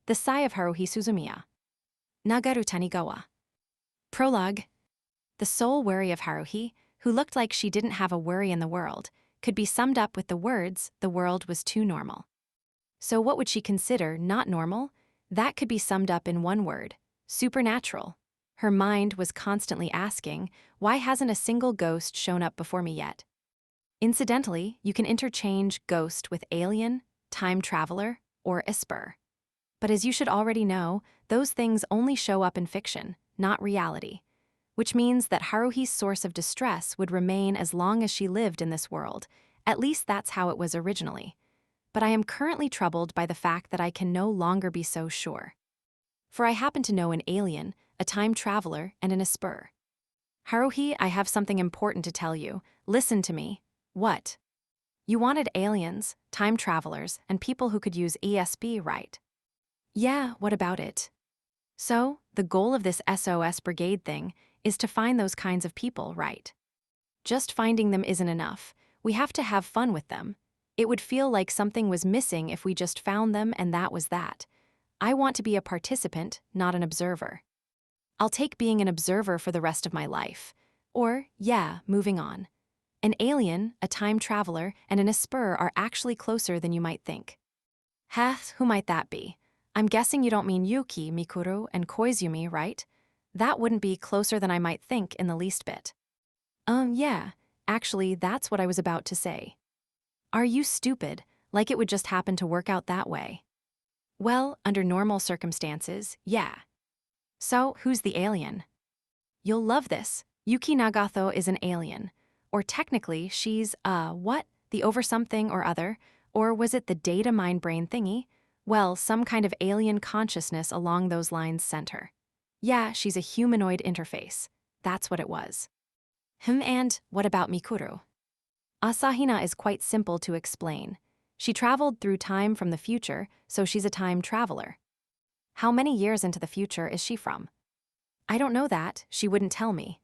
The Sigh of Haruhi Suzumiya. Nagaru Tanigawa. Prologue. The sole worry of Haruhi, who looked like she didn't have a worry in the world, could be summed up with the words, the world was too normal. So what would she consider not normal? That could be summed up in one word: supernatural. Her mind was constantly asking, why hasn't a single ghost shown up before me yet? Incidentally, you can interchange ghost with alien, time traveler, or esper. But as you should already know, those things only show up in fiction, not reality. Which means that Haruhi's source of distress would remain as long as she lived in this world. At least that's how it was originally. But I am currently troubled by the fact that I can no longer be so sure. For I happen to know an alien, a time traveler, and an esper. Haruhi, I have something important to tell you. Listen to me. What? You wanted aliens, time travelers, and people who could use ESP, right? Yeah, what about it? So, the goal of this SOS brigade thing is to find those kinds of people, right? Just finding them isn't enough. We have to have fun with them. It would feel like something was missing if we just found them and that was that. I want to be a participant, not an observer. I'll take being an observer for the rest of my life. Or, yeah, moving on. An alien, a time traveler, and an esper are actually closer than you might think. Who might that be? I'm guessing you don't mean Yuki, Mikuru, and Koizumi, right? That wouldn't be closer than I might think in the least bit. Yeah, actually, that's what I was about to say. Are you stupid? Like it would just happen to work out that way? Well, under normal circumstances, yeah. So, who's the alien? You'll love this. Yuki Nagato is an alien. Or technically, she's, what? The over something or other? Or was it the data mind brain thingy? Well, some kind of alien consciousness along those lines sent her. Yeah, she's a humanoid interface. That's what it was. And what about Mikuru? Asahina is quite simple to explain. She traveled through time from the future, so she's a time traveler. How many years into the future is she from? I don't know that, she wouldn't tell me.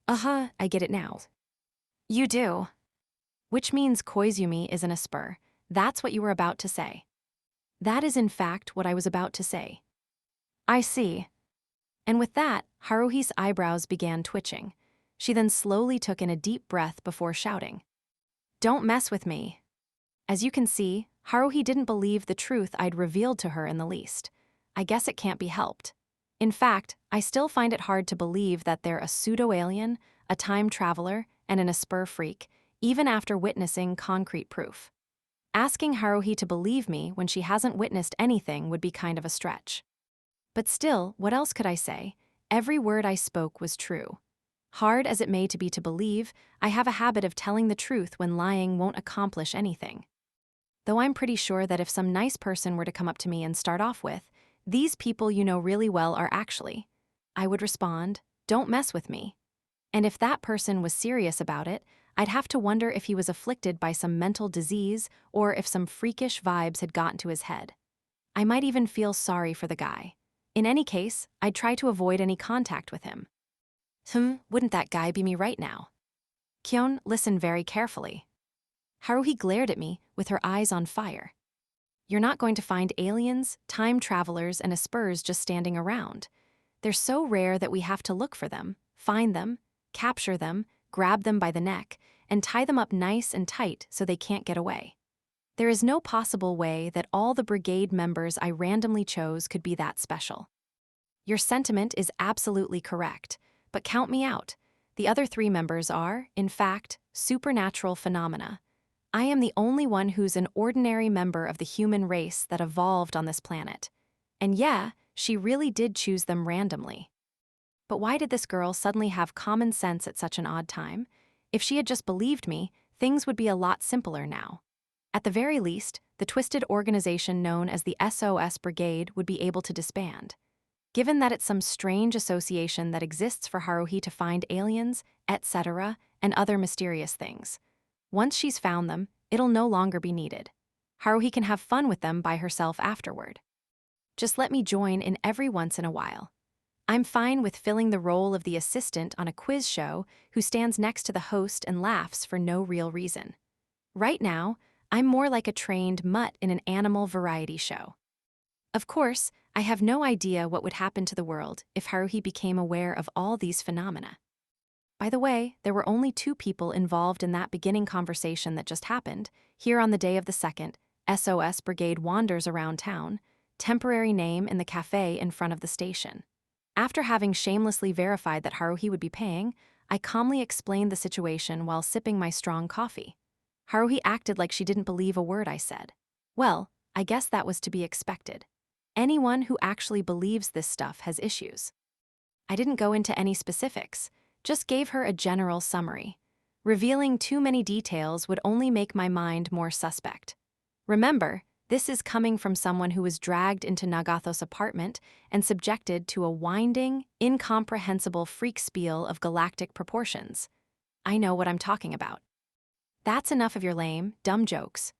I get it now. You do. Which means Koizumi is an esper. That's what you were about to say. That is in fact what I was about to say. I see. And with that, Haruhi's eyebrows began twitching. She then slowly took in a deep breath before shouting, "Don't mess with me." As you can see, Haruhi didn't believe the truth I'd revealed to her in the least. I guess it can't be helped. In fact, I still find it hard to believe that they're a pseudo-alien, a time traveler, and an esper freak, even after witnessing concrete proof. Asking Haruhi to believe me when she hasn't witnessed anything would be kind of a stretch. But still, what else could I say? Every word I spoke was true. Hard as it may to be to believe, I have a habit of telling the truth when lying won't accomplish anything. Though I'm pretty sure that if some nice person were to come up to me and start off with, "These people you know really well are actually," I would respond, "Don't mess with me." And if that person was serious about it, I'd have to wonder if he was afflicted by some mental disease or if some freakish vibes had gotten to his head. I might even feel sorry for the guy. In any case, I'd try to avoid any contact with him. Wouldn't that guy be me right now? Kyon, listen very carefully. Haruhi glared at me with her eyes on fire. You're not going to find aliens, time travelers, and espers just standing around. They're so rare that we have to look for them, find them, capture them, grab them by the neck, and tie them up nice and tight so they can't get away. There is no possible way that all the brigade members I randomly chose could be that special. Your sentiment is absolutely correct, but count me out. The other 3 members are, in fact, supernatural phenomena. I am the only one who's an ordinary member of the human race that evolved on this planet. And yeah, she really did choose them randomly. But why did this girl suddenly have common sense at such an odd time? If she had just believed me, things would be a lot simpler now. At the very least, the twisted organization known as the SOS Brigade would be able to disband. Given that it's some strange association that exists for Haruhi to find aliens, etc., and other mysterious things. Once she's found them, it'll no longer be needed. Haruhi can have fun with them by herself afterward. Just let me join in every once in a while. I'm fine with filling the role of the assistant on a quiz show who stands next to the host and laughs for no real reason. Right now, I'm more like a trained mutt in an animal variety show. Of course, I have no idea what would happen to the world if Haruhi became aware of all these phenomena. By the way, there were only 2 people involved in that beginning conversation that just happened. Here on the day of the second, SOS Brigade wanders around town, temporary name in the cafe in front of the station. After having shamelessly verified that Haruhi would be paying, I calmly explained the situation while sipping my strong coffee. Haruhi acted like she didn't believe a word I said. Well, I guess that was to be expected. Anyone who actually believes this stuff has issues. I didn't go into any specifics, just gave her a general summary. Revealing too many details would only make my mind more suspect. Remember, this is coming from someone who was dragged into Nagatho's apartment and subjected to a winding, incomprehensible freak spiel of galactic proportions. I know what I'm talking about. That's enough of your lame, dumb jokes.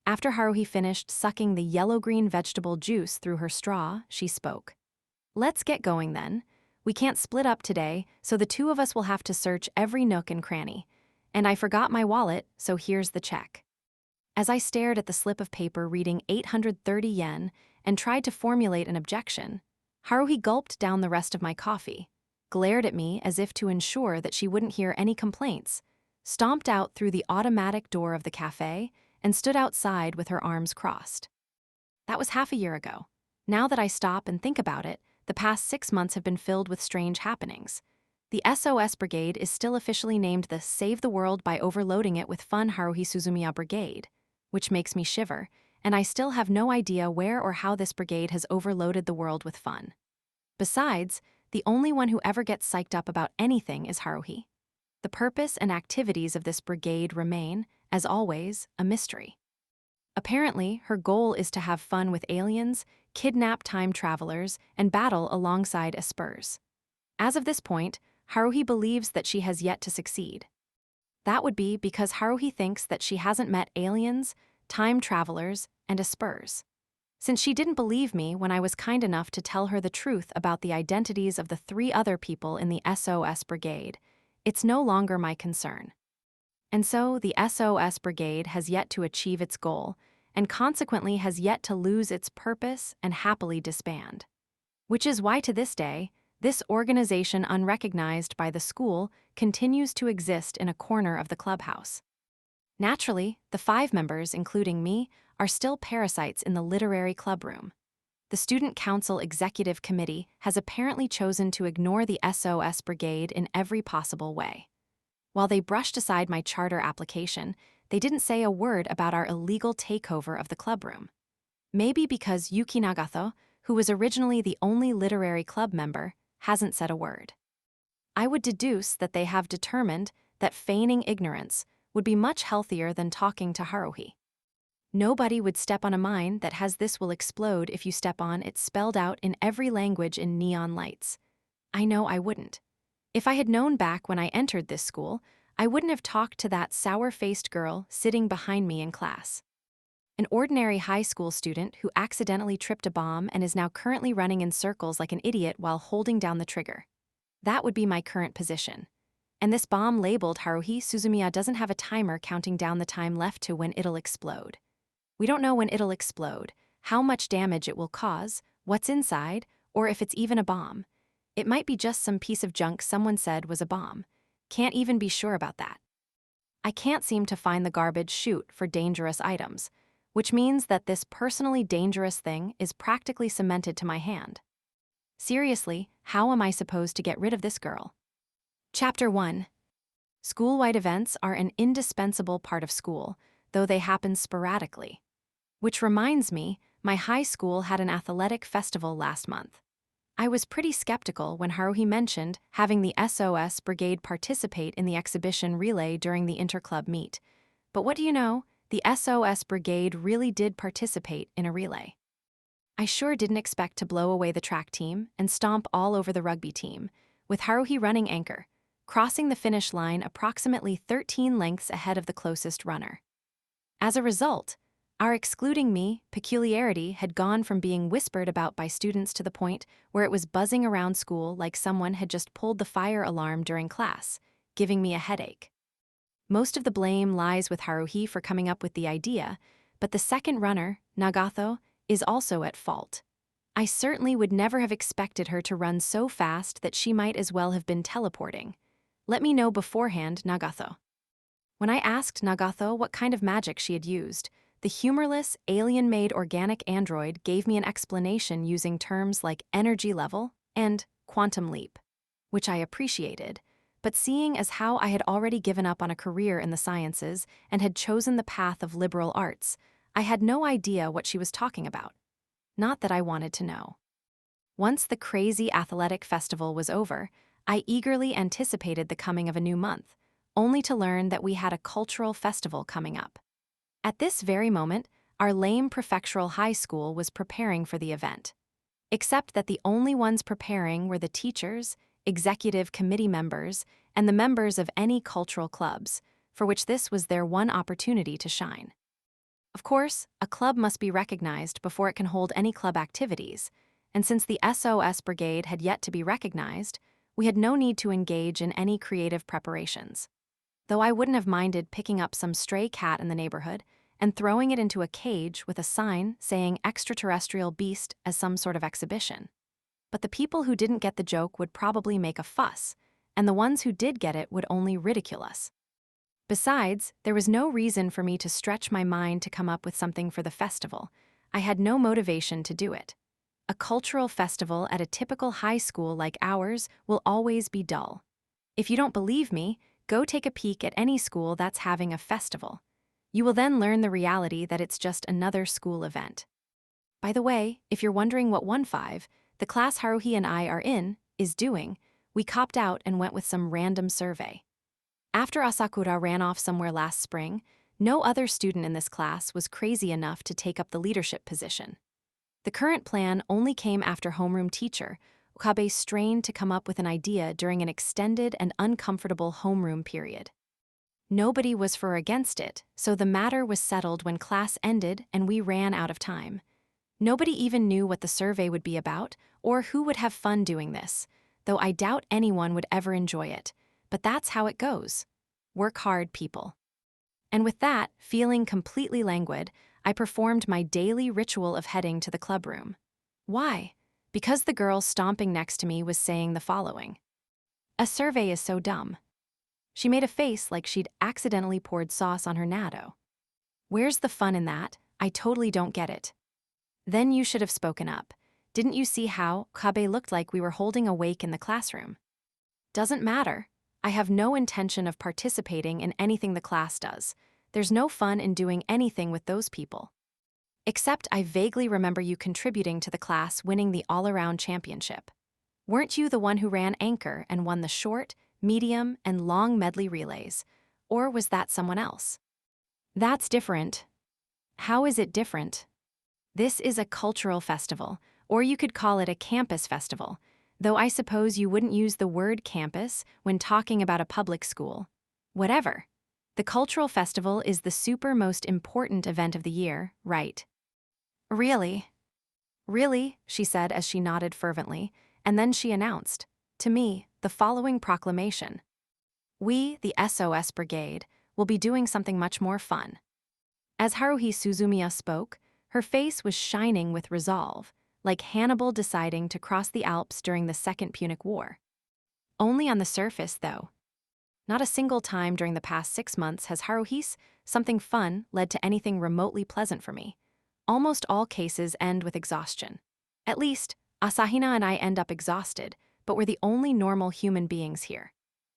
After Haruhi finished sucking the yellow-green vegetable juice through her straw, she spoke. Let's get going then. We can't split up today, so the 2 of us will have to search every nook and cranny. And I forgot my wallet, so here's the check. As I stared at the slip of paper reading 830 yen and tried to formulate an objection, Haruhi gulped down the rest of my coffee, glared at me as if to ensure that she wouldn't hear any complaints, stomped out through the automatic door of the cafe, and stood outside with her arms crossed. That was half a year ago. Now that I stop and think about it, the past 6 months have been filled with strange happenings. The SOS Brigade is still officially named the Save the World by Overloading It with Fun Haruhi Suzumiya Brigade, which makes me shiver, and I still have no idea where or how this brigade has overloaded the world with fun. Besides, the only one who ever gets psyched up about anything is Haruhi. The purpose and activities of this brigade remain, as always, a mystery. Apparently, her goal is to have fun with aliens, kidnap time travelers, and battle alongside espers. As of this point, Haruhi believes that she has yet to succeed. That would be because Haruhi thinks that she hasn't met aliens, time travelers, and espers. Since she didn't believe me when I was kind enough to tell her the truth about the identities of the 3 other people in the SOS Brigade, it's no longer my concern. And so the SOS Brigade has yet to achieve its goal, and consequently has yet to lose its purpose and happily disband. Which is why to this day, this organization unrecognized by the school continues to exist in a corner of the clubhouse. Naturally, the 5 members, including me, are still parasites in the literary clubroom. The Student Council Executive Committee has apparently chosen to ignore the SOS Brigade in every possible way. While they brushed aside my charter application, they didn't say a word about our illegal takeover of the clubroom. Maybe because Yuki Nagatho, who was originally the only literary club member, hasn't said a word. I would deduce that they have determined that feigning ignorance would be much healthier than talking to Haruhi. Nobody would step on a mine that has "This will explode if you step on it" spelled out in every language in neon lights. I know I wouldn't. If I had known back when I entered this school, I wouldn't have talked to that sour-faced girl sitting behind me in class. An ordinary high school student who accidentally tripped a bomb and is now currently running in circles like an idiot while holding down the trigger. That would be my current position. And this bomb labeled Haruhi Suzumiya doesn't have a timer counting down the time left to when it'll explode. We don't know when it'll explode, how much damage it will cause, what's inside, or if it's even a bomb. It might be just some piece of junk someone said was a bomb. Can't even be sure about that. I can't seem to find the garbage chute for dangerous items, which means that this personally dangerous thing is practically cemented to my hand. Seriously, how am I supposed to get rid of this girl? Chapter 1. School-wide events are an indispensable part of school, though they happen sporadically. Which reminds me, my high school had an athletic festival last month. I was pretty skeptical when Haruhi mentioned having the SOS Brigade participate in the exhibition relay during the interclub meet. But what do you know? The SOS Brigade really did participate in a relay. I sure didn't expect to blow away the track team and stomp all over the rugby team, with Haruhi running anchor, crossing the finish line approximately 13 lengths ahead of the closest runner. As a result, our excluding me peculiarity had gone from being whispered about by students to the point where it was buzzing around school like someone had just pulled the fire alarm during class, giving me a headache. Most of the blame lies with Haruhi for coming up with the idea, but the second runner, Nagatho, is also at fault. I certainly would never have expected her to run so fast that she might as well have been teleporting. Let me know beforehand, Nagatho. When I asked Nagatho what kind of magic she had used, the humorless, alien-made organic android gave me an explanation using terms like energy level and quantum leap, which I appreciated, but seeing as how I had already given up on a career in the sciences and had chosen the path of liberal arts, I had no idea what she was talking about. Not that I wanted to know. Once the crazy athletic festival was over, I eagerly anticipated the coming of a new month, only to learn that we had a cultural festival coming up. At this very moment, our lame prefectural high school was preparing for the event. Except that the only ones preparing were the teachers, executive committee members, and the members of any cultural clubs, for which this was their one opportunity to shine. Of course, a club must be recognized before it can hold any club activities, and since the SOS Brigade had yet to be recognized, we had no need to engage in any creative preparations. Though I wouldn't have minded picking up some stray cat in the neighborhood and throwing it into a cage with a sign saying extraterrestrial beast as some sort of exhibition. But the people who didn't get the joke would probably make a fuss, and the ones who did get it would only ridicule us. Besides, there was no reason for me to stretch my mind to come up with something for the festival. I had no motivation to do it. A cultural festival at a typical high school like ours will always be dull. If you don't believe me, go take a peek at any school that's having a festival. You will then learn the reality that it's just another school event. By the way, if you're wondering what 1-5, the class Haruhi and I are in, is doing, we copped out and went with some random survey. After Asakura ran off somewhere last spring, no other student in this class was crazy enough to take up the leadership position. The current plan only came after homeroom teacher Okabe strained to come up with an idea during an extended and uncomfortable homeroom period. Nobody was for or against it, so the matter was settled when class ended and we ran out of time. Nobody even knew what the survey would be about or who would have fun doing this, though I doubt anyone would ever enjoy it. But that's how it goes. Work hard, people. And with that, feeling completely languid, I performed my daily ritual of heading to the clubroom. Why? Because the girl stomping next to me was saying the following. A survey is so dumb. She made a face like she'd accidentally poured sauce on her natto. Where's the fun in that? I totally don't get it. Then you should have spoken up. Didn't you see how Kabe looked like we were holding a wake in the classroom? Doesn't matter. I have no intention of participating in anything the class does. There's no fun in doing anything with those people. Except I vaguely remember you contributing to the class winning the all-around championship. Weren't you the one who ran anchor and won the short, medium, and long medley relays? Or was that someone else? That's different. How is it different? This is a cultural festival, or you could call it a campus festival, though I suppose you wouldn't use the word campus when talking about a public school. Whatever. The cultural festival is the super most important event of the year, right? Really? Really, she said as she nodded fervently, and then she announced, to me, the following proclamation. We, the SOS Brigade, will be doing something much more fun. As Haruhi Suzumiya spoke, her face was shining with resolve, like Hannibal deciding to cross the Alps during the Second Punic War. Only on the surface, though. Not a single time during the past 6 months has Haruhi's something fun led to anything remotely pleasant for me. Almost all cases end with exhaustion. At least, Asahina and I end up exhausted, but we're the only normal human beings here.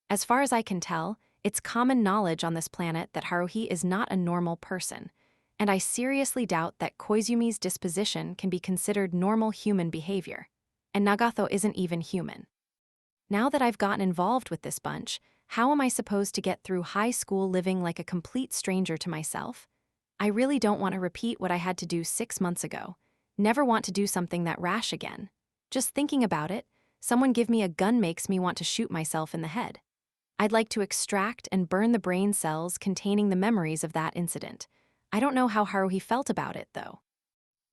As far as I can tell, it's common knowledge on this planet that Haruhi is not a normal person, and I seriously doubt that Koizumi's disposition can be considered normal human behavior, and Nagatho isn't even human. Now that I've gotten involved with this bunch, how am I supposed to get through high school living like a complete stranger to myself? I really don't want to repeat what I had to do 6 months ago. Never want to do something that rash again. Just thinking about it, someone give me a gun makes me want to shoot myself in the head. I'd like to extract and burn the brain cells containing the memories of that incident. I don't know how Haruhi felt about it, though.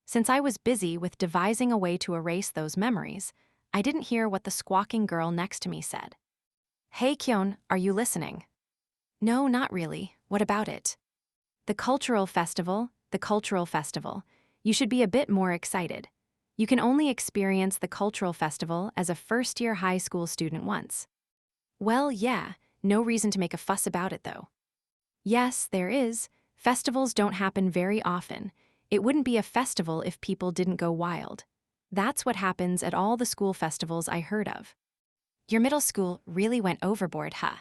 Since I was busy with devising a way to erase those memories, I didn't hear what the squawking girl next to me said. Hey Kyon, are you listening? No, not really. What about it? The cultural festival. You should be a bit more excited. You can only experience the cultural festival as a first-year high school student once. Well, yeah, no reason to make a fuss about it though. Yes, there is. Festivals don't happen very often. It wouldn't be a festival if people didn't go wild. That's what happens at all the school festivals I heard of. Your middle school really went overboard, huh?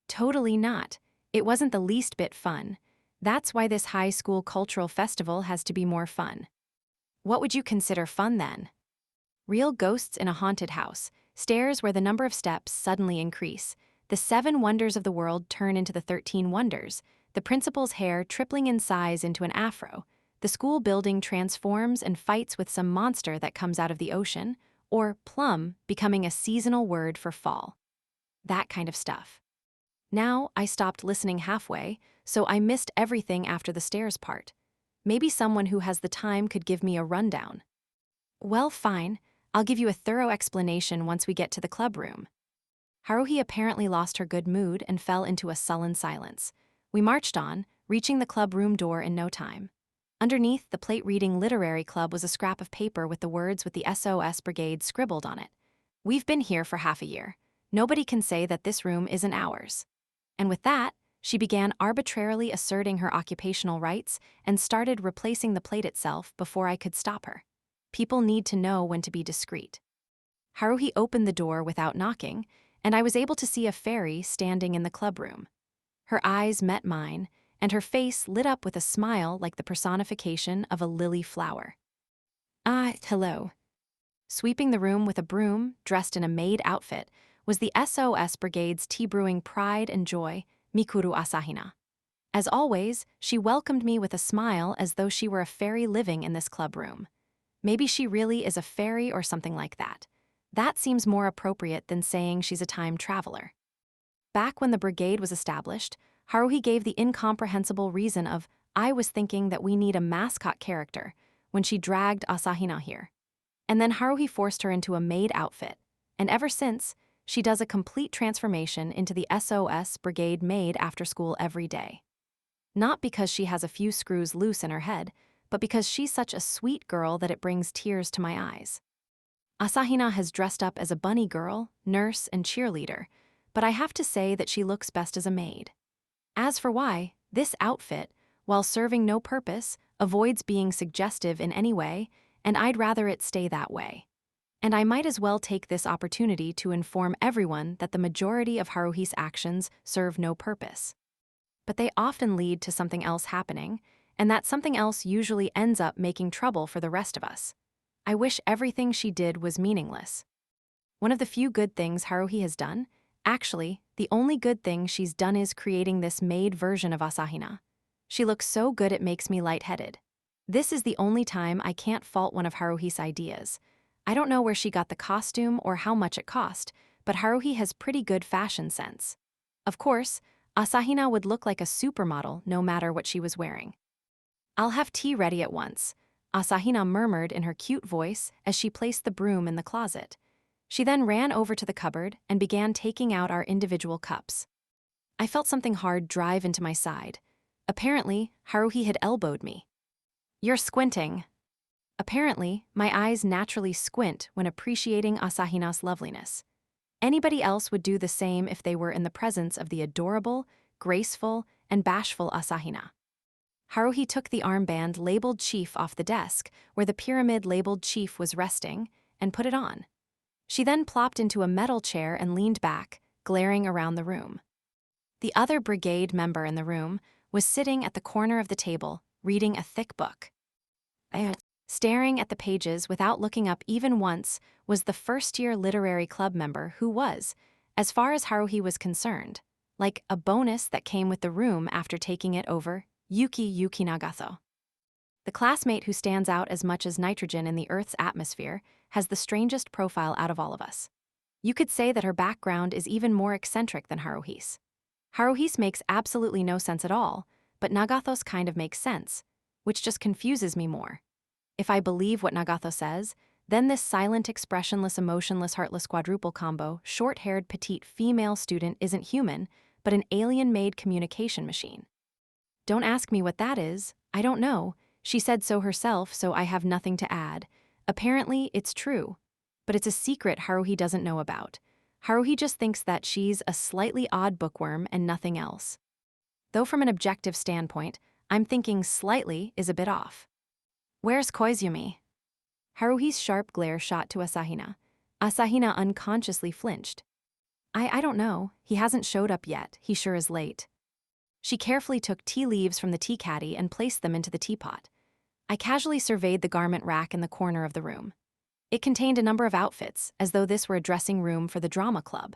Totally not. It wasn't the least bit fun. That's why this high school cultural festival has to be more fun. What would you consider fun then? Real ghosts in a haunted house, stairs where the number of steps suddenly increase, the 7 wonders of the world turn into the 13 wonders, the principal's hair tripling in size into an afro, the school building transforms and fights with some monster that comes out of the ocean, or plum becoming a seasonal word for fall. That kind of stuff. Now I stopped listening halfway, so I missed everything after the stairs part. Maybe someone who has the time could give me a rundown. Well, fine. I'll give you a thorough explanation once we get to the club room. Haruhi apparently lost her good mood and fell into a sullen silence. We marched on, reaching the club room door in no time. Underneath, the plate-reading literary club was a scrap of paper with the words with the SOS Brigade scribbled on it. We've been here for half a year. Nobody can say that this room isn't ours. And with that, she began arbitrarily asserting her occupational rights and started replacing the plate itself before I could stop her. People need to know when to be discreet. Haruhi opened the door without knocking, and I was able to see a fairy standing in the club room. Her eyes met mine, and her face lit up with a smile like the personification of a lily flower. Ah, hello. Sweeping the room with a broom, dressed in a maid outfit, was the SOS Brigade's tea-brewing pride and joy, Mikuru Asahina. As always, she welcomed me with a smile as though she were a fairy living in this club room. Maybe she really is a fairy or something like that. That seems more appropriate than saying she's a time traveler. Back when the brigade was established, Haruhi gave the incomprehensible reason of, I was thinking that we need a mascot character, when she dragged Asahina here. And then Haruhi forced her into a maid outfit, and ever since, she does a complete transformation into the SOS Brigade maid after school every day. Not because she has a few screws loose in her head, but because she's such a sweet girl that it brings tears to my eyes. Asahina has dressed up as a bunny girl, nurse, and cheerleader, but I have to say that she looks best as a maid. As for why, this outfit, while serving no purpose, avoids being suggestive in any way, and I'd rather it stay that way. And I might as well take this opportunity to inform everyone that the majority of Haruhi's actions serve no purpose. But they often lead to something else happening, and that something else usually ends up making trouble for the rest of us. I wish everything she did was meaningless. One of the few good things Haruhi has done, actually, the only good thing she's done is creating this maid version of Asahina. She looks so good it makes me lightheaded. This is the only time I can't fault one of Haruhi's ideas. I don't know where she got the costume or how much it cost, but Haruhi has pretty good fashion sense. Of course, Asahina would look like a supermodel no matter what she was wearing. I'll have tea ready at once, Asahina murmured in her cute voice as she placed the broom in the closet. She then ran over to the cupboard and began taking out our individual cups. I felt something hard drive into my side. Apparently, Haruhi had elbowed me. You're squinting. Apparently, my eyes naturally squint when appreciating Asahina's loveliness. Anybody else would do the same if they were in the presence of the adorable, graceful, and bashful Asahina. Haruhi took the armband labeled Chief off the desk, where the pyramid labeled Chief was resting, and put it on. She then plopped into a metal chair and leaned back, glaring around the room. The other brigade member in the room was sitting at the corner of the table, reading a thick book. Staring at the pages without looking up even once was the first-year literary club member who was, as far as Haruhi was concerned, like a bonus that came with the room after taking it over Yuki Nagato. The classmate who stands out as much as nitrogen in the Earth's atmosphere has the strangest profile out of all of us. You could say that her background is even more eccentric than Haruhi's. Haruhi's makes absolutely no sense at all, but Nagato's kind of makes sense, which just confuses me more. If I believe what Nagato says, then this silent, expressionless, emotionless, heartless quadruple combo, short-haired, petite female student isn't human, but an alien-made communication machine. Don't ask me what that is, I don't know. She said so herself, so I have nothing to add. Apparently, it's true. But it's a secret Haruhi doesn't know about. Haruhi just thinks that she's a slightly odd bookworm and nothing else. Though from an objective standpoint, I'm thinking slightly is a bit off. Where's Koizumi? Haruhi's sharp glare shot to Asahina. Asahina unconsciously flinched. I don't know. He hasn't showed up yet. He sure is late. She carefully took tea leaves from the tea caddy and placed them into the teapot. I casually surveyed the garment rack in the corner of the room. It contained a number of outfits, as though this were a dressing room for the drama club.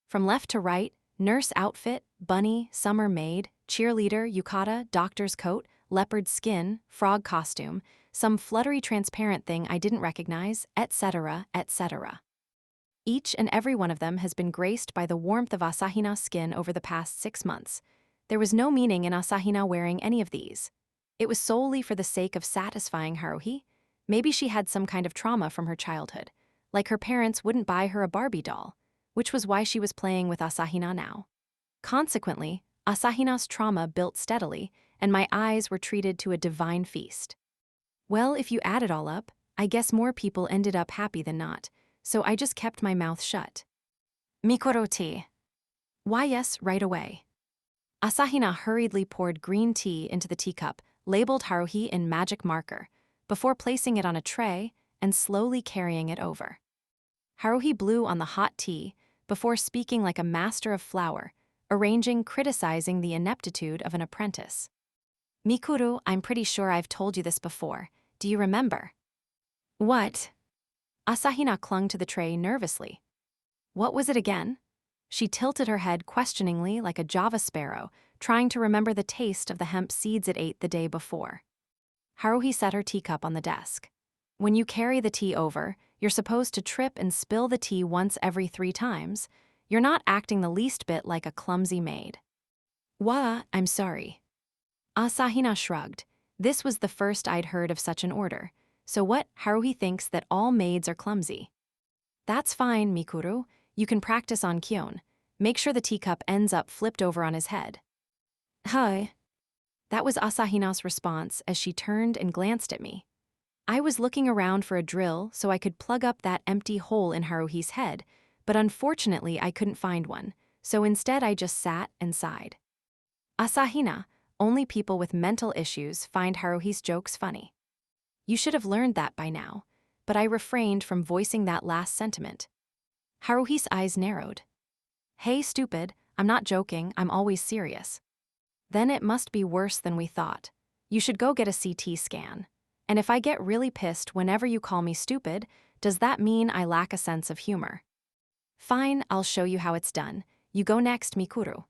From left to right, nurse outfit, bunny, summer maid, cheerleader, yukata, doctor's coat, leopard skin, frog costume, some fluttery transparent thing I didn't recognize, etc., etc. Each and every one of them has been graced by the warmth of Asahina's skin over the past 6 months. There was no meaning in Asahina wearing any of these. It was solely for the sake of satisfying Haruhi. Maybe she had some kind of trauma from her childhood, like her parents wouldn't buy her a Barbie doll, which was why she was playing with Asahina now. Consequently, Asahina's trauma built steadily, and my eyes were treated to a divine feast. Well, if you add it all up, I guess more people ended up happy than not, so I just kept my mouth shut. Mikoro tea. Why yes, right away. Asahina hurriedly poured green tea into the teacup, labeled Haruhi in magic marker, before placing it on a tray and slowly carrying it over. Haruhi blew on the hot tea before speaking like a master of flower, arranging, criticizing the ineptitude of an apprentice. Mikuru, I'm pretty sure I've told you this before. Do you remember? What? Asahina clung to the tray nervously. What was it again? She tilted her head questioningly like a Java sparrow, trying to remember the taste of the hemp seeds it ate the day before. Haruhi set her teacup on the desk. When you carry the tea over, you're supposed to trip and spill the tea once every 3 times. You're not acting the least bit like a clumsy maid. I'm sorry. Asahina shrugged. This was the first I'd heard of such an order. So what, Haruhi thinks that all maids are clumsy. That's fine, Mikuru. You can practice on Kyon. Make sure the teacup ends up flipped over on his head. Hi. That was Asahina's response as she turned and glanced at me. I was looking around for a drill so I could plug up that empty hole in Haruhi's head, but unfortunately I couldn't find one, so instead I just sat and sighed. Asahina, only people with mental issues find Haruhi's jokes funny. You should have learned that by now, but I refrained from voicing that last sentiment. Haruhi's eyes narrowed. Hey, stupid, I'm not joking, I'm always serious. Then it must be worse than we thought. You should go get a CT scan. And if I get really pissed whenever you call me stupid, does that mean I lack a sense of humor? Fine, I'll show you how it's done. You go next, Mikuru.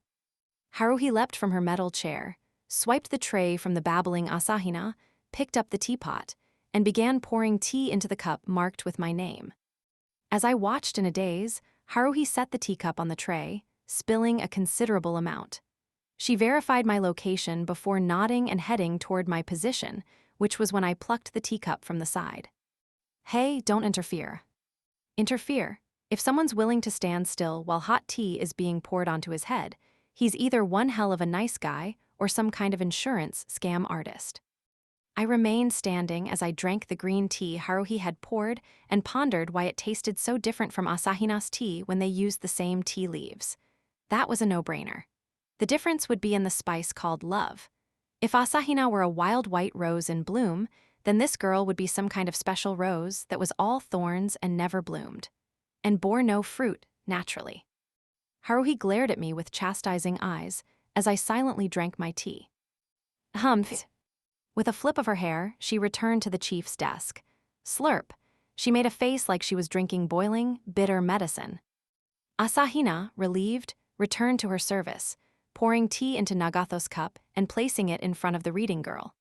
Haruhi leapt from her metal chair, swiped the tray from the babbling Asahina, picked up the teapot, and began pouring tea into the cup marked with my name. As I watched in a daze, Haruhi set the teacup on the tray, spilling a considerable amount. She verified my location before nodding and heading toward my position, which was when I plucked the teacup from the side. Hey, don't interfere. Interfere? If someone's willing to stand still while hot tea is being poured onto his head, he's either one hell of a nice guy or some kind of insurance scam artist. I remained standing as I drank the green tea Haruhi had poured and pondered why it tasted so different from Asahina's tea when they used the same tea leaves. That was a no-brainer. The difference would be in the spice called love. If Asahina were a wild white rose in bloom, then this girl would be some kind of special rose that was all thorns and never bloomed. And bore no fruit, naturally. Haruhi glared at me with chastising eyes as I silently drank my tea. Humph. With a flip of her hair, she returned to the chief's desk. Slurp. She made a face like she was drinking boiling, bitter medicine. Asahina, relieved, returned to her service, pouring tea into Nagatho's cup and placing it in front of the reading girl.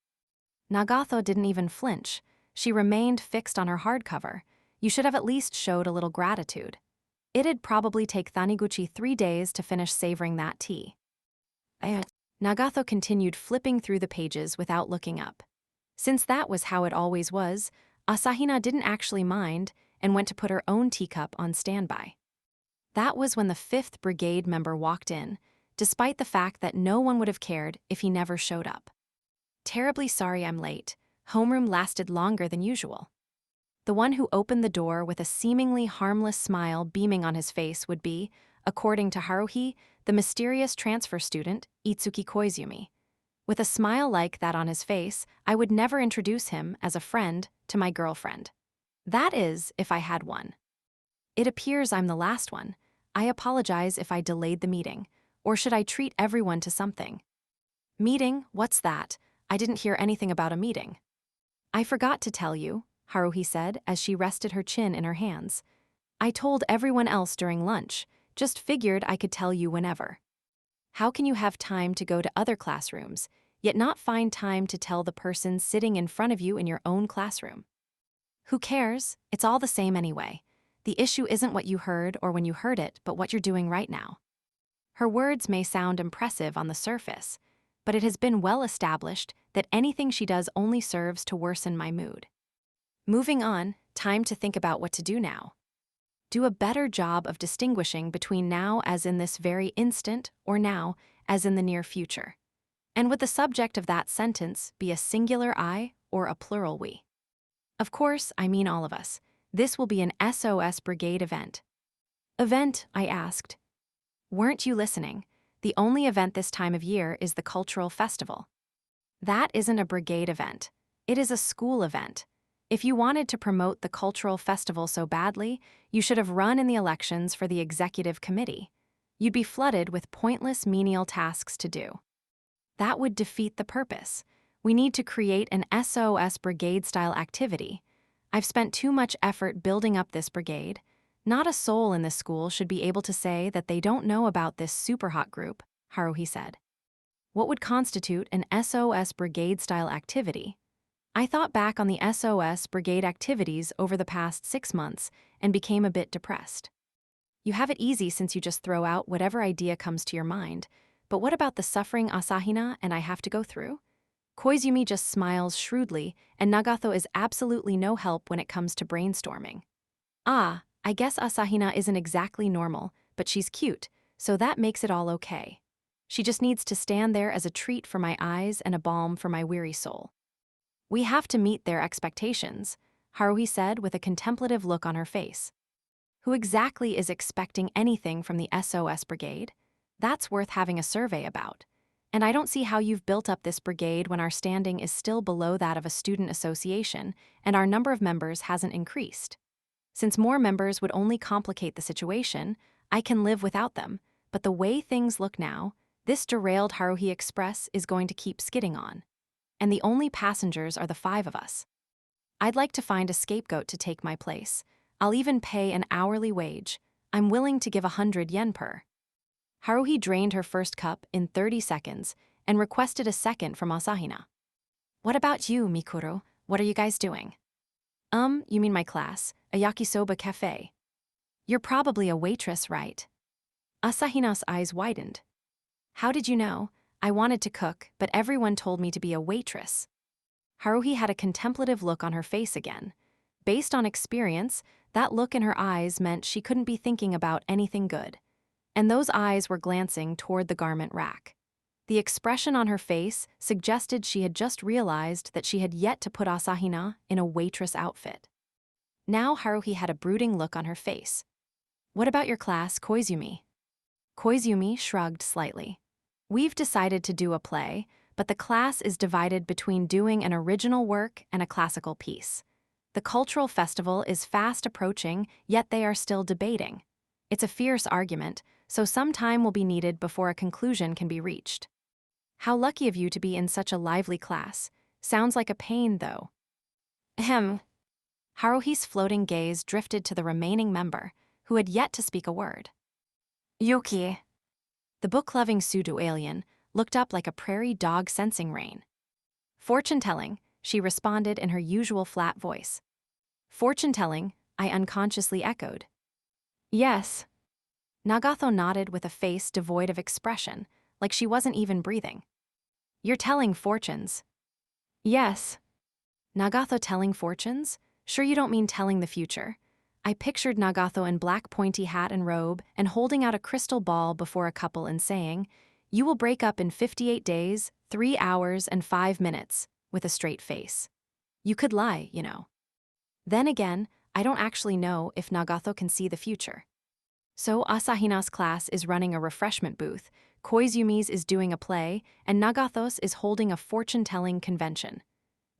Nagatho didn't even flinch. She remained fixed on her hardcover. You should have at least showed a little gratitude. It'd probably take Taniguchi 3 days to finish savoring that tea. Nagatho continued flipping through the pages without looking up. Since that was how it always was, Asahina didn't actually mind and went to put her own teacup on standby. That was when the 5th Brigade member walked in, despite the fact that no one would have cared if he never showed up. Terribly sorry I'm late. Homeroom lasted longer than usual. The one who opened the door with a seemingly harmless smile beaming on his face would be, according to Haruhi, the mysterious transfer student, Itsuki Koizumi. With a smile like that on his face, I would never introduce him as a friend to my girlfriend. That is, if I had one. It appears I'm the last one. I apologize if I delayed the meeting. Or should I treat everyone to something? Meeting? What's that? I didn't hear anything about a meeting. I forgot to tell you, Haruhi said as she rested her chin in her hands. I told everyone else during lunch, just figured I could tell you whenever. How can you have time to go to other classrooms, yet not find time to tell the person sitting in front of you in your own classroom? Who cares? It's all the same anyway. The issue isn't what you heard or when you heard it, but what you're doing right now. Her words may sound impressive on the surface, but it has been well established that anything she does only serves to worsen my mood. Moving on, time to think about what to do now. Do a better job of distinguishing between now as in this very instant or now as in the near future. And would the subject of that sentence be a singular I or a plural we? Of course, I mean all of us. This will be an SOS Brigade event. Event, I asked. Weren't you listening? The only event this time of year is the cultural festival. That isn't a brigade event. It is a school event. If you wanted to promote the cultural festival so badly, you should have run in the elections for the executive committee. You'd be flooded with pointless menial tasks to do. That would defeat the purpose. We need to create an SOS brigade-style activity. I've spent too much effort building up this brigade. Not a soul in this school should be able to say that they don't know about this super hot group, Haruhi said. What would constitute an SOS brigade-style activity? I thought back on the SOS brigade activities over the past 6 months and became a bit depressed. You have it easy since you just throw out whatever idea comes to your mind, but what about the suffering Asahina and I have to go through? Koizumi just smiles shrewdly, and Nagato is absolutely no help when it comes to brainstorming. Ah, I guess Asahina isn't exactly normal, but she's cute, so that makes it all okay. She just needs to stand there as a treat for my eyes and a balm for my weary soul. We have to meet their expectations, Haruhi said with a contemplative look on her face. Who exactly is expecting anything from the SOS brigade? That's worth having a survey about. And I don't see how you've built up this brigade when our standing is still below that of a student association and our number of members hasn't increased. Since more members would only complicate the situation, I can live without them, but the way things look now, this derailed Haruhi Express is going to keep skidding on. And the only passengers are the 5 of us. I'd like to find a scapegoat to take my place. I'll even pay an hourly wage. I'm willing to give 100 yen per. Haruhi drained her first cup in 30 seconds and requested a second from Asahina. What about you, Mikuro? What are you guys doing? You mean my class, a yakisoba cafe. You're probably a waitress, right? Asahina's eyes widened. How did you know? I wanted to cook, but everyone told me to be a waitress. Haruhi had a contemplative look on her face again. Based on experience, that look in her eyes meant she couldn't be thinking about anything good. And those eyes were glancing toward the garment rack. The expression on her face suggested she had just realized that she had yet to put Asahina in a waitress outfit. Now Haruhi had a brooding look on her face. What about your class, Koizumi? Koizumi shrugged slightly. We've decided to do a play, but the class is divided between doing an original work and a classical piece. The cultural festival is fast approaching, yet they are still debating. It's a fierce argument, so some time will be needed before a conclusion can be reached. How lucky of you to be in such a lively class. Sounds like a pain, though. Ahem. Haruhi's floating gaze drifted to the remaining member, who had yet to speak a word. Yuki. The book-loving pseudo alien looked up like a prairie dog sensing rain. Fortune-telling, she responded in her usual flat voice. Fortune-telling, I unconsciously echoed. Yes. Nagato nodded with a face devoid of expression, like she wasn't even breathing. You're telling fortunes. Yes. Nagato telling fortunes? Sure you don't mean telling the future. I pictured Nagato in black pointy hat and robe and holding out a crystal ball before a couple and saying, "You will break up in 58 days, 3 hours, and 5 minutes," with a straight face. You could lie, you know. Then again, I don't actually know if Nagato can see the future. So Asahina's class is running a refreshment booth, Koizumi's is doing a play, and Nagato's is holding a fortune-telling convention.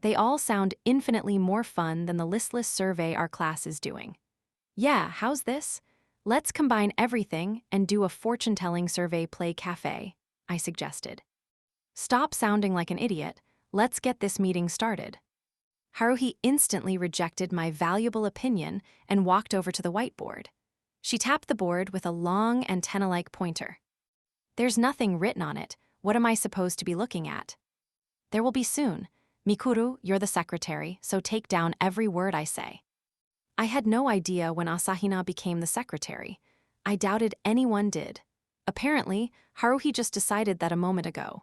They all sound infinitely more fun than the listless survey our class is doing. Yeah, how's this? Let's combine everything and do a fortune-telling survey play cafe, I suggested. Stop sounding like an idiot. Let's get this meeting started. Haruhi instantly rejected my valuable opinion and walked over to the whiteboard. She tapped the board with a long antenna-like pointer. There's nothing written on it. What am I supposed to be looking at? There will be soon. Mikuru, you're the secretary, so take down every word I say. I had no idea when Asahina became the secretary. I doubted anyone did. Apparently, Haruhi just decided that a moment ago.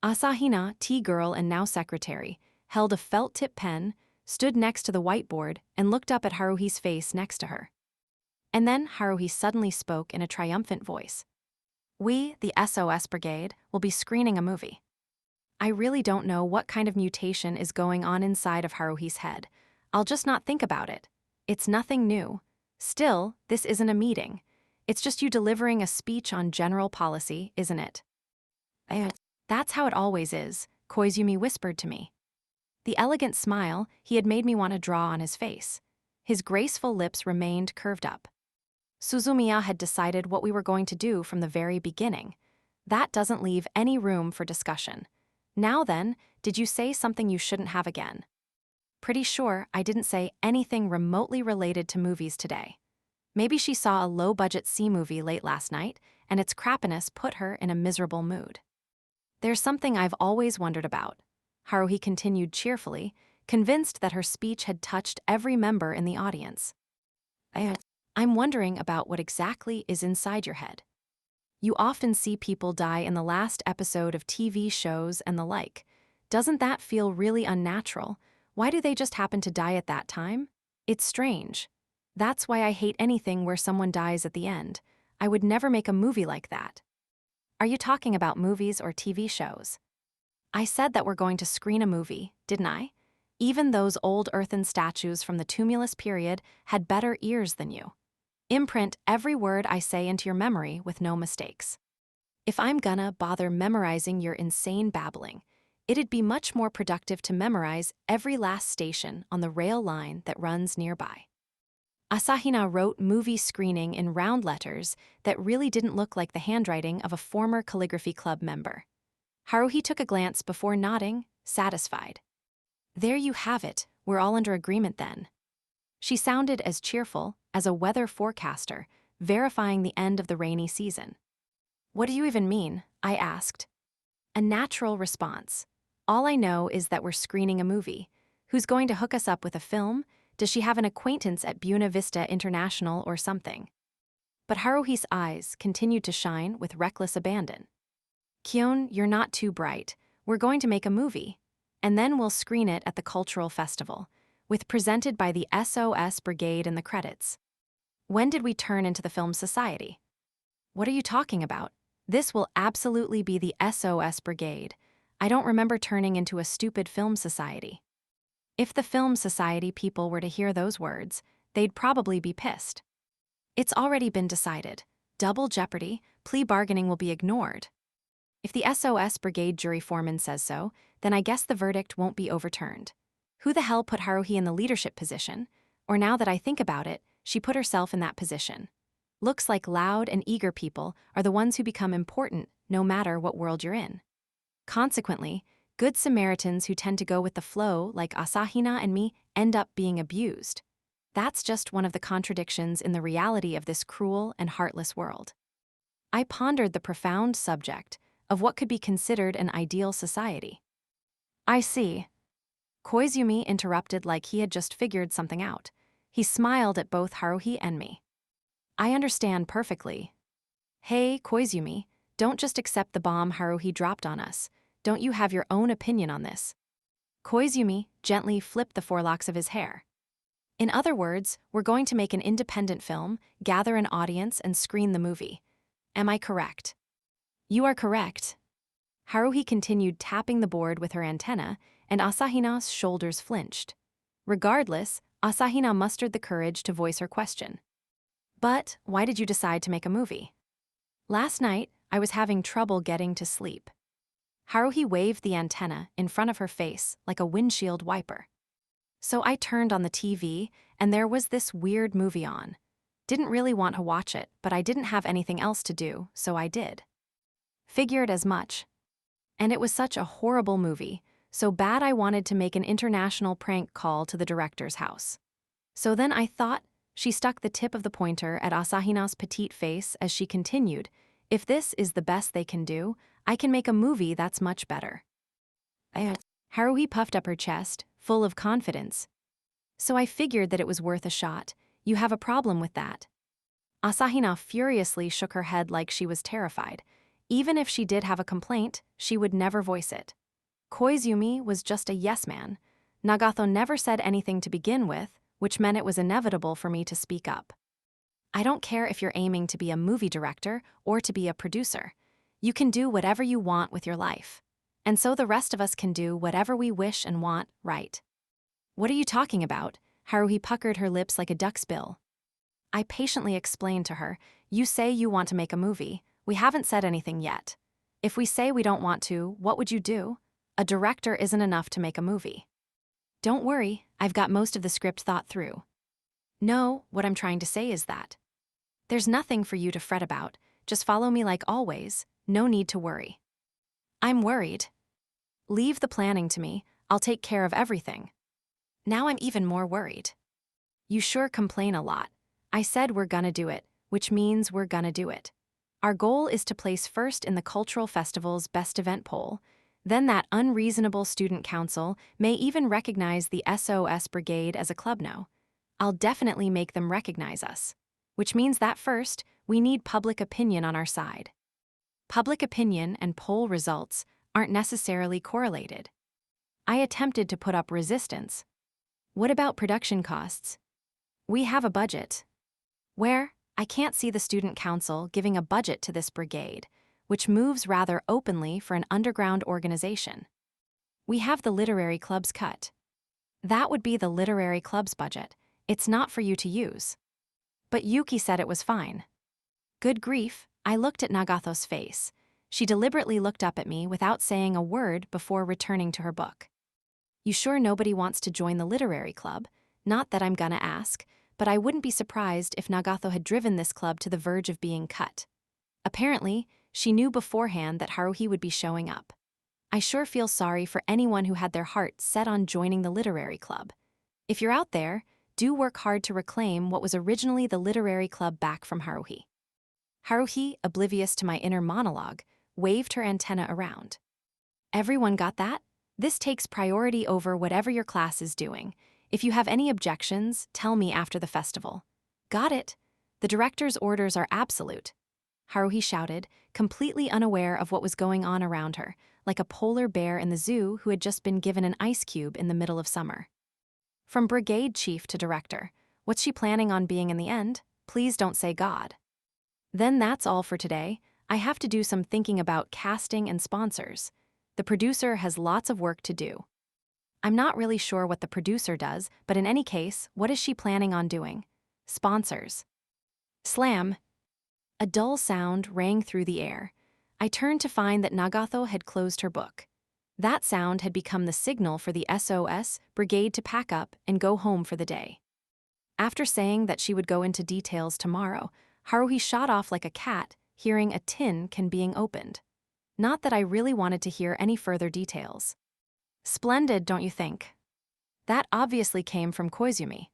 Asahina, tea girl and now secretary, held a felt-tip pen, stood next to the whiteboard, and looked up at Haruhi's face next to her. And then Haruhi suddenly spoke in a triumphant voice. We, the SOS Brigade, will be screening a movie. I really don't know what kind of mutation is going on inside of Haruhi's head. I'll just not think about it. It's nothing new. Still, this isn't a meeting. It's just you delivering a speech on general policy, isn't it? That's how it always is, Koizumi whispered to me. The elegant smile he had made me want to draw on his face. His graceful lips remained curved up. Suzumiya had decided what we were going to do from the very beginning. That doesn't leave any room for discussion. Now then, did you say something you shouldn't have again? Pretty sure I didn't say anything remotely related to movies today. Maybe she saw a low-budget C-movie late last night, and its crappiness put her in a miserable mood. There's something I've always wondered about, Haruhi continued cheerfully, convinced that her speech had touched every member in the audience. I'm wondering about what exactly is inside your head. You often see people die in the last episode of TV shows and the like. Doesn't that feel really unnatural? Why do they just happen to die at that time? It's strange. That's why I hate anything where someone dies at the end. I would never make a movie like that. Are you talking about movies or TV shows? I said that we're going to screen a movie, didn't I? Even those old earthen statues from the tumulus period had better ears than you. Imprint every word I say into your memory with no mistakes. If I'm gonna bother memorizing your insane babbling, it'd be much more productive to memorize every last station on the rail line that runs nearby. Asahina wrote movie screening in round letters that really didn't look like the handwriting of a former calligraphy club member. Haruhi took a glance before nodding, satisfied. There you have it, we're all under agreement then. She sounded as cheerful as a weather forecaster, verifying the end of the rainy season. What do you even mean? I asked. A natural response. All I know is that we're screening a movie. Who's going to hook us up with a film? Does she have an acquaintance at Buena Vista International or something? But Haruhi's eyes continued to shine with reckless abandon. Kyon, you're not too bright. We're going to make a movie. And then we'll screen it at the cultural festival, with presented by the SOS Brigade in the credits. When did we turn into the film society? What are you talking about? This will absolutely be the SOS Brigade. I don't remember turning into a stupid film society. If the film society people were to hear those words, they'd probably be pissed. It's already been decided. Double jeopardy, plea bargaining will be ignored. If the SOS Brigade jury foreman says so, then I guess the verdict won't be overturned. Who the hell put Haruhi in the leadership position? Or now that I think about it, she put herself in that position. Looks like loud and eager people are the ones who become important no matter what world you're in. Consequently, good Samaritans who tend to go with the flow, like Asahina and me, end up being abused. That's just one of the contradictions in the reality of this cruel and heartless world. I pondered the profound subject of what could be considered an ideal society. I see. Koizumi interrupted like he had just figured something out. He smiled at both Haruhi and me. I understand perfectly. Hey, Koizumi, don't just accept the bomb Haruhi dropped on us. Don't you have your own opinion on this? Koizumi gently flipped the forelocks of his hair. In other words, we're going to make an independent film, gather an audience, and screen the movie. Am I correct? You are correct. Haruhi continued tapping the board with her antenna, and Asahina's shoulders flinched. Regardless, Asahina mustered the courage to voice her question. But why did you decide to make a movie? Last night, I was having trouble getting to sleep. Haruhi waved the antenna in front of her face like a windshield wiper. So I turned on the TV, and there was this weird movie on. Didn't really want to watch it, but I didn't have anything else to do, so I did. Figured as much. And it was such a horrible movie, so bad I wanted to make an international prank call to the director's house. So then I thought, she stuck the tip of the pointer at Asahina's petite face as she continued, if this is the best they can do, I can make a movie that's much better. Haruhi puffed up her chest, full of confidence. So I figured that it was worth a shot. You have a problem with that. Asahina furiously shook her head like she was terrified. Even if she did have a complaint, she would never voice it. Koizumi was just a yes man. Nagato never said anything to begin with, which meant it was inevitable for me to speak up. I don't care if you're aiming to be a movie director or to be a producer. You can do whatever you want with your life. And so the rest of us can do whatever we wish and want, right? What are you talking about? Haruhi puckered her lips like a duck's bill. I patiently explained to her, you say you want to make a movie. We haven't said anything yet. If we say we don't want to, what would you do? A director isn't enough to make a movie. Don't worry, I've got most of the script thought through. No, what I'm trying to say is that there's nothing for you to fret about, just follow me like always, no need to worry. I'm worried. Leave the planning to me, I'll take care of everything. Now I'm even more worried. You sure complain a lot. I said we're gonna do it, which means we're gonna do it. Our goal is to place first in the cultural festival's best event poll. Then that unreasonable student council may even recognize the SOS Brigade as a club now. I'll definitely make them recognize us. Which means that first, we need public opinion on our side. Public opinion and poll results aren't necessarily correlated. I attempted to put up resistance. What about production costs? We have a budget. Where? I can't see the student council giving a budget to this brigade, which moves rather openly for an underground organization. We have the literary club's cut. That would be the literary club's budget. It's not for you to use. But Yuki said it was fine. Good grief, I looked at Nagato's face. She deliberately looked up at me without saying a word before returning to her book. You sure nobody wants to join the literary club? Not that I'm gonna ask, but I wouldn't be surprised if Nagato had driven this club to the verge of being cut. Apparently, she knew beforehand that Haruhi would be showing up. I sure feel sorry for anyone who had their heart set on joining the literary club. If you're out there, do work hard to reclaim what was originally the literary club back from Haruhi. Haruhi, oblivious to my inner monologue, waved her antenna around. Everyone got that? This takes priority over whatever your class is doing. If you have any objections, tell me after the festival. Got it. The director's orders are absolute. Haruhi shouted, completely unaware of what was going on around her, like a polar bear in the zoo who had just been given an ice cube in the middle of summer. From brigade chief to director, what's she planning on being in the end? Please don't say God. Then that's all for today. I have to do some thinking about casting and sponsors. The producer has lots of work to do. I'm not really sure what the producer does, but in any case, what is she planning on doing? Sponsors. Slam. A dull sound rang through the air. I turned to find that Nagato had closed her book. That sound had become the signal for the SOS brigade to pack up and go home for the day. After saying that she would go into details tomorrow, Haruhi shot off like a cat, hearing a tin can being opened. Not that I really wanted to hear any further details. Splendid, don't you think? That obviously came from Koizumi.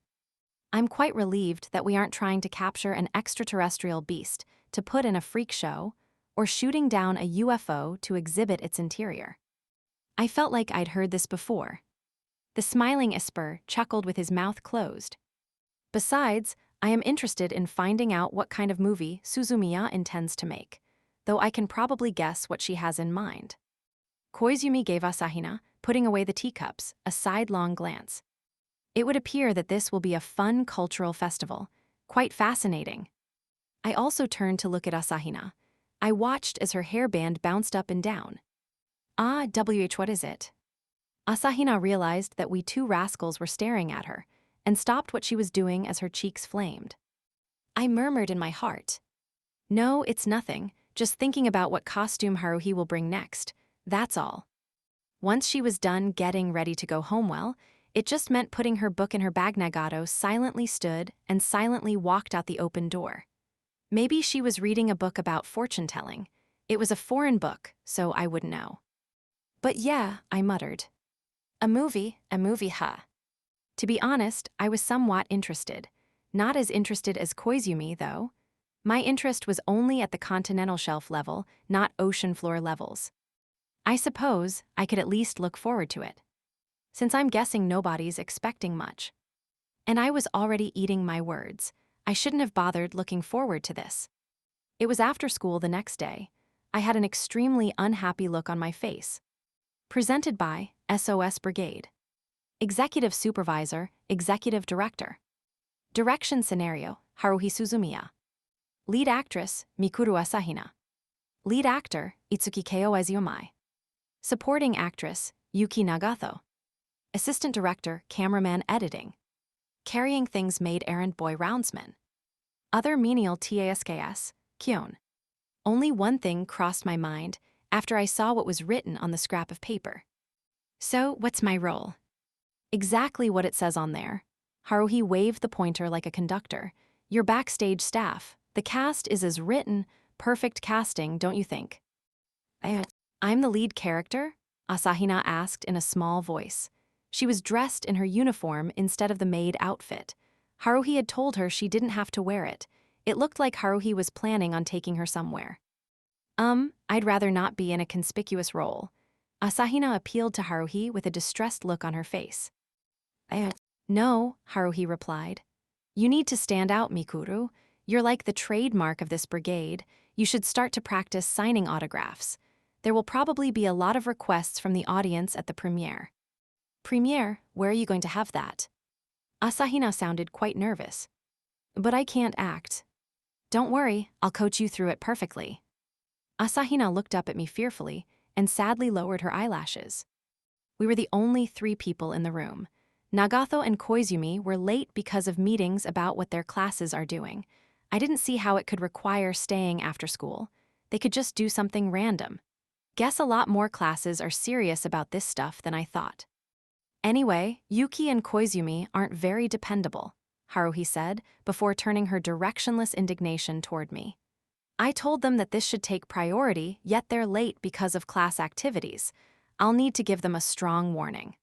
I'm quite relieved that we aren't trying to capture an extraterrestrial beast to put in a freak show or shooting down a UFO to exhibit its interior. I felt like I'd heard this before. The smiling Esper chuckled with his mouth closed. Besides, I am interested in finding out what kind of movie Suzumiya intends to make, though I can probably guess what she has in mind. Koizumi gave Asahina, putting away the teacups, a sidelong glance. It would appear that this will be a fun cultural festival, quite fascinating. I also turned to look at Asahina. I watched as her hairband bounced up and down. What is it? Asahina realized that we two rascals were staring at her, and stopped what she was doing as her cheeks flamed. I murmured in my heart, "No, it's nothing, just thinking about what costume Haruhi will bring next, that's all." Once she was done getting ready to go home, well, it just meant putting her book in her bag. Nagato silently stood and silently walked out the open door. Maybe she was reading a book about fortune-telling. It was a foreign book, so I wouldn't know. "But yeah," I muttered. A movie, huh?" To be honest, I was somewhat interested. Not as interested as Koizumi, though. My interest was only at the continental shelf level, not ocean floor levels. I suppose I could at least look forward to it, since I'm guessing nobody's expecting much. And I was already eating my words. I shouldn't have bothered looking forward to this. It was after school the next day. I had an extremely unhappy look on my face. Presented by SOS Brigade. Executive Supervisor, Executive Director. Direction Scenario, Haruhi Suzumiya. Lead Actress, Mikuru Asahina. Lead Actor, Itsuki Koizumi. Supporting Actress, Yuki Nagato. Assistant Director, Cameraman Editing. Carrying Things Maid Errand Boy Roundsman. Other Menial Tasks, Kyon. Only one thing crossed my mind after I saw what was written on the scrap of paper. So, what's my role? Exactly what it says on there. Haruhi waved the pointer like a conductor. Your backstage staff. The cast is as written, perfect casting, don't you think? I'm the lead character? Asahina asked in a small voice. She was dressed in her uniform instead of the maid outfit. Haruhi had told her she didn't have to wear it. It looked like Haruhi was planning on taking her somewhere. I'd rather not be in a conspicuous role. Asahina appealed to Haruhi with a distressed look on her face. No, Haruhi replied. You need to stand out, Mikuru. You're like the trademark of this brigade. You should start to practice signing autographs. There will probably be a lot of requests from the audience at the premiere. Premiere? Where are you going to have that? Asahina sounded quite nervous. But I can't act. Don't worry, I'll coach you through it perfectly. Asahina looked up at me fearfully and sadly lowered her eyelashes. We were the only 3 people in the room. Nagato and Koizumi were late because of meetings about what their classes are doing. I didn't see how it could require staying after school. They could just do something random. Guess a lot more classes are serious about this stuff than I thought. Anyway, Yuki and Koizumi aren't very dependable, Haruhi said, before turning her directionless indignation toward me. I told them that this should take priority, yet they're late because of class activities. I'll need to give them a strong warning.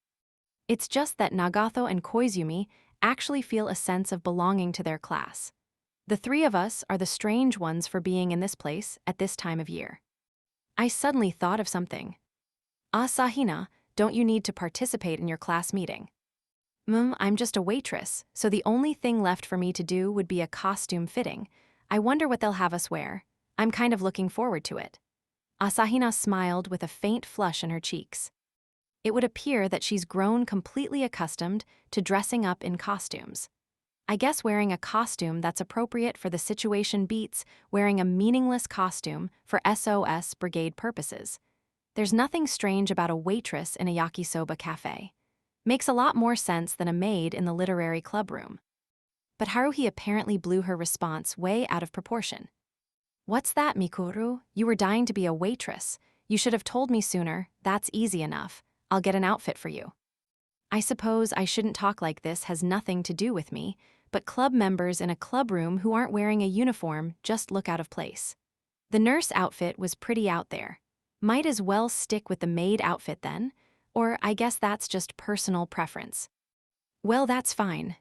It's just that Nagato and Koizumi actually feel a sense of belonging to their class. The 3 of us are the strange ones for being in this place at this time of year. I suddenly thought of something. Asahina, don't you need to participate in your class meeting? I'm just a waitress, so the only thing left for me to do would be a costume fitting. I wonder what they'll have us wear. I'm kind of looking forward to it. Asahina smiled with a faint flush in her cheeks. It would appear that she's grown completely accustomed to dressing up in costumes. I guess wearing a costume that's appropriate for the situation beats wearing a meaningless costume for SOS Brigade purposes. There's nothing strange about a waitress in a yakisoba cafe. Makes a lot more sense than a maid in the literary club room. But Haruhi apparently blew her response way out of proportion. What's that, Mikuru? You were dying to be a waitress. You should have told me sooner. That's easy enough. I'll get an outfit for you. I suppose I shouldn't talk like this has nothing to do with me, but club members in a club room who aren't wearing a uniform just look out of place. The nurse outfit was pretty out there. Might as well stick with the maid outfit then, or I guess that's just personal preference. Well, that's fine.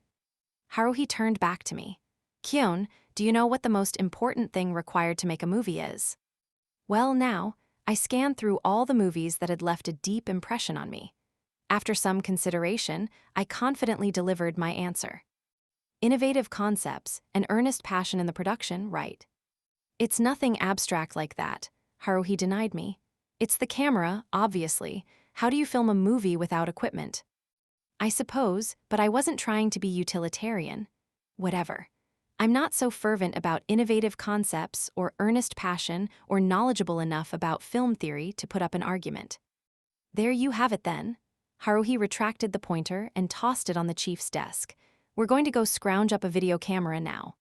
Haruhi turned back to me. Kyon, do you know what the most important thing required to make a movie is? Well, now, I scanned through all the movies that had left a deep impression on me. After some consideration, I confidently delivered my answer. Innovative concepts and earnest passion in the production, right? It's nothing abstract like that, Haruhi denied me. It's the camera, obviously. How do you film a movie without equipment? I suppose, but I wasn't trying to be utilitarian. Whatever. I'm not so fervent about innovative concepts or earnest passion or knowledgeable enough about film theory to put up an argument. There you have it then. Haruhi retracted the pointer and tossed it on the chief's desk. "We're going to go scrounge up a video camera now."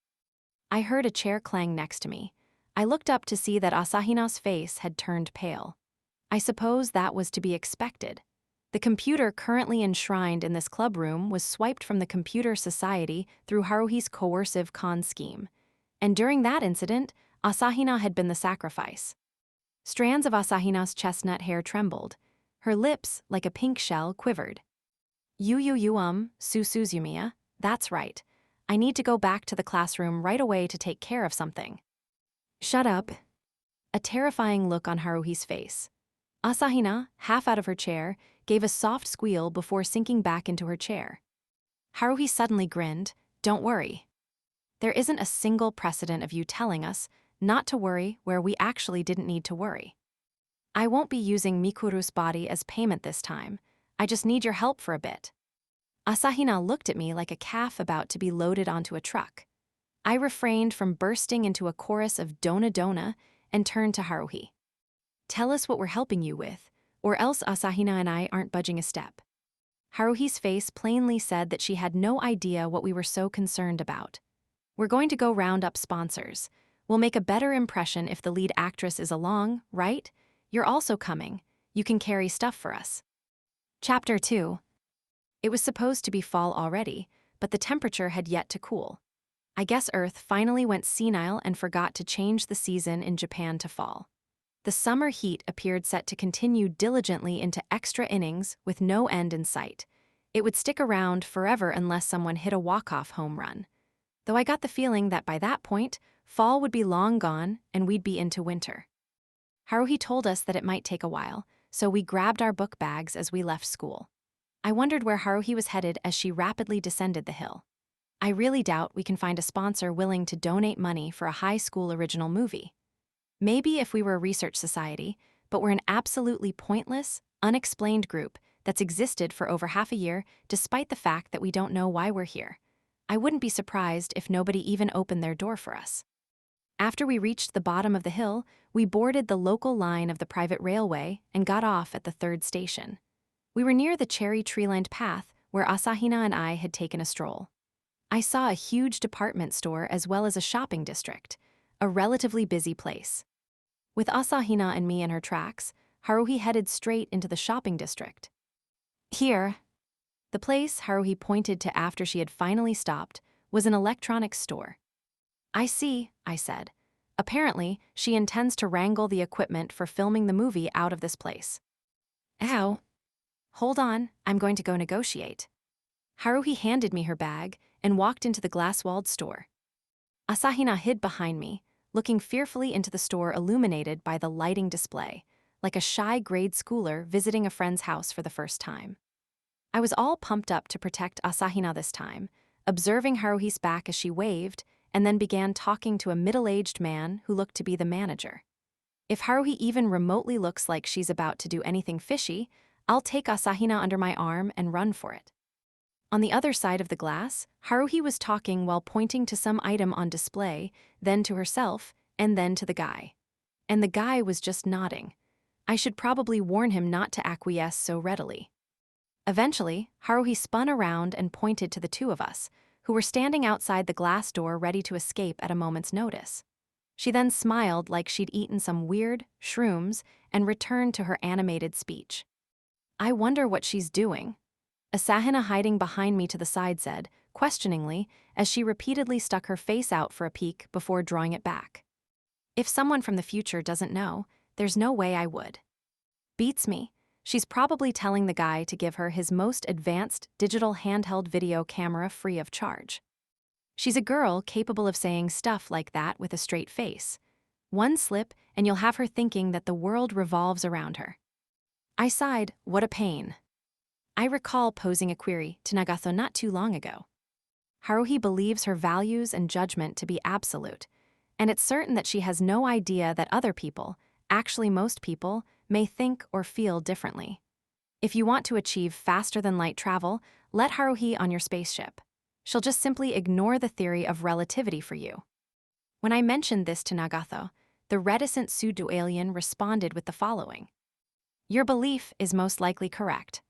I heard a chair clang next to me. I looked up to see that Asahina's face had turned pale. I suppose that was to be expected. The computer currently enshrined in this club room was swiped from the computer society through Haruhi's coercive con scheme. And during that incident, Asahina had been the sacrifice. Strands of Asahina's chestnut hair trembled. Her lips, like a pink shell, quivered. Suzumiya, that's right. I need to go back to the classroom right away to take care of something." "Shut up." A terrifying look on Haruhi's face. Asahina, half out of her chair, gave a soft squeal before sinking back into her chair. Haruhi suddenly grinned. "Don't worry. There isn't a single precedent of you telling us not to worry where we actually didn't need to worry. I won't be using Mikuru's body as payment this time. I just need your help for a bit." Asahina looked at me like a calf about to be loaded onto a truck. I refrained from bursting into a chorus of "Dona Dona" and turned to Haruhi. "Tell us what we're helping you with, or else Asahina and I aren't budging a step." Haruhi's face plainly said that she had no idea what we were so concerned about. "We're going to go round up sponsors. We'll make a better impression if the lead actress is along, right? You're also coming. You can carry stuff for us." Chapter 2. It was supposed to be fall already, but the temperature had yet to cool. I guess Earth finally went senile and forgot to change the season in Japan to fall. The summer heat appeared set to continue diligently into extra innings with no end in sight. It would stick around forever unless someone hit a walk-off home run. Though I got the feeling that by that point, fall would be long gone and we'd be into winter. Haruhi told us that it might take a while, so we grabbed our book bags as we left school. I wondered where Haruhi was headed as she rapidly descended the hill. I really doubt we can find a sponsor willing to donate money for a high school original movie. Maybe if we were a research society, but we're an absolutely pointless, unexplained group that's existed for over half a year despite the fact that we don't know why we're here. I wouldn't be surprised if nobody even opened their door for us. After we reached the bottom of the hill, we boarded the local line of the private railway and got off at the third station. We were near the cherry tree-lined path where Asahina and I had taken a stroll. I saw a huge department store as well as a shopping district, a relatively busy place. With Asahina and me in her tracks, Haruhi headed straight into the shopping district. "Here." The place Haruhi pointed to after she had finally stopped was an electronics store. "I see," I said. Apparently, she intends to wrangle the equipment for filming the movie out of this place. "Ow." "Hold on, I'm going to go negotiate." Haruhi handed me her bag and walked into the glass-walled store. Asahina hid behind me, looking fearfully into the store illuminated by the lighting display, like a shy grade schooler visiting a friend's house for the first time. I was all pumped up to protect Asahina this time, observing Haruhi's back as she waved, and then began talking to a middle-aged man who looked to be the manager. If Haruhi even remotely looks like she's about to do anything fishy, I'll take Asahina under my arm and run for it. On the other side of the glass, Haruhi was talking while pointing to some item on display, then to herself, and then to the guy. And the guy was just nodding. I should probably warn him not to acquiesce so readily. Eventually, Haruhi spun around and pointed to the two of us, who were standing outside the glass door ready to escape at a moment's notice. She then smiled like she'd eaten some weird shrooms and returned to her animated speech. "I wonder what she's doing," Asahina hiding behind me to the side said, questioningly, as she repeatedly stuck her face out for a peek before drawing it back. "If someone from the future doesn't know, there's no way I would." "Beats me. She's probably telling the guy to give her his most advanced digital handheld video camera free of charge. She's a girl capable of saying stuff like that with a straight face. One slip and you'll have her thinking that the world revolves around her." I sighed, what a pain. I recall posing a query to Nagato not too long ago. Haruhi believes her values and judgment to be absolute, and it's certain that she has no idea that other people, actually most people, may think or feel differently. If you want to achieve faster-than-light travel, let Haruhi on your spaceship. She'll just simply ignore the theory of relativity for you. When I mentioned this to Nagato, the reticent pseudo-alien responded with the following. "Your belief is most likely correct."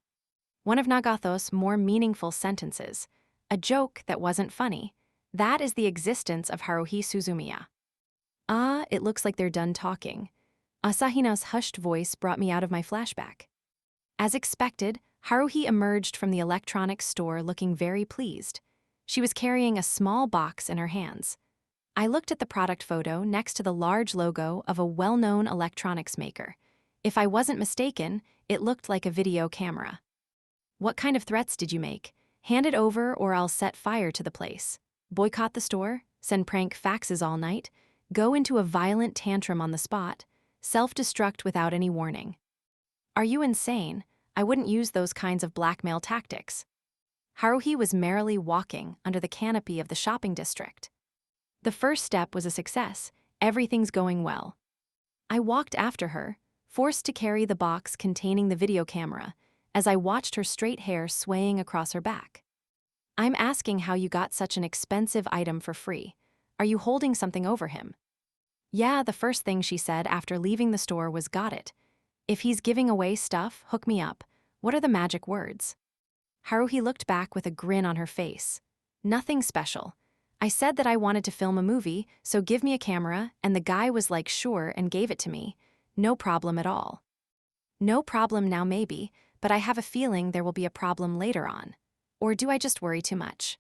One of Nagathos' more meaningful sentences, a joke that wasn't funny. That is the existence of Haruhi Suzumiya. Ah, it looks like they're done talking. Asahina's hushed voice brought me out of my flashback. As expected, Haruhi emerged from the electronics store looking very pleased. She was carrying a small box in her hands. I looked at the product photo next to the large logo of a well-known electronics maker. If I wasn't mistaken, it looked like a video camera. What kind of threats did you make? Hand it over or I'll set fire to the place. Boycott the store? Send prank faxes all night? Go into a violent tantrum on the spot? Self-destruct without any warning? Are you insane? I wouldn't use those kinds of blackmail tactics. Haruhi was merrily walking under the canopy of the shopping district. The first step was a success. Everything's going well. I walked after her, forced to carry the box containing the video camera, as I watched her straight hair swaying across her back. I'm asking how you got such an expensive item for free. Are you holding something over him? Yeah, the first thing she said after leaving the store was got it. If he's giving away stuff, hook me up. What are the magic words? Haruhi looked back with a grin on her face. Nothing special. I said that I wanted to film a movie, so give me a camera, and the guy was like sure and gave it to me. No problem at all. No problem now maybe, but I have a feeling there will be a problem later on. Or do I just worry too much?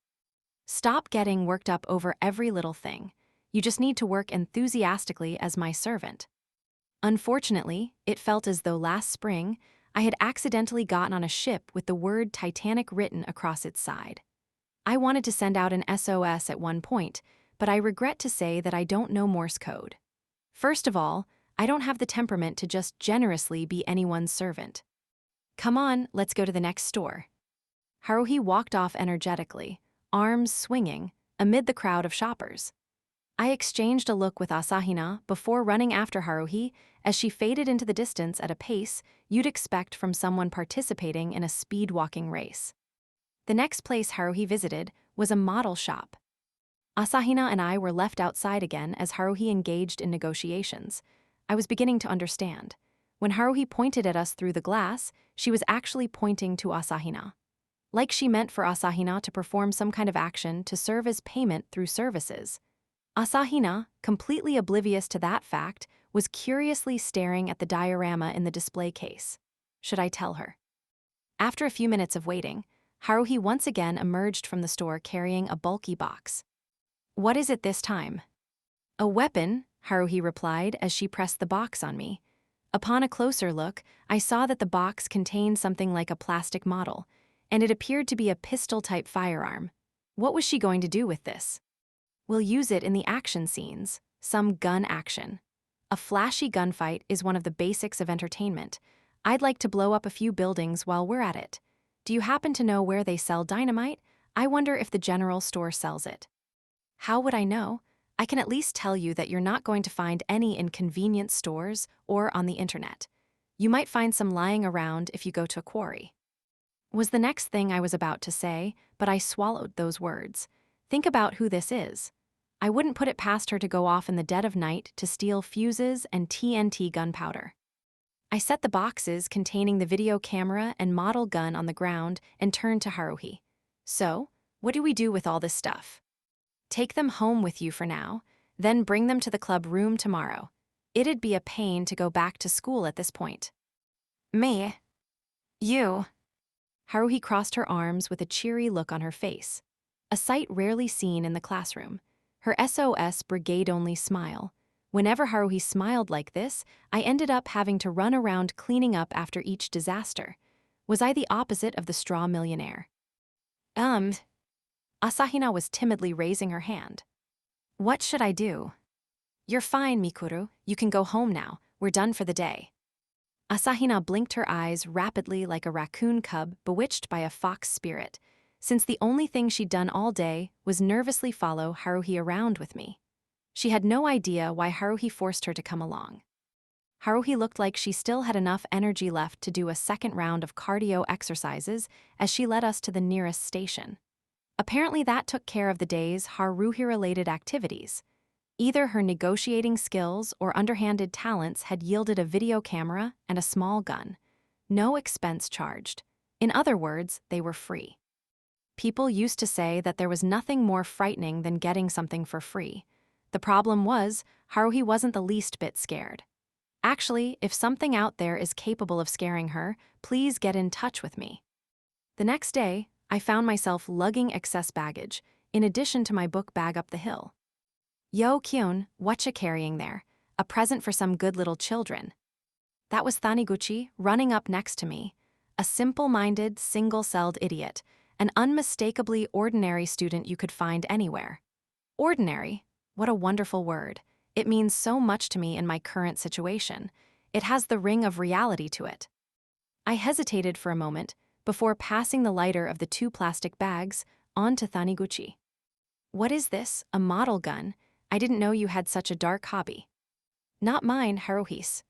Stop getting worked up over every little thing. You just need to work enthusiastically as my servant. Unfortunately, it felt as though last spring, I had accidentally gotten on a ship with the word Titanic written across its side. I wanted to send out an SOS at one point, but I regret to say that I don't know Morse code. First of all, I don't have the temperament to just generously be anyone's servant. Come on, let's go to the next store. Haruhi walked off energetically, arms swinging, amid the crowd of shoppers. I exchanged a look with Asahina before running after Haruhi as she faded into the distance at a pace you'd expect from someone participating in a speed-walking race. The next place Haruhi visited was a model shop. Asahina and I were left outside again as Haruhi engaged in negotiations. I was beginning to understand. When Haruhi pointed at us through the glass, she was actually pointing to Asahina. Like she meant for Asahina to perform some kind of action to serve as payment through services. Asahina, completely oblivious to that fact, was curiously staring at the diorama in the display case. Should I tell her? After a few minutes of waiting, Haruhi once again emerged from the store carrying a bulky box. What is it this time? A weapon, Haruhi replied as she pressed the box on me. Upon a closer look, I saw that the box contained something like a plastic model, and it appeared to be a pistol-type firearm. What was she going to do with this? We'll use it in the action scenes, some gun action. A flashy gunfight is one of the basics of entertainment. I'd like to blow up a few buildings while we're at it. Do you happen to know where they sell dynamite? I wonder if the general store sells it. How would I know? I can at least tell you that you're not going to find any in convenience stores or on the internet. You might find some lying around if you go to a quarry. Was the next thing I was about to say, but I swallowed those words. Think about who this is. I wouldn't put it past her to go off in the dead of night to steal fuses and TNT gunpowder. I set the boxes containing the video camera and model gun on the ground and turned to Haruhi. So, what do we do with all this stuff? Take them home with you for now, then bring them to the club room tomorrow. It'd be a pain to go back to school at this point. Me? You? Haruhi crossed her arms with a cheery look on her face, a sight rarely seen in the classroom. Her SOS brigade-only smile. Whenever Haruhi smiled like this, I ended up having to run around cleaning up after each disaster. Was I the opposite of the straw millionaire? Asahina was timidly raising her hand. What should I do? You're fine, Mikuru. You can go home now. We're done for the day. Asahina blinked her eyes rapidly like a raccoon cub bewitched by a fox spirit, since the only thing she'd done all day was nervously follow Haruhi around with me. She had no idea why Haruhi forced her to come along. Haruhi looked like she still had enough energy left to do a second round of cardio exercises as she led us to the nearest station. Apparently that took care of the day's Haruhi-related activities. Either her negotiating skills or underhanded talents had yielded a video camera and a small gun. No expense charged. In other words, they were free. People used to say that there was nothing more frightening than getting something for free. The problem was, Haruhi wasn't the least bit scared. Actually, if something out there is capable of scaring her, please get in touch with me. The next day, I found myself lugging excess baggage, in addition to my book bag up the hill. Yo, Kyun, what you carrying there? A present for some good little children. That was Taniguchi running up next to me, a simple-minded, single-celled idiot, an unmistakably ordinary student you could find anywhere. Ordinary? What a wonderful word. It means so much to me in my current situation. It has the ring of reality to it. I hesitated for a moment before passing the lighter of the 2 plastic bags on to Taniguchi. What is this, a model gun? I didn't know you had such a dark hobby. Not mine, Haruhi's.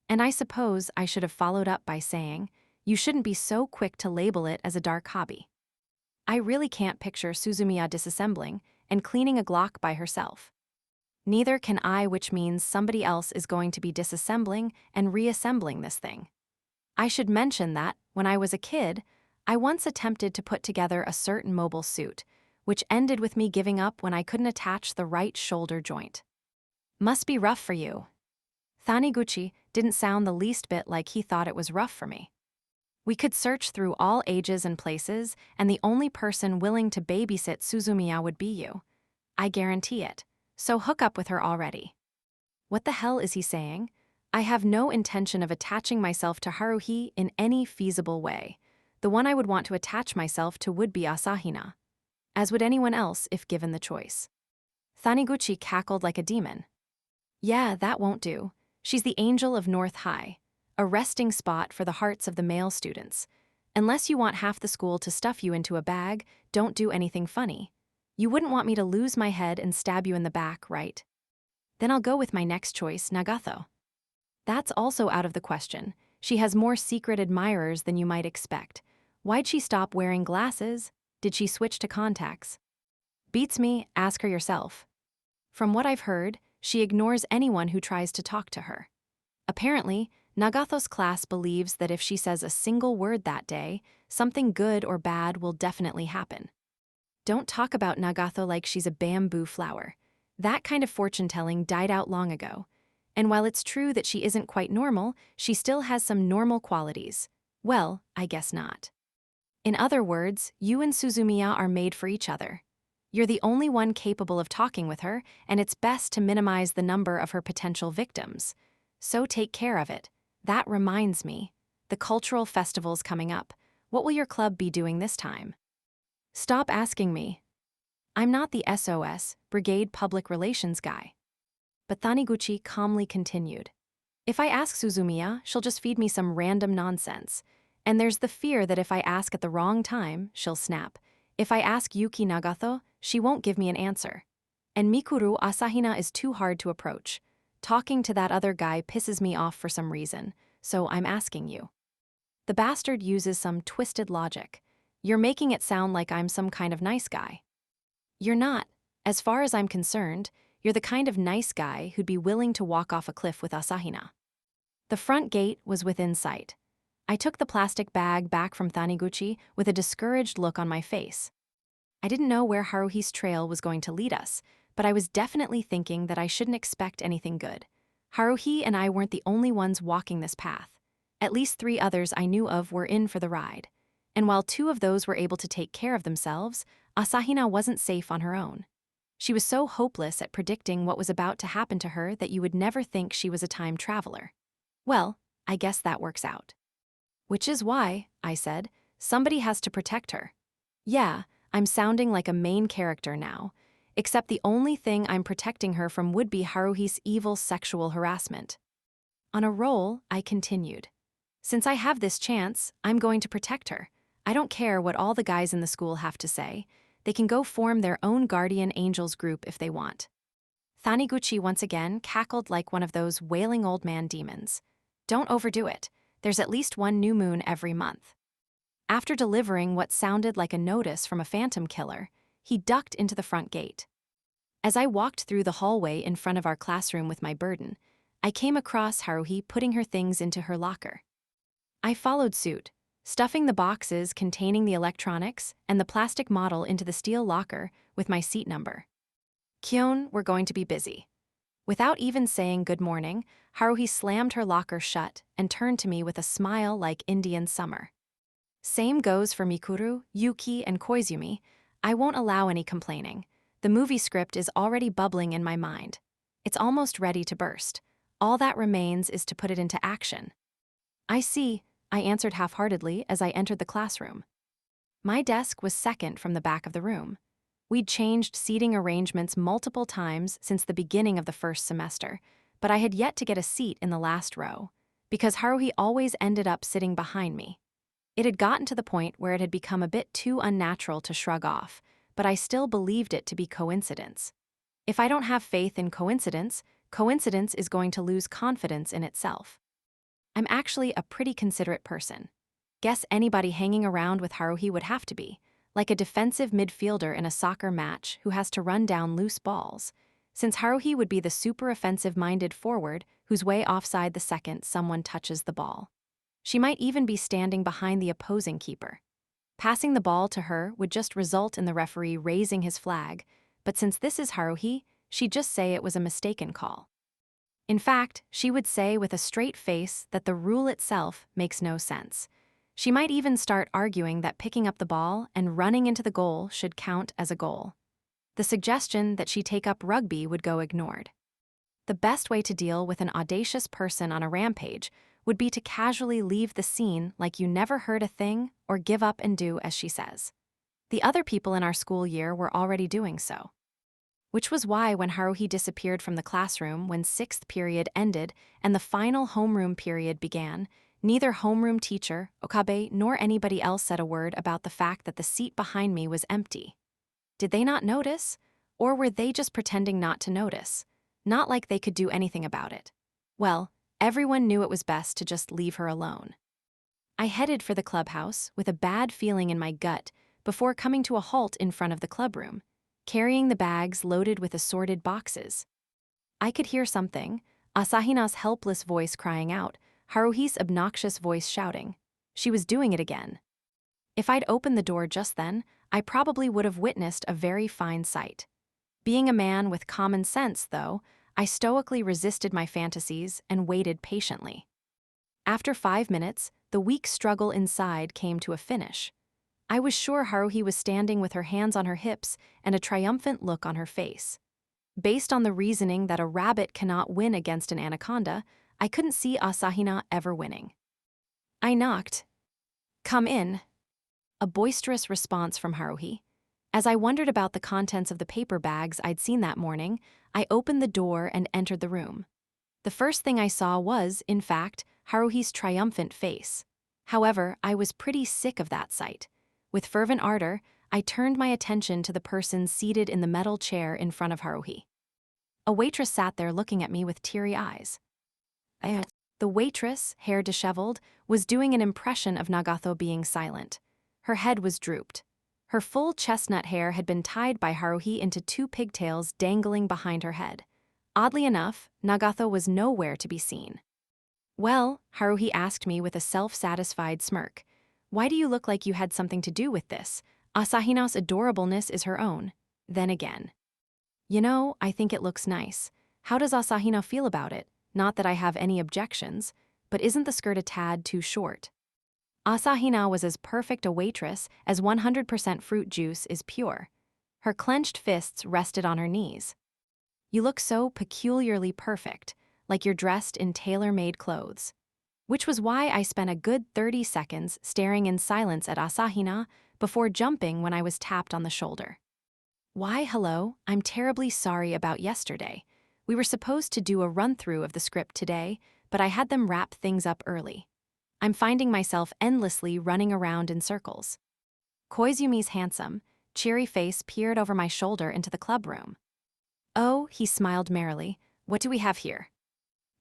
And I suppose I should have followed up by saying, you shouldn't be so quick to label it as a dark hobby. I really can't picture Suzumiya disassembling and cleaning a Glock by herself. Neither can I, which means somebody else is going to be disassembling and reassembling this thing. I should mention that, when I was a kid, I once attempted to put together a certain mobile suit, which ended with me giving up when I couldn't attach the right shoulder joint. Must be rough for you. Taniguchi didn't sound the least bit like he thought it was rough for me. We could search through all ages and places, and the only person willing to babysit Suzumiya would be you. I guarantee it. So hook up with her already. What the hell is he saying? I have no intention of attaching myself to Haruhi in any feasible way. The one I would want to attach myself to would be Asahina, as would anyone else if given the choice. Taniguchi cackled like a demon. Yeah, that won't do. She's the angel of North High, a resting spot for the hearts of the male students. Unless you want half the school to stuff you into a bag, don't do anything funny. You wouldn't want me to lose my head and stab you in the back, right? Then I'll go with my next choice, Nagatho. That's also out of the question. She has more secret admirers than you might expect. Why'd she stop wearing glasses? Did she switch to contacts? Beats me, ask her yourself. From what I've heard, she ignores anyone who tries to talk to her. Apparently, Nagatho's class believes that if she says a single word that day, something good or bad will definitely happen. Don't talk about Nagatho like she's a bamboo flower. That kind of fortune-telling died out long ago. And while it's true that she isn't quite normal, she still has some normal qualities. Well, I guess not. In other words, you and Suzumiya are made for each other. You're the only one capable of talking with her, and it's best to minimize the number of her potential victims. So take care of it. That reminds me. The cultural festival's coming up. What will your club be doing this time? Stop asking me. I'm not the SOS, Brigade Public Relations guy. But Taniguchi calmly continued. If I ask Suzumiya, she'll just feed me some random nonsense. And there's the fear that if I ask at the wrong time, she'll snap. If I ask Yuki Nagatho, she won't give me an answer. And Mikuru Asahina is too hard to approach. Talking to that other guy pisses me off for some reason, so I'm asking you. The bastard uses some twisted logic. You're making it sound like I'm some kind of nice guy. You're not. As far as I'm concerned, you're the kind of nice guy who'd be willing to walk off a cliff with Asahina. The front gate was within sight. I took the plastic bag back from Taniguchi with a discouraged look on my face. I didn't know where Haruhi's trail was going to lead us, but I was definitely thinking that I shouldn't expect anything good. Haruhi and I weren't the only ones walking this path. At least 3 others I knew of were in for the ride. And while 2 of those were able to take care of themselves, Asahina wasn't safe on her own. She was so hopeless at predicting what was about to happen to her that you would never think she was a time traveler. Well, I guess that works out. Which is why, I said, somebody has to protect her. Yeah, I'm sounding like a main character now, except the only thing I'm protecting her from would be Haruhi's evil sexual harassment. On a roll, I continued. Since I have this chance, I'm going to protect her. I don't care what all the guys in the school have to say. They can go form their own guardian angels group if they want. Taniguchi once again cackled like one of those wailing old man demons. Don't overdo it. There's at least one new moon every month. After delivering what sounded like a notice from a phantom killer, he ducked into the front gate. As I walked through the hallway in front of our classroom with my burden, I came across Haruhi putting her things into her locker. I followed suit, stuffing the boxes containing the electronics and the plastic model into the steel locker with my seat number. "Kyon, we're going to be busy." Without even saying good morning, Haruhi slammed her locker shut and turned to me with a smile like Indian summer. "Same goes for Mikuru, Yuki, and Koizumi. I won't allow any complaining. The movie script is already bubbling in my mind. It's almost ready to burst. All that remains is to put it into action." "I see," I answered half-heartedly as I entered the classroom. My desk was second from the back of the room. We'd changed seating arrangements multiple times since the beginning of the first semester, but I had yet to get a seat in the last row, because Haruhi always ended up sitting behind me. It had gotten to the point where it had become a bit too unnatural to shrug off, but I still believed it to be coincidence. If I don't have faith in coincidence, coincidence is going to lose confidence in itself. I'm actually a pretty considerate person. Guess anybody hanging around with Haruhi would have to be, like a defensive midfielder in a soccer match who has to run down loose balls, since Haruhi would be the super offensive-minded forward who's way offside the second someone touches the ball. She might even be standing behind the opposing keeper. Passing the ball to her would just result in the referee raising his flag, but since this is Haruhi, she'd just say it was a mistaken call. In fact, she would say with a straight face that the rule itself makes no sense. She might even start arguing that picking up the ball and running into the goal should count as a goal. The suggestion that she take up rugby would go ignored. The best way to deal with an audacious person on a rampage would be to casually leave the scene like you never heard a thing or give up and do as she says. The other people in our school year were already doing so. Which was why when Haruhi disappeared from the classroom when 6th period ended and the final homeroom period began, neither homeroom teacher, Okabe, nor anybody else said a word about the fact that the seat behind me was empty. Did they not notice? Or were they just pretending not to notice? Not like they could do anything about it. Well, everyone knew it was best to just leave her alone. I headed for the clubhouse with a bad feeling in my gut before coming to a halt in front of the clubroom, carrying the bags loaded with assorted boxes. I could hear something, Asahina's helpless voice crying out, Haruhi's obnoxious voice shouting. She was doing it again. If I'd opened the door just then, I probably would have witnessed a very fine sight. Being a man with common sense, though, I stoically resisted my fantasies and waited patiently. After 5 minutes, the weak struggle inside came to a finish. I was sure Haruhi was standing with her hands on her hips and a triumphant look on her face. Based on the reasoning that a rabbit cannot win against an anaconda, I couldn't see Asahina ever winning. I knocked. "Come in." A boisterous response from Haruhi. As I wondered about the contents of the paper bags I'd seen that morning, I opened the door and entered the room. The first thing I saw was, in fact, Haruhi's triumphant face. However, I was pretty sick of that sight. With fervent ardor, I turned my attention to the person seated in the metal chair in front of Haruhi. A waitress sat there looking at me with teary eyes. The waitress, hair disheveled, was doing an impression of Nagato being silent. Her head was drooped. Her full chestnut hair had been tied by Haruhi into 2 pigtails dangling behind her head. Oddly enough, Nagato was nowhere to be seen. "Well," Haruhi asked me with a self-satisfied smirk, "why do you look like you had something to do with this? Asahina's adorableness is her own." Then again. "You know, I think it looks nice. How does Asahina feel about it? Not that I have any objections, but isn't the skirt a tad too short?" Asahina was as perfect a waitress as 100% fruit juice is pure. Her clenched fists rested on her knees. "You look so peculiarly perfect, like you're dressed in tailor-made clothes." Which was why I spent a good 30 seconds staring in silence at Asahina before jumping when I was tapped on the shoulder. "Why, hello, I'm terribly sorry about yesterday. We were supposed to do a run-through of the script today, but I had them wrap things up early. I'm finding myself endlessly running around in circles." Koizumi's handsome, cheery face peered over my shoulder into the clubroom. "Oh," he smiled merrily, "what do we have here?"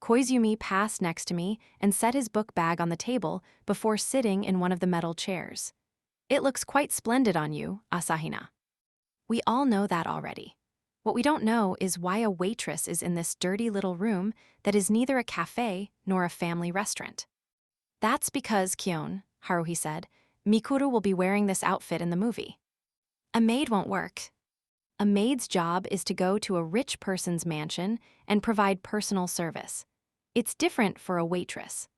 Koizumi passed next to me and set his book bag on the table before sitting in one of the metal chairs. "It looks quite splendid on you, Asahina." We all know that already. What we don't know is why a waitress is in this dirty little room that is neither a cafe nor a family restaurant. "That's because, Kyon," Haruhi said. Mikuru will be wearing this outfit in the movie. A maid won't work. A maid's job is to go to a rich person's mansion and provide personal service. It's different for a waitress.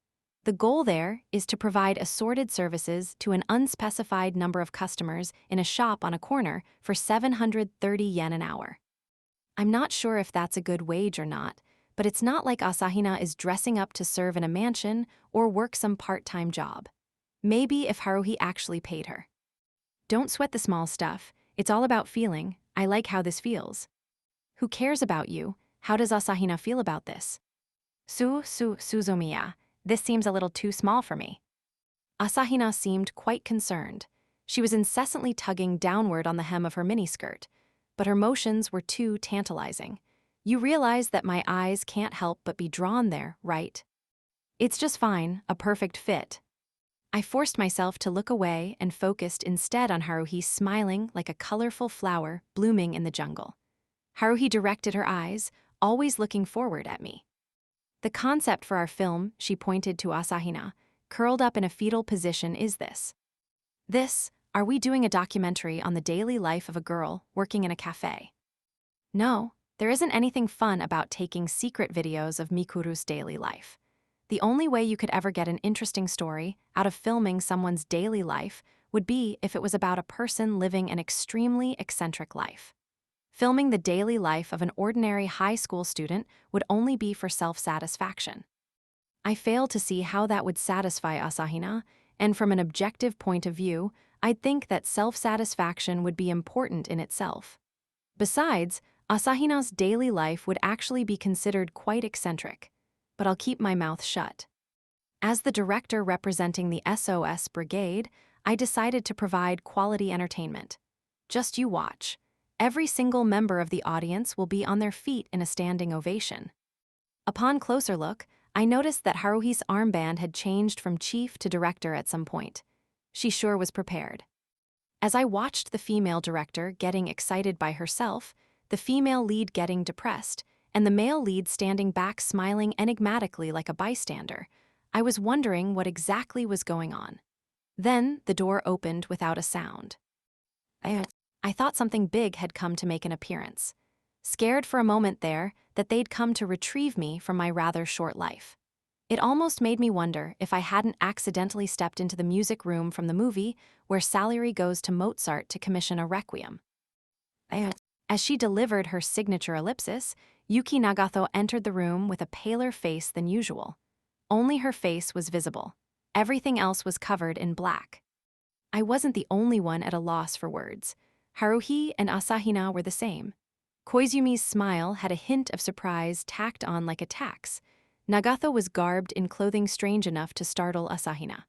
The goal there is to provide assorted services to an unspecified number of customers in a shop on a corner for 730 yen an hour. I'm not sure if that's a good wage or not, but it's not like Asahina is dressing up to serve in a mansion or work some part-time job. Maybe if Haruhi actually paid her. Don't sweat the small stuff. It's all about feeling. I like how this feels. Who cares about you? How does Asahina feel about this? Suzumiya. This seems a little too small for me. Asahina seemed quite concerned. She was incessantly tugging downward on the hem of her miniskirt, but her motions were too tantalizing. You realize that my eyes can't help but be drawn there, right? It's just fine, a perfect fit. I forced myself to look away and focused instead on Haruhi smiling like a colorful flower blooming in the jungle. Haruhi directed her eyes, always looking forward at me. The concept for our film, she pointed to Asahina, curled up in a fetal position is this. Are we doing a documentary on the daily life of a girl working in a cafe? No, there isn't anything fun about taking secret videos of Mikuru's daily life. The only way you could ever get an interesting story out of filming someone's daily life would be if it was about a person living an extremely eccentric life. Filming the daily life of an ordinary high school student would only be for self-satisfaction. I failed to see how that would satisfy Asahina, and from an objective point of view, I'd think that self-satisfaction would be important in itself. Besides, Asahina's daily life would actually be considered quite eccentric, but I'll keep my mouth shut. As the director representing the SOS Brigade, I decided to provide quality entertainment. Just you watch. Every single member of the audience will be on their feet in a standing ovation. Upon closer look, I noticed that Haruhi's armband had changed from chief to director at some point. She sure was prepared. As I watched the female director getting excited by herself, the female lead getting depressed, and the male lead standing back smiling enigmatically like a bystander, I was wondering what exactly was going on. Then the door opened without a sound. I thought something big had come to make an appearance. Scared for a moment there that they'd come to retrieve me from my rather short life. It almost made me wonder if I hadn't accidentally stepped into the music room from the movie where Salieri goes to Mozart to commission a requiem. As she delivered her signature ellipsis, Yuki Nagato entered the room with a paler face than usual. Only her face was visible. Everything else was covered in black. I wasn't the only one at a loss for words. Haruhi and Asahina were the same. Koizumi's smile had a hint of surprise tacked on like a tax. Nagato was garbed in clothing strange enough to startle Asahina.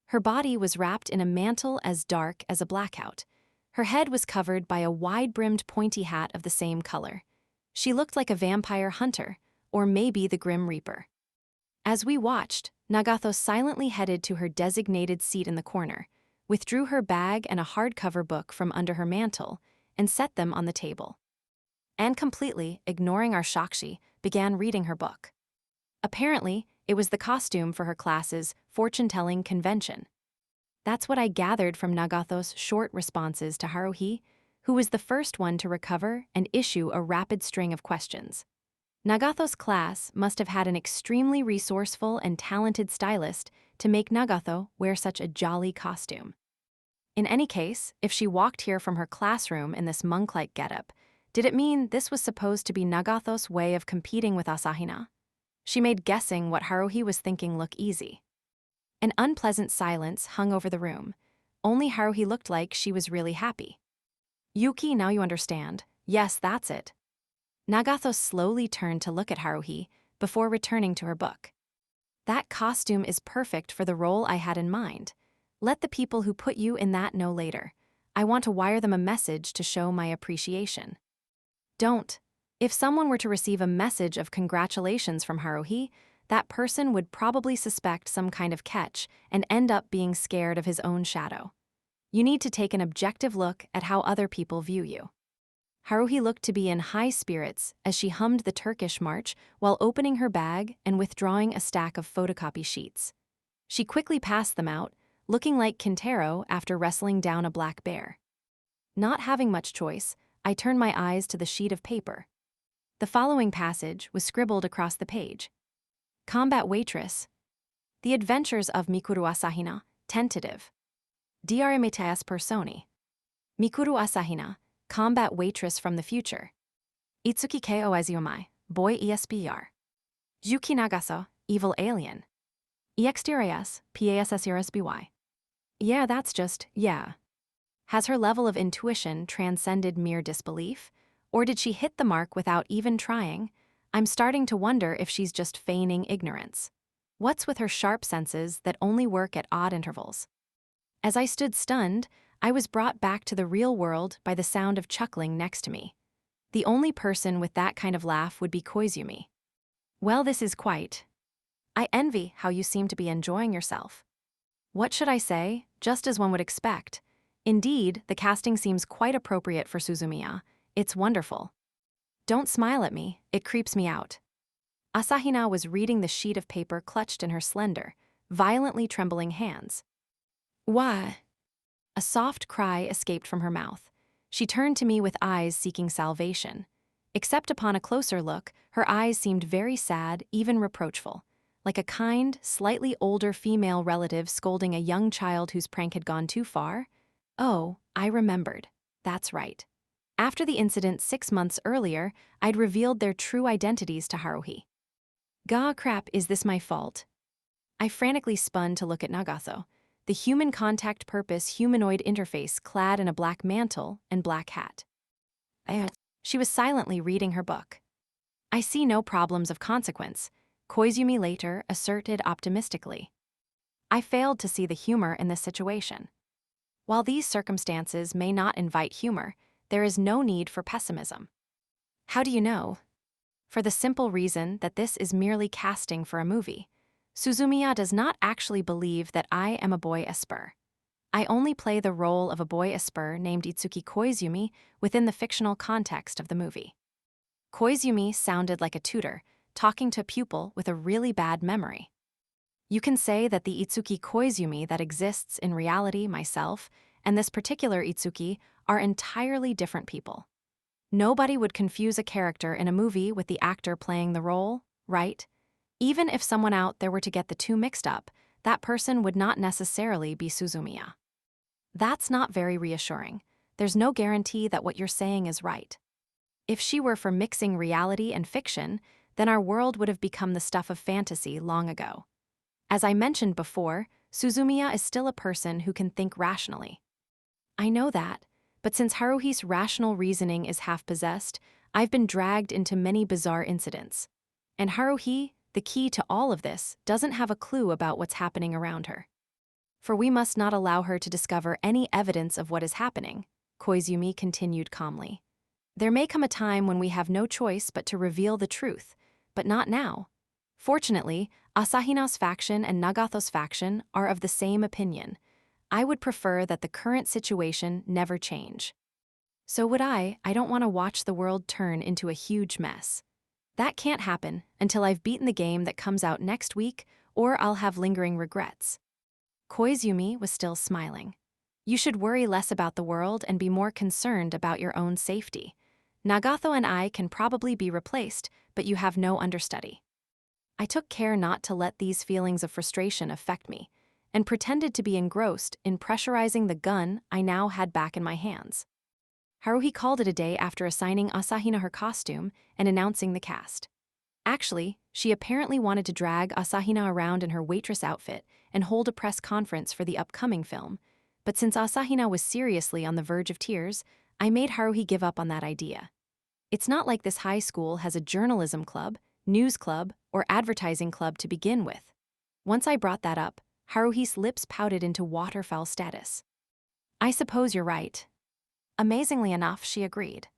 Her body was wrapped in a mantle as dark as a blackout. Her head was covered by a wide-brimmed pointy hat of the same color. She looked like a vampire hunter, or maybe the Grim Reaper. As we watched, Nagato silently headed to her designated seat in the corner, withdrew her bag and a hardcover book from under her mantle, and set them on the table. And completely ignoring our Shakshi, began reading her book. Apparently, it was the costume for her class's fortune-telling convention. That's what I gathered from Nagato's short responses to Haruhi, who was the first one to recover and issue a rapid string of questions. Nagato's class must have had an extremely resourceful and talented stylist to make Nagato wear such a jolly costume. In any case, if she walked here from her classroom in this monk-like getup, did it mean this was supposed to be Nagato's way of competing with Asahina? She made guessing what Haruhi was thinking look easy. An unpleasant silence hung over the room. Only Haruhi looked like she was really happy. Yuki, now you understand. Yes, that's it. Nagato slowly turned to look at Haruhi before returning to her book. That costume is perfect for the role I had in mind. Let the people who put you in that know later. I want to wire them a message to show my appreciation. Don't. If someone were to receive a message of congratulations from Haruhi, that person would probably suspect some kind of catch and end up being scared of his own shadow. You need to take an objective look at how other people view you. Haruhi looked to be in high spirits as she hummed the Turkish march while opening her bag and withdrawing a stack of photocopy sheets. She quickly passed them out, looking like Kintaro after wrestling down a black bear. Not having much choice, I turned my eyes to the sheet of paper. The following passage was scribbled across the page. Combat waitress. The adventures of Mikuru Asahina, tentative. Diarimetas personi. Mikuru Asahina, combat waitress from the future. Itsuki ke oiziomai, boy ESBR. Yuki Nagaso, evil alien. Exterias, PASSRSBY. Yeah, that's just, yeah. Has her level of intuition transcended mere disbelief? Or did she hit the mark without even trying? I'm starting to wonder if she's just feigning ignorance. What's with her sharp senses that only work at odd intervals? As I stood stunned, I was brought back to the real world by the sound of chuckling next to me. The only person with that kind of laugh would be Koizumi. Well, this is quite. I envy how you seem to be enjoying yourself. What should I say? Just as one would expect. Indeed, the casting seems quite appropriate for Suzumiya. It's wonderful. Don't smile at me, it creeps me out. Asahina was reading the sheet of paper clutched in her slender, violently trembling hands. Why? A soft cry escaped from her mouth. She turned to me with eyes seeking salvation. Except upon a closer look, her eyes seemed very sad, even reproachful, like a kind, slightly older female relative scolding a young child whose prank had gone too far. Oh, I remembered. That's right. After the incident 6 months earlier, I'd revealed their true identities to Haruhi. Gah crap, is this my fault? I frantically spun to look at Nagato, the human contact purpose humanoid interface clad in a black mantle and black hat. She was silently reading her book. I see no problems of consequence, Koizumi later asserted optimistically. I failed to see the humor in this situation. While these circumstances may not invite humor, there is no need for pessimism. How do you know? For the simple reason that this is merely casting for a movie. Suzumiya does not actually believe that I am a boy Esper. I only play the role of a boy Esper named Itsuki Koizumi within the fictional context of the movie. Koizumi sounded like a tutor, talking to a pupil with a really bad memory. You can say that the Itsuki Koizumi that exists in reality, myself, and this particular Itsuki are entirely different people. Nobody would confuse a character in a movie with the actor playing the role, right? Even if someone out there were to get the two mixed up, that person would not necessarily be Suzumiya. That's not very reassuring. There's no guarantee that what you're saying is right. If she were for mixing reality and fiction, then our world would have become the stuff of fantasy long ago. As I mentioned before, Suzumiya is still a person who can think rationally. I know that, but since Haruhi's rational reasoning is half-possessed, I've been dragged into many bizarre incidents. And Haruhi, the key to all of this, doesn't have a clue about what's happening around her. For we must not allow her to discover any evidence of what is happening, Koizumi continued calmly. There may come a time when we have no choice but to reveal the truth, but not now. Fortunately, Asahina's faction and Nagato's faction are of the same opinion. I would prefer that the current situation never change. So would I don't want to watch the world turn into a huge mess. That can't happen until I've beaten the game that comes out next week, or I'll have lingering regrets. Koizumi was still smiling. You should worry less about the world and be more concerned about your own safety. Nagato and I can probably be replaced, but you have no understudy. I took care not to let these feelings of frustration affect me, and pretended to be engrossed in pressurizing the gun I now had back in my hands. Haruhi called it a day after assigning Asahina her costume and announcing the cast. Actually, she apparently wanted to drag Asahina around in her waitress outfit and hold a press conference for the upcoming film, but since Asahina was seriously on the verge of tears, I made Haruhi give up on that idea. It's not like this high school has a journalism club, news club, or advertising club to begin with. Once I brought that up, Haruhi's lips pouted into waterfowl status. I suppose you're right. Amazingly enough, she agreed.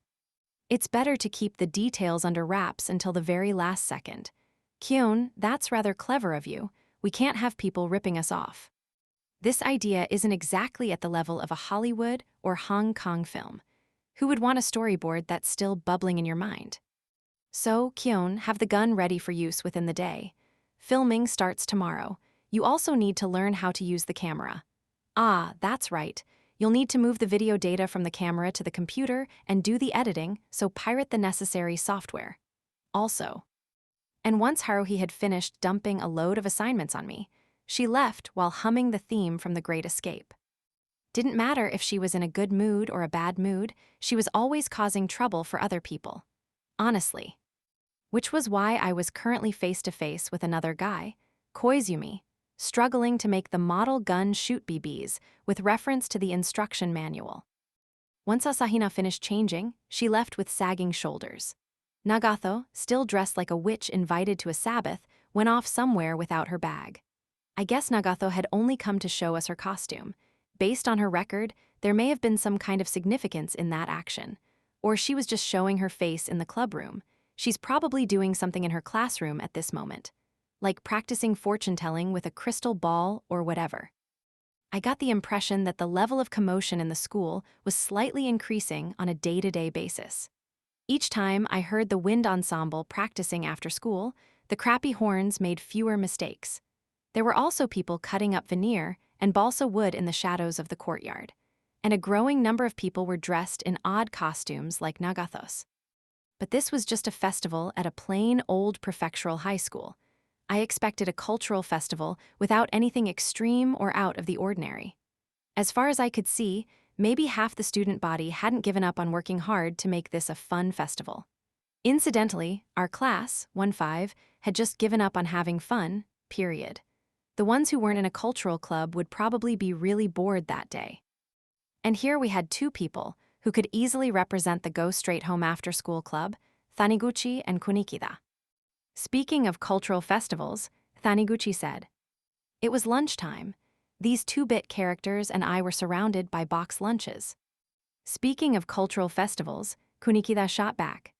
It's better to keep the details under wraps until the very last second. Kyun, that's rather clever of you. We can't have people ripping us off. This idea isn't exactly at the level of a Hollywood or Hong Kong film. Who would want a storyboard that's still bubbling in your mind? So, Kyun, have the gun ready for use within the day. Filming starts tomorrow. You also need to learn how to use the camera. Ah, that's right. You'll need to move the video data from the camera to the computer and do the editing, so pirate the necessary software. Also. And once Haruhi had finished dumping a load of assignments on me, she left while humming the theme from The Great Escape. Didn't matter if she was in a good mood or a bad mood, she was always causing trouble for other people. Honestly. Which was why I was currently face to face with another guy, Koizumi, struggling to make the model gun shoot BBs with reference to the instruction manual. Once Asahina finished changing, she left with sagging shoulders. Nagato, still dressed like a witch invited to a Sabbath, went off somewhere without her bag. I guess Nagato had only come to show us her costume. Based on her record, there may have been some kind of significance in that action. Or she was just showing her face in the club room. She's probably doing something in her classroom at this moment, like practicing fortune-telling with a crystal ball or whatever. I got the impression that the level of commotion in the school was slightly increasing on a day-to-day basis. Each time I heard the wind ensemble practicing after school, the crappy horns made fewer mistakes. There were also people cutting up veneer and balsa wood in the shadows of the courtyard, and a growing number of people were dressed in odd costumes like Nagathos. But this was just a festival at a plain old prefectural high school. I expected a cultural festival without anything extreme or out of the ordinary. As far as I could see, maybe half the student body hadn't given up on working hard to make this a fun festival. Incidentally, our class, 1-5, had just given up on having fun, period. The ones who weren't in a cultural club would probably be really bored that day. And here we had two people who could easily represent the Go Straight Home After School Club, Taniguchi and Kunikida. Speaking of cultural festivals, Taniguchi said, "It was lunchtime. These 2-bit characters and I were surrounded by box lunches." Speaking of cultural festivals, Kunikida shot back.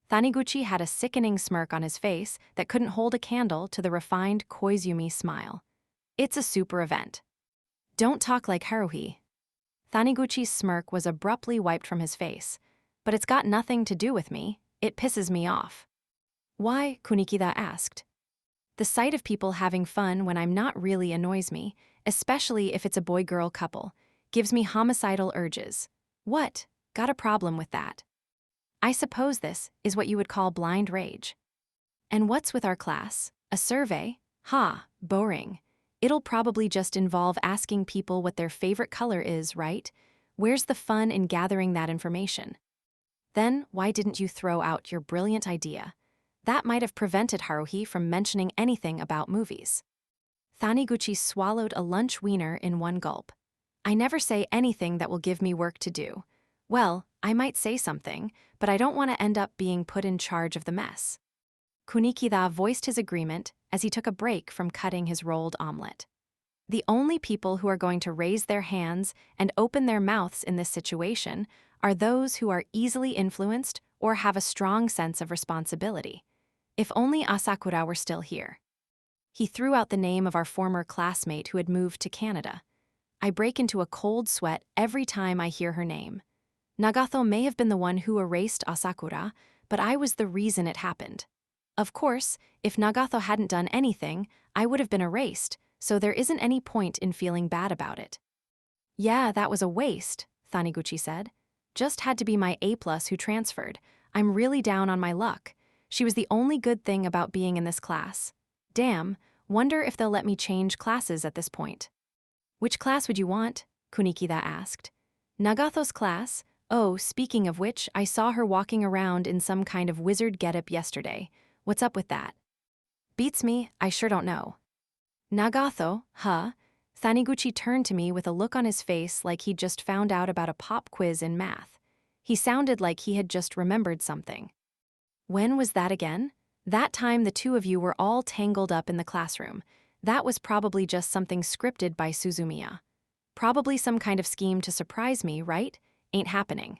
Taniguchi had a sickening smirk on his face that couldn't hold a candle to the refined Koizumi smile. "It's a super event. Don't talk like Haruhi." Taniguchi's smirk was abruptly wiped from his face. "But it's got nothing to do with me. It pisses me off." "Why?" Kunikida asked. "The sight of people having fun when I'm not really annoys me, especially if it's a boy-girl couple. Gives me homicidal urges." "What? Got a problem with that?" "I suppose this is what you would call blind rage." "And what's with our class? A survey? Ha, boring. It'll probably just involve asking people what their favorite color is, right? Where's the fun in gathering that information?" "Then why didn't you throw out your brilliant idea? That might have prevented Haruhi from mentioning anything about movies." Taniguchi swallowed a lunch wiener in one gulp. "I never say anything that will give me work to do. Well, I might say something, but I don't want to end up being put in charge of the mess." Kunikida voiced his agreement as he took a break from cutting his rolled omelet. The only people who are going to raise their hands and open their mouths in this situation are those who are easily influenced or have a strong sense of responsibility. If only Asakura were still here. He threw out the name of our former classmate who had moved to Canada. I break into a cold sweat every time I hear her name. Nagato may have been the one who erased Asakura, but I was the reason it happened. Of course, if Nagato hadn't done anything, I would have been erased, so there isn't any point in feeling bad about it. "Yeah, that was a waste," Taniguchi said. "Just had to be my A+ who transferred. I'm really down on my luck. She was the only good thing about being in this class. Damn, wonder if they'll let me change classes at this point." "Which class would you want?" Kunikida asked. "Nagato's class. Oh, speaking of which, I saw her walking around in some kind of wizard getup yesterday. What's up with that?" "Beats me, I sure don't know." "Nagato, huh?" Taniguchi turned to me with a look on his face like he'd just found out about a pop quiz in math. He sounded like he had just remembered something. "When was that again?" "That time the two of you were all tangled up in the classroom. That was probably just something scripted by Suzumiya. Probably some kind of scheme to surprise me, right? Ain't happening."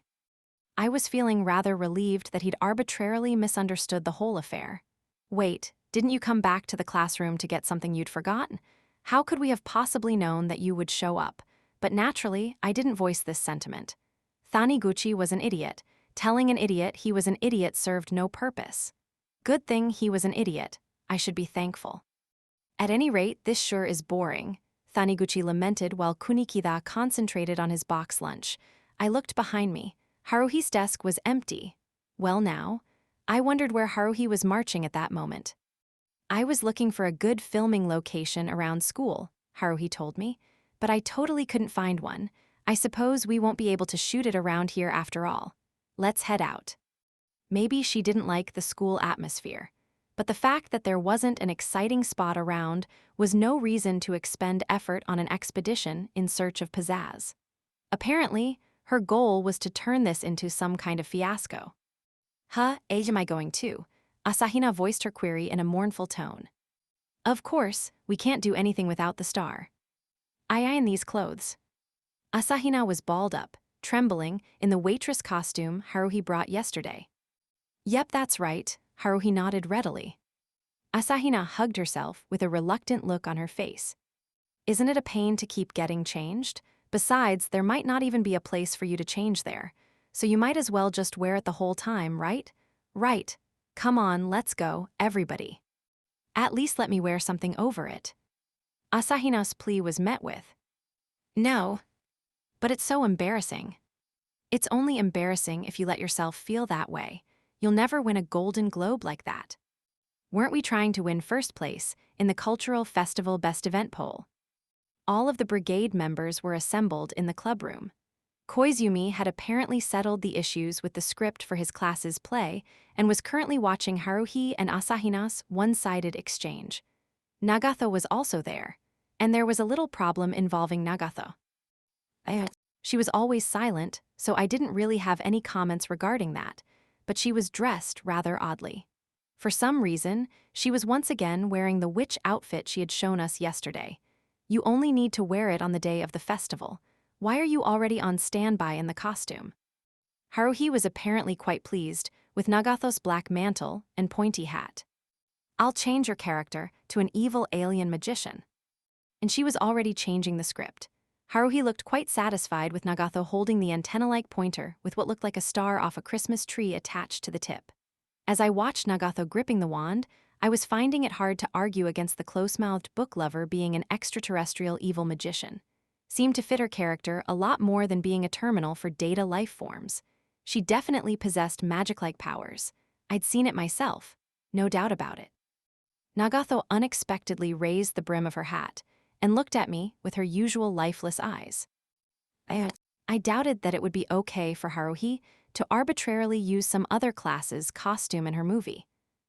I was feeling rather relieved that he'd arbitrarily misunderstood the whole affair. "Wait, didn't you come back to the classroom to get something you'd forgotten? How could we have possibly known that you would show up?" But naturally, I didn't voice this sentiment. Taniguchi was an idiot. Telling an idiot he was an idiot served no purpose. Good thing he was an idiot. I should be thankful. "At any rate, this sure is boring." Taniguchi lamented while Kunikida concentrated on his box lunch. I looked behind me. Haruhi's desk was empty. Well now, I wondered where Haruhi was marching at that moment. I was looking for a good filming location around school, Haruhi told me, but I totally couldn't find one. I suppose we won't be able to shoot it around here after all. Let's head out. Maybe she didn't like the school atmosphere, but the fact that there wasn't an exciting spot around was no reason to expend effort on an expedition in search of pizzazz. Apparently, her goal was to turn this into some kind of fiasco. Age am I going to? Asahina voiced her query in a mournful tone. Of course, we can't do anything without the star. I in these clothes. Asahina was balled up, trembling, in the waitress costume Haruhi brought yesterday. Yep, that's right, Haruhi nodded readily. Asahina hugged herself with a reluctant look on her face. Isn't it a pain to keep getting changed? Besides, there might not even be a place for you to change there, so you might as well just wear it the whole time, right? Right. Come on, let's go, everybody. At least let me wear something over it. Asahina's plea was met with, no. But it's so embarrassing. It's only embarrassing if you let yourself feel that way. You'll never win a Golden Globe like that. Weren't we trying to win first place in the Cultural Festival Best Event poll? All of the brigade members were assembled in the clubroom. Koizumi had apparently settled the issues with the script for his class's play and was currently watching Haruhi and Asahina's one-sided exchange. Nagatho was also there, and there was a little problem involving Nagatho. She was always silent, so I didn't really have any comments regarding that, but she was dressed rather oddly. For some reason, she was once again wearing the witch outfit she had shown us yesterday. You only need to wear it on the day of the festival. Why are you already on standby in the costume? Haruhi was apparently quite pleased with Nagatho's black mantle and pointy hat. I'll change your character to an evil alien magician. And she was already changing the script. Haruhi looked quite satisfied with Nagatho holding the antenna-like pointer with what looked like a star off a Christmas tree attached to the tip. As I watched Nagatho gripping the wand, I was finding it hard to argue against the close-mouthed book lover being an extraterrestrial evil magician. Seemed to fit her character a lot more than being a terminal for data life forms. She definitely possessed magic-like powers. I'd seen it myself, no doubt about it. Nagatho unexpectedly raised the brim of her hat and looked at me with her usual lifeless eyes. I doubted that it would be okay for Haruhi to arbitrarily use some other class's costume in her movie,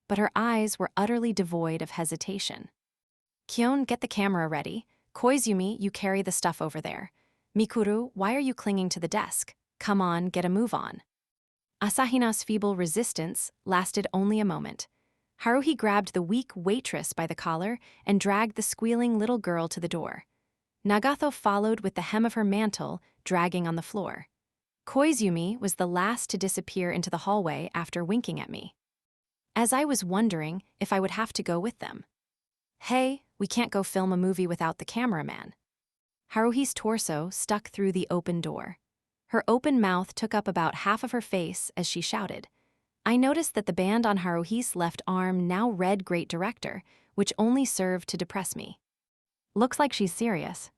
but her eyes were utterly devoid of hesitation. Kyon, get the camera ready. Koizumi, you carry the stuff over there. Mikuru, why are you clinging to the desk? Come on, get a move on. Asahina's feeble resistance lasted only a moment. Haruhi grabbed the weak waitress by the collar and dragged the squealing little girl to the door. Nagatho followed with the hem of her mantle dragging on the floor. Koizumi was the last to disappear into the hallway after winking at me. As I was wondering if I would have to go with them. Hey, we can't go film a movie without the cameraman. Haruhi's torso stuck through the open door. Her open mouth took up about half of her face as she shouted. I noticed that the band on Haruhi's left arm now read Great Director, which only served to depress me. Looks like she's serious.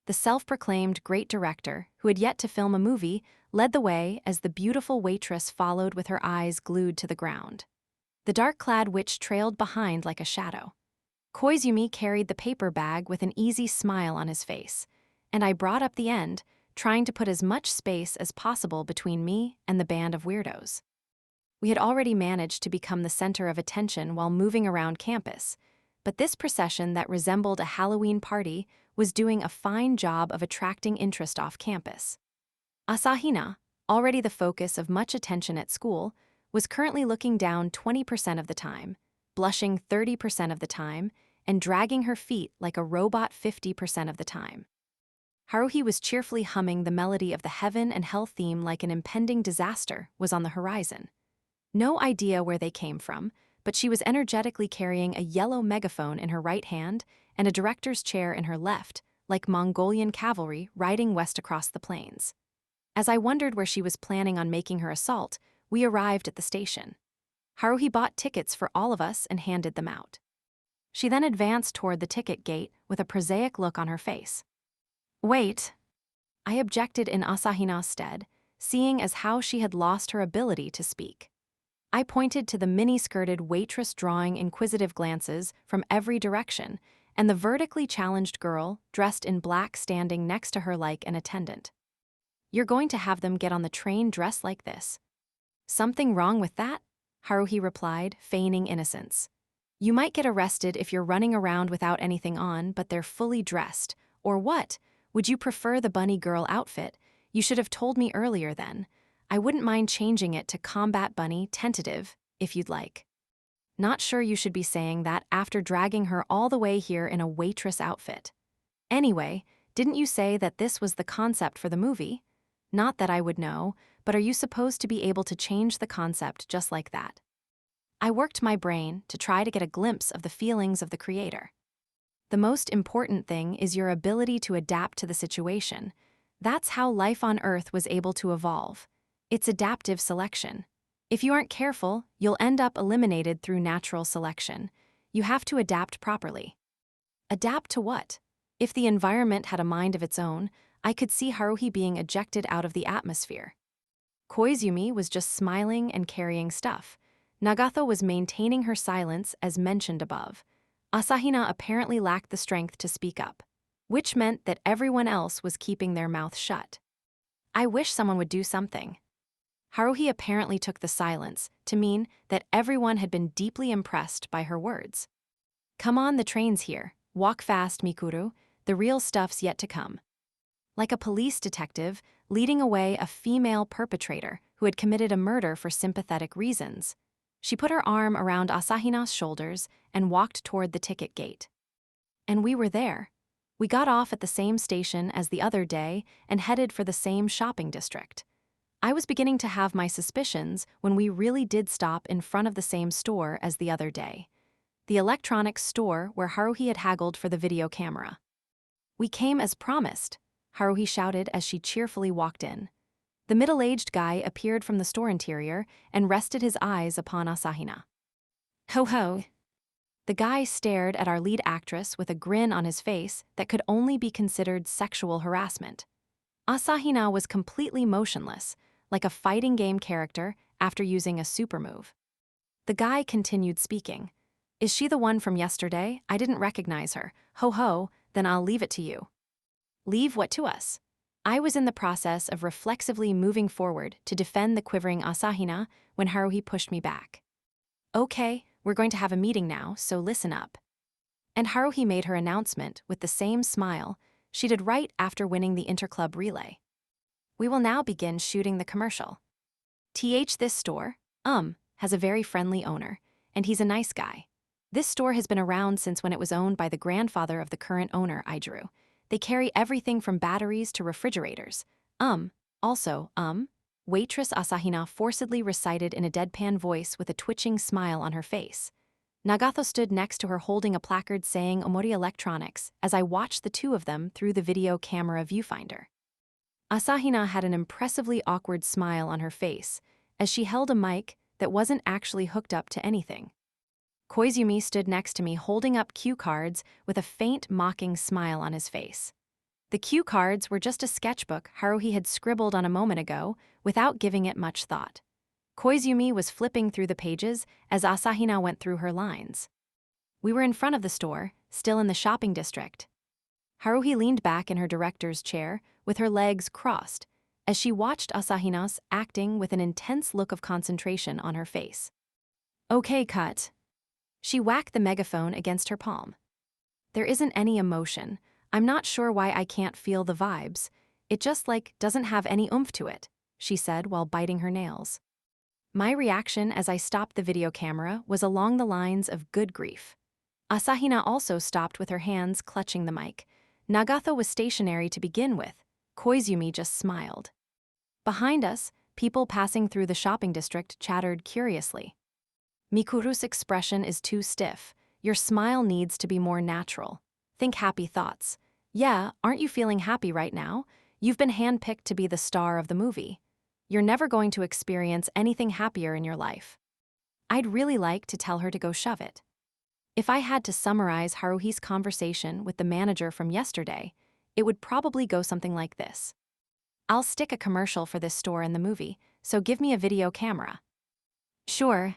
The self-proclaimed great director, who had yet to film a movie, led the way as the beautiful waitress followed with her eyes glued to the ground. The dark-clad witch trailed behind like a shadow. Koizumi carried the paper bag with an easy smile on his face, and I brought up the end, trying to put as much space as possible between me and the band of weirdos. We had already managed to become the center of attention while moving around campus, but this procession that resembled a Halloween party was doing a fine job of attracting interest off campus. Asahina, already the focus of much attention at school, was currently looking down 20% of the time, blushing 30% of the time, and dragging her feet like a robot 50% of the time. Haruhi was cheerfully humming the melody of the heaven and hell theme like an impending disaster was on the horizon. No idea where they came from, but she was energetically carrying a yellow megaphone in her right hand and a director's chair in her left, like Mongolian cavalry riding west across the plains. As I wondered where she was planning on making her assault, we arrived at the station. Haruhi bought tickets for all of us and handed them out. She then advanced toward the ticket gate with a prosaic look on her face. Wait, I objected in Asahina's stead, seeing as how she had lost her ability to speak. I pointed to the mini-skirted waitress drawing inquisitive glances from every direction, and the vertically challenged girl, dressed in black, standing next to her like an attendant. You're going to have them get on the train dressed like this? Something wrong with that? Haruhi replied, feigning innocence. You might get arrested if you're running around without anything on, but they're fully dressed. Or what? Would you prefer the bunny girl outfit? You should have told me earlier then. I wouldn't mind changing it to combat bunny tentative, if you'd like. Not sure you should be saying that after dragging her all the way here in a waitress outfit. Anyway, didn't you say that this was the concept for the movie? Not that I would know, but are you supposed to be able to change the concept just like that? I worked my brain to try to get a glimpse of the feelings of the creator. The most important thing is your ability to adapt to the situation. That's how life on Earth was able to evolve. It's adaptive selection. If you aren't careful, you'll end up eliminated through natural selection. You have to adapt properly. Adapt to what? If the environment had a mind of its own, I could see Haruhi being ejected out of the atmosphere. Koizumi was just smiling and carrying stuff. Nagato was maintaining her silence as mentioned above. Asahina apparently lacked the strength to speak up, which meant that everyone else was keeping their mouth shut. I wish someone would do something. Haruhi apparently took the silence to mean that everyone had been deeply impressed by her words. Come on, the train's here. Walk fast, Mikuru. The real stuff's yet to come. Like a police detective leading away a female perpetrator who had committed a murder for sympathetic reasons, she put her arm around Asahina's shoulders and walked toward the ticket gate. And we were there. We got off at the same station as the other day and headed for the same shopping district. I was beginning to have my suspicions when we really did stop in front of the same store as the other day. The electronics store where Haruhi had haggled for the video camera. We came as promised, Haruhi shouted as she cheerfully walked in. The middle-aged guy appeared from the store interior and rested his eyes upon Asahina. Ho ho. The guy stared at our lead actress with a grin on his face that could only be considered sexual harassment. Asahina was completely motionless, like a fighting game character after using a super move. The guy continued speaking. Is she the one from yesterday? I didn't recognize her. Ho ho, then I'll leave it to you. Leave what to us? I was in the process of reflexively moving forward to defend the quivering Asahina when Haruhi pushed me back. Okay, we're going to have a meeting now, so listen up. And Haruhi made her announcement with the same smile she did right after winning the interclub relay. We will now begin shooting the commercial. This store, has a very friendly owner, and he's a nice guy. This store has been around since when it was owned by the grandfather of the current owner, I drew. They carry everything from batteries to refrigerators. Waitress Asahina forcedly recited in a deadpan voice with a twitching smile on her face. Nagato stood next to her holding a placard saying Omori Electronics as I watched the two of them through the video camera viewfinder. Asahina had an impressively awkward smile on her face as she held a mic that wasn't actually hooked up to anything. Koizumi stood next to me holding up cue cards with a faint mocking smile on his face. The cue cards were just a sketchbook Haruhi had scribbled on a moment ago without giving it much thought. Koizumi was flipping through the pages as Asahina went through her lines. We were in front of the store, still in the shopping district. Haruhi leaned back in her director's chair with her legs crossed as she watched Asahina's acting with an intense look of concentration on her face. Okay, cut. She whacked the megaphone against her palm. There isn't any emotion. I'm not sure why I can't feel the vibes. It just doesn't have any oomph to it, she said while biting her nails. My reaction as I stopped the video camera was along the lines of good grief. Asahina also stopped with her hands clutching the mic. Nagato was stationary to begin with. Koizumi just smiled. Behind us, people passing through the shopping district chattered curiously. Mikuru's expression is too stiff. Your smile needs to be more natural. Think happy thoughts. Yeah, aren't you feeling happy right now? You've been handpicked to be the star of the movie. You're never going to experience anything happier in your life. I'd really like to tell her to go shove it. If I had to summarize Haruhi's conversation with the manager from yesterday, it would probably go something like this. I'll stick a commercial for this store in the movie, so give me a video camera. Sure.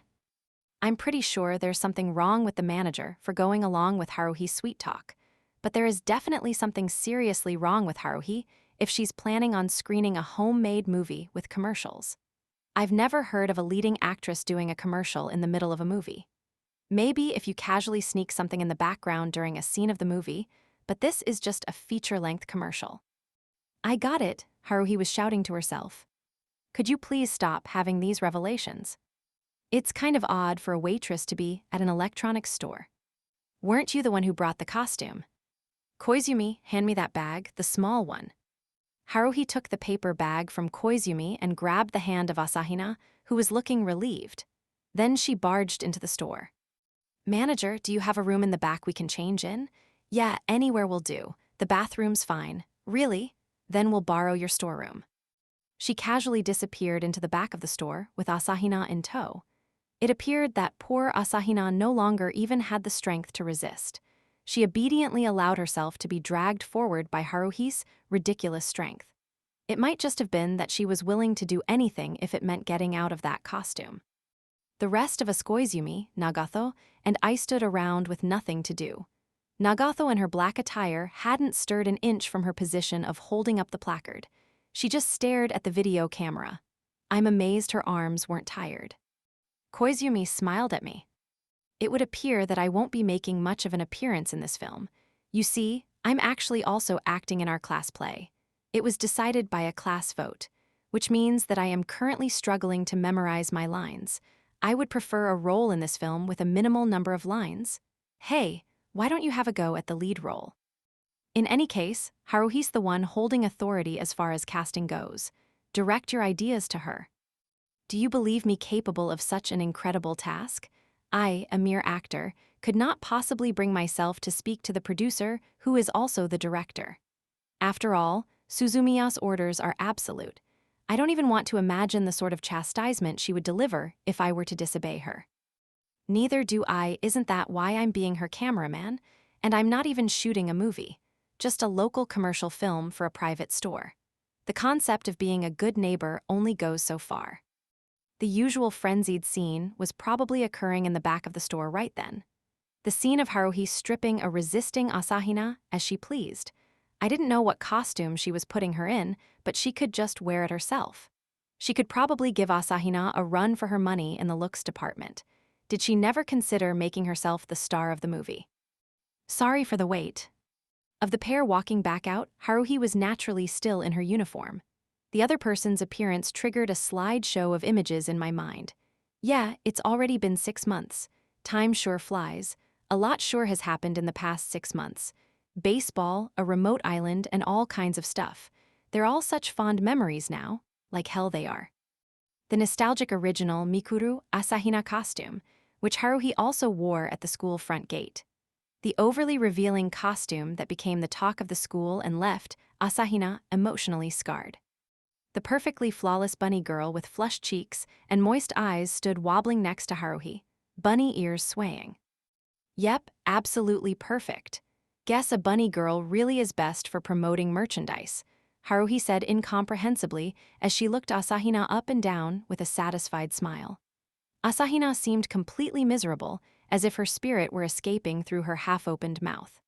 I'm pretty sure there's something wrong with the manager for going along with Haruhi's sweet talk, but there is definitely something seriously wrong with Haruhi if she's planning on screening a homemade movie with commercials. I've never heard of a leading actress doing a commercial in the middle of a movie. Maybe if you casually sneak something in the background during a scene of the movie, but this is just a feature-length commercial. I got it, Haruhi was shouting to herself. Could you please stop having these revelations? It's kind of odd for a waitress to be at an electronics store. Weren't you the one who brought the costume? Koizumi, hand me that bag, the small one. Haruhi took the paper bag from Koizumi and grabbed the hand of Asahina, who was looking relieved. Then she barged into the store. Manager, do you have a room in the back we can change in? Yeah, anywhere will do. The bathroom's fine. Really? Then we'll borrow your storeroom. She casually disappeared into the back of the store with Asahina in tow. It appeared that poor Asahina no longer even had the strength to resist. She obediently allowed herself to be dragged forward by Haruhi's ridiculous strength. It might just have been that she was willing to do anything if it meant getting out of that costume. The rest of us Koizumi, Nagato, and I stood around with nothing to do. Nagato in her black attire hadn't stirred an inch from her position of holding up the placard. She just stared at the video camera. I'm amazed her arms weren't tired. Koizumi smiled at me. It would appear that I won't be making much of an appearance in this film. You see, I'm actually also acting in our class play. It was decided by a class vote, which means that I am currently struggling to memorize my lines. I would prefer a role in this film with a minimal number of lines. Hey, why don't you have a go at the lead role? In any case, Haruhi's the one holding authority as far as casting goes. Direct your ideas to her. Do you believe me capable of such an incredible task? I, a mere actor, could not possibly bring myself to speak to the producer, who is also the director. After all, Suzumiya's orders are absolute. I don't even want to imagine the sort of chastisement she would deliver if I were to disobey her. Neither do I. Isn't that why I'm being her cameraman? And I'm not even shooting a movie, just a local commercial film for a private store. The concept of being a good neighbor only goes so far. The usual frenzied scene was probably occurring in the back of the store right then. The scene of Haruhi stripping a resisting Asahina as she pleased. I didn't know what costume she was putting her in, but she could just wear it herself. She could probably give Asahina a run for her money in the looks department. Did she never consider making herself the star of the movie? Sorry for the wait. Of the pair walking back out, Haruhi was naturally still in her uniform. The other person's appearance triggered a slideshow of images in my mind. Yeah, it's already been 6 months. Time sure flies. A lot sure has happened in the past 6 months. Baseball, a remote island, and all kinds of stuff. They're all such fond memories now, like hell they are. The nostalgic original Mikuru Asahina costume, which Haruhi also wore at the school front gate. The overly revealing costume that became the talk of the school and left Asahina emotionally scarred. The perfectly flawless bunny girl with flushed cheeks and moist eyes stood wobbling next to Haruhi, bunny ears swaying. Yep, absolutely perfect. Guess a bunny girl really is best for promoting merchandise, Haruhi said incomprehensibly as she looked Asahina up and down with a satisfied smile. Asahina seemed completely miserable, as if her spirit were escaping through her half-opened mouth.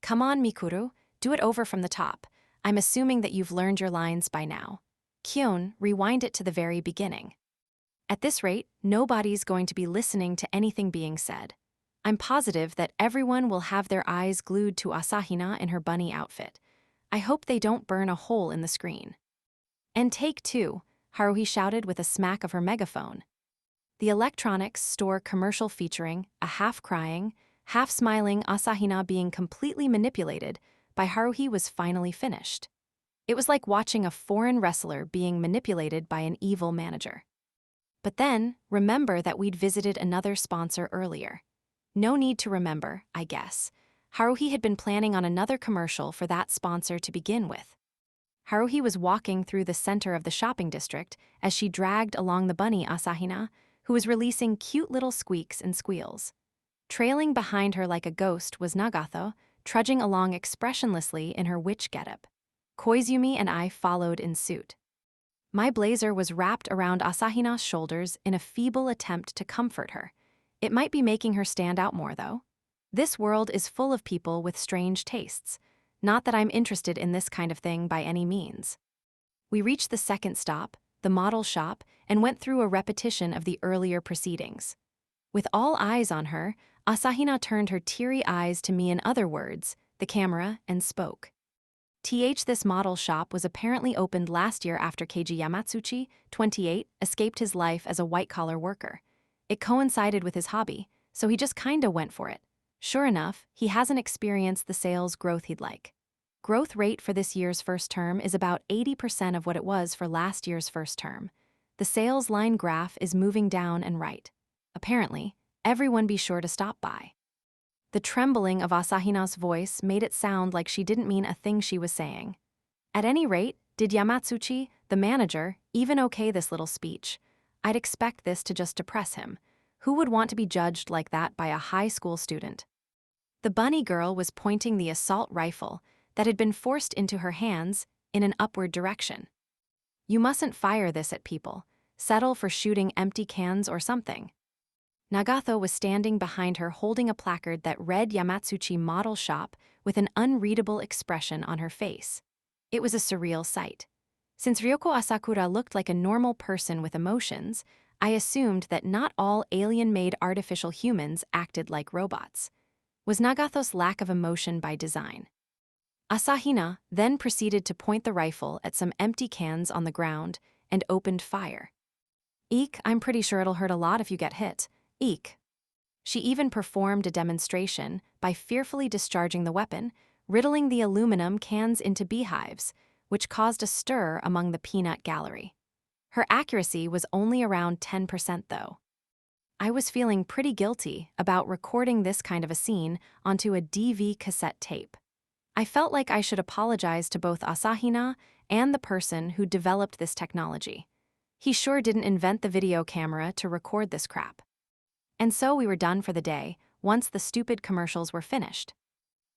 Come on, Mikuru, do it over from the top. I'm assuming that you've learned your lines by now. Kyon, rewind it to the very beginning. At this rate, nobody's going to be listening to anything being said. I'm positive that everyone will have their eyes glued to Asahina in her bunny outfit. I hope they don't burn a hole in the screen. And take 2, Haruhi shouted with a smack of her megaphone. The electronics store commercial featuring a half-crying, half-smiling Asahina being completely manipulated by Haruhi was finally finished. It was like watching a foreign wrestler being manipulated by an evil manager. But then, remember that we'd visited another sponsor earlier. No need to remember, I guess. Haruhi had been planning on another commercial for that sponsor to begin with. Haruhi was walking through the center of the shopping district as she dragged along the bunny Asahina, who was releasing cute little squeaks and squeals. Trailing behind her like a ghost was Nagato, trudging along expressionlessly in her witch getup. Koizumi and I followed in suit. My blazer was wrapped around Asahina's shoulders in a feeble attempt to comfort her. It might be making her stand out more, though. This world is full of people with strange tastes. Not that I'm interested in this kind of thing by any means. We reached the second stop, the model shop, and went through a repetition of the earlier proceedings. With all eyes on her, Asahina turned her teary eyes to me in other words, the camera, and spoke. This model shop was apparently opened last year after Keiji Yamatsuchi, 28, escaped his life as a white-collar worker. It coincided with his hobby, so he just kinda went for it. Sure enough, he hasn't experienced the sales growth he'd like. Growth rate for this year's first term is about 80% of what it was for last year's first term. The sales line graph is moving down and right. Apparently, everyone be sure to stop by. The trembling of Asahina's voice made it sound like she didn't mean a thing she was saying. At any rate, did Yamatsuchi, the manager, even okay this little speech? I'd expect this to just depress him. Who would want to be judged like that by a high school student? The bunny girl was pointing the assault rifle that had been forced into her hands in an upward direction. You mustn't fire this at people. Settle for shooting empty cans or something. Nagato was standing behind her holding a placard that read Yamatsuchi Model Shop with an unreadable expression on her face. It was a surreal sight. Since Ryoko Asakura looked like a normal person with emotions, I assumed that not all alien-made artificial humans acted like robots. Was Nagato's lack of emotion by design? Asahina then proceeded to point the rifle at some empty cans on the ground and opened fire. Eek, I'm pretty sure it'll hurt a lot if you get hit. Eek. She even performed a demonstration by fearfully discharging the weapon, riddling the aluminum cans into beehives, which caused a stir among the peanut gallery. Her accuracy was only around 10% though. I was feeling pretty guilty about recording this kind of a scene onto a DV cassette tape. I felt like I should apologize to both Asahina and the person who developed this technology. He sure didn't invent the video camera to record this crap. And so we were done for the day, once the stupid commercials were finished.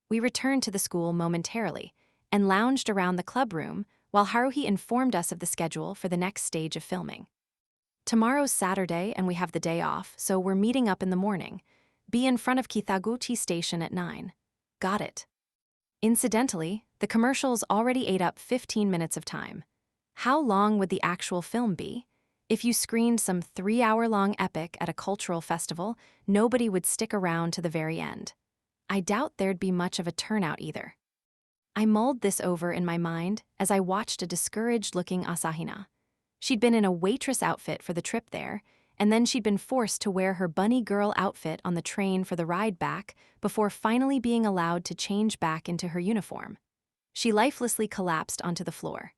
We returned to the school momentarily and lounged around the club room while Haruhi informed us of the schedule for the next stage of filming. Tomorrow's Saturday and we have the day off, so we're meeting up in the morning. Be in front of Kithaguchi Station at 9. Got it. Incidentally, the commercials already ate up 15 minutes of time. How long would the actual film be? If you screened some 3-hour-long epic at a cultural festival, nobody would stick around to the very end. I doubt there'd be much of a turnout either. I mulled this over in my mind as I watched a discouraged-looking Asahina. She'd been in a waitress outfit for the trip there, and then she'd been forced to wear her bunny girl outfit on the train for the ride back before finally being allowed to change back into her uniform. She lifelessly collapsed onto the floor.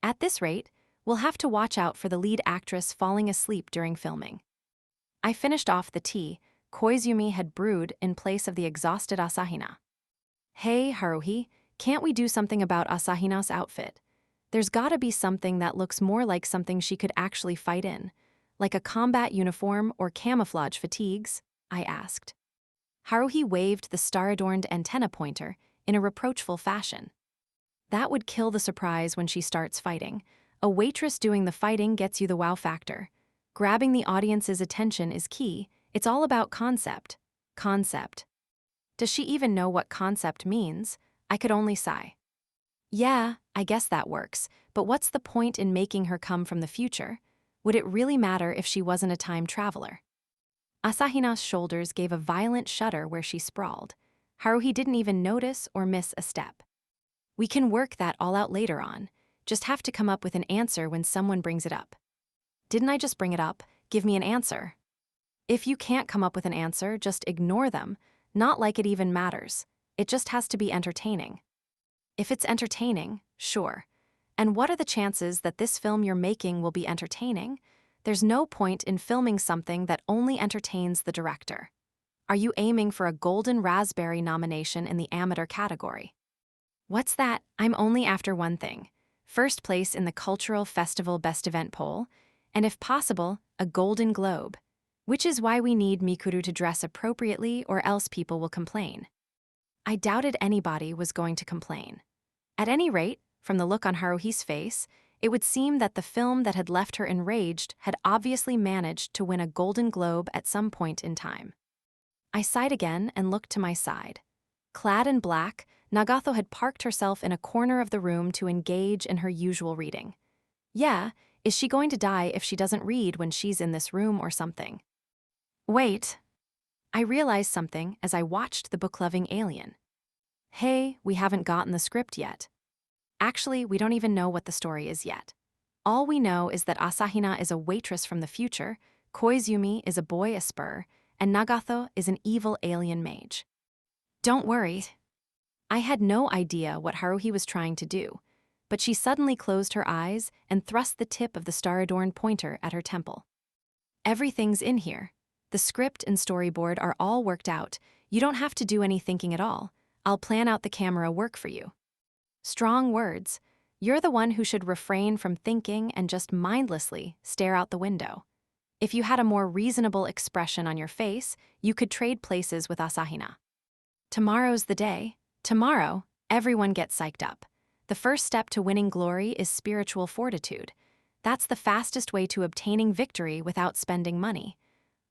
At this rate, we'll have to watch out for the lead actress falling asleep during filming. I finished off the tea Koizumi had brewed in place of the exhausted Asahina. Hey, Haruhi, can't we do something about Asahina's outfit? There's gotta be something that looks more like something she could actually fight in, like a combat uniform or camouflage fatigues, I asked. Haruhi waved the star-adorned antenna pointer in a reproachful fashion. That would kill the surprise when she starts fighting. A waitress doing the fighting gets you the wow factor. Grabbing the audience's attention is key. It's all about concept. Concept. Does she even know what concept means? I could only sigh. Yeah, I guess that works, but what's the point in making her come from the future? Would it really matter if she wasn't a time traveler? Asahina's shoulders gave a violent shudder where she sprawled. Haruhi didn't even notice or miss a step. We can work that all out later on. Just have to come up with an answer when someone brings it up. Didn't I just bring it up? Give me an answer. If you can't come up with an answer, just ignore them. Not like it even matters. It just has to be entertaining. If it's entertaining, sure. And what are the chances that this film you're making will be entertaining? There's no point in filming something that only entertains the director. Are you aiming for a Golden Raspberry nomination in the amateur category? What's that? I'm only after one thing. First place in the Cultural Festival Best Event poll, and if possible, a Golden Globe. Which is why we need Mikuru to dress appropriately or else people will complain. I doubted anybody was going to complain. At any rate, from the look on Haruhi's face, it would seem that the film that had left her enraged had obviously managed to win a Golden Globe at some point in time. I sighed again and looked to my side. Clad in black, Nagato had parked herself in a corner of the room to engage in her usual reading. Yeah, is she going to die if she doesn't read when she's in this room or something? Wait. I realized something as I watched the book-loving alien. Hey, we haven't gotten the script yet. Actually, we don't even know what the story is yet. All we know is that Asahina is a waitress from the future, Koizumi is a boy Esper, and Nagato is an evil alien mage. Don't worry. I had no idea what Haruhi was trying to do, but she suddenly closed her eyes and thrust the tip of the star-adorned pointer at her temple. Everything's in here. The script and storyboard are all worked out. You don't have to do any thinking at all. I'll plan out the camera work for you. Strong words. You're the one who should refrain from thinking and just mindlessly stare out the window. If you had a more reasonable expression on your face, you could trade places with Asahina. Tomorrow's the day. Tomorrow, everyone gets psyched up. The first step to winning glory is spiritual fortitude. That's the fastest way to obtaining victory without spending money.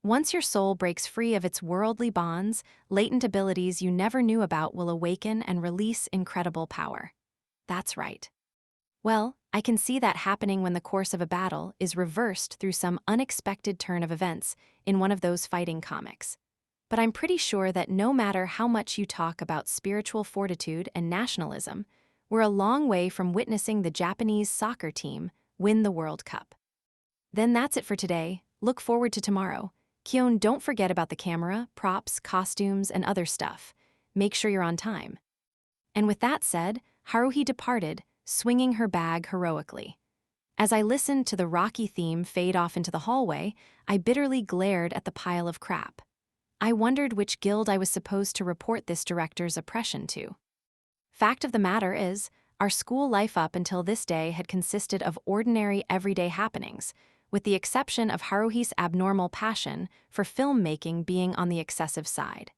Once your soul breaks free of its worldly bonds, latent abilities you never knew about will awaken and release incredible power. That's right. Well, I can see that happening when the course of a battle is reversed through some unexpected turn of events in one of those fighting comics. But I'm pretty sure that no matter how much you talk about spiritual fortitude and nationalism, we're a long way from witnessing the Japanese soccer team win the World Cup. Then that's it for today. Look forward to tomorrow. Kyon, don't forget about the camera, props, costumes, and other stuff. Make sure you're on time. And with that said, Haruhi departed, swinging her bag heroically. As I listened to the rocky theme fade off into the hallway, I bitterly glared at the pile of crap. I wondered which guild I was supposed to report this director's oppression to. Fact of the matter is, our school life up until this day had consisted of ordinary everyday happenings, with the exception of Haruhi's abnormal passion for filmmaking being on the excessive side.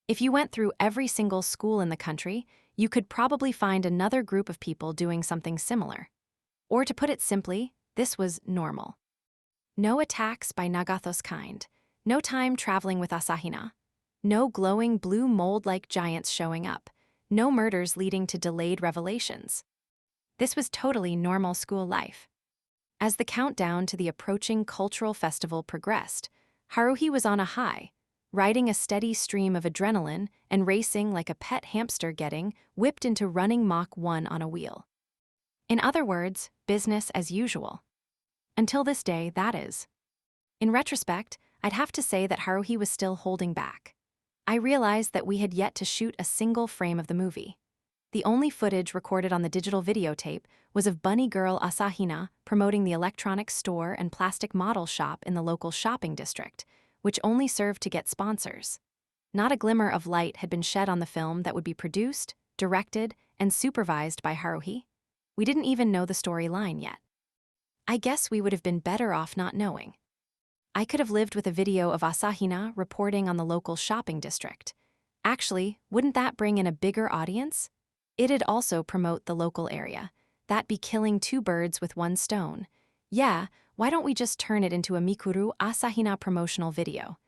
If you went through every single school in the country, you could probably find another group of people doing something similar. Or to put it simply, this was normal. No attacks by Nagato's kind, no time traveling with Asahina, no glowing blue mold-like giants showing up, no murders leading to delayed revelations. This was totally normal school life. As the countdown to the approaching cultural festival progressed, Haruhi was on a high, riding a steady stream of adrenaline and racing like a pet hamster getting whipped into running Mach 1 on a wheel. In other words, business as usual. Until this day, that is. In retrospect, I'd have to say that Haruhi was still holding back. I realized that we had yet to shoot a single frame of the movie. The only footage recorded on the digital videotape was of bunny girl Asahina promoting the electronics store and plastic model shop in the local shopping district, which only served to get sponsors. Not a glimmer of light had been shed on the film that would be produced, directed, and supervised by Haruhi. We didn't even know the storyline yet. I guess we would have been better off not knowing. I could have lived with a video of Asahina reporting on the local shopping district. Actually, wouldn't that bring in a bigger audience? It'd also promote the local area. That'd be killing two birds with one stone. Yeah, why don't we just turn it into a Mikuru Asahina promotional video?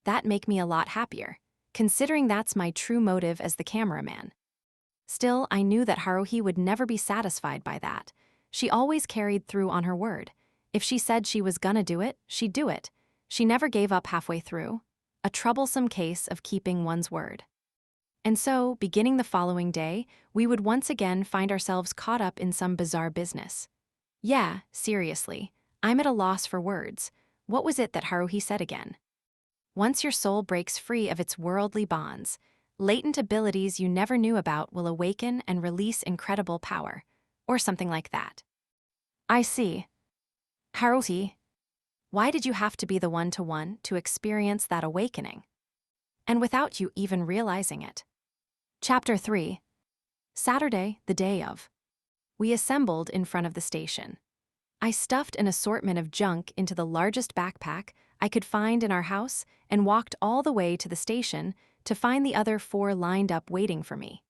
That'd make me a lot happier, considering that's my true motive as the cameraman. Still, I knew that Haruhi would never be satisfied by that. She always carried through on her word. If she said she was gonna do it, she'd do it. She never gave up halfway through. A troublesome case of keeping one's word. And so, beginning the following day, we would once again find ourselves caught up in some bizarre business. Yeah, seriously, I'm at a loss for words. What was it that Haruhi said again? Once your soul breaks free of its worldly bonds, latent abilities you never knew about will awaken and release incredible power, or something like that. I see. Haruhi, why did you have to be the one-to-one to experience that awakening? And without you even realizing it. Chapter 3. Saturday, the day of. We assembled in front of the station. I stuffed an assortment of junk into the largest backpack I could find in our house and walked all the way to the station to find the other 4 lined up waiting for me.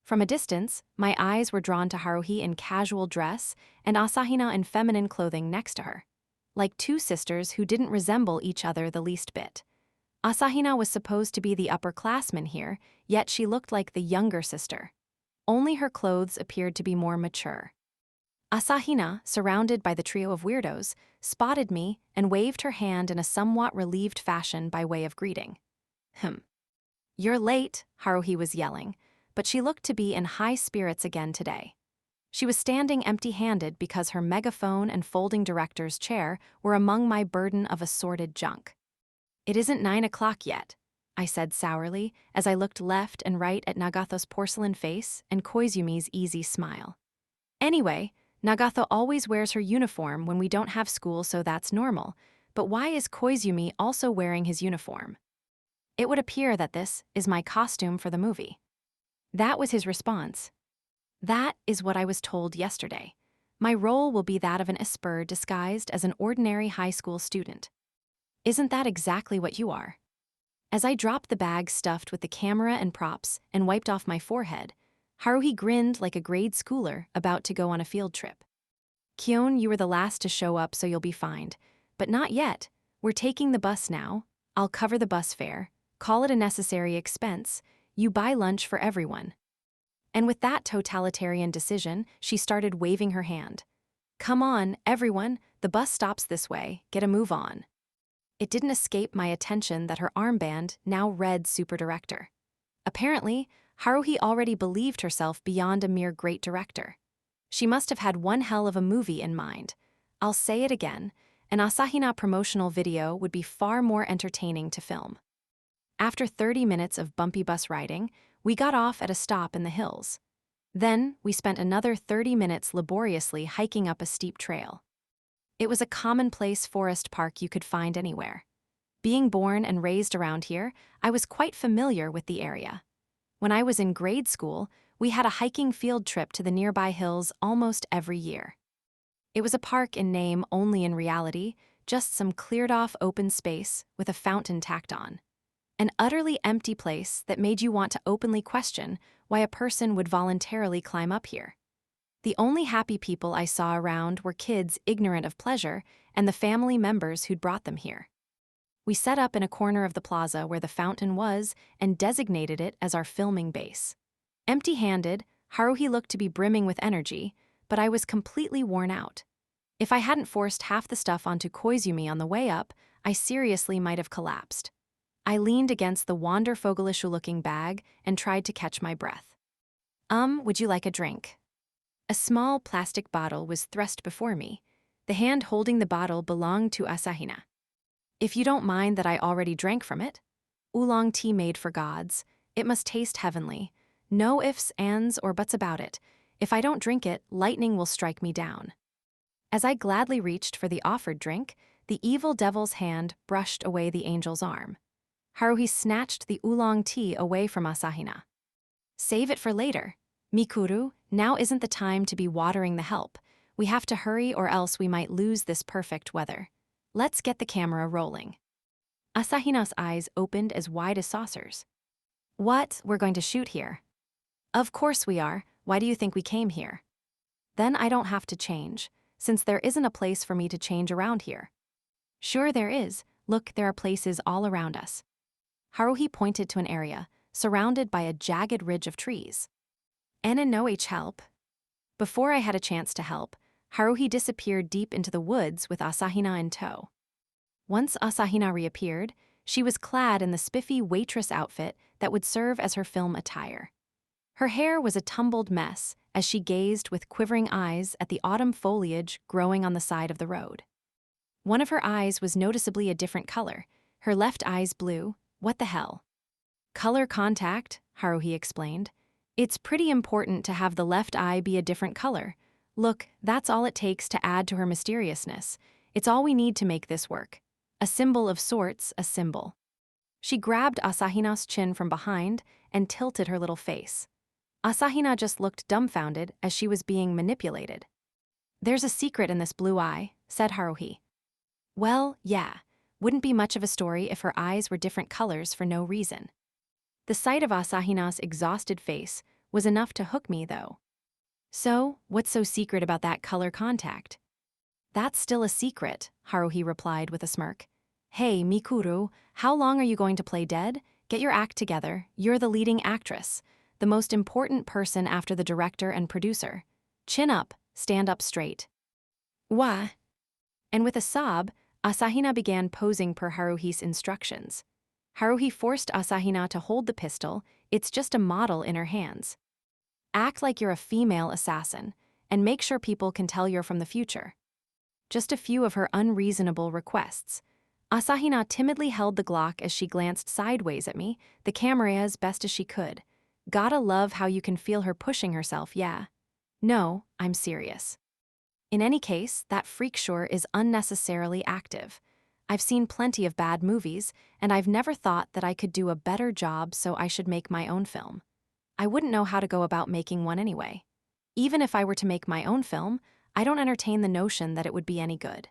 From a distance, my eyes were drawn to Haruhi in casual dress and Asahina in feminine clothing next to her, like 2 sisters who didn't resemble each other the least bit. Asahina was supposed to be the upperclassman here, yet she looked like the younger sister. Only her clothes appeared to be more mature. Asahina, surrounded by the trio of weirdos, spotted me and waved her hand in a somewhat relieved fashion by way of greeting. You're late, Haruhi was yelling, but she looked to be in high spirits again today. She was standing empty-handed because her megaphone and folding director's chair were among my burden of assorted junk. It isn't 9 o'clock yet, I said sourly as I looked left and right at Nagatho's porcelain face and Koizumi's easy smile. Anyway, Nagatho always wears her uniform when we don't have school, so that's normal, but why is Koizumi also wearing his uniform? It would appear that this is my costume for the movie. That was his response. That is what I was told yesterday. My role will be that of an esper disguised as an ordinary high school student. Isn't that exactly what you are? As I dropped the bag stuffed with the camera and props and wiped off my forehead, Haruhi grinned like a grade schooler about to go on a field trip. Kyon, you were the last to show up, so you'll be fined. But not yet. We're taking the bus now. I'll cover the bus fare. Call it a necessary expense. You buy lunch for everyone. And with that totalitarian decision, she started waving her hand. Come on, everyone, the bus stops this way, get a move on. It didn't escape my attention that her armband now read Super Director. Apparently, Haruhi already believed herself beyond a mere great director. She must have had one hell of a movie in mind. I'll say it again, an Asahina promotional video would be far more entertaining to film. After 30 minutes of bumpy bus riding, we got off at a stop in the hills. Then, we spent another 30 minutes laboriously hiking up a steep trail. It was a commonplace forest park you could find anywhere. Being born and raised around here, I was quite familiar with the area. When I was in grade school, we had a hiking field trip to the nearby hills almost every year. It was a park in name, only in reality, just some cleared-off open space with a fountain tacked on. An utterly empty place that made you want to openly question why a person would voluntarily climb up here. The only happy people I saw around were kids ignorant of pleasure and the family members who'd brought them here. We set up in a corner of the plaza where the fountain was and designated it as our filming base. Empty-handed, Haruhi looked to be brimming with energy, but I was completely worn out. If I hadn't forced half the stuff onto Koizumi on the way up, I seriously might have collapsed. I leaned against the Wandervogelish-looking bag and tried to catch my breath. Would you like a drink? A small plastic bottle was thrust before me. The hand holding the bottle belonged to Asahina. If you don't mind that I already drank from it. Oolong tea made for gods. It must taste heavenly. No ifs, ands, or buts about it. If I don't drink it, lightning will strike me down. As I gladly reached for the offered drink, the evil devil's hand brushed away the angel's arm. Haruhi snatched the oolong tea away from Asahina. Save it for later. Mikuru, now isn't the time to be watering the help. We have to hurry or else we might lose this perfect weather. Let's get the camera rolling. Asahina's eyes opened as wide as saucers. What? We're going to shoot here? Of course we are. Why do you think we came here? Then I don't have to change, since there isn't a place for me to change around here. Sure there is. Look, there are places all around us. Haruhi pointed to an area, surrounded by a jagged ridge of trees. Anna no help. Before I had a chance to help, Haruhi disappeared deep into the woods with Asahina in tow. Once Asahina reappeared, she was clad in the spiffy waitress outfit that would serve as her film attire. Her hair was a tumbled mess as she gazed with quivering eyes at the autumn foliage growing on the side of the road. One of her eyes was noticeably a different color, her left eye's blue. What the hell? Color contact, Haruhi explained. It's pretty important to have the left eye be a different color. Look, that's all it takes to add to her mysteriousness. It's all we need to make this work. A symbol of sorts, a symbol. She grabbed Asahina's chin from behind and tilted her little face. Asahina just looked dumbfounded as she was being manipulated. There's a secret in this blue eye, said Haruhi. Well, yeah. wouldn't be much of a story if her eyes were different colors for no reason. The sight of Asahina's exhausted face was enough to hook me, though. So, what's so secret about that color contact? That's still a secret, Haruhi replied with a smirk. Hey, Mikuru, how long are you going to play dead? Get your act together. You're the leading actress, the most important person after the director and producer. Chin up, stand up straight. Wah. And with a sob, Asahina began posing per Haruhi's instructions. Haruhi forced Asahina to hold the pistol. It's just a model in her hands. Act like you're a female assassin, and make sure people can tell you're from the future. Just a few of her unreasonable requests. Asahina timidly held the Glock as she glanced sideways at me, the camera as best as she could. Gotta love how you can feel her pushing herself, yeah. No, I'm serious. In any case, that freak show is unnecessarily active. I've seen plenty of bad movies, and I've never thought that I could do a better job, so I should make my own film. I wouldn't know how to go about making one anyway. Even if I were to make my own film, I don't entertain the notion that it would be any good.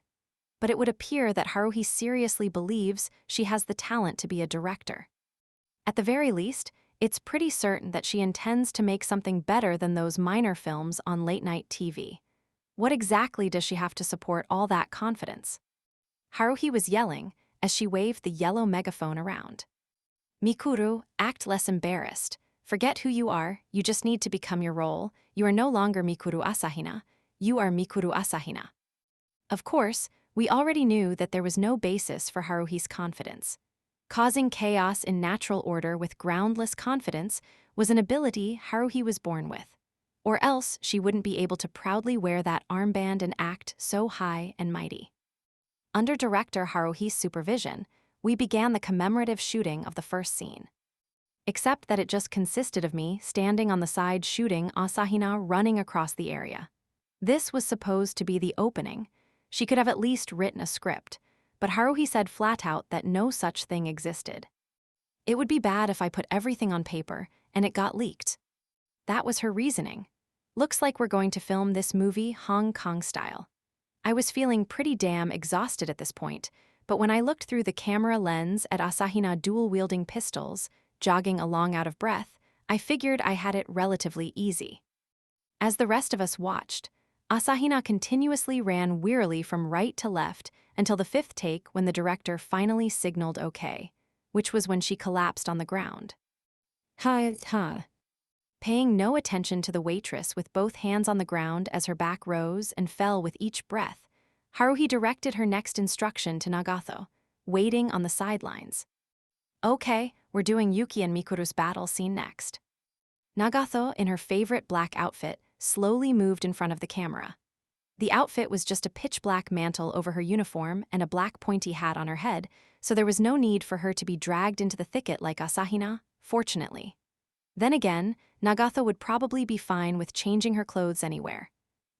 But it would appear that Haruhi seriously believes she has the talent to be a director. At the very least, it's pretty certain that she intends to make something better than those minor films on late-night TV. What exactly does she have to support all that confidence? Haruhi was yelling as she waved the yellow megaphone around. Mikuru, act less embarrassed. Forget who you are, you just need to become your role. You are no longer Mikuru Asahina, you are Mikuru Asahina. Of course, we already knew that there was no basis for Haruhi's confidence. Causing chaos in natural order with groundless confidence was an ability Haruhi was born with. Or else she wouldn't be able to proudly wear that armband and act so high and mighty. Under director Haruhi's supervision, we began the commemorative shooting of the first scene. Except that it just consisted of me standing on the side shooting Asahina running across the area. This was supposed to be the opening. She could have at least written a script, but Haruhi said flat out that no such thing existed. It would be bad if I put everything on paper and it got leaked. That was her reasoning. Looks like we're going to film this movie Hong Kong style. I was feeling pretty damn exhausted at this point, but when I looked through the camera lens at Asahina dual-wielding pistols, jogging along out of breath, I figured I had it relatively easy. As the rest of us watched, Asahina continuously ran wearily from right to left until the fifth take when the director finally signaled okay, which was when she collapsed on the ground. Ha. Paying no attention to the waitress with both hands on the ground as her back rose and fell with each breath, Haruhi directed her next instruction to Nagato, waiting on the sidelines. Okay, we're doing Yuki and Mikuru's battle scene next. Nagato, in her favorite black outfit, slowly moved in front of the camera. The outfit was just a pitch-black mantle over her uniform and a black pointy hat on her head, so there was no need for her to be dragged into the thicket like Asahina, fortunately. Then again, Nagato would probably be fine with changing her clothes anywhere.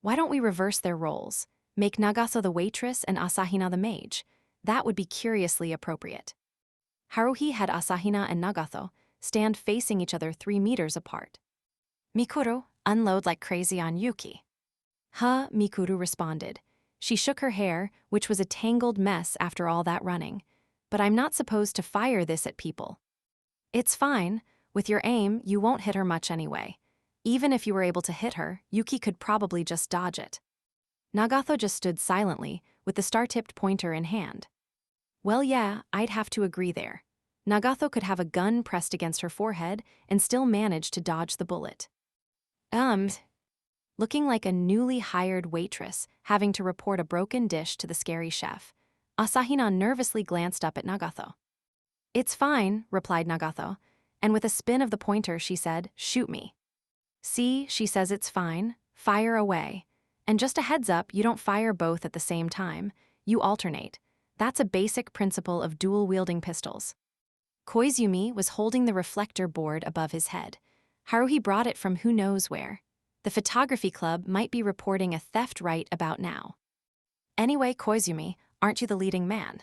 Why don't we reverse their roles? Make Nagato the waitress and Asahina the mage. That would be curiously appropriate. Haruhi had Asahina and Nagato stand facing each other 3 meters apart. Mikuru, unload like crazy on Yuki. Huh, Mikuru responded. She shook her hair, which was a tangled mess after all that running. But I'm not supposed to fire this at people. It's fine. With your aim, you won't hit her much anyway. Even if you were able to hit her, Yuki could probably just dodge it. Nagato just stood silently, with the star-tipped pointer in hand. Well, yeah, I'd have to agree there. Nagato could have a gun pressed against her forehead and still manage to dodge the bullet. Looking like a newly hired waitress having to report a broken dish to the scary chef, Asahina nervously glanced up at Nagato. It's fine, replied Nagato, and with a spin of the pointer she said, shoot me. See, she says it's fine, fire away. And just a heads up, you don't fire both at the same time, you alternate. That's a basic principle of dual-wielding pistols. Koizumi was holding the reflector board above his head. Haruhi brought it from who knows where. The photography club might be reporting a theft right about now. Anyway, Koizumi, aren't you the leading man?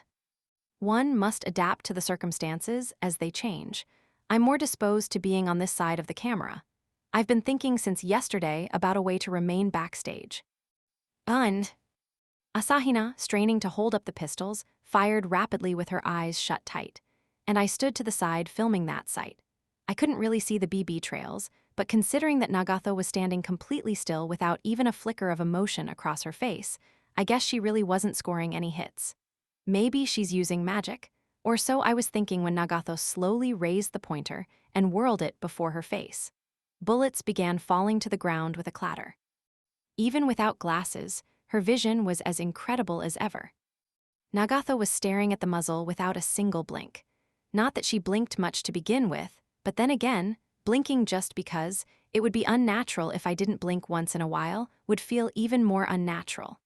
One must adapt to the circumstances as they change. I'm more disposed to being on this side of the camera. I've been thinking since yesterday about a way to remain backstage. Asahina, straining to hold up the pistols, fired rapidly with her eyes shut tight, and I stood to the side filming that sight. I couldn't really see the BB trails, but considering that Nagato was standing completely still without even a flicker of emotion across her face, I guess she really wasn't scoring any hits. Maybe she's using magic, or so I was thinking when Nagato slowly raised the pointer and whirled it before her face. Bullets began falling to the ground with a clatter. Even without glasses, her vision was as incredible as ever. Nagato was staring at the muzzle without a single blink. Not that she blinked much to begin with, but then again, blinking just because it would be unnatural if I didn't blink once in a while would feel even more unnatural.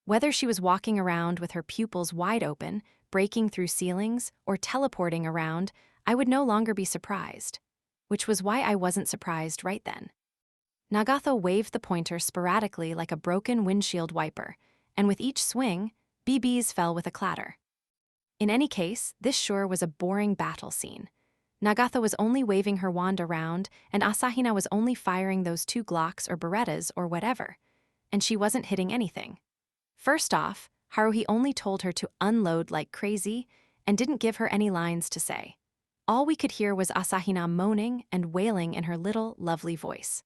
Whether she was walking around with her pupils wide open, breaking through ceilings, or teleporting around, I would no longer be surprised. Which was why I wasn't surprised right then. Nagato waved the pointer sporadically like a broken windshield wiper, and with each swing, BBs fell with a clatter. In any case, this sure was a boring battle scene. Nagato was only waving her wand around, and Asahina was only firing those 2 Glocks or Berettas or whatever, and she wasn't hitting anything. First off, Haruhi only told her to unload like crazy and didn't give her any lines to say. All we could hear was Asahina moaning and wailing in her little, lovely voice.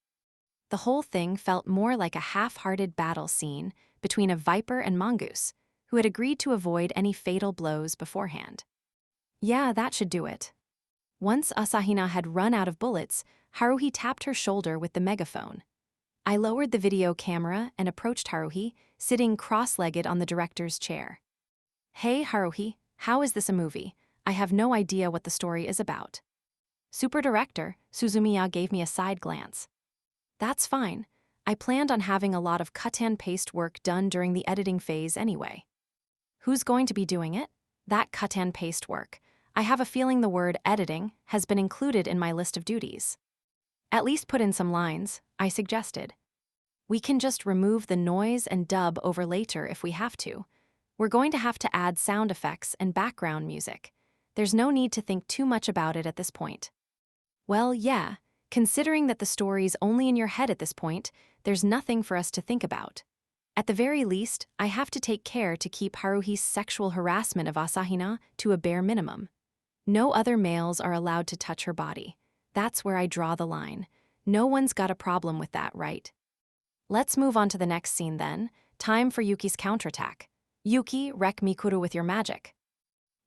The whole thing felt more like a half-hearted battle scene between a viper and mongoose, who had agreed to avoid any fatal blows beforehand. Yeah, that should do it. Once Asahina had run out of bullets, Haruhi tapped her shoulder with the megaphone. I lowered the video camera and approached Haruhi, sitting cross-legged on the director's chair. Hey Haruhi, how is this a movie? I have no idea what the story is about. Super director, Suzumiya gave me a side glance. That's fine. I planned on having a lot of cut and paste work done during the editing phase anyway. Who's going to be doing it? That cut and paste work. I have a feeling the word editing has been included in my list of duties. At least put in some lines, I suggested. We can just remove the noise and dub over later if we have to. We're going to have to add sound effects and background music. There's no need to think too much about it at this point. Well, yeah, considering that the story's only in your head at this point, there's nothing for us to think about. At the very least, I have to take care to keep Haruhi's sexual harassment of Asahina to a bare minimum. No other males are allowed to touch her body. That's where I draw the line. No one's got a problem with that, right? Let's move on to the next scene then. Time for Yuki's counterattack. Yuki, wreck Mikuru with your magic.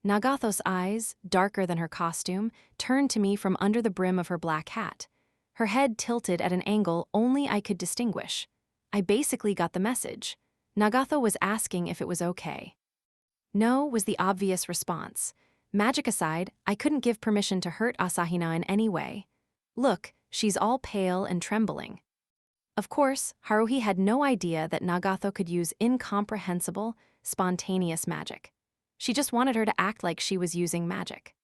Nagato's eyes, darker than her costume, turned to me from under the brim of her black hat. Her head tilted at an angle only I could distinguish. I basically got the message. Nagato was asking if it was okay. No was the obvious response. Magic aside, I couldn't give permission to hurt Asahina in any way. Look, she's all pale and trembling. Of course, Haruhi had no idea that Nagato could use incomprehensible, spontaneous magic. She just wanted her to act like she was using magic.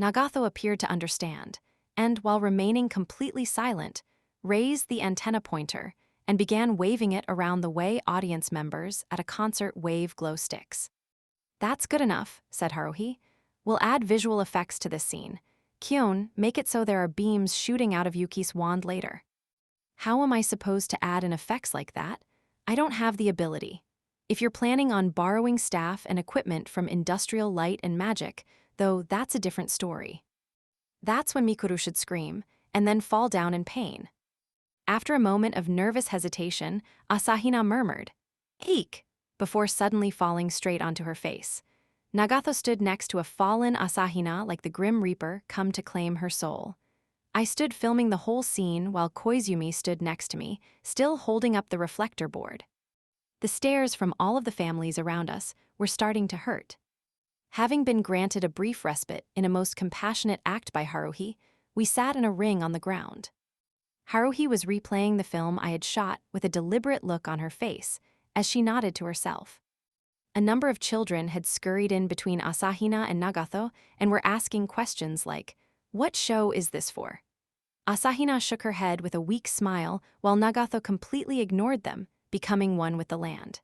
Nagato appeared to understand, and while remaining completely silent, raised the antenna pointer and began waving it around the way audience members at a concert wave glow sticks. That's good enough, said Haruhi. We'll add visual effects to this scene. Kyon, make it so there are beams shooting out of Yuki's wand later. How am I supposed to add in effects like that? I don't have the ability. If you're planning on borrowing staff and equipment from Industrial Light and Magic, though that's a different story. That's when Mikuru should scream, and then fall down in pain. After a moment of nervous hesitation, Asahina murmured, "Eek," before suddenly falling straight onto her face. Nagato stood next to a fallen Asahina like the Grim Reaper come to claim her soul. I stood filming the whole scene while Koizumi stood next to me, still holding up the reflector board. The stares from all of the families around us were starting to hurt. Having been granted a brief respite in a most compassionate act by Haruhi, we sat in a ring on the ground. Haruhi was replaying the film I had shot with a deliberate look on her face as she nodded to herself. A number of children had scurried in between Asahina and Nagato and were asking questions like, "What show is this for?" Asahina shook her head with a weak smile while Nagato completely ignored them, becoming one with the land.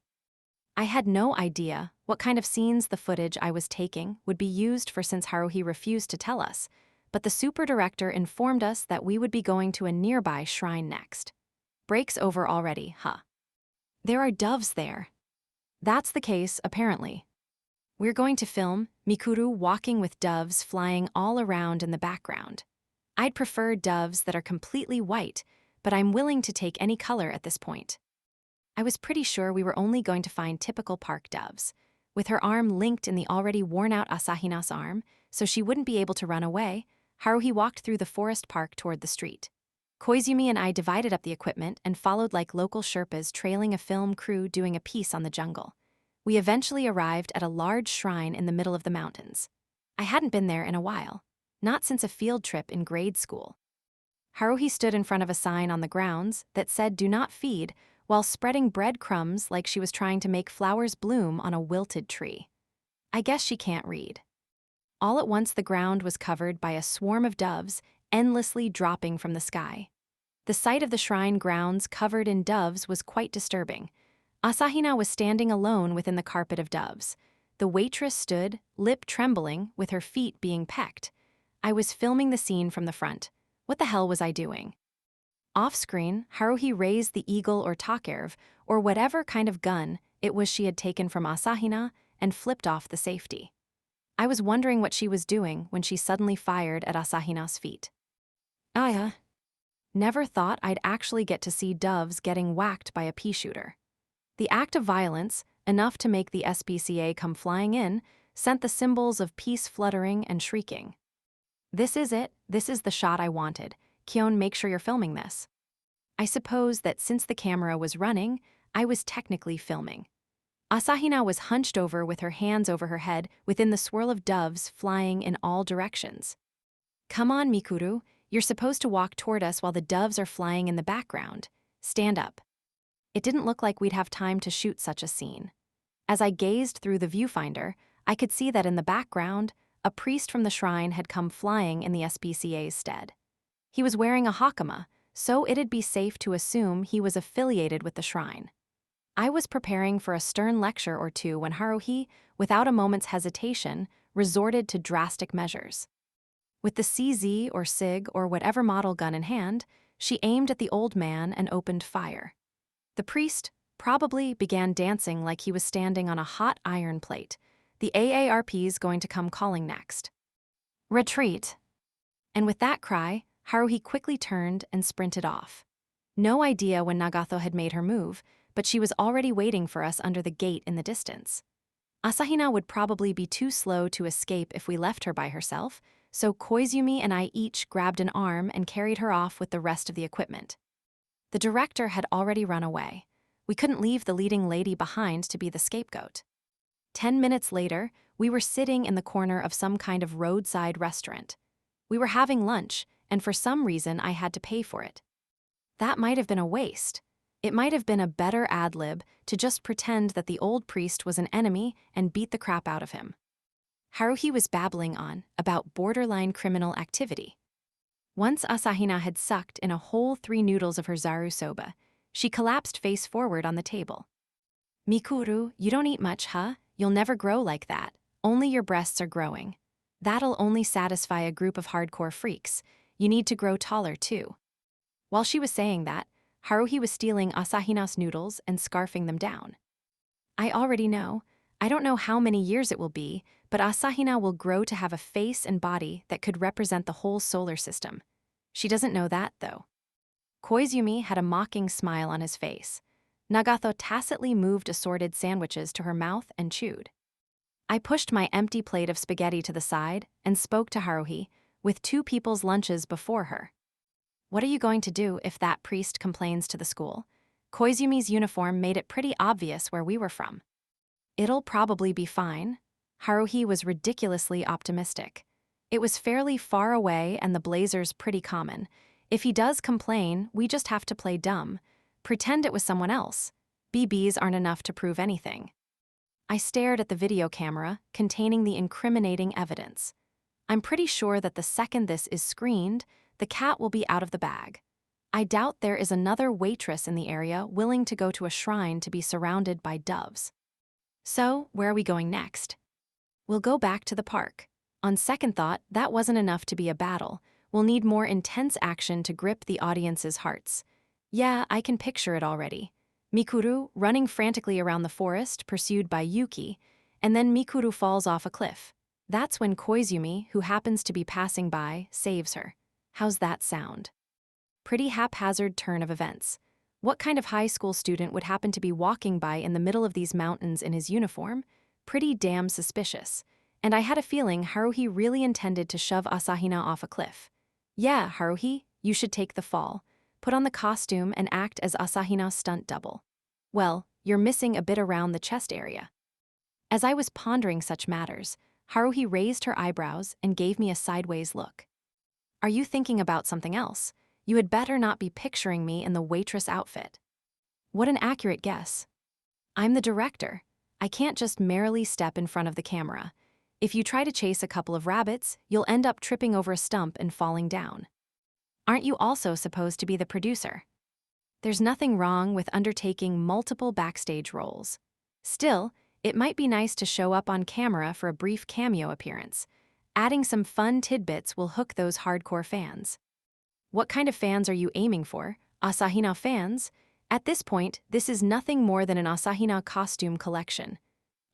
I had no idea what kind of scenes the footage I was taking would be used for since Haruhi refused to tell us, but the super director informed us that we would be going to a nearby shrine next. Break's over already, huh? There are doves there. That's the case, apparently. We're going to film Mikuru walking with doves flying all around in the background. I'd prefer doves that are completely white, but I'm willing to take any color at this point. I was pretty sure we were only going to find typical park doves, with her arm linked in the already worn-out Asahina's arm, so she wouldn't be able to run away. Haruhi walked through the forest park toward the street. Koizumi and I divided up the equipment and followed like local Sherpas trailing a film crew doing a piece on the jungle. We eventually arrived at a large shrine in the middle of the mountains. I hadn't been there in a while, not since a field trip in grade school. Haruhi stood in front of a sign on the grounds that said "Do not feed," while spreading breadcrumbs like she was trying to make flowers bloom on a wilted tree. I guess she can't read. All at once the ground was covered by a swarm of doves endlessly dropping from the sky. The sight of the shrine grounds covered in doves was quite disturbing. Asahina was standing alone within the carpet of doves. The waitress stood, lip trembling, with her feet being pecked. I was filming the scene from the front. What the hell was I doing? Off-screen, Haruhi raised the eagle or takerv, or whatever kind of gun it was she had taken from Asahina, and flipped off the safety. I was wondering what she was doing when she suddenly fired at Asahina's feet. Never thought I'd actually get to see doves getting whacked by a pea shooter. The act of violence, enough to make the SPCA come flying in, sent the symbols of peace fluttering and shrieking. This is it, this is the shot I wanted. Kyon, make sure you're filming this. I suppose that since the camera was running, I was technically filming. Asahina was hunched over with her hands over her head within the swirl of doves flying in all directions. Come on, Mikuru, you're supposed to walk toward us while the doves are flying in the background. Stand up. It didn't look like we'd have time to shoot such a scene. As I gazed through the viewfinder, I could see that in the background, a priest from the shrine had come flying in the SPCA's stead. He was wearing a hakama, so it'd be safe to assume he was affiliated with the shrine. I was preparing for a stern lecture or two when Haruhi, without a moment's hesitation, resorted to drastic measures. With the CZ or SIG or whatever model gun in hand, she aimed at the old man and opened fire. The priest probably began dancing like he was standing on a hot iron plate. The AARP's going to come calling next. Retreat! And with that cry, Haruhi quickly turned and sprinted off. No idea when Nagato had made her move, but she was already waiting for us under the gate in the distance. Asahina would probably be too slow to escape if we left her by herself, so Koizumi and I each grabbed an arm and carried her off with the rest of the equipment. The director had already run away. We couldn't leave the leading lady behind to be the scapegoat. 10 minutes later, we were sitting in the corner of some kind of roadside restaurant. We were having lunch, and for some reason I had to pay for it. That might have been a waste. It might have been a better ad-lib to just pretend that the old priest was an enemy and beat the crap out of him. Haruhi was babbling on about borderline criminal activity. Once Asahina had sucked in a whole 3 noodles of her zaru soba, she collapsed face forward on the table. Mikuru, you don't eat much, huh? You'll never grow like that. Only your breasts are growing. That'll only satisfy a group of hardcore freaks. You need to grow taller, too. While she was saying that, Haruhi was stealing Asahina's noodles and scarfing them down. I already know. I don't know how many years it will be, but Asahina will grow to have a face and body that could represent the whole solar system. She doesn't know that, though. Koizumi had a mocking smile on his face. Nagato tacitly moved assorted sandwiches to her mouth and chewed. I pushed my empty plate of spaghetti to the side and spoke to Haruhi, with 2 people's lunches before her. What are you going to do if that priest complains to the school? Koizumi's uniform made it pretty obvious where we were from. It'll probably be fine. Haruhi was ridiculously optimistic. It was fairly far away and the blazer's pretty common. If he does complain, we just have to play dumb. Pretend it was someone else. BBs aren't enough to prove anything. I stared at the video camera containing the incriminating evidence. I'm pretty sure that the second this is screened, the cat will be out of the bag. I doubt there is another waitress in the area willing to go to a shrine to be surrounded by doves. So, where are we going next? We'll go back to the park. On second thought, that wasn't enough to be a battle. We'll need more intense action to grip the audience's hearts. Yeah, I can picture it already. Mikuru running frantically around the forest, pursued by Yuki, and then Mikuru falls off a cliff. That's when Koizumi, who happens to be passing by, saves her. How's that sound? Pretty haphazard turn of events. What kind of high school student would happen to be walking by in the middle of these mountains in his uniform? Pretty damn suspicious. And I had a feeling Haruhi really intended to shove Asahina off a cliff. Yeah, Haruhi, you should take the fall. Put on the costume and act as Asahina's stunt double. Well, you're missing a bit around the chest area. As I was pondering such matters, Haruhi raised her eyebrows and gave me a sideways look. Are you thinking about something else? You had better not be picturing me in the waitress outfit. What an accurate guess. I'm the director. I can't just merrily step in front of the camera. If you try to chase a couple of rabbits, you'll end up tripping over a stump and falling down. Aren't you also supposed to be the producer? There's nothing wrong with undertaking multiple backstage roles. Still, it might be nice to show up on camera for a brief cameo appearance. Adding some fun tidbits will hook those hardcore fans. What kind of fans are you aiming for? Asahina fans? At this point, this is nothing more than an Asahina costume collection.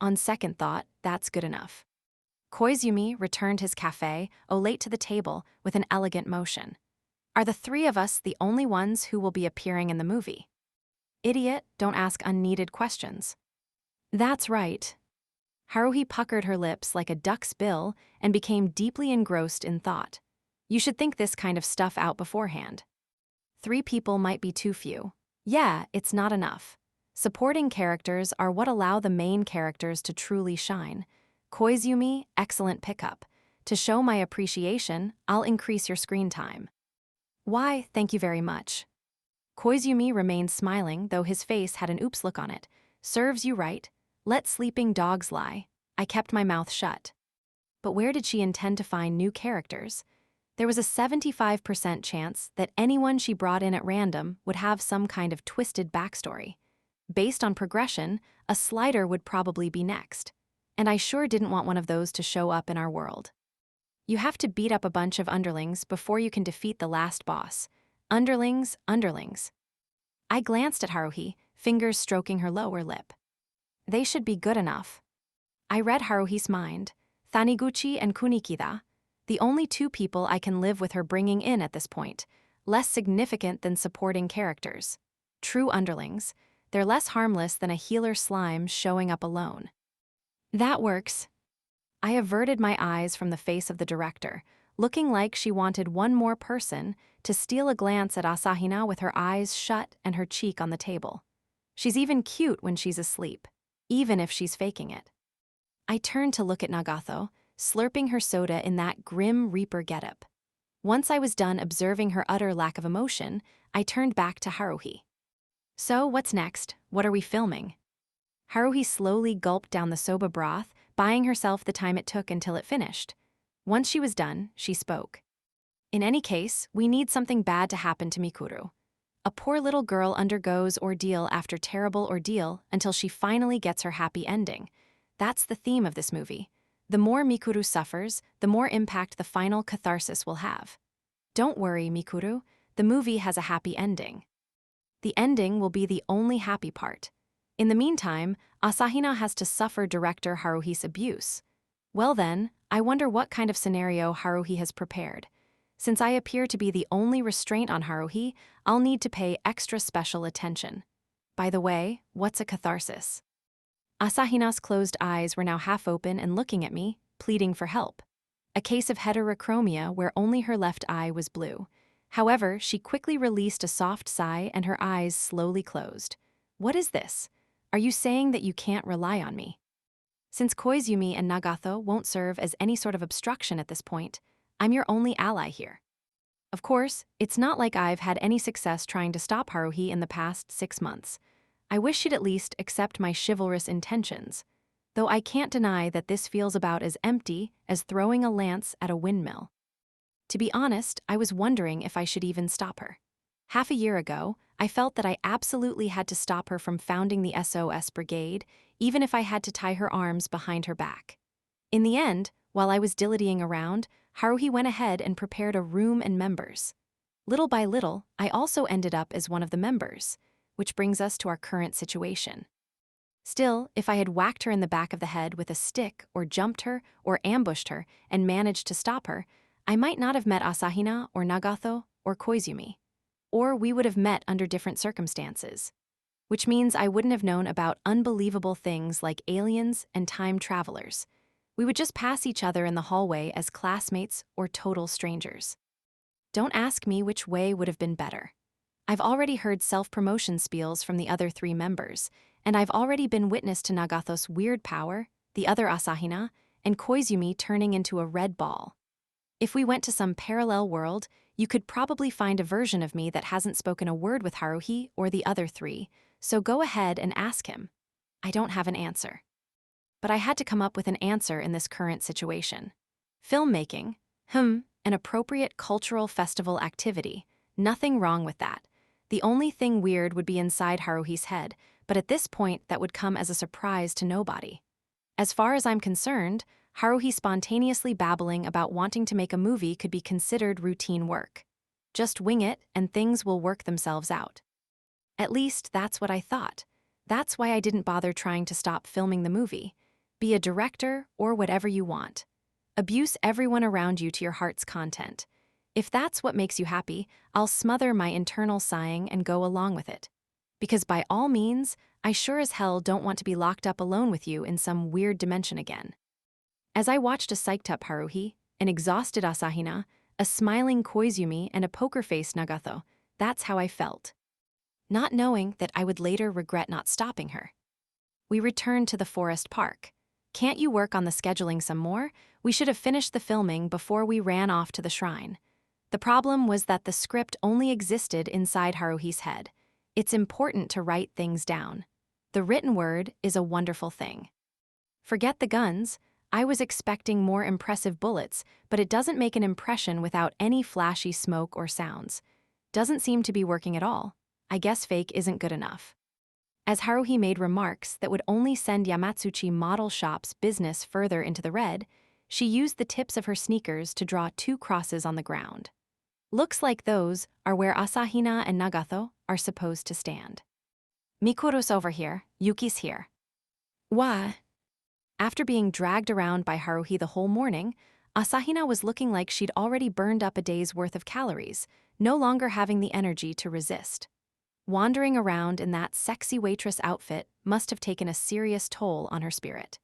On second thought, that's good enough. Koizumi returned his café, late to the table, with an elegant motion. Are the three of us the only ones who will be appearing in the movie? Idiot, don't ask unneeded questions. That's right. Haruhi puckered her lips like a duck's bill and became deeply engrossed in thought. You should think this kind of stuff out beforehand. 3 people might be too few. Yeah, it's not enough. Supporting characters are what allow the main characters to truly shine. Koizumi, excellent pickup. To show my appreciation, I'll increase your screen time. Why, thank you very much. Koizumi remained smiling, though his face had an oops look on it. Serves you right. Let sleeping dogs lie. I kept my mouth shut. But where did she intend to find new characters? There was a 75% chance that anyone she brought in at random would have some kind of twisted backstory. Based on progression, a slider would probably be next. And I sure didn't want one of those to show up in our world. You have to beat up a bunch of underlings before you can defeat the last boss. Underlings, underlings. I glanced at Haruhi, fingers stroking her lower lip. They should be good enough. I read Haruhi's mind. Taniguchi and Kunikida, the only 2 people I can live with her bringing in at this point, less significant than supporting characters. True underlings, they're less harmless than a healer slime showing up alone. That works. I averted my eyes from the face of the director, looking like she wanted one more person to steal a glance at Asahina with her eyes shut and her cheek on the table. She's even cute when she's asleep, even if she's faking it. I turned to look at Nagato, slurping her soda in that grim reaper getup. Once I was done observing her utter lack of emotion, I turned back to Haruhi. So, what's next? What are we filming? Haruhi slowly gulped down the soba broth, buying herself the time it took until it finished. Once she was done, she spoke. In any case, we need something bad to happen to Mikuru. A poor little girl undergoes ordeal after terrible ordeal until she finally gets her happy ending. That's the theme of this movie. The more Mikuru suffers, the more impact the final catharsis will have. Don't worry, Mikuru, the movie has a happy ending. The ending will be the only happy part. In the meantime, Asahina has to suffer director Haruhi's abuse. Well then, I wonder what kind of scenario Haruhi has prepared. Since I appear to be the only restraint on Haruhi, I'll need to pay extra special attention. By the way, what's a catharsis? Asahina's closed eyes were now half open and looking at me, pleading for help. A case of heterochromia where only her left eye was blue. However, she quickly released a soft sigh and her eyes slowly closed. What is this? Are you saying that you can't rely on me? Since Koizumi and Nagato won't serve as any sort of obstruction at this point, I'm your only ally here. Of course, it's not like I've had any success trying to stop Haruhi in the past 6 months. I wish she'd at least accept my chivalrous intentions, though I can't deny that this feels about as empty as throwing a lance at a windmill. To be honest, I was wondering if I should even stop her. Half a year ago, I felt that I absolutely had to stop her from founding the SOS Brigade, even if I had to tie her arms behind her back. In the end, while I was dillying around, Haruhi went ahead and prepared a room and members. Little by little, I also ended up as one of the members, which brings us to our current situation. Still, if I had whacked her in the back of the head with a stick or jumped her or ambushed her and managed to stop her, I might not have met Asahina or Nagato or Koizumi. Or we would have met under different circumstances. Which means I wouldn't have known about unbelievable things like aliens and time travelers. We would just pass each other in the hallway as classmates or total strangers. Don't ask me which way would have been better. I've already heard self-promotion spiels from the other 3 members, and I've already been witness to Nagato's weird power, the other Asahina, and Koizumi turning into a red ball. If we went to some parallel world, you could probably find a version of me that hasn't spoken a word with Haruhi or the other 3, so go ahead and ask him. I don't have an answer. But I had to come up with an answer in this current situation. Filmmaking? An appropriate cultural festival activity. Nothing wrong with that. The only thing weird would be inside Haruhi's head, but at this point that would come as a surprise to nobody. As far as I'm concerned, Haruhi spontaneously babbling about wanting to make a movie could be considered routine work. Just wing it and things will work themselves out. At least that's what I thought. That's why I didn't bother trying to stop filming the movie. Be a director or whatever you want. Abuse everyone around you to your heart's content. If that's what makes you happy, I'll smother my internal sighing and go along with it. Because by all means, I sure as hell don't want to be locked up alone with you in some weird dimension again. As I watched a psyched-up Haruhi, an exhausted Asahina, a smiling Koizumi, and a poker-faced Nagato, that's how I felt. Not knowing that I would later regret not stopping her. We returned to the forest park. Can't you work on the scheduling some more? We should have finished the filming before we ran off to the shrine. The problem was that the script only existed inside Haruhi's head. It's important to write things down. The written word is a wonderful thing. Forget the guns. I was expecting more impressive bullets, but it doesn't make an impression without any flashy smoke or sounds. Doesn't seem to be working at all. I guess fake isn't good enough. As Haruhi made remarks that would only send Yamatsuchi Model Shop's business further into the red, she used the tips of her sneakers to draw 2 crosses on the ground. Looks like those are where Asahina and Nagato are supposed to stand. Mikuru's over here, Yuki's here. Why? After being dragged around by Haruhi the whole morning, Asahina was looking like she'd already burned up a day's worth of calories, no longer having the energy to resist. Wandering around in that sexy waitress outfit must have taken a serious toll on her spirit.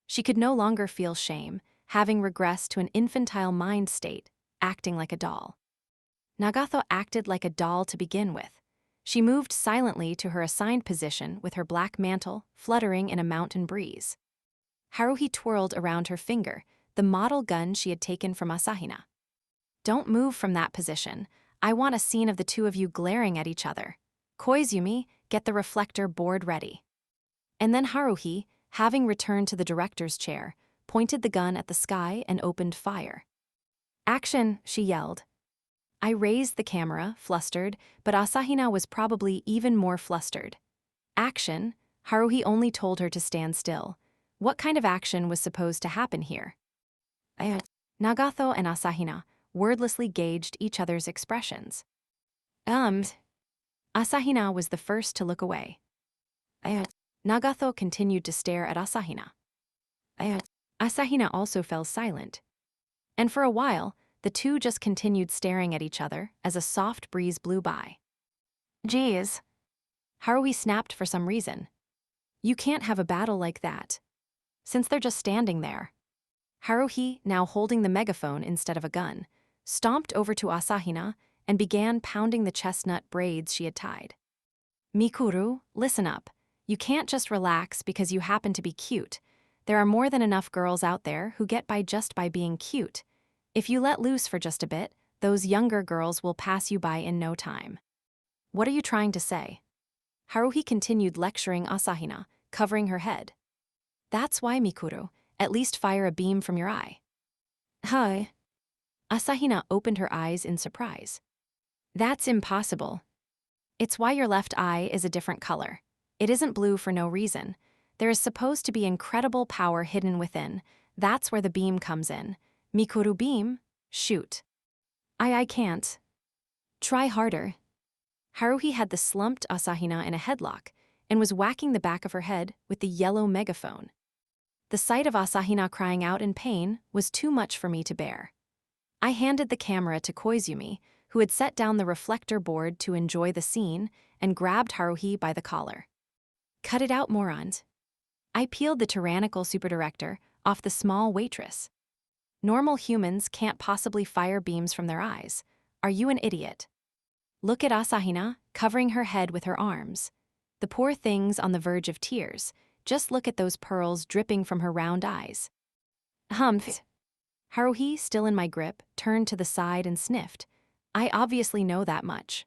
She could no longer feel shame, having regressed to an infantile mind state, acting like a doll. Nagato acted like a doll to begin with. She moved silently to her assigned position with her black mantle fluttering in a mountain breeze. Haruhi twirled around her finger, the model gun she had taken from Asahina. Don't move from that position. I want a scene of the 2 of you glaring at each other. Koizumi, get the reflector board ready. And then Haruhi, having returned to the director's chair, pointed the gun at the sky and opened fire. Action, she yelled. I raised the camera, flustered, but Asahina was probably even more flustered. Action? Haruhi only told her to stand still. What kind of action was supposed to happen here? Nagato and Asahina wordlessly gauged each other's expressions. Asahina was the first to look away. Nagato continued to stare at Asahina. Asahina also fell silent. And for a while, the 2 just continued staring at each other as a soft breeze blew by. Geez. Haruhi snapped for some reason. You can't have a battle like that. Since they're just standing there. Haruhi, now holding the megaphone instead of a gun, stomped over to Asahina and began pounding the chestnut braids she had tied. Mikuru, listen up. You can't just relax because you happen to be cute. There are more than enough girls out there who get by just by being cute. If you let loose for just a bit, those younger girls will pass you by in no time. What are you trying to say? Haruhi continued lecturing Asahina, covering her head. That's why, Mikuru, at least fire a beam from your eye. Hi. Asahina opened her eyes in surprise. That's impossible. It's why your left eye is a different color. It isn't blue for no reason. There is supposed to be incredible power hidden within. That's where the beam comes in. Mikuru beam? Shoot. I can't. Try harder. Haruhi had the slumped Asahina in a headlock, and was whacking the back of her head with the yellow megaphone. The sight of Asahina crying out in pain was too much for me to bear. I handed the camera to Koizumi, who had set down the reflector board to enjoy the scene, and grabbed Haruhi by the collar. "Cut it out, morons." I peeled the tyrannical superdirector off the small waitress. "Normal humans can't possibly fire beams from their eyes. Are you an idiot? Look at Asahina, covering her head with her arms. The poor thing's on the verge of tears. Just look at those pearls dripping from her round eyes." Humph. Haruhi, still in my grip, turned to the side and sniffed. I obviously know that much.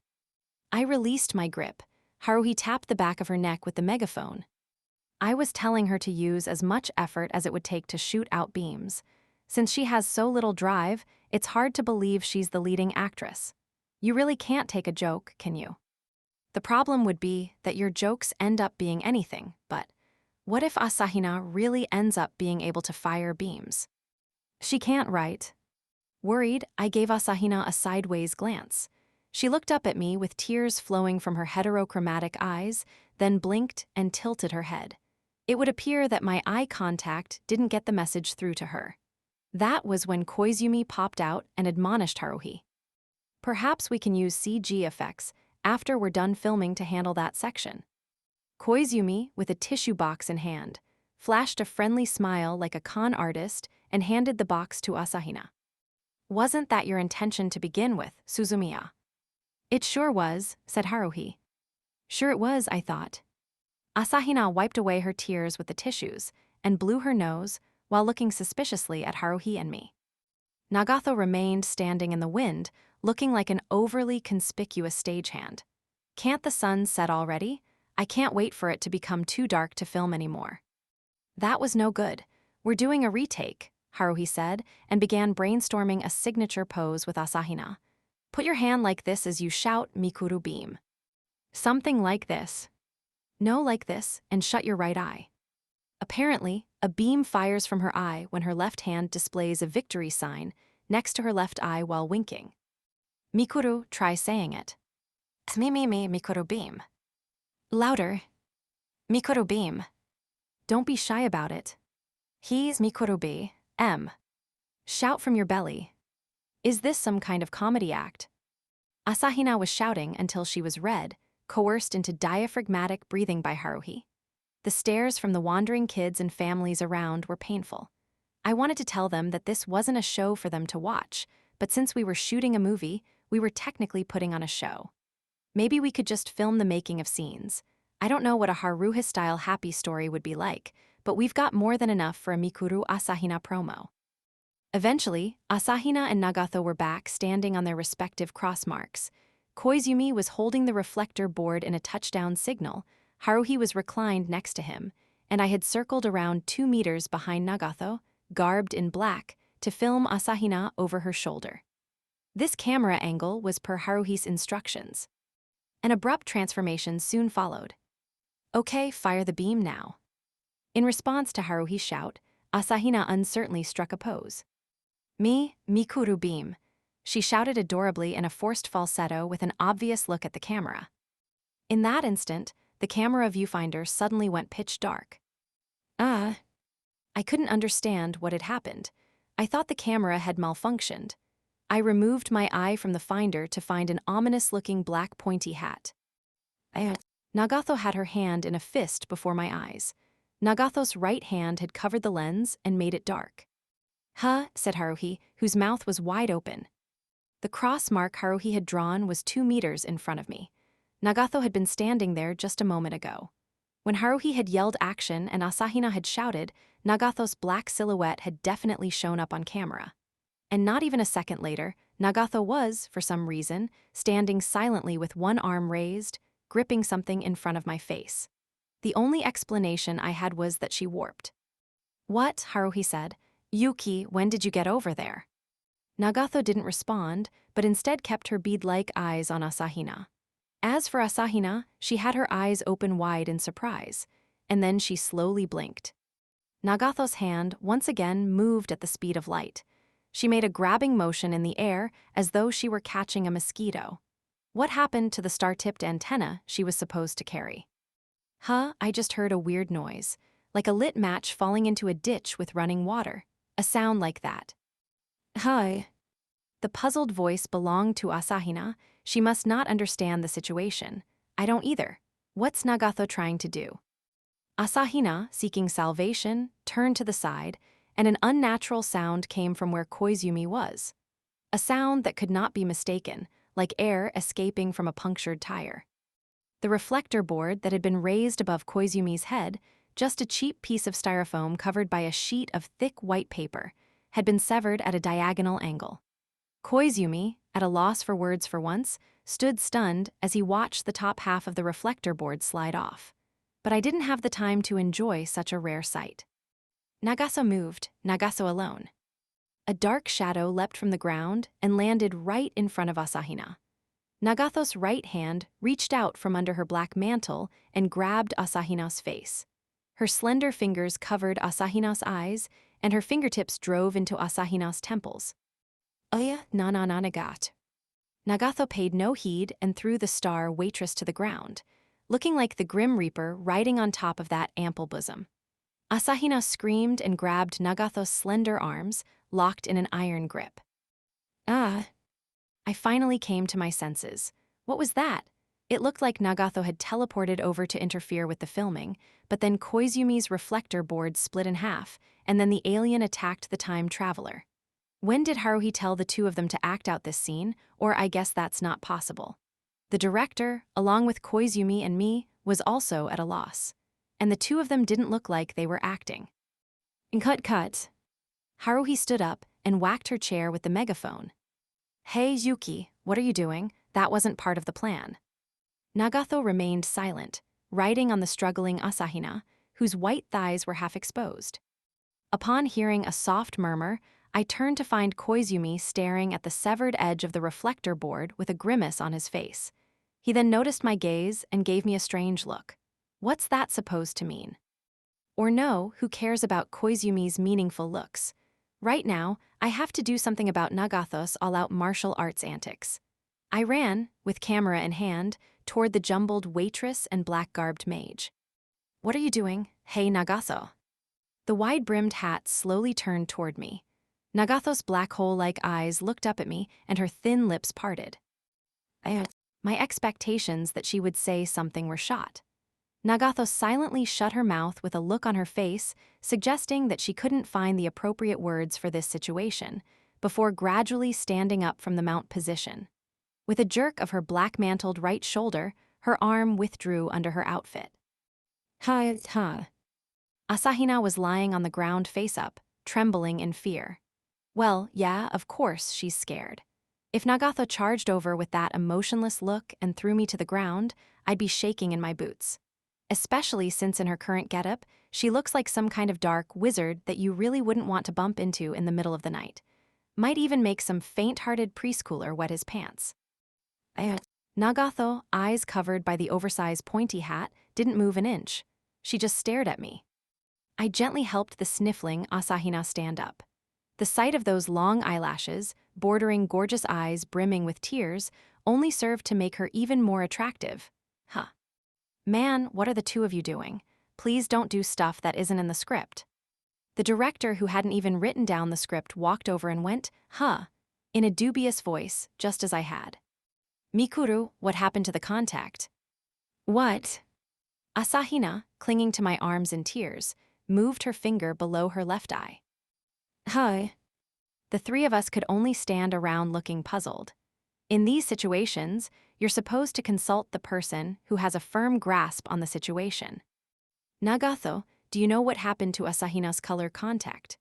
I released my grip. Haruhi tapped the back of her neck with the megaphone. I was telling her to use as much effort as it would take to shoot out beams. Since she has so little drive, it's hard to believe she's the leading actress. You really can't take a joke, can you? The problem would be that your jokes end up being anything, but what if Asahina really ends up being able to fire beams? She can't, right? Worried, I gave Asahina a sideways glance. She looked up at me with tears flowing from her heterochromatic eyes, then blinked and tilted her head. It would appear that my eye contact didn't get the message through to her. That was when Koizumi popped out and admonished Haruhi. "Perhaps we can use CG effects after we're done filming to handle that section." Koizumi, with a tissue box in hand, flashed a friendly smile like a con artist and handed the box to Asahina. "Wasn't that your intention to begin with, Suzumiya?" "It sure was," said Haruhi. "Sure it was," I thought. Asahina wiped away her tears with the tissues and blew her nose while looking suspiciously at Haruhi and me. Nagato remained standing in the wind, looking like an overly conspicuous stagehand. "Can't the sun set already? I can't wait for it to become too dark to film anymore." "That was no good. We're doing a retake," Haruhi said, and began brainstorming a signature pose with Asahina. "Put your hand like this as you shout Mikuru beam. Something like this. No, like this, and shut your right eye." Apparently, a beam fires from her eye when her left hand displays a victory sign next to her left eye while winking. "Mikuru, try saying it." Mikuru beam." "Louder." "Mikuru beam." "Don't be shy about it." "He's Mikuru M." "Shout from your belly." Is this some kind of comedy act? Asahina was shouting until she was red, coerced into diaphragmatic breathing by Haruhi. The stares from the wandering kids and families around were painful. I wanted to tell them that this wasn't a show for them to watch, but since we were shooting a movie, we were technically putting on a show. Maybe we could just film the making of scenes. I don't know what a Haruhi-style happy story would be like, but we've got more than enough for a Mikuru Asahina promo. Eventually, Asahina and Nagato were back standing on their respective cross marks. Koizumi was holding the reflector board in a touchdown signal, Haruhi was reclined next to him, and I had circled around 2 meters behind Nagato, garbed in black, to film Asahina over her shoulder. This camera angle was per Haruhi's instructions. An abrupt transformation soon followed. "Okay, fire the beam now." In response to Haruhi's shout, Asahina uncertainly struck a pose. Mikuru beam," she shouted adorably in a forced falsetto with an obvious look at the camera. In that instant, the camera viewfinder suddenly went pitch dark. I couldn't understand what had happened. I thought the camera had malfunctioned. I removed my eye from the finder to find an ominous-looking black pointy hat. Nagato had her hand in a fist before my eyes. Nagato's right hand had covered the lens and made it dark. "Huh," said Haruhi, whose mouth was wide open. The cross mark Haruhi had drawn was 2 meters in front of me. Nagato had been standing there just a moment ago. When Haruhi had yelled action and Asahina had shouted, Nagato's black silhouette had definitely shown up on camera. And not even a second later, Nagato was, for some reason, standing silently with one arm raised, gripping something in front of my face. The only explanation I had was that she warped. "What?" Haruhi said. "Yuki, when did you get over there?" Nagato didn't respond, but instead kept her bead-like eyes on Asahina. As for Asahina, she had her eyes open wide in surprise, and then she slowly blinked. Nagato's hand once again moved at the speed of light. She made a grabbing motion in the air as though she were catching a mosquito. What happened to the star-tipped antenna she was supposed to carry? Huh, I just heard a weird noise, like a lit match falling into a ditch with running water. A sound like that. Hi. The puzzled voice belonged to Asahina. She must not understand the situation. I don't either. What's Nagatho trying to do? Asahina, seeking salvation, turned to the side, and an unnatural sound came from where Koizumi was. A sound that could not be mistaken, like air escaping from a punctured tire. The reflector board that had been raised above Koizumi's head, just a cheap piece of styrofoam covered by a sheet of thick white paper, had been severed at a diagonal angle. Koizumi, at a loss for words for once, stood stunned as he watched the top half of the reflector board slide off. But I didn't have the time to enjoy such a rare sight. Nagaso moved, Nagaso alone. A dark shadow leapt from the ground and landed right in front of Asahina. Nagatho's right hand reached out from under her black mantle and grabbed Asahina's face. Her slender fingers covered Asahina's eyes, and her fingertips drove into Asahina's temples. Oya nagat. Nagatho paid no heed and threw the star waitress to the ground, looking like the Grim Reaper riding on top of that ample bosom. Asahina screamed and grabbed Nagatho's slender arms, locked in an iron grip. Ah! I finally came to my senses. What was that? It looked like Nagatho had teleported over to interfere with the filming, but then Koizumi's reflector board split in half, and then the alien attacked the time traveler. When did Haruhi tell the two of them to act out this scene, or I guess that's not possible? The director, along with Koizumi and me, was also at a loss. And the two of them didn't look like they were acting. Cut. Haruhi stood up and whacked her chair with the megaphone. Hey Yuki, what are you doing? That wasn't part of the plan. Nagatho remained silent, riding on the struggling Asahina, whose white thighs were half exposed. Upon hearing a soft murmur, I turned to find Koizumi staring at the severed edge of the reflector board with a grimace on his face. He then noticed my gaze and gave me a strange look. What's that supposed to mean? Or no, who cares about Koizumi's meaningful looks? Right now, I have to do something about Nagatho's all-out martial arts antics. I ran, with camera in hand, toward the jumbled waitress and black-garbed mage. What are you doing? Hey, Nagatho. The wide-brimmed hat slowly turned toward me. Nagatho's black hole-like eyes looked up at me, and her thin lips parted. My expectations that she would say something were shot. Nagatho silently shut her mouth with a look on her face, suggesting that she couldn't find the appropriate words for this situation, before gradually standing up from the mount position. With a jerk of her black-mantled right shoulder, her arm withdrew under her outfit. Ha. Asahina was lying on the ground face up, trembling in fear. Well, yeah, of course she's scared. If Nagatho charged over with that emotionless look and threw me to the ground, I'd be shaking in my boots. Especially since in her current getup, she looks like some kind of dark wizard that you really wouldn't want to bump into in the middle of the night. Might even make some faint-hearted preschooler wet his pants. Nagatho, eyes covered by the oversized pointy hat, didn't move an inch. She just stared at me. I gently helped the sniffling Asahina stand up. The sight of those long eyelashes, bordering gorgeous eyes brimming with tears, only served to make her even more attractive. Man, what are the two of you doing? Please don't do stuff that isn't in the script. The director, who hadn't even written down the script, walked over and went, in a dubious voice, just as I had. Mikuru, what happened to the contact? What? Asahina, clinging to my arms in tears, moved her finger below her left eye. The three of us could only stand around looking puzzled. In these situations, you're supposed to consult the person who has a firm grasp on the situation. Nagatho, do you know what happened to Asahina's color contact?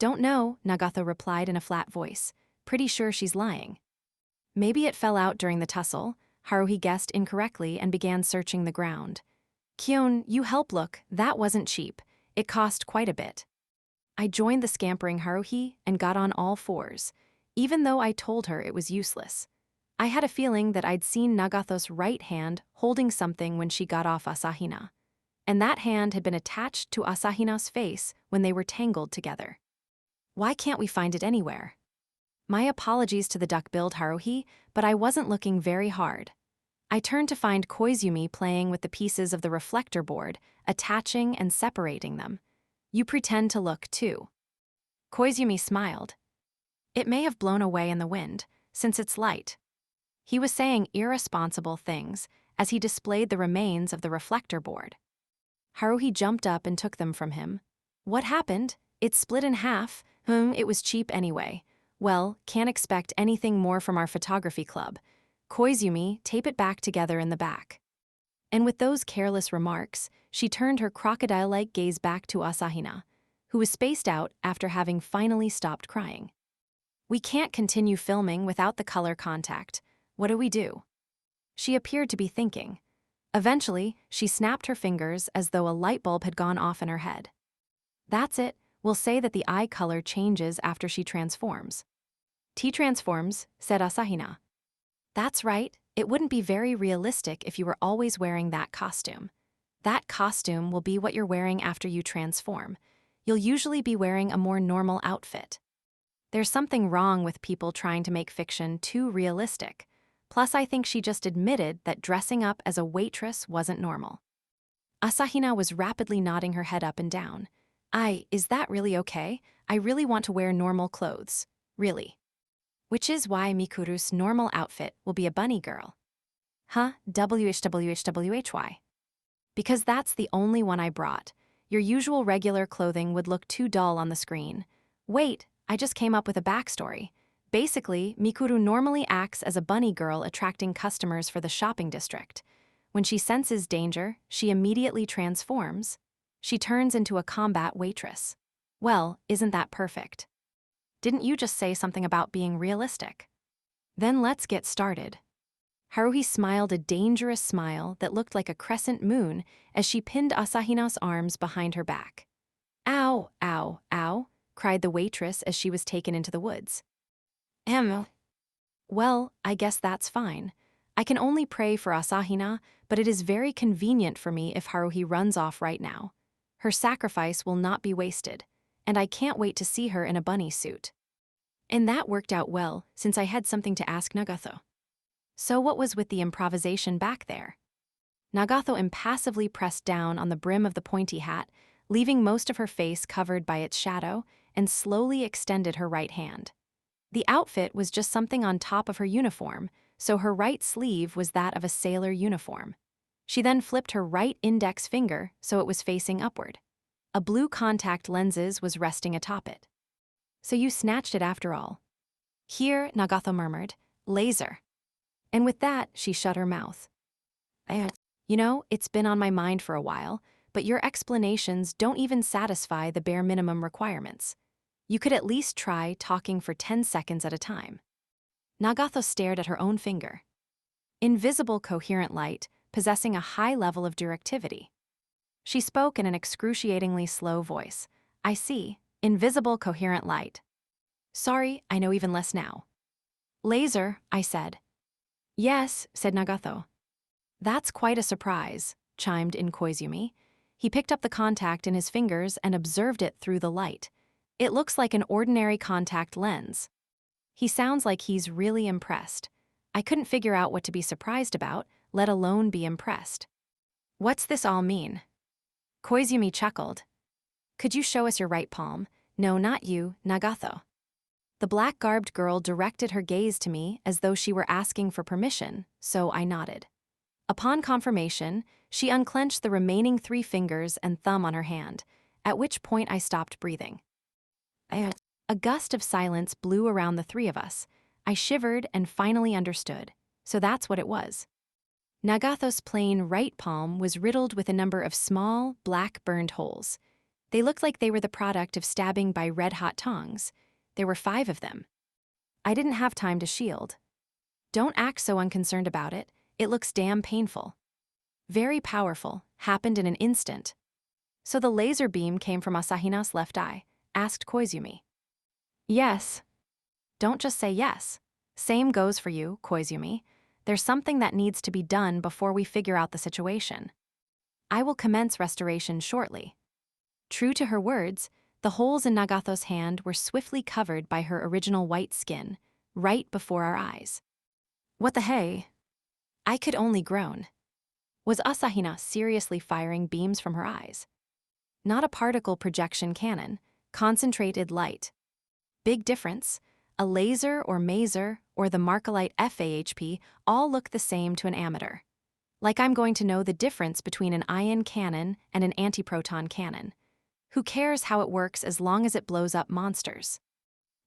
Don't know, Nagatho replied in a flat voice. Pretty sure she's lying. Maybe it fell out during the tussle, Haruhi guessed incorrectly and began searching the ground. Kyon, you help look, that wasn't cheap. It cost quite a bit. I joined the scampering Haruhi and got on all fours, even though I told her it was useless. I had a feeling that I'd seen Nagatho's right hand holding something when she got off Asahina, and that hand had been attached to Asahina's face when they were tangled together. Why can't we find it anywhere? My apologies to the duck-billed Haruhi, but I wasn't looking very hard. I turned to find Koizumi playing with the pieces of the reflector board, attaching and separating them. You pretend to look, too. Koizumi smiled. It may have blown away in the wind, since it's light. He was saying irresponsible things as he displayed the remains of the reflector board. Haruhi jumped up and took them from him. What happened? It split in half. It was cheap anyway. Well, can't expect anything more from our photography club. Koizumi, tape it back together in the back. And with those careless remarks, she turned her crocodile-like gaze back to Asahina, who was spaced out after having finally stopped crying. We can't continue filming without the color contact. What do we do? She appeared to be thinking. Eventually, she snapped her fingers as though a light bulb had gone off in her head. That's it. We'll say that the eye color changes after she transforms. T transforms, said Asahina. That's right. It wouldn't be very realistic if you were always wearing that costume. That costume will be what you're wearing after you transform. You'll usually be wearing a more normal outfit. There's something wrong with people trying to make fiction too realistic. Plus, I think she just admitted that dressing up as a waitress wasn't normal. Asahina was rapidly nodding her head up and down. Is that really okay? I really want to wear normal clothes. Really. Which is why Mikuru's normal outfit will be a bunny girl. Huh? WHWHWHY. Because that's the only one I brought. Your usual regular clothing would look too dull on the screen. Wait, I just came up with a backstory. Basically, Mikuru normally acts as a bunny girl attracting customers for the shopping district. When she senses danger, she immediately transforms. She turns into a combat waitress. Well, isn't that perfect? Didn't you just say something about being realistic? Then let's get started. Haruhi smiled a dangerous smile that looked like a crescent moon as she pinned Asahina's arms behind her back. Ow, ow, ow, cried the waitress as she was taken into the woods. Well, I guess that's fine. I can only pray for Asahina, but it is very convenient for me if Haruhi runs off right now. Her sacrifice will not be wasted, and I can't wait to see her in a bunny suit. And that worked out well, since I had something to ask Nagato. So what was with the improvisation back there? Nagato impassively pressed down on the brim of the pointy hat, leaving most of her face covered by its shadow, and slowly extended her right hand. The outfit was just something on top of her uniform, so her right sleeve was that of a sailor uniform. She then flipped her right index finger so it was facing upward. A blue contact lenses was resting atop it. So you snatched it after all. Here, Nagato murmured, laser. And with that, she shut her mouth. You know, it's been on my mind for a while, but your explanations don't even satisfy the bare minimum requirements. You could at least try talking for 10 seconds at a time. Nagato stared at her own finger. Invisible coherent light, possessing a high level of directivity. She spoke in an excruciatingly slow voice. I see. Invisible coherent light. Sorry, I know even less now. Laser, I said. Yes, said Nagato. That's quite a surprise, chimed in Koizumi. He picked up the contact in his fingers and observed it through the light. It looks like an ordinary contact lens. He sounds like he's really impressed. I couldn't figure out what to be surprised about, let alone be impressed. What's this all mean? Koizumi chuckled. Could you show us your right palm? No, not you, Nagato. The black-garbed girl directed her gaze to me as though she were asking for permission, so I nodded. Upon confirmation, she unclenched the remaining 3 fingers and thumb on her hand, at which point I stopped breathing. A gust of silence blew around the 3 of us. I shivered and finally understood, so that's what it was. Nagato's plain right palm was riddled with a number of small, black burned holes. They looked like they were the product of stabbing by red-hot tongs. There were 5 of them. I didn't have time to shield. Don't act so unconcerned about it. It looks damn painful. Very powerful, happened in an instant. So the laser beam came from Asahina's left eye, asked Koizumi. Yes. Don't just say yes. Same goes for you, Koizumi. There's something that needs to be done before we figure out the situation. I will commence restoration shortly. True to her words, the holes in Nagato's hand were swiftly covered by her original white skin, right before our eyes. What the hey? I could only groan. Was Asahina seriously firing beams from her eyes? Not a particle projection cannon, concentrated light. Big difference. A laser or maser or the Markalite FAHP all look the same to an amateur. Like I'm going to know the difference between an ion cannon and an antiproton cannon. Who cares how it works as long as it blows up monsters?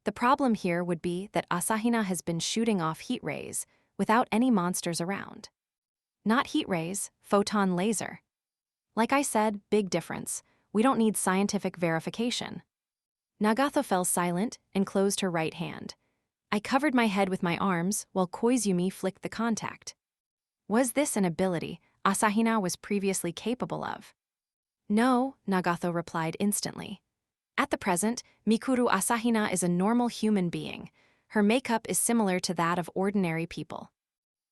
The problem here would be that Asahina has been shooting off heat rays without any monsters around. Not heat rays, photon laser. Like I said, big difference. We don't need scientific verification. Nagato fell silent and closed her right hand. I covered my head with my arms while Koizumi flicked the contact. Was this an ability Asahina was previously capable of? No, Nagato replied instantly. At the present, Mikuru Asahina is a normal human being. Her makeup is similar to that of ordinary people.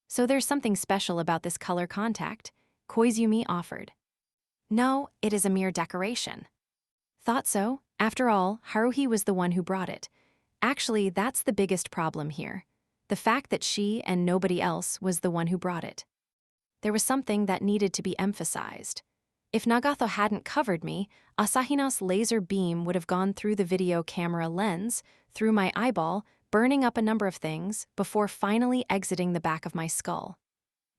So there's something special about this color contact, Koizumi offered. No, it is a mere decoration. Thought so. After all, Haruhi was the one who brought it. Actually, that's the biggest problem here. The fact that she and nobody else was the one who brought it. There was something that needed to be emphasized. If Nagato hadn't covered me, Asahina's laser beam would have gone through the video camera lens, through my eyeball, burning up a number of things, before finally exiting the back of my skull.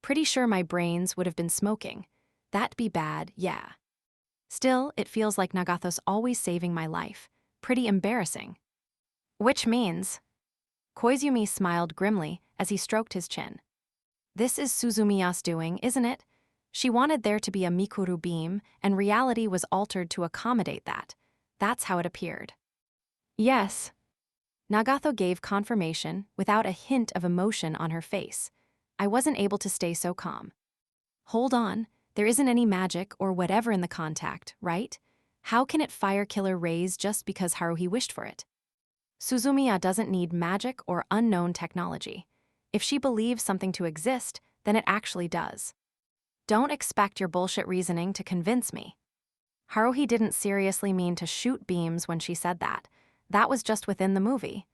Pretty sure my brains would have been smoking. That'd be bad, yeah. Still, it feels like Nagato's always saving my life. Pretty embarrassing. Which means... Koizumi smiled grimly as he stroked his chin. This is Suzumiya's doing, isn't it? She wanted there to be a Mikuru beam, and reality was altered to accommodate that. That's how it appeared. Yes. Nagato gave confirmation without a hint of emotion on her face. I wasn't able to stay so calm. Hold on, there isn't any magic or whatever in the contact, right? How can it fire killer rays just because Haruhi wished for it? Suzumiya doesn't need magic or unknown technology. If she believes something to exist, then it actually does. Don't expect your bullshit reasoning to convince me. Haruhi didn't seriously mean to shoot beams when she said that. That was just within the movie.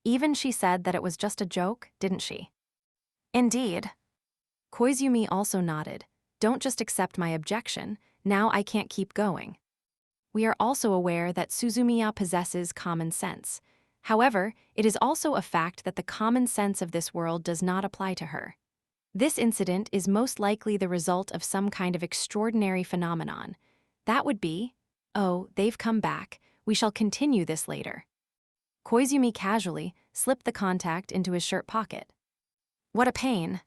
Even she said that it was just a joke, didn't she? Indeed. Koizumi also nodded. Don't just accept my objection. Now I can't keep going. We are also aware that Suzumiya possesses common sense. However, it is also a fact that the common sense of this world does not apply to her. This incident is most likely the result of some kind of extraordinary phenomenon. That would be, oh, they've come back, we shall continue this later. Koizumi casually slipped the contact into his shirt pocket. What a pain.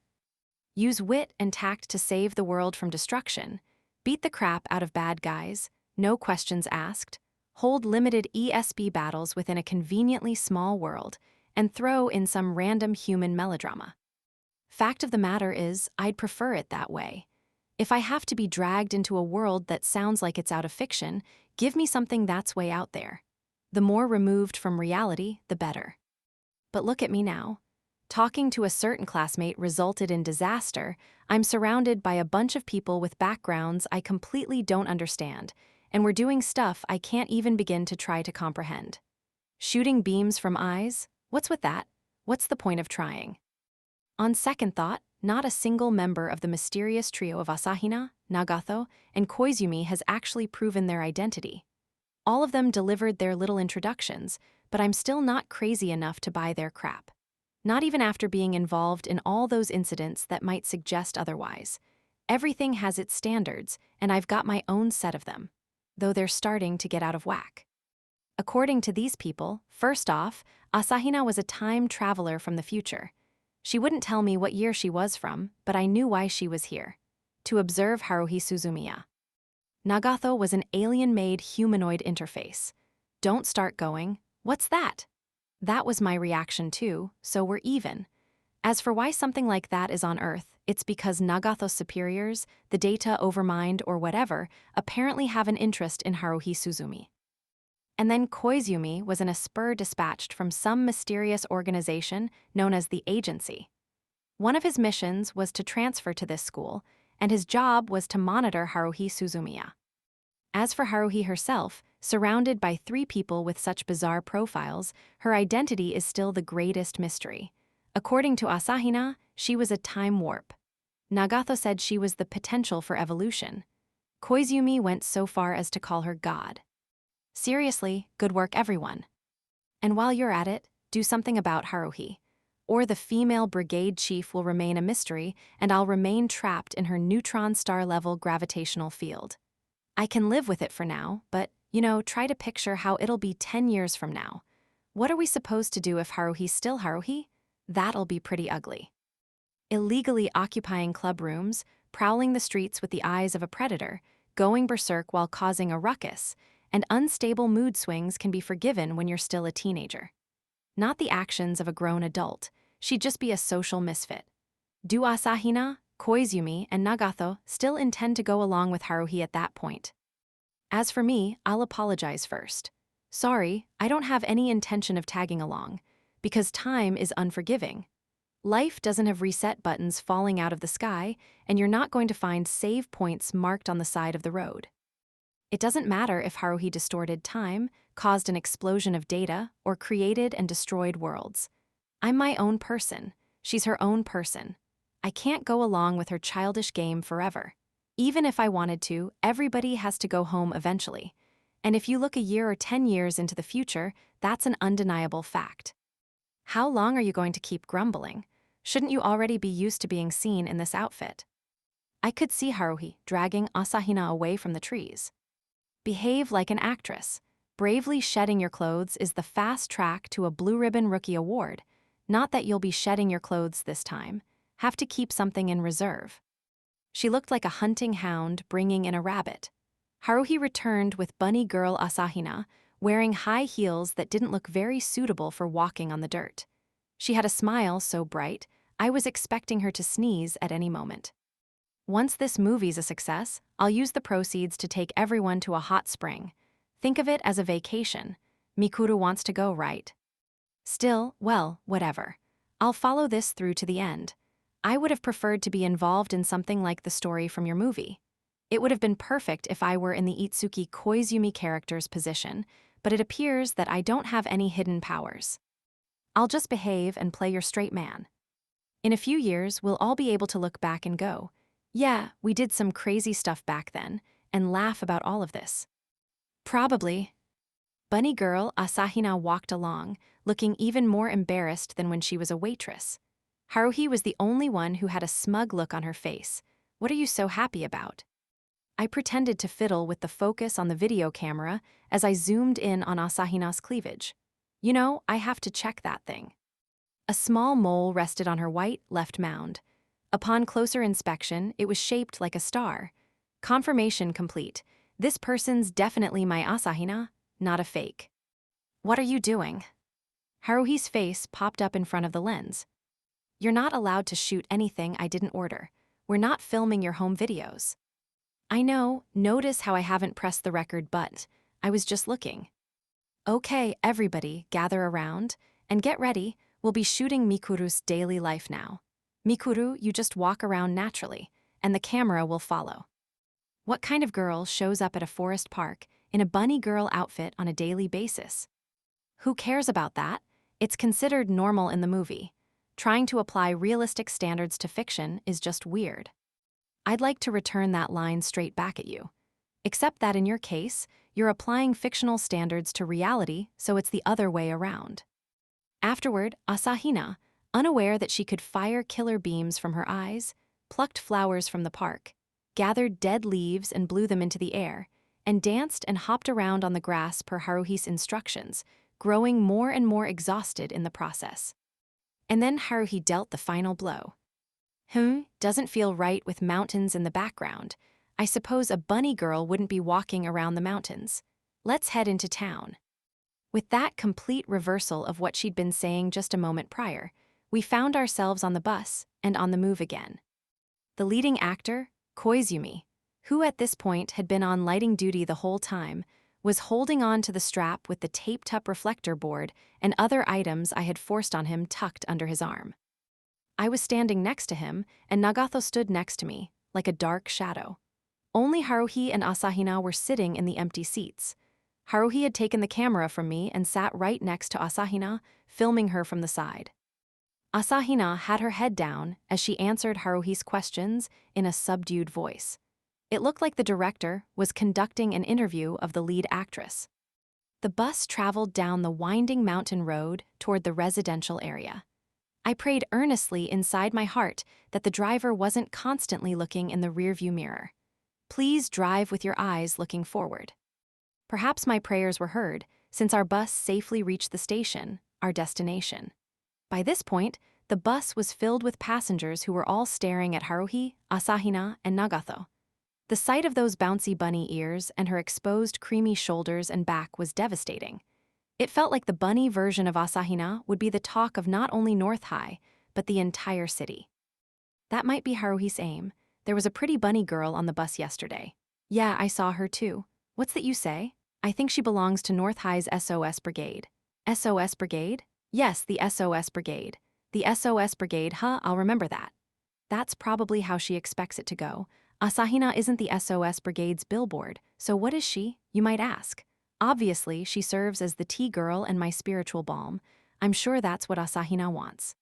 Use wit and tact to save the world from destruction. Beat the crap out of bad guys, no questions asked. Hold limited ESB battles within a conveniently small world, and throw in some random human melodrama. Fact of the matter is, I'd prefer it that way. If I have to be dragged into a world that sounds like it's out of fiction, give me something that's way out there. The more removed from reality, the better. But look at me now. Talking to a certain classmate resulted in disaster. I'm surrounded by a bunch of people with backgrounds I completely don't understand, and we're doing stuff I can't even begin to try to comprehend. Shooting beams from eyes? What's with that? What's the point of trying? On second thought, not a single member of the mysterious trio of Asahina, Nagato, and Koizumi has actually proven their identity. All of them delivered their little introductions, but I'm still not crazy enough to buy their crap. Not even after being involved in all those incidents that might suggest otherwise. Everything has its standards, and I've got my own set of them, though they're starting to get out of whack. According to these people, first off, Asahina was a time traveler from the future. She wouldn't tell me what year she was from, but I knew why she was here. To observe Haruhi Suzumiya. Nagato was an alien-made humanoid interface. Don't start going, what's that? That was my reaction too, so we're even. As for why something like that is on Earth, it's because Nagato's superiors, the data overmind or whatever, apparently have an interest in Haruhi Suzumi. And then Koizumi was in a spur dispatched from some mysterious organization known as the Agency. One of his missions was to transfer to this school, and his job was to monitor Haruhi Suzumiya. As for Haruhi herself, surrounded by 3 people with such bizarre profiles, her identity is still the greatest mystery. According to Asahina, she was a time warp. Nagato said she was the potential for evolution. Koizumi went so far as to call her God. Seriously, good work everyone. And while you're at it, do something about Haruhi. Or the female brigade chief will remain a mystery and I'll remain trapped in her neutron star-level gravitational field. I can live with it for now, but, try to picture how it'll be 10 years from now. What are we supposed to do if Haruhi's still Haruhi? That'll be pretty ugly. Illegally occupying club rooms, prowling the streets with the eyes of a predator, going berserk while causing a ruckus, and unstable mood swings can be forgiven when you're still a teenager. Not the actions of a grown adult. She'd just be a social misfit. Do Asahina, Koizumi, and Nagato still intend to go along with Haruhi at that point? As for me, I'll apologize first. Sorry, I don't have any intention of tagging along, because time is unforgiving. Life doesn't have reset buttons falling out of the sky, and you're not going to find save points marked on the side of the road. It doesn't matter if Haruhi distorted time, caused an explosion of data, or created and destroyed worlds. I'm my own person. She's her own person. I can't go along with her childish game forever. Even if I wanted to, everybody has to go home eventually. And if you look a year or 10 years into the future, that's an undeniable fact. How long are you going to keep grumbling? Shouldn't you already be used to being seen in this outfit? I could see Haruhi dragging Asahina away from the trees. Behave like an actress. Bravely shedding your clothes is the fast track to a Blue Ribbon Rookie Award. Not that you'll be shedding your clothes this time. Have to keep something in reserve. She looked like a hunting hound bringing in a rabbit. Haruhi returned with bunny girl Asahina, wearing high heels that didn't look very suitable for walking on the dirt. She had a smile so bright, I was expecting her to sneeze at any moment. Once this movie's a success, I'll use the proceeds to take everyone to a hot spring. Think of it as a vacation. Mikuru wants to go, right? Still, well, whatever. I'll follow this through to the end. I would have preferred to be involved in something like the story from your movie. It would have been perfect if I were in the Itsuki Koizumi character's position, but it appears that I don't have any hidden powers. I'll just behave and play your straight man. In a few years, we'll all be able to look back and go, yeah, we did some crazy stuff back then, and laugh about all of this. Probably. Bunny girl Asahina walked along, looking even more embarrassed than when she was a waitress. Haruhi was the only one who had a smug look on her face. What are you so happy about? I pretended to fiddle with the focus on the video camera as I zoomed in on Asahina's cleavage. I have to check that thing. A small mole rested on her white left mound. Upon closer inspection, it was shaped like a star. Confirmation complete. This person's definitely my Asahina, not a fake. What are you doing? Haruhi's face popped up in front of the lens. You're not allowed to shoot anything I didn't order. We're not filming your home videos. I know, notice how I haven't pressed the record button. I was just looking. Okay, everybody, gather around, and get ready, we'll be shooting Mikuru's daily life now. Mikuru, you just walk around naturally, and the camera will follow. What kind of girl shows up at a forest park in a bunny girl outfit on a daily basis? Who cares about that? It's considered normal in the movie. Trying to apply realistic standards to fiction is just weird. I'd like to return that line straight back at you. Except that in your case, you're applying fictional standards to reality, so it's the other way around. Afterward, Asahina, unaware that she could fire killer beams from her eyes, plucked flowers from the park, gathered dead leaves and blew them into the air, and danced and hopped around on the grass per Haruhi's instructions, growing more and more exhausted in the process. And then Haruhi dealt the final blow. Doesn't feel right with mountains in the background. I suppose a bunny girl wouldn't be walking around the mountains. Let's head into town. With that complete reversal of what she'd been saying just a moment prior, we found ourselves on the bus and on the move again. The leading actor, Koizumi, who at this point had been on lighting duty the whole time, was holding on to the strap with the taped-up reflector board and other items I had forced on him tucked under his arm. I was standing next to him, and Nagato stood next to me, like a dark shadow. Only Haruhi and Asahina were sitting in the empty seats. Haruhi had taken the camera from me and sat right next to Asahina, filming her from the side. Asahina had her head down as she answered Haruhi's questions in a subdued voice. It looked like the director was conducting an interview of the lead actress. The bus traveled down the winding mountain road toward the residential area. I prayed earnestly inside my heart that the driver wasn't constantly looking in the rearview mirror. Please drive with your eyes looking forward. Perhaps my prayers were heard, since our bus safely reached the station, our destination. By this point, the bus was filled with passengers who were all staring at Haruhi, Asahina, and Nagato. The sight of those bouncy bunny ears and her exposed creamy shoulders and back was devastating. It felt like the bunny version of Asahina would be the talk of not only North High, but the entire city. That might be Haruhi's aim. There was a pretty bunny girl on the bus yesterday. Yeah, I saw her too. What's that you say? I think she belongs to North High's SOS Brigade. SOS Brigade? Yes, the SOS Brigade. The SOS Brigade, huh? I'll remember that. That's probably how she expects it to go. Asahina isn't the SOS Brigade's billboard, so what is she, you might ask? Obviously, she serves as the tea girl and my spiritual balm. I'm sure that's what Asahina wants.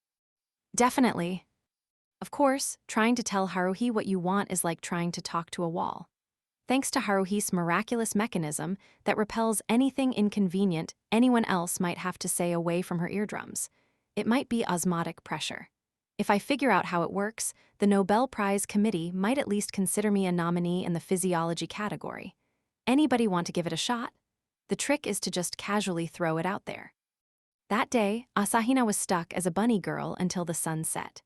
Definitely. Of course, trying to tell Haruhi what you want is like trying to talk to a wall. Thanks to Haruhi's miraculous mechanism that repels anything inconvenient anyone else might have to say away from her eardrums. It might be osmotic pressure. If I figure out how it works, the Nobel Prize Committee might at least consider me a nominee in the physiology category. Anybody want to give it a shot? The trick is to just casually throw it out there. That day, Asahina was stuck as a bunny girl until the sun set.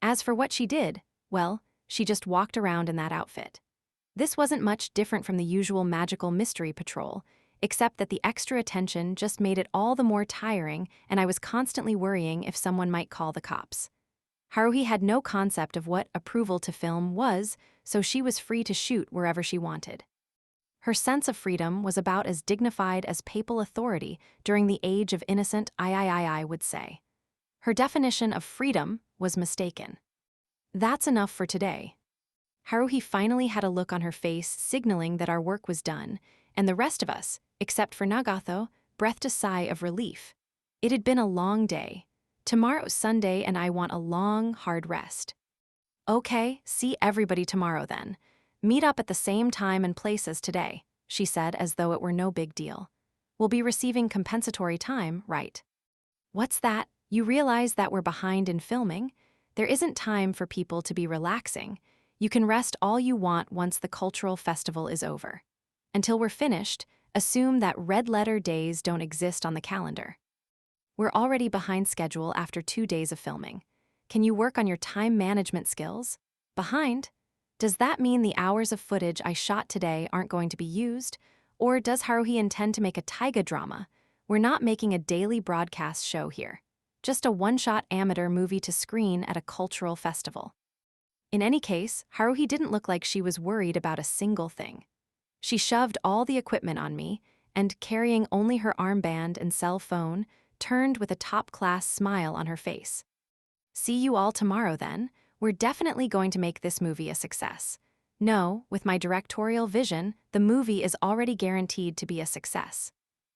As for what she did, well, she just walked around in that outfit. This wasn't much different from the usual magical mystery patrol, except that the extra attention just made it all the more tiring, and I was constantly worrying if someone might call the cops. Haruhi had no concept of what approval to film was, so she was free to shoot wherever she wanted. Her sense of freedom was about as dignified as papal authority during the age of innocent I would say. Her definition of freedom was mistaken. That's enough for today. Haruhi finally had a look on her face signaling that our work was done, and the rest of us, except for Nagato, breathed a sigh of relief. It had been a long day. Tomorrow's Sunday and I want a long, hard rest. Okay, see everybody tomorrow then. Meet up at the same time and place as today, she said as though it were no big deal. We'll be receiving compensatory time, right? What's that? You realize that we're behind in filming? There isn't time for people to be relaxing. You can rest all you want once the cultural festival is over. Until we're finished, assume that red-letter days don't exist on the calendar. We're already behind schedule after 2 days of filming. Can you work on your time management skills? Behind? Does that mean the hours of footage I shot today aren't going to be used? Or does Haruhi intend to make a taiga drama? We're not making a daily broadcast show here. Just a one-shot amateur movie to screen at a cultural festival. In any case, Haruhi didn't look like she was worried about a single thing. She shoved all the equipment on me, and carrying only her armband and cell phone, turned with a top-class smile on her face. See you all tomorrow then. We're definitely going to make this movie a success. No, with my directorial vision, the movie is already guaranteed to be a success.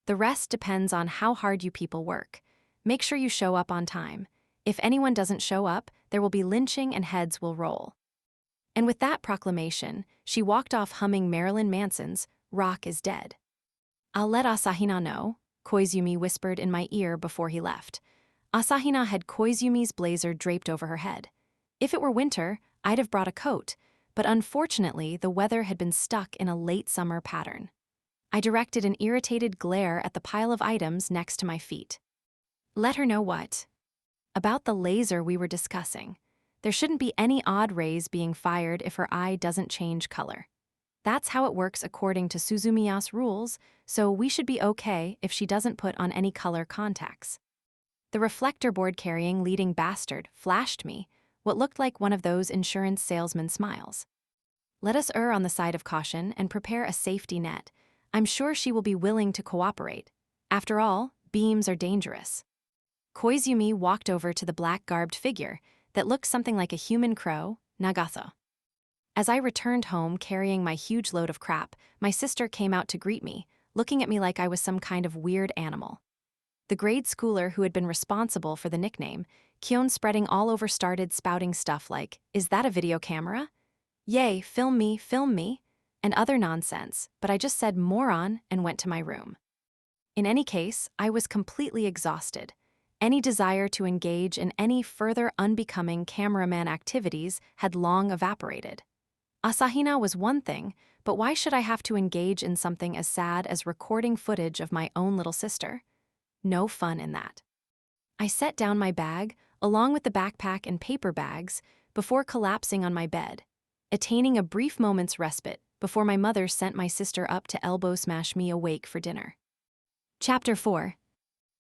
The rest depends on how hard you people work. Make sure you show up on time. If anyone doesn't show up, there will be lynching and heads will roll. And with that proclamation, she walked off humming Marilyn Manson's Rock is Dead. I'll let Asahina know, Koizumi whispered in my ear before he left. Asahina had Koizumi's blazer draped over her head. If it were winter, I'd have brought a coat, but unfortunately the weather had been stuck in a late summer pattern. I directed an irritated glare at the pile of items next to my feet. Let her know what? About the laser we were discussing. There shouldn't be any odd rays being fired if her eye doesn't change color. That's how it works according to Suzumiya's rules, so we should be okay if she doesn't put on any color contacts. The reflector board-carrying leading bastard flashed me what looked like one of those insurance salesman smiles. Let us err on the side of caution and prepare a safety net. I'm sure she will be willing to cooperate. After all, beams are dangerous. Koizumi walked over to the black-garbed figure that looked something like a human crow, Nagato. As I returned home carrying my huge load of crap, my sister came out to greet me, looking at me like I was some kind of weird animal. The grade schooler who had been responsible for the nickname, Kyon spreading all over started spouting stuff like, "Is that a video camera? Yay, film me," and other nonsense, but I just said moron and went to my room. In any case, I was completely exhausted. Any desire to engage in any further unbecoming cameraman activities had long evaporated. Asahina was one thing, but why should I have to engage in something as sad as recording footage of my own little sister? No fun in that. I set down my bag, along with the backpack and paper bags, before collapsing on my bed, attaining a brief moment's respite before my mother sent my sister up to elbow smash me awake for dinner. Chapter 4.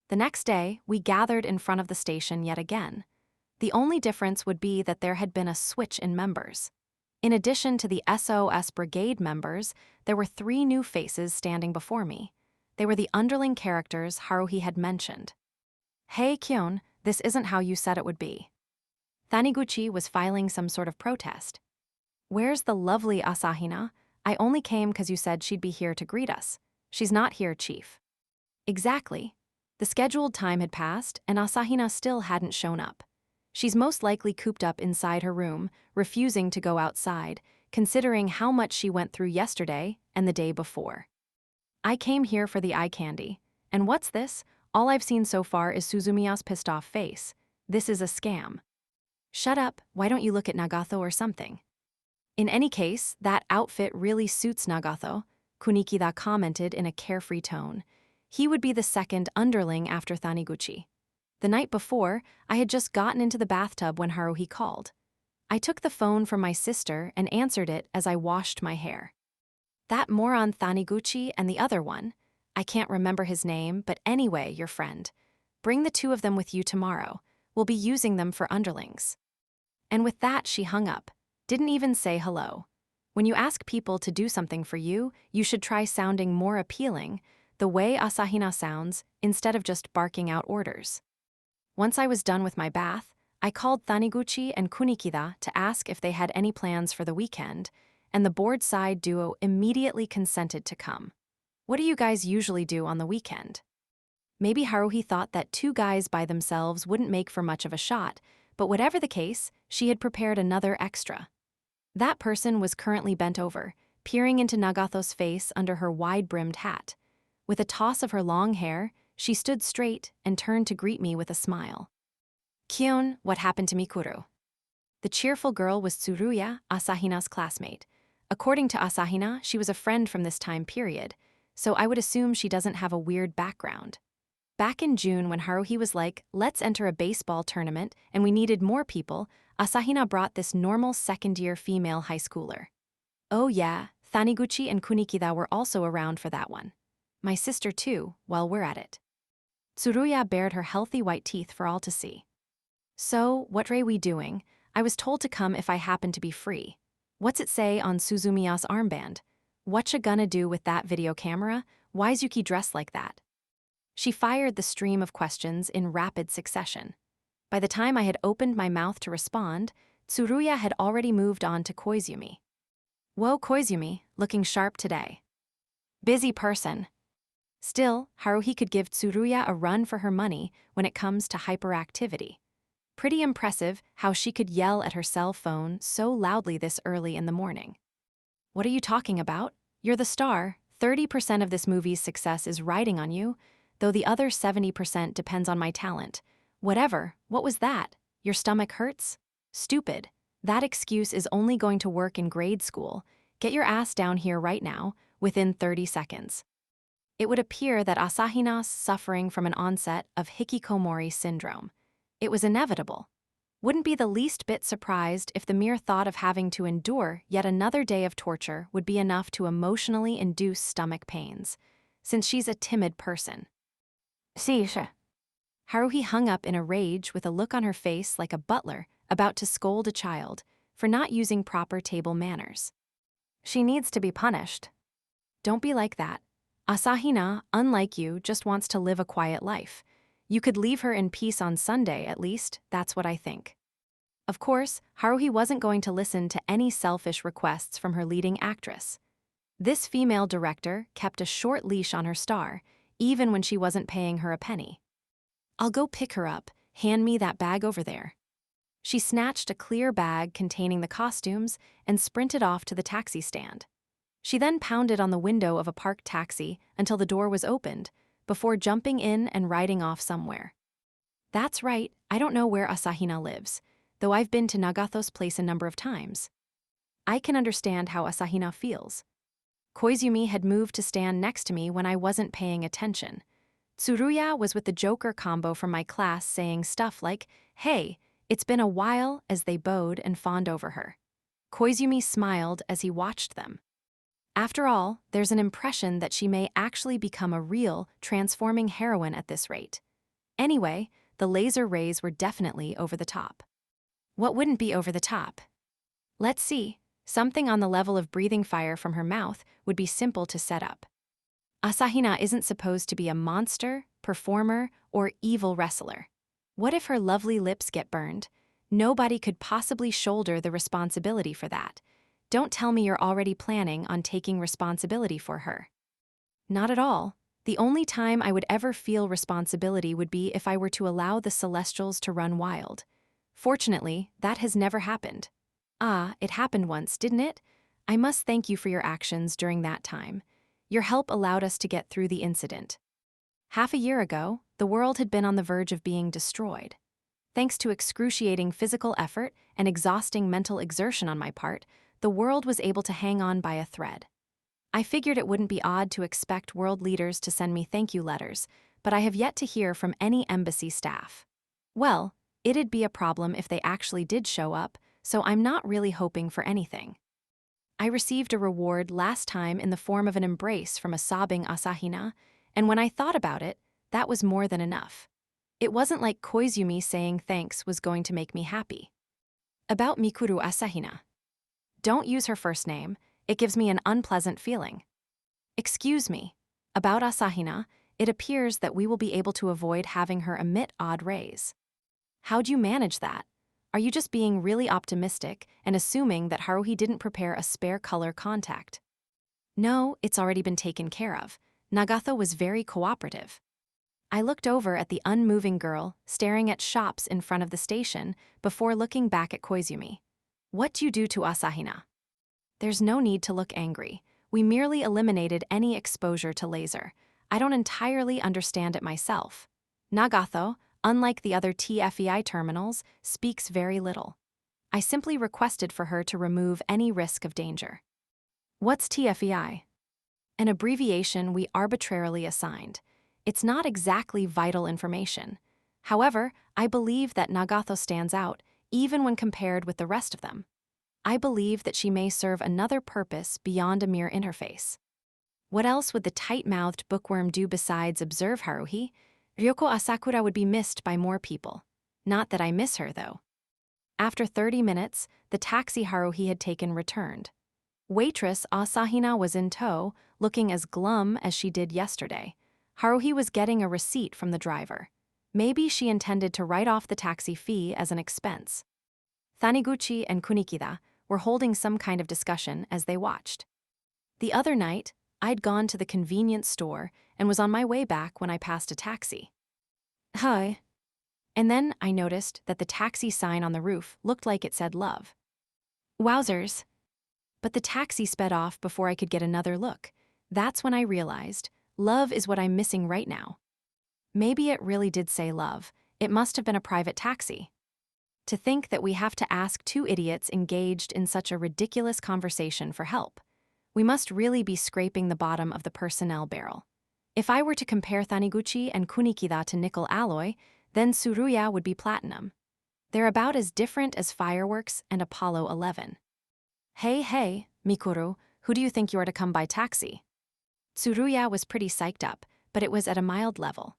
The next day, we gathered in front of the station yet again. The only difference would be that there had been a switch in members. In addition to the SOS Brigade members, there were 3 new faces standing before me. They were the underling characters Haruhi had mentioned. "Hey Kyon, this isn't how you said it would be." Taniguchi was filing some sort of protest. "Where's the lovely Asahina? I only came because you said she'd be here to greet us. She's not here, Chief." Exactly. The scheduled time had passed, and Asahina still hadn't shown up. She's most likely cooped up inside her room, refusing to go outside, considering how much she went through yesterday and the day before. I came here for the eye candy. And what's this? All I've seen so far is Suzumiya's pissed off face. This is a scam. Shut up, why don't you look at Nagato or something? In any case, that outfit really suits Nagato, Kunikida commented in a carefree tone. He would be the second underling after Taniguchi. The night before, I had just gotten into the bathtub when Haruhi called. I took the phone from my sister and answered it as I washed my hair. That moron Taniguchi and the other one, I can't remember his name, but anyway, your friend. Bring the 2 of them with you tomorrow. We'll be using them for underlings. And with that, she hung up. Didn't even say hello. When you ask people to do something for you, you should try sounding more appealing, the way Asahina sounds, instead of just barking out orders. Once I was done with my bath, I called Taniguchi and Kunikida to ask if they had any plans for the weekend, and the board-side duo immediately consented to come. What do you guys usually do on the weekend? Maybe Haruhi thought that 2 guys by themselves wouldn't make for much of a shot, but whatever the case, she had prepared another extra. That person was currently bent over, peering into Nagato's face under her wide-brimmed hat. With a toss of her long hair, she stood straight and turned to greet me with a smile. "Kyon, what happened to Mikuru?" The cheerful girl was Tsuruya, Asahina's classmate. According to Asahina, she was a friend from this time period, so I would assume she doesn't have a weird background. Back in June when Haruhi was like, "Let's enter a baseball tournament," and we needed more people, Asahina brought this normal second-year female high schooler. Oh yeah, Taniguchi and Kunikida were also around for that one. My sister too, while we're at it. Tsuruya bared her healthy white teeth for all to see. "So, what are we doing? I was told to come if I happen to be free. What's it say on Suzumiya's armband? Whatcha gonna do with that video camera? Why's Yuki dressed like that?" She fired the stream of questions in rapid succession. By the time I had opened my mouth to respond, Tsuruya had already moved on to Koizumi. "Whoa, Koizumi, looking sharp today." Busy person. Still, Haruhi could give Tsuruya a run for her money when it comes to hyperactivity. Pretty impressive how she could yell at her cell phone so loudly this early in the morning. "What are you talking about? You're the star. 30% of this movie's success is riding on you, though the other 70% depends on my talent. Whatever, what was that? Your stomach hurts? Stupid. That excuse is only going to work in grade school. Get your ass down here right now, within 30 seconds. It would appear that Asahina's suffering from an onset of hikikomori syndrome. It was inevitable. Wouldn't be the least bit surprised if the mere thought of having to endure yet another day of torture would be enough to emotionally induce stomach pains, since she's a timid person. "Sish." Haruhi hung up in a rage with a look on her face like a butler about to scold a child for not using proper table manners. "She needs to be punished." "Don't be like that. Asahina, unlike you, just wants to live a quiet life. You could leave her in peace on Sunday, at least, that's what I think." Of course, Haruhi wasn't going to listen to any selfish requests from her leading actress. This female director kept a short leash on her star, even when she wasn't paying her a penny. I'll go pick her up. Hand me that bag over there. She snatched a clear bag containing the costumes and sprinted off to the taxi stand. She then pounded on the window of a parked taxi until the door was opened, before jumping in and riding off somewhere. That's right, I don't know where Asahina lives, though I've been to Nagatho's place a number of times. I can understand how Asahina feels. Koizumi had moved to stand next to me when I wasn't paying attention. Tsuruya was with the Joker combo from my class saying stuff like, "Hey, it's been a while," as they bowed and fawned over her. Koizumi smiled as he watched them. After all, there's an impression that she may actually become a real, transforming heroine at this rate. Anyway, the laser rays were definitely over the top. What wouldn't be over the top? Let's see. Something on the level of breathing fire from her mouth would be simple to set up. Asahina isn't supposed to be a monster, performer, or evil wrestler. What if her lovely lips get burned? Nobody could possibly shoulder the responsibility for that. Don't tell me you're already planning on taking responsibility for her. Not at all. The only time I would ever feel responsibility would be if I were to allow the Celestials to run wild. Fortunately, that has never happened. Ah, it happened once, didn't it? I must thank you for your actions during that time. Your help allowed us to get through the incident. Half a year ago, the world had been on the verge of being destroyed. Thanks to excruciating physical effort and exhausting mental exertion on my part, the world was able to hang on by a thread. I figured it wouldn't be odd to expect world leaders to send me thank you letters, but I have yet to hear from any embassy staff. Well, it'd be a problem if they actually did show up, so I'm not really hoping for anything. I received a reward last time in the form of an embrace from a sobbing Asahina, and when I thought about it, that was more than enough. It wasn't like Koizumi saying thanks was going to make me happy. About Mikuru Asahina. Don't use her first name, it gives me an unpleasant feeling. Excuse me. About Asahina, it appears that we will be able to avoid having her emit odd rays. How'd you manage that? Are you just being really optimistic and assuming that Haruhi didn't prepare a spare color contact? No, it's already been taken care of. Nagatho was very cooperative. I looked over at the unmoving girl, staring at shops in front of the station, before looking back at Koizumi. What do you do to Asahina? There's no need to look angry. We merely eliminated any exposure to laser. I don't entirely understand it myself. Nagatho, unlike the other TFEI terminals, speaks very little. I simply requested for her to remove any risk of danger. What's TFEI? An abbreviation we arbitrarily assigned. It's not exactly vital information. However, I believe that Nagatho stands out, even when compared with the rest of them. I believe that she may serve another purpose beyond a mere interface. What else would the tight-mouthed bookworm do besides observe Haruhi? Ryoko Asakura would be missed by more people. Not that I miss her, though. After 30 minutes, the taxi Haruhi had taken returned. Waitress Asahina was in tow, looking as glum as she did yesterday. Haruhi was getting a receipt from the driver. Maybe she intended to write off the taxi fee as an expense. Taniguchi and Kunikida were holding some kind of discussion as they watched. The other night, I'd gone to the convenience store and was on my way back when I passed a taxi. Hi. And then I noticed that the taxi sign on the roof looked like it said love. Wowzers. But the taxi sped off before I could get another look. That's when I realized, love is what I'm missing right now. Maybe it really did say love. It must have been a private taxi. To think that we have to ask two idiots engaged in such a ridiculous conversation for help. We must really be scraping the bottom of the personnel barrel. If I were to compare Taniguchi and Kunikida to nickel alloy, then Tsuruya would be platinum. They're about as different as fireworks and Apollo 11. Hey, Mikuru, who do you think you are to come by taxi? Tsuruya was pretty psyched up, but it was at a mild level.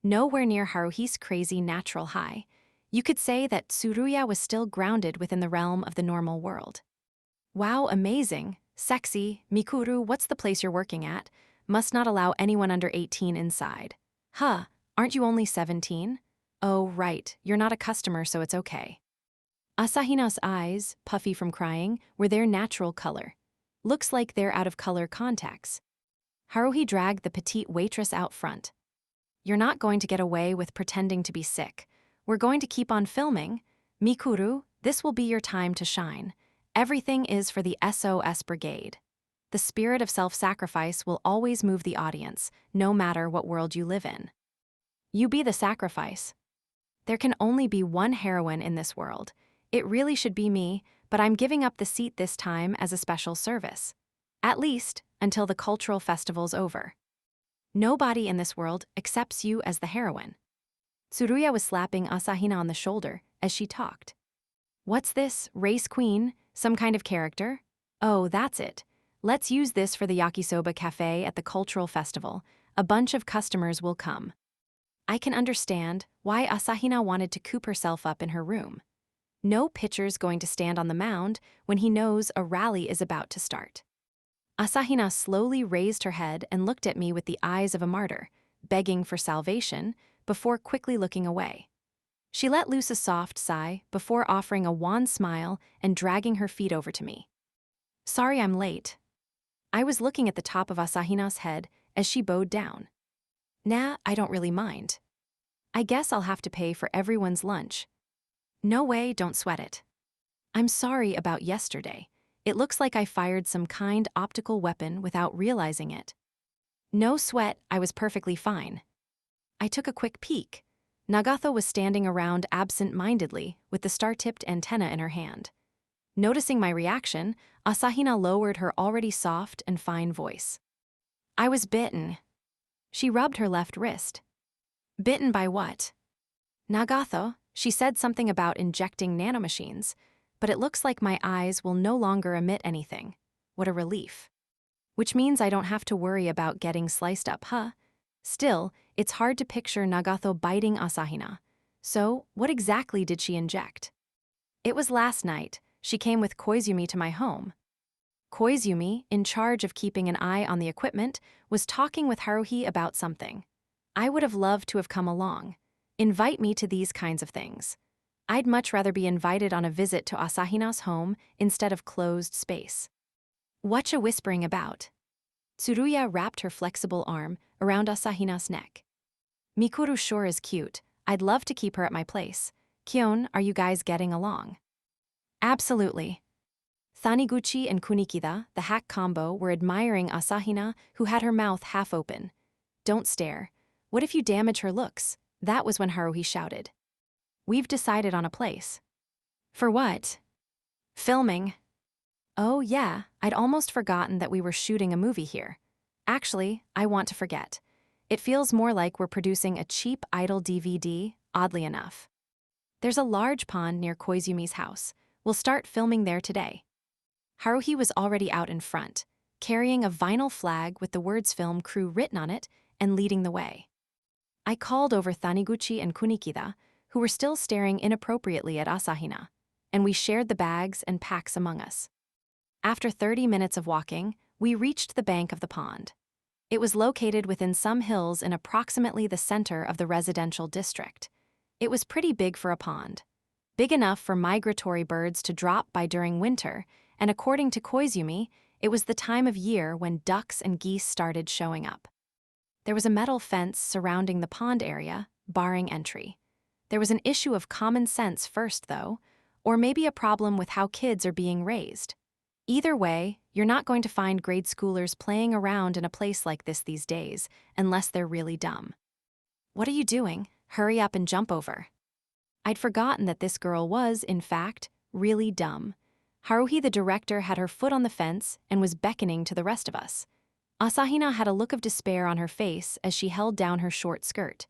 Nowhere near Haruhi's crazy natural high. You could say that Tsuruya was still grounded within the realm of the normal world. Wow, amazing. Sexy. Mikuru, what's the place you're working at? Must not allow anyone under 18 inside. Huh, aren't you only 17? Oh, right, you're not a customer, so it's okay. Asahina's eyes, puffy from crying, were their natural color. Looks like they're out of color contacts. Haruhi dragged the petite waitress out front. You're not going to get away with pretending to be sick. We're going to keep on filming. Mikuru, this will be your time to shine. Everything is for the SOS Brigade. The spirit of self-sacrifice will always move the audience, no matter what world you live in. You be the sacrifice. There can only be one heroine in this world. It really should be me, but I'm giving up the seat this time as a special service. At least, until the cultural festival's over. Nobody in this world accepts you as the heroine. Tsuruya was slapping Asahina on the shoulder as she talked. What's this, race queen? Some kind of character? Oh, that's it. Let's use this for the yakisoba cafe at the cultural festival. A bunch of customers will come. I can understand why Asahina wanted to coop herself up in her room. No pitcher's going to stand on the mound when he knows a rally is about to start. Asahina slowly raised her head and looked at me with the eyes of a martyr, begging for salvation, before quickly looking away. She let loose a soft sigh before offering a wan smile and dragging her feet over to me. Sorry I'm late. I was looking at the top of Asahina's head as she bowed down. Nah, I don't really mind. I guess I'll have to pay for everyone's lunch. No way, don't sweat it. I'm sorry about yesterday. It looks like I fired some kind optical weapon without realizing it. No sweat, I was perfectly fine. I took a quick peek. Nagato was standing around absent-mindedly with the star-tipped antenna in her hand. Noticing my reaction, Asahina lowered her already soft and fine voice. I was bitten. She rubbed her left wrist. Bitten by what? Nagato, she said something about injecting nanomachines, but it looks like my eyes will no longer emit anything. What a relief. Which means I don't have to worry about getting sliced up, huh? Still, it's hard to picture Nagato biting Asahina. So, what exactly did she inject? It was last night. She came with Koizumi to my home. Koizumi, in charge of keeping an eye on the equipment, was talking with Haruhi about something. I would have loved to have come along. Invite me to these kinds of things. I'd much rather be invited on a visit to Asahina's home instead of closed space. Whatcha whispering about? Tsuruya wrapped her flexible arm around Asahina's neck. Mikuru sure is cute. I'd love to keep her at my place. Kyon, are you guys getting along? Absolutely. Taniguchi and Kunikida, the hack combo, were admiring Asahina, who had her mouth half open. Don't stare. What if you damage her looks? That was when Haruhi shouted. We've decided on a place. For what? Filming. Oh yeah, I'd almost forgotten that we were shooting a movie here. Actually, I want to forget. It feels more like we're producing a cheap idol DVD, oddly enough. There's a large pond near Koizumi's house. We'll start filming there today. Haruhi was already out in front, carrying a vinyl flag with the words film crew written on it and leading the way. I called over Taniguchi and Kunikida, who were still staring inappropriately at Asahina, and we shared the bags and packs among us. After 30 minutes of walking, we reached the bank of the pond. It was located within some hills in approximately the center of the residential district. It was pretty big for a pond. Big enough for migratory birds to drop by during winter, and according to Koizumi, it was the time of year when ducks and geese started showing up. There was a metal fence surrounding the pond area, barring entry. There was an issue of common sense first, though, or maybe a problem with how kids are being raised. Either way, you're not going to find grade schoolers playing around in a place like this these days, unless they're really dumb. What are you doing? Hurry up and jump over. I'd forgotten that this girl was, in fact, really dumb. Haruhi, the director, had her foot on the fence and was beckoning to the rest of us. Asahina had a look of despair on her face as she held down her short skirt.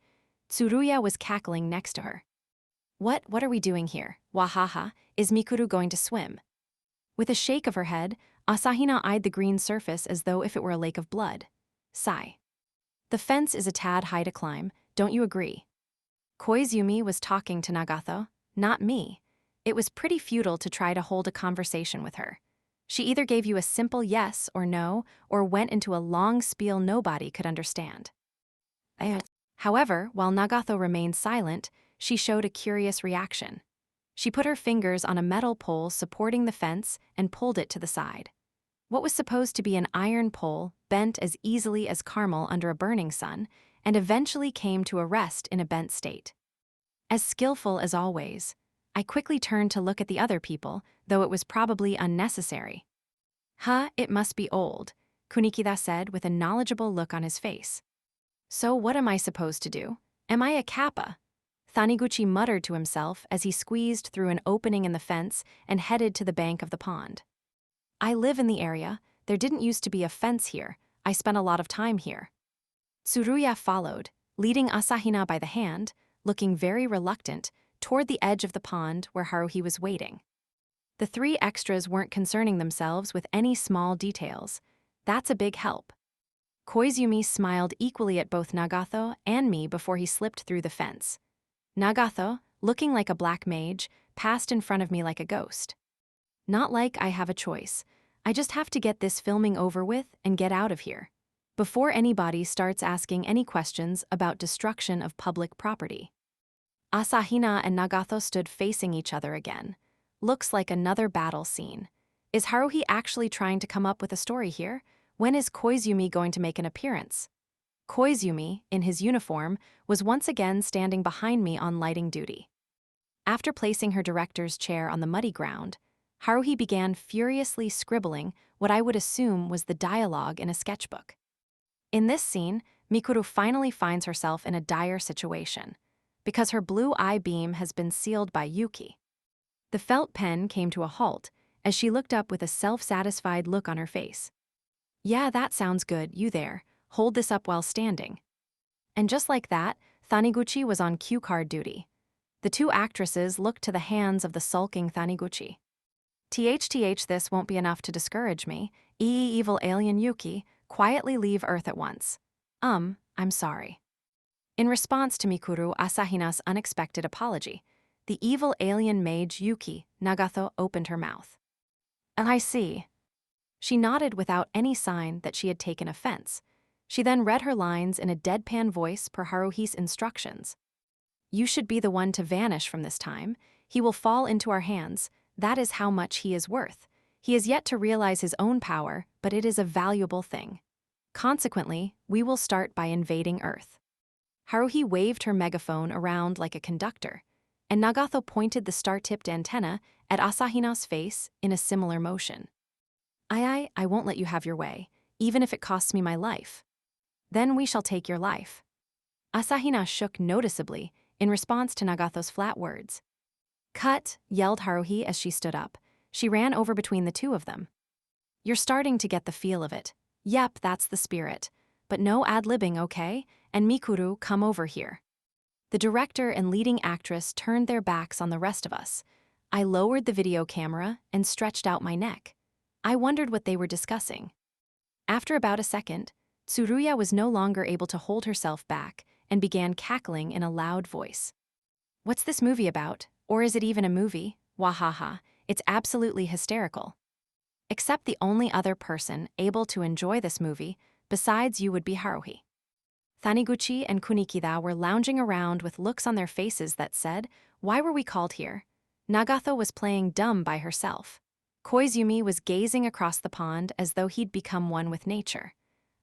Tsuruya was cackling next to her. What are we doing here? Wahaha, is Mikuru going to swim? With a shake of her head, Asahina eyed the green surface as though if it were a lake of blood. Sigh. The fence is a tad high to climb, don't you agree? Koizumi was talking to Nagato, not me. It was pretty futile to try to hold a conversation with her. She either gave you a simple yes or no, or went into a long spiel nobody could understand. However, while Nagato remained silent, she showed a curious reaction. She put her fingers on a metal pole supporting the fence and pulled it to the side. What was supposed to be an iron pole bent as easily as caramel under a burning sun, and eventually came to a rest in a bent state. As skillful as always, I quickly turned to look at the other people, though it was probably unnecessary. It must be old, Kunikida said with a knowledgeable look on his face. So what am I supposed to do? Am I a kappa? Taniguchi muttered to himself as he squeezed through an opening in the fence and headed to the bank of the pond. I live in the area. There didn't used to be a fence here. I spent a lot of time here. Tsuruya followed, leading Asahina by the hand, looking very reluctant, toward the edge of the pond where Haruhi was waiting. The three extras weren't concerning themselves with any small details. That's a big help. Koizumi smiled equally at both Nagatho and me before he slipped through the fence. Nagatho, looking like a black mage, passed in front of me like a ghost. Not like I have a choice. I just have to get this filming over with and get out of here, before anybody starts asking any questions about destruction of public property. Asahina and Nagatho stood facing each other again. Looks like another battle scene. Is Haruhi actually trying to come up with a story here? When is Koizumi going to make an appearance? Koizumi, in his uniform, was once again standing behind me on lighting duty. After placing her director's chair on the muddy ground, Haruhi began furiously scribbling what I would assume was the dialogue in a sketchbook. In this scene, Mikuru finally finds herself in a dire situation, because her blue eye beam has been sealed by Yuki. The felt pen came to a halt as she looked up with a self-satisfied look on her face. Yeah, that sounds good, you there. Hold this up while standing. And just like that, Taniguchi was on cue card duty. The two actresses looked to the hands of the sulking Taniguchi. THTH, this won't be enough to discourage me. Evil alien Yuki, quietly leave Earth at once. I'm sorry. In response to Mikuru Asahina's unexpected apology, the evil alien mage Yuki, Nagatho, opened her mouth. I see. She nodded without any sign that she had taken offense. She then read her lines in a deadpan voice per Haruhi's instructions. You should be the one to vanish from this time. He will fall into our hands. That is how much he is worth. He has yet to realize his own power, but it is a valuable thing. Consequently, we will start by invading Earth. Haruhi waved her megaphone around like a conductor, and Nagatho pointed the star-tipped antenna at Asahina's face in a similar motion. I won't let you have your way, even if it costs me my life. Then we shall take your life. Asahina shook noticeably in response to Nagatho's flat words. Cut, yelled Haruhi as she stood up. She ran over between the two of them. You're starting to get the feel of it. Yep, that's the spirit. But no ad-libbing, okay? And Mikuru, come over here. The director and leading actress turned their backs on the rest of us. I lowered the video camera and stretched out my neck. I wondered what they were discussing. After about a second, Tsuruya was no longer able to hold herself back and began cackling in a loud voice. What's this movie about? Or is it even a movie? Wahaha, it's absolutely hysterical. Except the only other person able to enjoy this movie, besides you, would be Haruhi. Taniguchi and Kunikida were lounging around with looks on their faces that said, why were we called here? Nagatho was playing dumb by herself. Koizumi was gazing across the pond as though he'd become one with nature.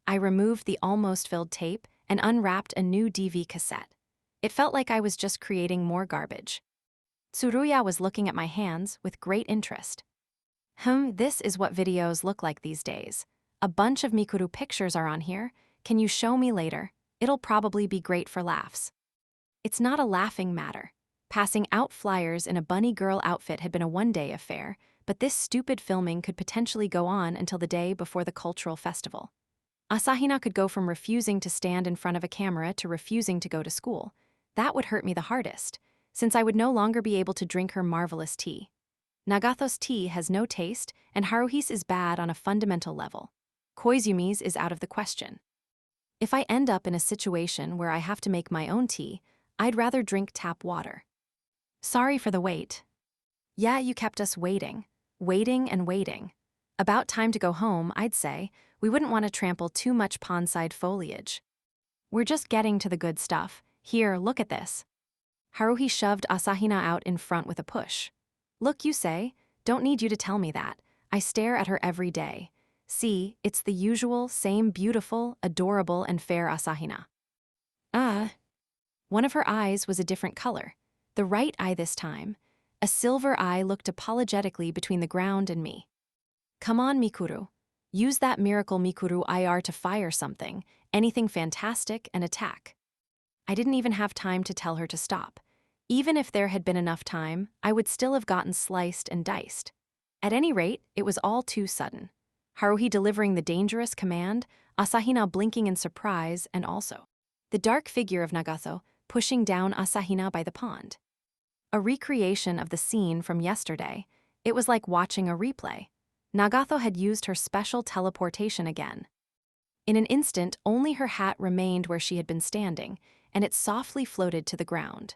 I removed the almost filled tape and unwrapped a new DV cassette. It felt like I was just creating more garbage. Tsuruya was looking at my hands with great interest. This is what videos look like these days. A bunch of Mikuru pictures are on here. Can you show me later? It'll probably be great for laughs. It's not a laughing matter. Passing out flyers in a bunny girl outfit had been a one-day affair, but this stupid filming could potentially go on until the day before the cultural festival. Asahina could go from refusing to stand in front of a camera to refusing to go to school. That would hurt me the hardest, since I would no longer be able to drink her marvelous tea. Nagatho's tea has no taste, and Haruhi's is bad on a fundamental level. Koizumi's is out of the question. If I end up in a situation where I have to make my own tea, I'd rather drink tap water. Sorry for the wait. Yeah, you kept us waiting. Waiting and waiting. About time to go home, I'd say. We wouldn't want to trample too much pondside foliage. We're just getting to the good stuff. Here, look at this. Haruhi shoved Asahina out in front with a push. Look, you say? Don't need you to tell me that. I stare at her every day. See, it's the usual, same beautiful, adorable, and fair Asahina. Ah. One of her eyes was a different color. The right eye this time. A silver eye looked apologetically between the ground and me. Come on, Mikuru. Use that miracle Mikuru IR to fire something, anything fantastic, and attack. I didn't even have time to tell her to stop. Even if there had been enough time, I would still have gotten sliced and diced. At any rate, it was all too sudden. Haruhi delivering the dangerous command, Asahina blinking in surprise, and also the dark figure of Nagato pushing down Asahina by the pond. A recreation of the scene from yesterday. It was like watching a replay. Nagato had used her special teleportation again. In an instant, only her hat remained where she had been standing, and it softly floated to the ground.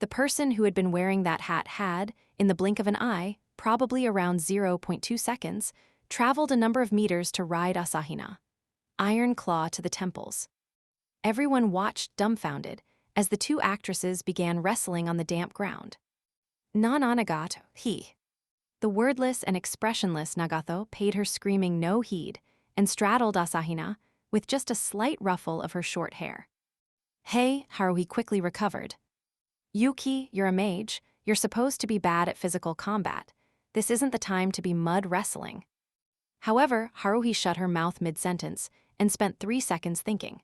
The person who had been wearing that hat had, in the blink of an eye, probably around 0.2 seconds, traveled a number of meters to ride Asahina. Iron claw to the temples. Everyone watched dumbfounded as the two actresses began wrestling on the damp ground. Nananagato, he. The wordless and expressionless Nagato paid her screaming no heed and straddled Asahina with just a slight ruffle of her short hair. Hey, Haruhi quickly recovered. Yuki, you're a mage. You're supposed to be bad at physical combat. This isn't the time to be mud wrestling. However, Haruhi shut her mouth mid-sentence and spent 3 seconds thinking.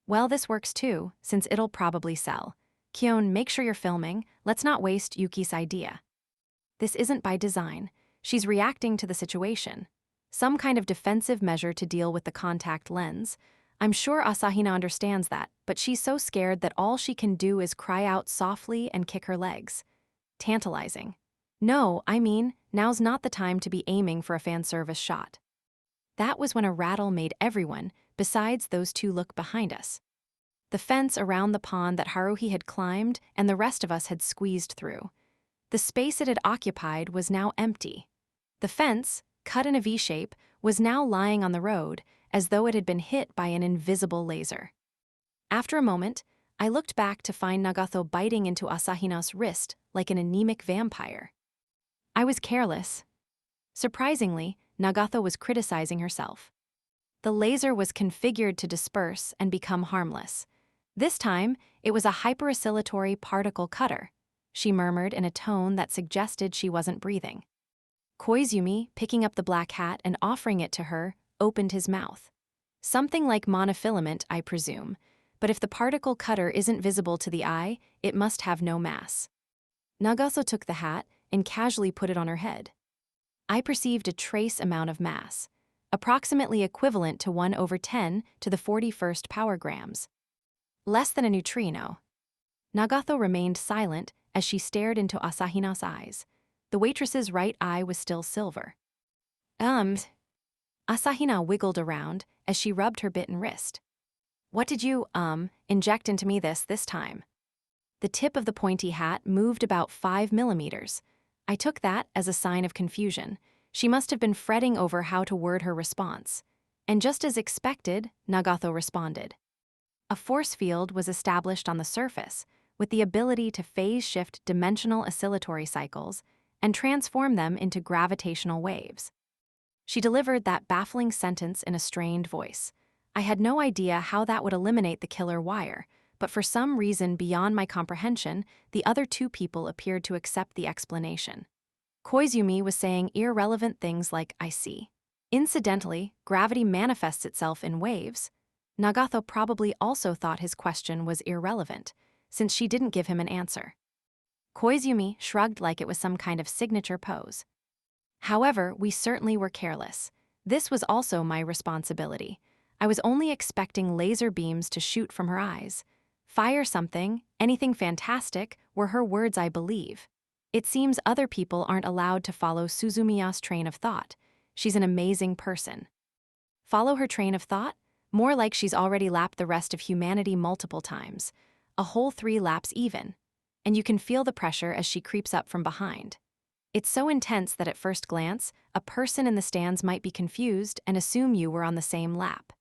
Well, this works too, since it'll probably sell. Kyon, make sure you're filming. Let's not waste Yuki's idea. This isn't by design. She's reacting to the situation. Some kind of defensive measure to deal with the contact lens. I'm sure Asahina understands that, but she's so scared that all she can do is cry out softly and kick her legs. Tantalizing. No, I mean, now's not the time to be aiming for a fan service shot. That was when a rattle made everyone, besides those two, look behind us. The fence around the pond that Haruhi had climbed and the rest of us had squeezed through. The space it had occupied was now empty. The fence, cut in a V-shape, was now lying on the road, as though it had been hit by an invisible laser. After a moment, I looked back to find Nagato biting into Asahina's wrist like an anemic vampire. I was careless. Surprisingly, Nagato was criticizing herself. The laser was configured to disperse and become harmless. This time, it was a hyperoscillatory particle cutter, she murmured in a tone that suggested she wasn't breathing. Koizumi, picking up the black hat and offering it to her, opened his mouth. Something like monofilament, I presume, but if the particle cutter isn't visible to the eye, it must have no mass. Nagato took the hat and casually put it on her head. I perceived a trace amount of mass, approximately equivalent to 1/10 to the 41st power grams. Less than a neutrino. Nagato remained silent as she stared into Asahina's eyes. The waitress's right eye was still silver. Asahina wiggled around as she rubbed her bitten wrist. What did you, inject into me this time? The tip of the pointy hat moved about 5 millimeters. I took that as a sign of confusion. She must have been fretting over how to word her response. And just as expected, Nagato responded. A force field was established on the surface, with the ability to phase-shift dimensional oscillatory cycles and transform them into gravitational waves. She delivered that baffling sentence in a strained voice. I had no idea how that would eliminate the killer wire, but for some reason beyond my comprehension, the other two people appeared to accept the explanation. Koizumi was saying irrelevant things like, I see. Incidentally, gravity manifests itself in waves. Nagato probably also thought his question was irrelevant, since she didn't give him an answer. Koizumi shrugged like it was some kind of signature pose. However, we certainly were careless. This was also my responsibility. I was only expecting laser beams to shoot from her eyes. Fire something, anything fantastic, were her words, I believe. It seems other people aren't allowed to follow Suzumiya's train of thought. She's an amazing person. Follow her train of thought? More like she's already lapped the rest of humanity multiple times. A whole 3 laps even. And you can feel the pressure as she creeps up from behind. It's so intense that at first glance, a person in the stands might be confused and assume you were on the same lap.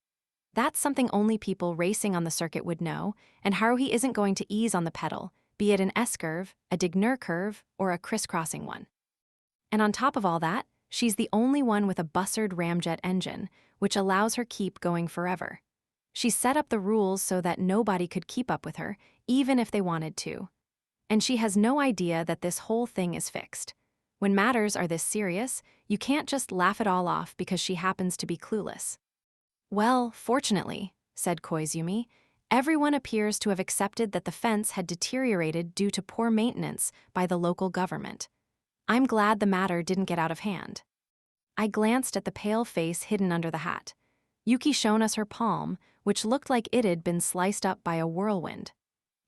That's something only people racing on the circuit would know, and Haruhi isn't going to ease on the pedal, be it an S-curve, a Digner curve, or a crisscrossing one. And on top of all that, she's the only one with a Bussard ramjet engine, which allows her keep going forever. She set up the rules so that nobody could keep up with her, even if they wanted to. And she has no idea that this whole thing is fixed. When matters are this serious, you can't just laugh it all off because she happens to be clueless. Well, fortunately, said Koizumi, everyone appears to have accepted that the fence had deteriorated due to poor maintenance by the local government. I'm glad the matter didn't get out of hand. I glanced at the pale face hidden under the hat. Yuki shown us her palm, which looked like it had been sliced up by a whirlwind.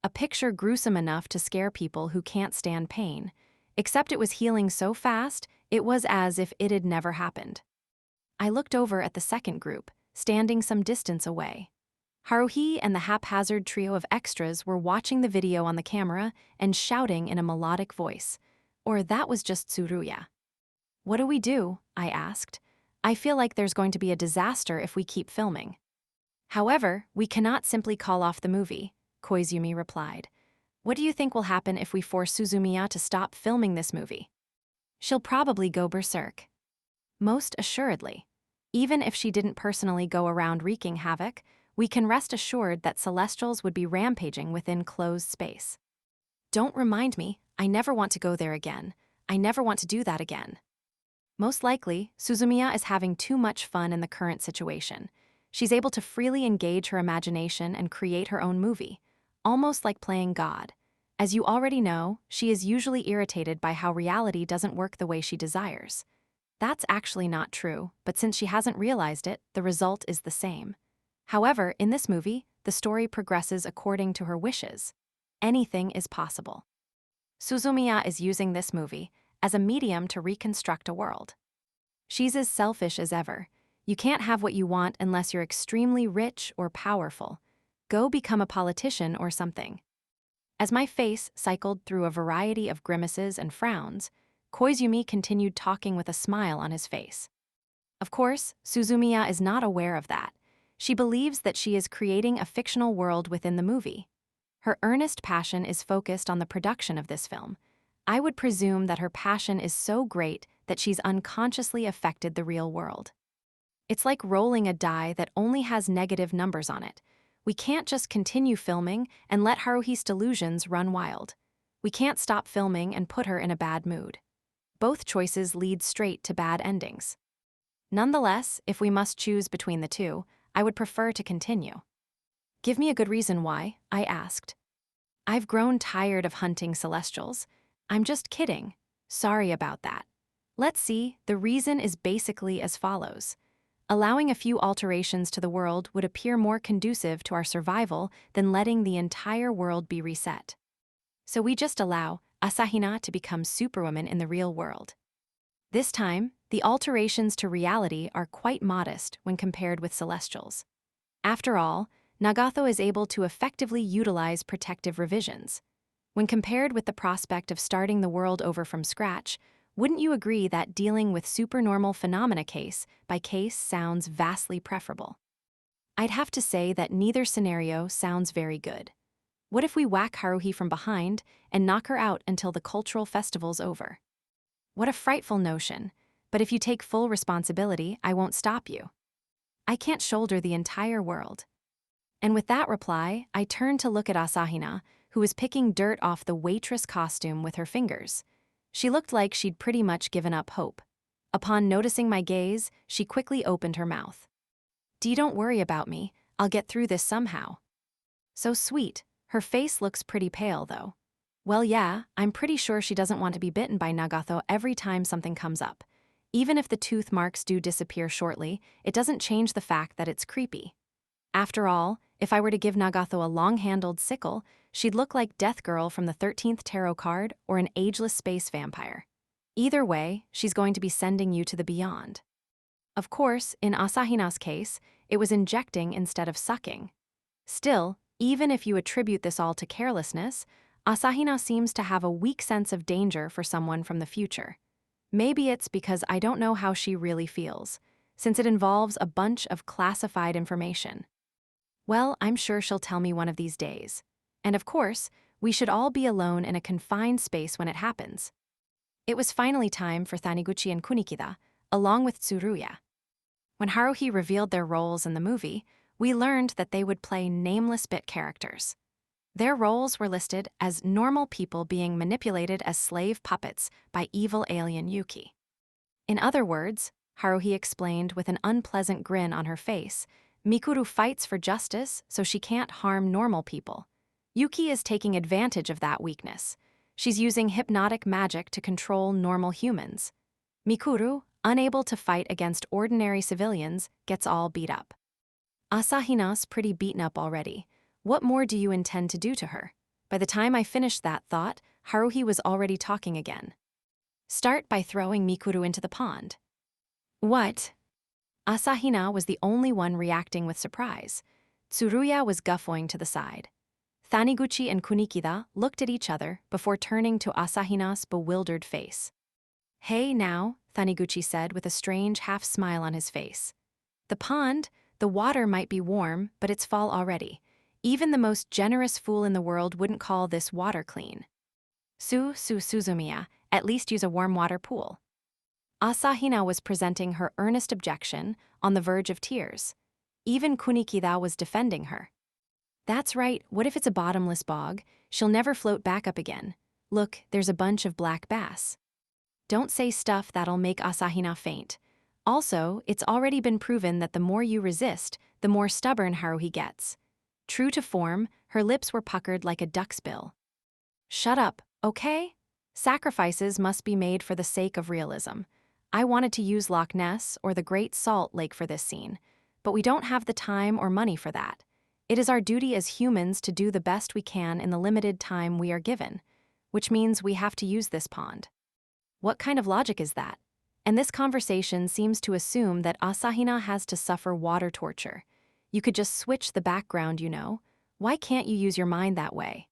A picture gruesome enough to scare people who can't stand pain, except it was healing so fast, it was as if it had never happened. I looked over at the second group, standing some distance away. Haruhi and the haphazard trio of extras were watching the video on the camera and shouting in a melodic voice. Or that was just Tsuruya. What do we do? I asked. I feel like there's going to be a disaster if we keep filming. However, we cannot simply call off the movie, Koizumi replied. What do you think will happen if we force Suzumiya to stop filming this movie? She'll probably go berserk. Most assuredly. Even if she didn't personally go around wreaking havoc, we can rest assured that Celestials would be rampaging within closed space. Don't remind me, I never want to go there again. I never want to do that again. Most likely, Suzumiya is having too much fun in the current situation. She's able to freely engage her imagination and create her own movie, almost like playing God. As you already know, she is usually irritated by how reality doesn't work the way she desires. That's actually not true, but since she hasn't realized it, the result is the same. However, in this movie, the story progresses according to her wishes. Anything is possible. Suzumiya is using this movie as a medium to reconstruct a world. She's as selfish as ever. You can't have what you want unless you're extremely rich or powerful. Go become a politician or something. As my face cycled through a variety of grimaces and frowns, Koizumi continued talking with a smile on his face. Of course, Suzumiya is not aware of that. She believes that she is creating a fictional world within the movie. Her earnest passion is focused on the production of this film. I would presume that her passion is so great that she's unconsciously affected the real world. It's like rolling a die that only has negative numbers on it. We can't just continue filming and let Haruhi's delusions run wild. We can't stop filming and put her in a bad mood. Both choices lead straight to bad endings. Nonetheless, if we must choose between the two, I would prefer to continue. Give me a good reason why, I asked. I've grown tired of hunting Celestials. I'm just kidding. Sorry about that. Let's see, the reason is basically as follows. Allowing a few alterations to the world would appear more conducive to our survival than letting the entire world be reset. So we just allow Asahina to become Superwoman in the real world. This time, the alterations to reality are quite modest when compared with Celestials. After all, Nagato is able to effectively utilize protective revisions. When compared with the prospect of starting the world over from scratch, wouldn't you agree that dealing with supernormal phenomena case by case sounds vastly preferable? I'd have to say that neither scenario sounds very good. What if we whack Haruhi from behind and knock her out until the cultural festival's over? What a frightful notion, but if you take full responsibility, I won't stop you. I can't shoulder the entire world. And with that reply, I turned to look at Asahina, who was picking dirt off the waitress costume with her fingers. She looked like she'd pretty much given up hope. Upon noticing my gaze, she quickly opened her mouth. Dee, don't worry about me, I'll get through this somehow. So sweet. Her face looks pretty pale, though. Well, yeah, I'm pretty sure she doesn't want to be bitten by Nagato every time something comes up. Even if the tooth marks do disappear shortly, it doesn't change the fact that it's creepy. After all, if I were to give Nagato a long-handled sickle, she'd look like Death Girl from the 13th tarot card or an ageless space vampire. Either way, she's going to be sending you to the beyond. Of course, in Asahina's case, it was injecting instead of sucking. Still, even if you attribute this all to carelessness, Asahina seems to have a weak sense of danger for someone from the future. Maybe it's because I don't know how she really feels, since it involves a bunch of classified information. Well, I'm sure she'll tell me one of these days. And of course, we should all be alone in a confined space when it happens. It was finally time for Taniguchi and Kunikida, along with Tsuruya. When Haruhi revealed their roles in the movie, we learned that they would play nameless bit characters. Their roles were listed as normal people being manipulated as slave puppets by evil alien Yuki. In other words, Haruhi explained with an unpleasant grin on her face, Mikuru fights for justice so she can't harm normal people. Yuki is taking advantage of that weakness. She's using hypnotic magic to control normal humans. Mikuru, unable to fight against ordinary civilians, gets all beat up. Asahina's pretty beaten up already. What more do you intend to do to her? By the time I finished that thought, Haruhi was already talking again. Start by throwing Mikuru into the pond. What? Asahina was the only one reacting with surprise. Tsuruya was guffawing to the side. Taniguchi and Kunikida looked at each other before turning to Asahina's bewildered face. Hey now, Taniguchi said with a strange half-smile on his face. The pond, the water might be warm, but it's fall already. Even the most generous fool in the world wouldn't call this water clean. Suzumiya, at least use a warm water pool. Asahina was presenting her earnest objection, on the verge of tears. Even Kunikida was defending her. That's right, what if it's a bottomless bog? She'll never float back up again. Look, there's a bunch of black bass. Don't say stuff that'll make Asahina faint. Also, it's already been proven that the more you resist, the more stubborn Haruhi gets. True to form, her lips were puckered like a duck's bill. Shut up, okay? Sacrifices must be made for the sake of realism. I wanted to use Loch Ness or the Great Salt Lake for this scene, but we don't have the time or money for that. It is our duty as humans to do the best we can in the limited time we are given, which means we have to use this pond. What kind of logic is that? And this conversation seems to assume that Asahina has to suffer water torture. You could just switch the background, you know. Why can't you use your mind that way?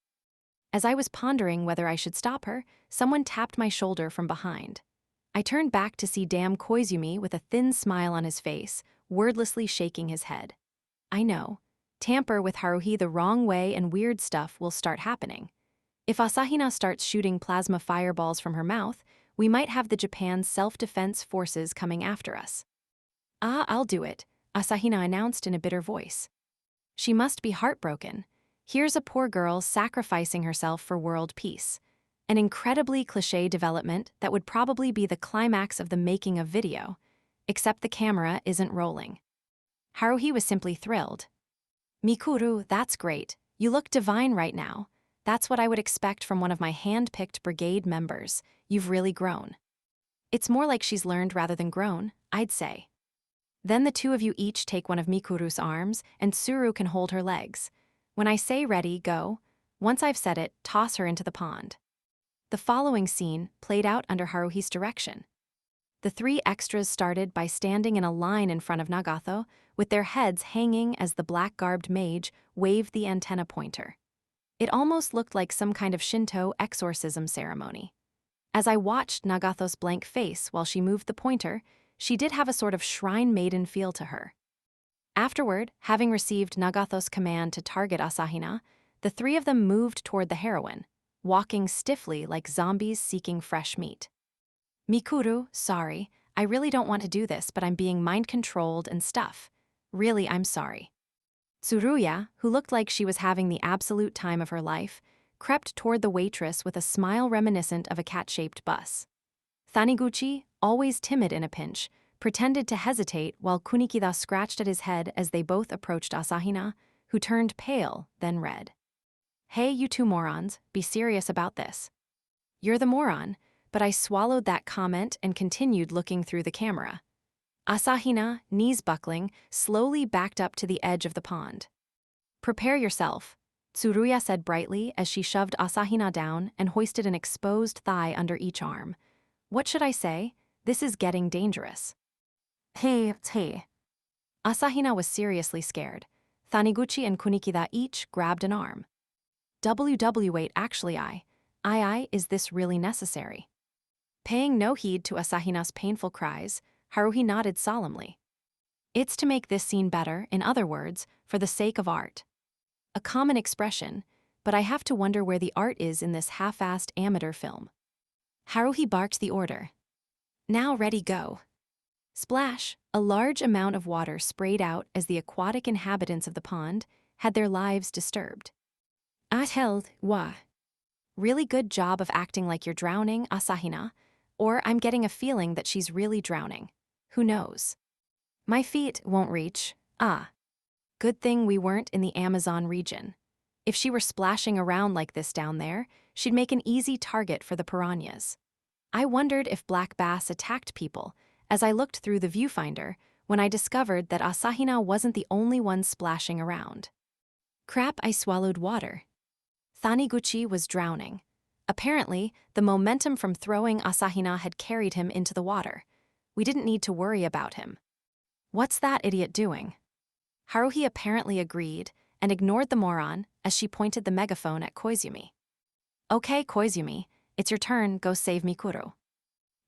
As I was pondering whether I should stop her, someone tapped my shoulder from behind. I turned back to see Dame Koizumi with a thin smile on his face, wordlessly shaking his head. I know. Tamper with Haruhi the wrong way and weird stuff will start happening. If Asahina starts shooting plasma fireballs from her mouth, we might have the Japan's self-defense forces coming after us. I'll do it, Asahina announced in a bitter voice. She must be heartbroken. Here's a poor girl sacrificing herself for world peace. An incredibly cliché development that would probably be the climax of the making of video, except the camera isn't rolling. Haruhi was simply thrilled. Mikuru, that's great. You look divine right now. That's what I would expect from one of my hand-picked brigade members. You've really grown. It's more like she's learned rather than grown, I'd say. Then the two of you each take one of Mikuru's arms, and Tsuru can hold her legs. When I say ready, go. Once I've said it, toss her into the pond. The following scene played out under Haruhi's direction. The three extras started by standing in a line in front of Nagato, with their heads hanging as the black-garbed mage waved the antenna pointer. It almost looked like some kind of Shinto exorcism ceremony. As I watched Nagato's blank face while she moved the pointer, she did have a sort of shrine maiden feel to her. Afterward, having received Nagato's command to target Asahina, the three of them moved toward the heroine, walking stiffly like zombies seeking fresh meat. Mikuru, sorry, I really don't want to do this, but I'm being mind-controlled and stuff. Really, I'm sorry. Tsuruya, who looked like she was having the absolute time of her life, crept toward the waitress with a smile reminiscent of a cat-shaped bus. Taniguchi, always timid in a pinch, pretended to hesitate while Kunikida scratched at his head as they both approached Asahina, who turned pale, then red. Hey, you two morons, be serious about this. You're the moron, but I swallowed that comment and continued looking through the camera. Asahina, knees buckling, slowly backed up to the edge of the pond. Prepare yourself, Tsuruya said brightly as she shoved Asahina down and hoisted an exposed thigh under each arm. What should I say? This is getting dangerous. Hey. Asahina was seriously scared. Taniguchi and Kunikida each grabbed an arm. Wait, actually is this really necessary? Paying no heed to Asahina's painful cries, Haruhi nodded solemnly. It's to make this scene better, in other words, for the sake of art. A common expression, but I have to wonder where the art is in this half-assed amateur film. Haruhi barked the order. Now ready, go. Splash! A large amount of water sprayed out as the aquatic inhabitants of the pond had their lives disturbed. Held, wah. Really good job of acting like you're drowning, Asahina, or I'm getting a feeling that she's really drowning. Who knows? My feet won't reach. Good thing we weren't in the Amazon region. If she were splashing around like this down there, she'd make an easy target for the piranhas. I wondered if black bass attacked people as I looked through the viewfinder when I discovered that Asahina wasn't the only one splashing around. Crap, I swallowed water. Taniguchi was drowning. Apparently, the momentum from throwing Asahina had carried him into the water. We didn't need to worry about him. What's that idiot doing? Haruhi apparently agreed and ignored the moron as she pointed the megaphone at Koizumi. Okay, Koizumi, it's your turn, go save Mikuru.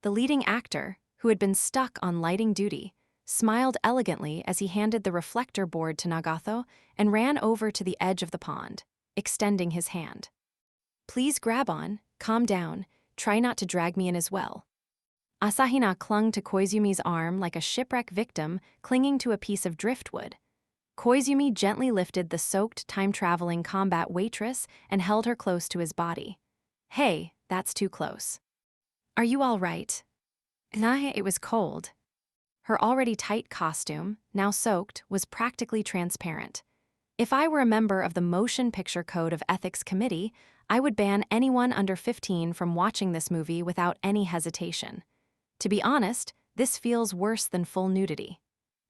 The leading actor, who had been stuck on lighting duty, smiled elegantly as he handed the reflector board to Nagato and ran over to the edge of the pond, extending his hand. Please grab on, calm down, try not to drag me in as well. Asahina clung to Koizumi's arm like a shipwreck victim clinging to a piece of driftwood. Koizumi gently lifted the soaked, time-traveling combat waitress and held her close to his body. Hey, that's too close. Are you all right? Nah, it was cold. Her already tight costume, now soaked, was practically transparent. If I were a member of the Motion Picture Code of Ethics Committee, I would ban anyone under 15 from watching this movie without any hesitation. To be honest, this feels worse than full nudity.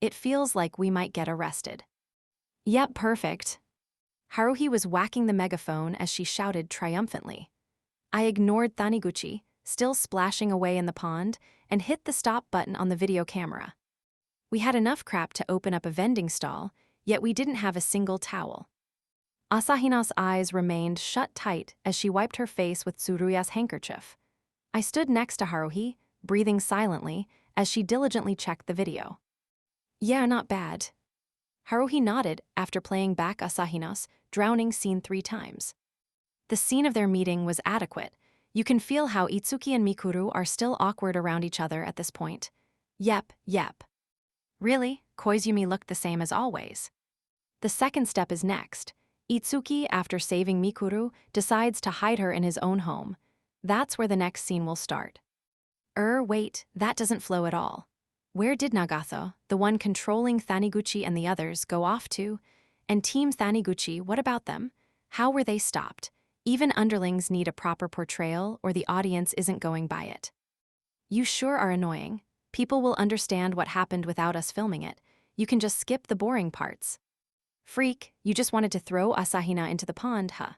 It feels like we might get arrested. Yep, perfect. Haruhi was whacking the megaphone as she shouted triumphantly. I ignored Taniguchi, still splashing away in the pond, and hit the stop button on the video camera. We had enough crap to open up a vending stall, yet we didn't have a single towel. Asahina's eyes remained shut tight as she wiped her face with Tsuruya's handkerchief. I stood next to Haruhi, breathing silently, as she diligently checked the video. Yeah, not bad. Haruhi nodded after playing back Asahina's drowning scene 3 times. The scene of their meeting was adequate. You can feel how Itsuki and Mikuru are still awkward around each other at this point. Yep. Really? Koizumi looked the same as always. The second step is next. Itsuki, after saving Mikuru, decides to hide her in his own home. That's where the next scene will start. Wait, that doesn't flow at all. Where did Nagato, the one controlling Taniguchi and the others, go off to? And Team Taniguchi, what about them? How were they stopped? Even underlings need a proper portrayal or the audience isn't going by it. You sure are annoying. People will understand what happened without us filming it. You can just skip the boring parts. Freak, you just wanted to throw Asahina into the pond, huh?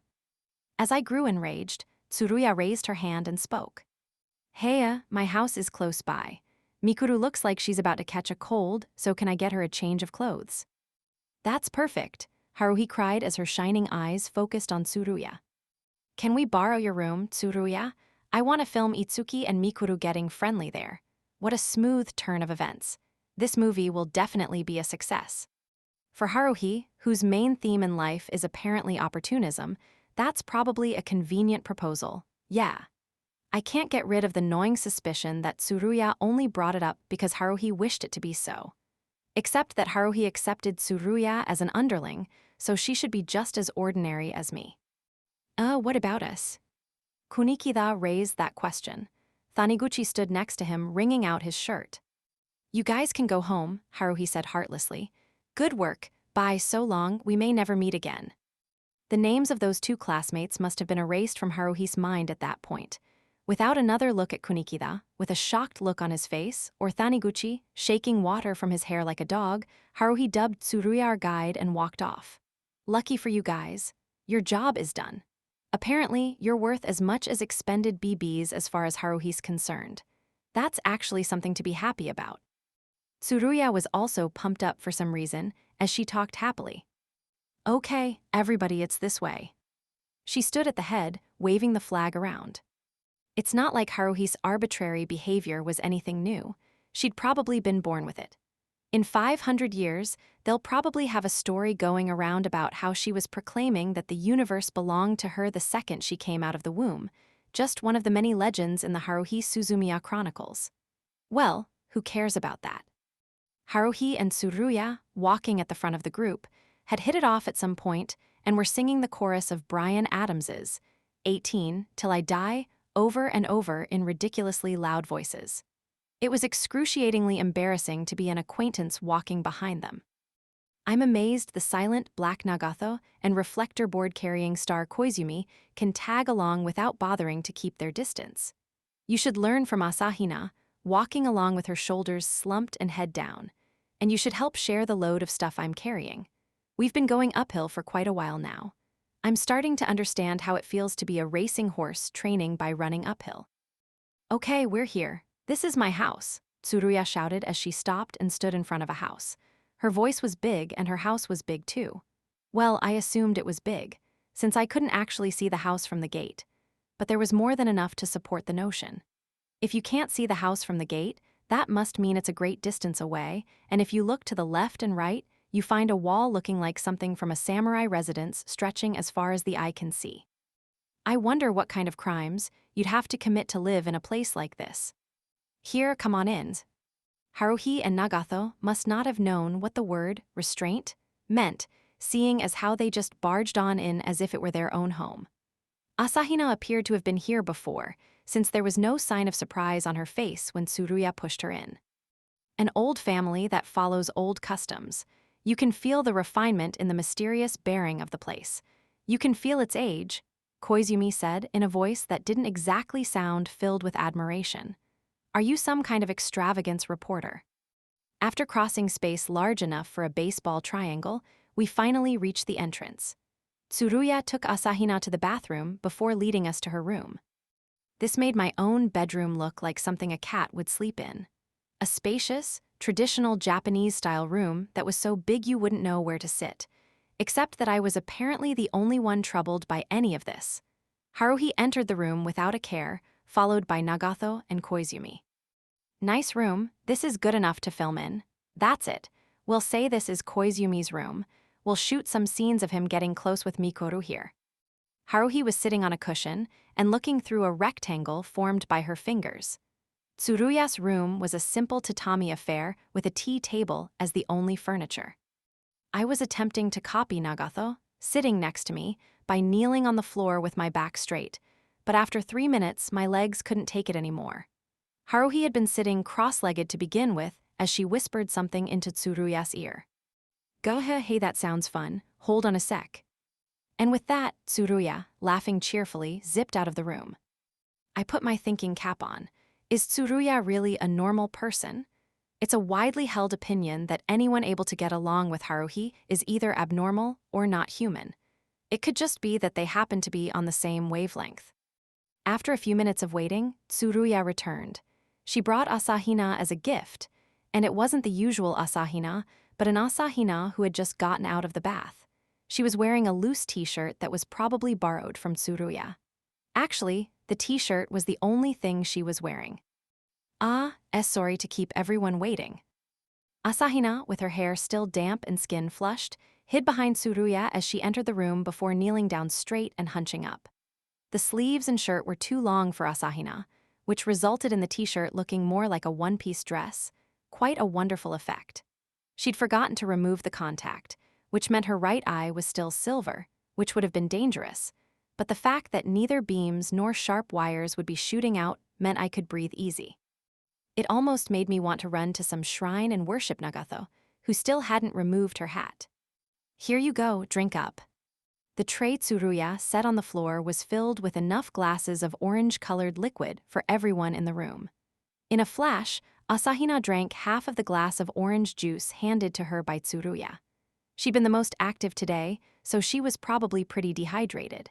As I grew enraged, Tsuruya raised her hand and spoke. Heya, my house is close by. Mikuru looks like she's about to catch a cold, so can I get her a change of clothes? That's perfect, Haruhi cried as her shining eyes focused on Tsuruya. Can we borrow your room, Tsuruya? I want to film Itsuki and Mikuru getting friendly there. What a smooth turn of events. This movie will definitely be a success. For Haruhi, whose main theme in life is apparently opportunism, that's probably a convenient proposal. Yeah. I can't get rid of the gnawing suspicion that Tsuruya only brought it up because Haruhi wished it to be so. Except that Haruhi accepted Tsuruya as an underling, so she should be just as ordinary as me. What about us? Kunikida raised that question. Taniguchi stood next to him, wringing out his shirt. You guys can go home, Haruhi said heartlessly. Good work, bye, so long, we may never meet again. The names of those 2 classmates must have been erased from Haruhi's mind at that point. Without another look at Kunikida, with a shocked look on his face, or Taniguchi, shaking water from his hair like a dog, Haruhi dubbed Tsuruya our guide and walked off. Lucky for you guys. Your job is done. Apparently, you're worth as much as expended BBs as far as Haruhi's concerned. That's actually something to be happy about. Tsuruya was also pumped up for some reason, as she talked happily. Okay, everybody, it's this way. She stood at the head, waving the flag around. It's not like Haruhi's arbitrary behavior was anything new. She'd probably been born with it. In 500 years, they'll probably have a story going around about how she was proclaiming that the universe belonged to her the second she came out of the womb, just one of the many legends in the Haruhi Suzumiya chronicles. Well, who cares about that? Haruhi and Tsuruya, walking at the front of the group, had hit it off at some point and were singing the chorus of Bryan Adams's 18 Till I Die over and over in ridiculously loud voices. It was excruciatingly embarrassing to be an acquaintance walking behind them. I'm amazed the silent black Nagato and reflector board-carrying star Koizumi can tag along without bothering to keep their distance. You should learn from Asahina, walking along with her shoulders slumped and head down, and you should help share the load of stuff I'm carrying. We've been going uphill for quite a while now. I'm starting to understand how it feels to be a racing horse training by running uphill. Okay, we're here. This is my house, Tsuruya shouted as she stopped and stood in front of a house. Her voice was big and her house was big too. Well, I assumed it was big, since I couldn't actually see the house from the gate. But there was more than enough to support the notion. If you can't see the house from the gate, that must mean it's a great distance away, and if you look to the left and right, you find a wall looking like something from a samurai residence stretching as far as the eye can see. I wonder what kind of crimes you'd have to commit to live in a place like this. Here, come on in. Haruhi and Nagato must not have known what the word restraint meant, seeing as how they just barged on in as if it were their own home. Asahina appeared to have been here before, since there was no sign of surprise on her face when Tsuruya pushed her in. An old family that follows old customs. You can feel the refinement in the mysterious bearing of the place. You can feel its age, Koizumi said in a voice that didn't exactly sound filled with admiration. Are you some kind of extravagance reporter? After crossing space large enough for a baseball triangle, we finally reached the entrance. Tsuruya took Asahina to the bathroom before leading us to her room. This made my own bedroom look like something a cat would sleep in. A spacious, traditional Japanese-style room that was so big you wouldn't know where to sit, except that I was apparently the only one troubled by any of this. Haruhi entered the room without a care, followed by Nagato and Koizumi. Nice room, this is good enough to film in. That's it. We'll say this is Koizumi's room. We'll shoot some scenes of him getting close with Mikoru here. Haruhi was sitting on a cushion and looking through a rectangle formed by her fingers. Tsuruya's room was a simple tatami affair with a tea table as the only furniture. I was attempting to copy Nagato, sitting next to me, by kneeling on the floor with my back straight, but after 3 minutes my legs couldn't take it anymore. Haruhi had been sitting cross-legged to begin with as she whispered something into Tsuruya's ear. Go ahead, hey, that sounds fun. Hold on a sec. And with that, Tsuruya, laughing cheerfully, zipped out of the room. I put my thinking cap on. Is Tsuruya really a normal person? It's a widely held opinion that anyone able to get along with Haruhi is either abnormal or not human. It could just be that they happen to be on the same wavelength. After a few minutes of waiting, Tsuruya returned. She brought Asahina as a gift, and it wasn't the usual Asahina, but an Asahina who had just gotten out of the bath. She was wearing a loose t-shirt that was probably borrowed from Tsuruya. Actually, the t-shirt was the only thing she was wearing. Sorry to keep everyone waiting. Asahina, with her hair still damp and skin flushed, hid behind Tsuruya as she entered the room before kneeling down straight and hunching up. The sleeves and shirt were too long for Asahina, which resulted in the t-shirt looking more like a one-piece dress. Quite a wonderful effect. She'd forgotten to remove the contact, which meant her right eye was still silver, which would have been dangerous, but the fact that neither beams nor sharp wires would be shooting out meant I could breathe easy. It almost made me want to run to some shrine and worship Nagato, who still hadn't removed her hat. Here you go, drink up. The tray Tsuruya set on the floor was filled with enough glasses of orange-colored liquid for everyone in the room. In a flash, Asahina drank half of the glass of orange juice handed to her by Tsuruya. She'd been the most active today, so she was probably pretty dehydrated.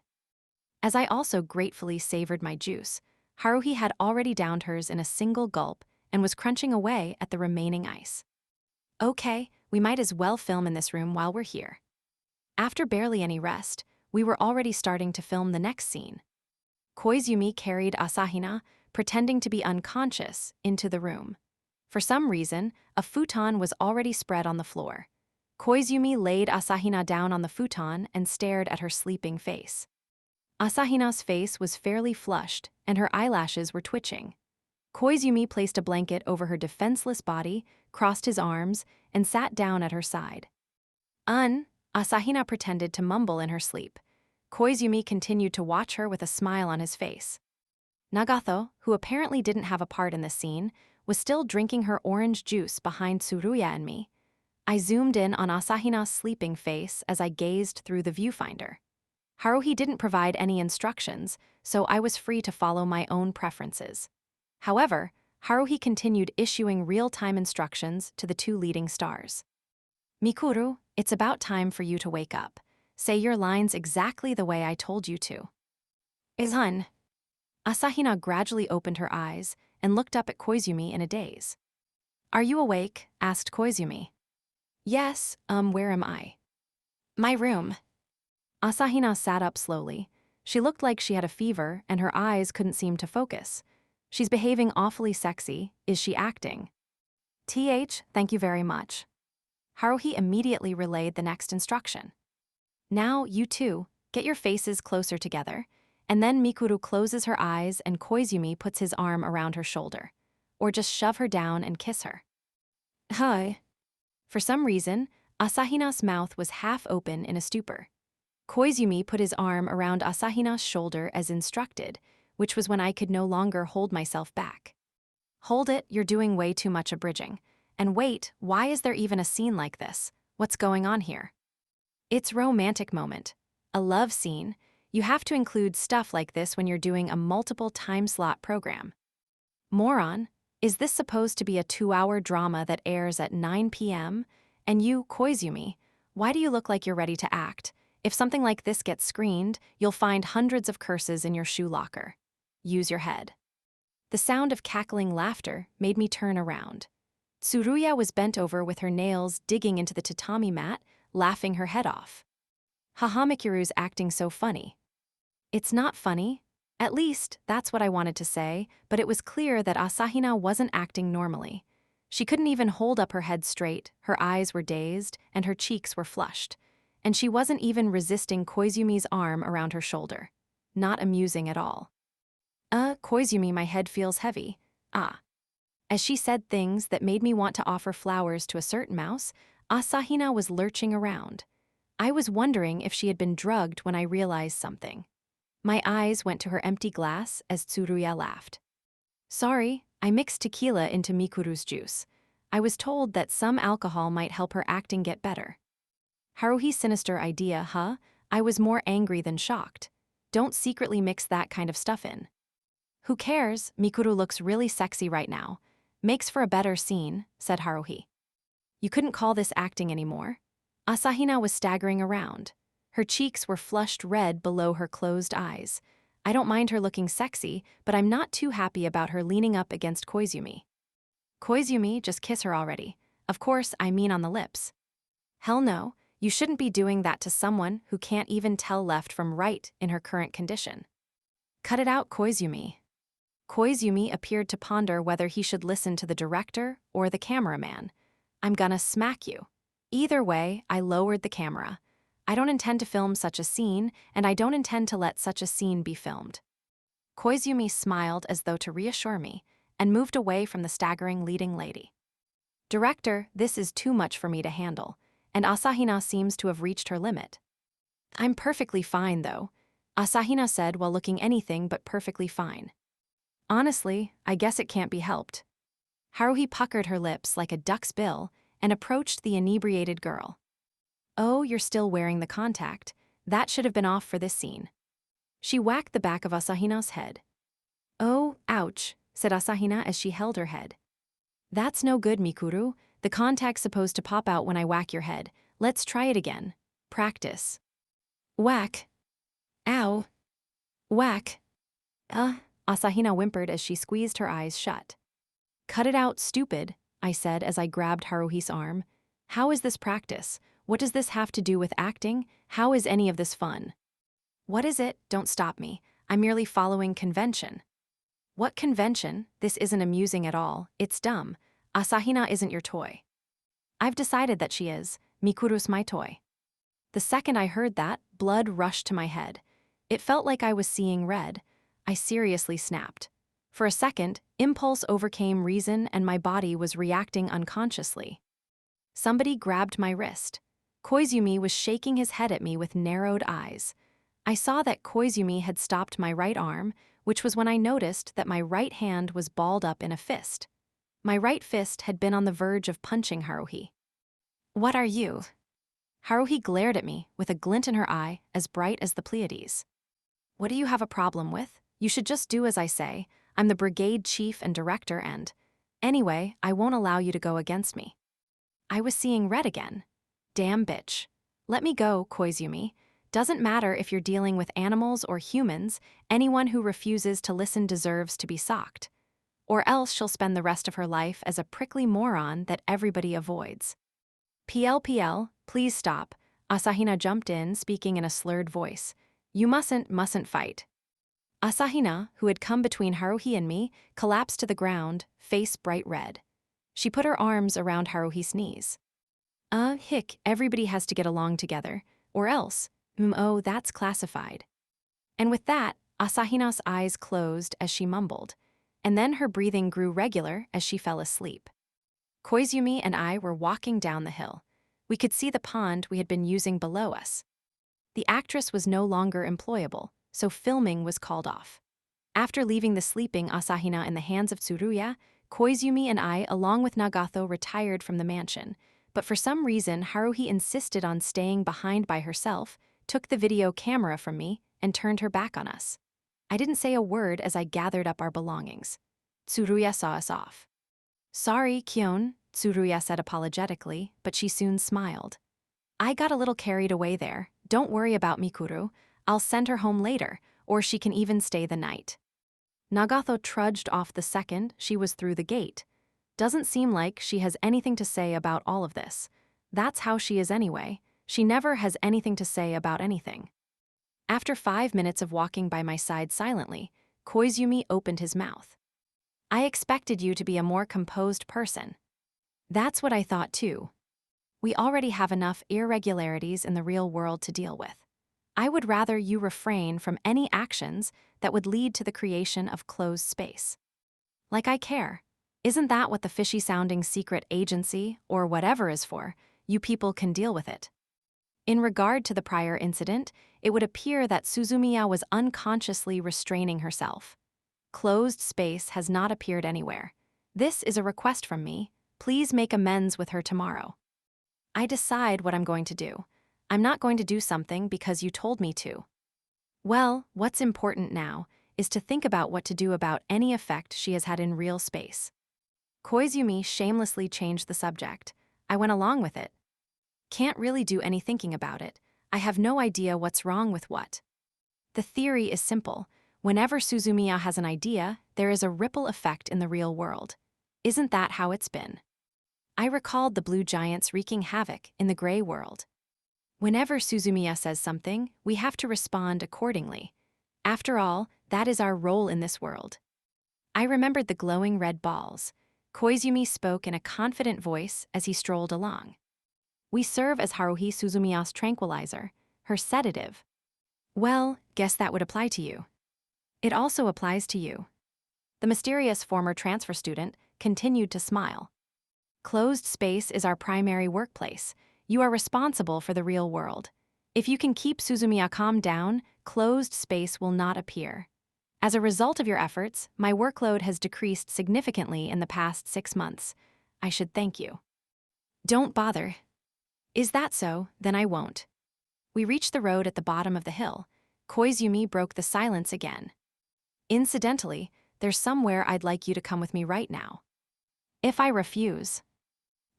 As I also gratefully savored my juice, Haruhi had already downed hers in a single gulp and was crunching away at the remaining ice. Okay, we might as well film in this room while we're here. After barely any rest, we were already starting to film the next scene. Koizumi carried Asahina, pretending to be unconscious, into the room. For some reason, a futon was already spread on the floor. Koizumi laid Asahina down on the futon and stared at her sleeping face. Asahina's face was fairly flushed, and her eyelashes were twitching. Koizumi placed a blanket over her defenseless body, crossed his arms, and sat down at her side. Asahina pretended to mumble in her sleep. Koizumi continued to watch her with a smile on his face. Nagato, who apparently didn't have a part in this scene, was still drinking her orange juice behind Tsuruya and me. I zoomed in on Asahina's sleeping face as I gazed through the viewfinder. Haruhi didn't provide any instructions, so I was free to follow my own preferences. However, Haruhi continued issuing real-time instructions to the two leading stars. Mikuru, it's about time for you to wake up. Say your lines exactly the way I told you to. Hun. Asahina gradually opened her eyes and looked up at Koizumi in a daze. Are you awake? Asked Koizumi. Yes, where am I? My room. Asahina sat up slowly. She looked like she had a fever and her eyes couldn't seem to focus. She's behaving awfully sexy. Is she acting? Thank you very much. Haruhi immediately relayed the next instruction. Now, you two, get your faces closer together, and then Mikuru closes her eyes and Koizumi puts his arm around her shoulder. Or just shove her down and kiss her. Hi. For some reason, Asahina's mouth was half open in a stupor. Koizumi put his arm around Asahina's shoulder as instructed, which was when I could no longer hold myself back. Hold it, you're doing way too much abridging. And wait, why is there even a scene like this? What's going on here? It's romantic moment. A love scene. You have to include stuff like this when you're doing a multiple time slot program. Moron, is this supposed to be a 2-hour drama that airs at 9 p.m.? And you, Koizumi, why do you look like you're ready to act? If something like this gets screened, you'll find hundreds of curses in your shoe locker. Use your head. The sound of cackling laughter made me turn around. Tsuruya was bent over with her nails digging into the tatami mat, laughing her head off. Haha, Mikiru's acting so funny. It's not funny. At least, that's what I wanted to say, but it was clear that Asahina wasn't acting normally. She couldn't even hold up her head straight, her eyes were dazed, and her cheeks were flushed. And she wasn't even resisting Koizumi's arm around her shoulder. Not amusing at all. Koizumi, my head feels heavy. As she said things that made me want to offer flowers to a certain mouse, Asahina was lurching around. I was wondering if she had been drugged when I realized something. My eyes went to her empty glass as Tsuruya laughed. Sorry, I mixed tequila into Mikuru's juice. I was told that some alcohol might help her acting get better. Haruhi's sinister idea, huh? I was more angry than shocked. Don't secretly mix that kind of stuff in. Who cares? Mikuru looks really sexy right now. Makes for a better scene, said Haruhi. You couldn't call this acting anymore. Asahina was staggering around. Her cheeks were flushed red below her closed eyes. I don't mind her looking sexy, but I'm not too happy about her leaning up against Koizumi. Koizumi, just kiss her already. Of course, I mean on the lips. Hell no, you shouldn't be doing that to someone who can't even tell left from right in her current condition. Cut it out, Koizumi. Koizumi appeared to ponder whether he should listen to the director or the cameraman. I'm gonna smack you. Either way, I lowered the camera. I don't intend to film such a scene, and I don't intend to let such a scene be filmed. Koizumi smiled as though to reassure me, and moved away from the staggering leading lady. Director, this is too much for me to handle, and Asahina seems to have reached her limit. I'm perfectly fine, though, Asahina said while looking anything but perfectly fine. Honestly, I guess it can't be helped. Haruhi puckered her lips like a duck's bill and approached the inebriated girl. Oh, you're still wearing the contact. That should have been off for this scene. She whacked the back of Asahina's head. Oh, ouch, said Asahina as she held her head. That's no good, Mikuru. The contact's supposed to pop out when I whack your head. Let's try it again. Practice. Whack. Ow. Whack. Asahina whimpered as she squeezed her eyes shut. Cut it out, stupid, I said as I grabbed Haruhi's arm. How is this practice? What does this have to do with acting? How is any of this fun? What is it? Don't stop me. I'm merely following convention. What convention? This isn't amusing at all. It's dumb. Asahina isn't your toy. I've decided that she is. Mikuru's my toy. The second I heard that, blood rushed to my head. It felt like I was seeing red. I seriously snapped. For a second, Impulse overcame reason and my body was reacting unconsciously. Somebody grabbed my wrist. Koizumi was shaking his head at me with narrowed eyes. I saw that Koizumi had stopped my right arm, which was when I noticed that my right hand was balled up in a fist. My right fist had been on the verge of punching Haruhi. "What are you?" Haruhi glared at me with a glint in her eye as bright as the Pleiades. "What do you have a problem with? You should just do as I say. I'm the brigade chief and director and… Anyway, I won't allow you to go against me." I was seeing red again. Damn bitch. "Let me go, Koizumi. Doesn't matter if you're dealing with animals or humans, anyone who refuses to listen deserves to be socked. Or else she'll spend the rest of her life as a prickly moron that everybody avoids." "PLPL, please stop." Asahina jumped in, speaking in a slurred voice. "You mustn't fight." Asahina, who had come between Haruhi and me, collapsed to the ground, face bright red. She put her arms around Haruhi's knees. Hick, everybody has to get along together. Or else, oh, that's classified." And with that, Asahina's eyes closed as she mumbled, and then her breathing grew regular as she fell asleep. Koizumi and I were walking down the hill. We could see the pond we had been using below us. The actress was no longer employable, so filming was called off. After leaving the sleeping Asahina in the hands of Tsuruya, Koizumi and I, along with Nagato, retired from the mansion. But for some reason, Haruhi insisted on staying behind by herself, took the video camera from me, and turned her back on us. I didn't say a word as I gathered up our belongings. Tsuruya saw us off. "Sorry, Kyon," Tsuruya said apologetically, but she soon smiled. "I got a little carried away there. Don't worry about Mikuru. I'll send her home later, or she can even stay the night." Nagato trudged off the second she was through the gate. Doesn't seem like she has anything to say about all of this. That's how she is anyway. She never has anything to say about anything. After 5 minutes of walking by my side silently, Koizumi opened his mouth. "I expected you to be a more composed person." "That's what I thought too. We already have enough irregularities in the real world to deal with. I would rather you refrain from any actions that would lead to the creation of closed space." "Like I care. Isn't that what the fishy-sounding secret agency, or whatever, is for? You people can deal with it." In regard to the prior incident, it would appear that Suzumiya was unconsciously restraining herself. Closed space has not appeared anywhere. This is a request from me. Please make amends with her tomorrow. I decide what I'm going to do. I'm not going to do something because you told me to. Well, what's important now is to think about what to do about any effect she has had in real space. Koizumi shamelessly changed the subject. I went along with it. Can't really do any thinking about it. I have no idea what's wrong with what. The theory is simple. Whenever Suzumiya has an idea, there is a ripple effect in the real world. Isn't that how it's been? I recalled the blue giants wreaking havoc in the gray world. Whenever Suzumiya says something, we have to respond accordingly. After all, that is our role in this world. I remembered the glowing red balls. Koizumi spoke in a confident voice as he strolled along. "We serve as Haruhi Suzumiya's tranquilizer, her sedative." "Well, guess that would apply to you." "It also applies to you." The mysterious former transfer student continued to smile. "Closed space is our primary workplace. You are responsible for the real world. If you can keep Suzumiya calmed down, closed space will not appear. As a result of your efforts, my workload has decreased significantly in the past 6 months. I should thank you." "Don't bother." "Is that so? Then I won't." We reached the road at the bottom of the hill. Koizumi broke the silence again. "Incidentally, there's somewhere I'd like you to come with me right now." "If I refuse?"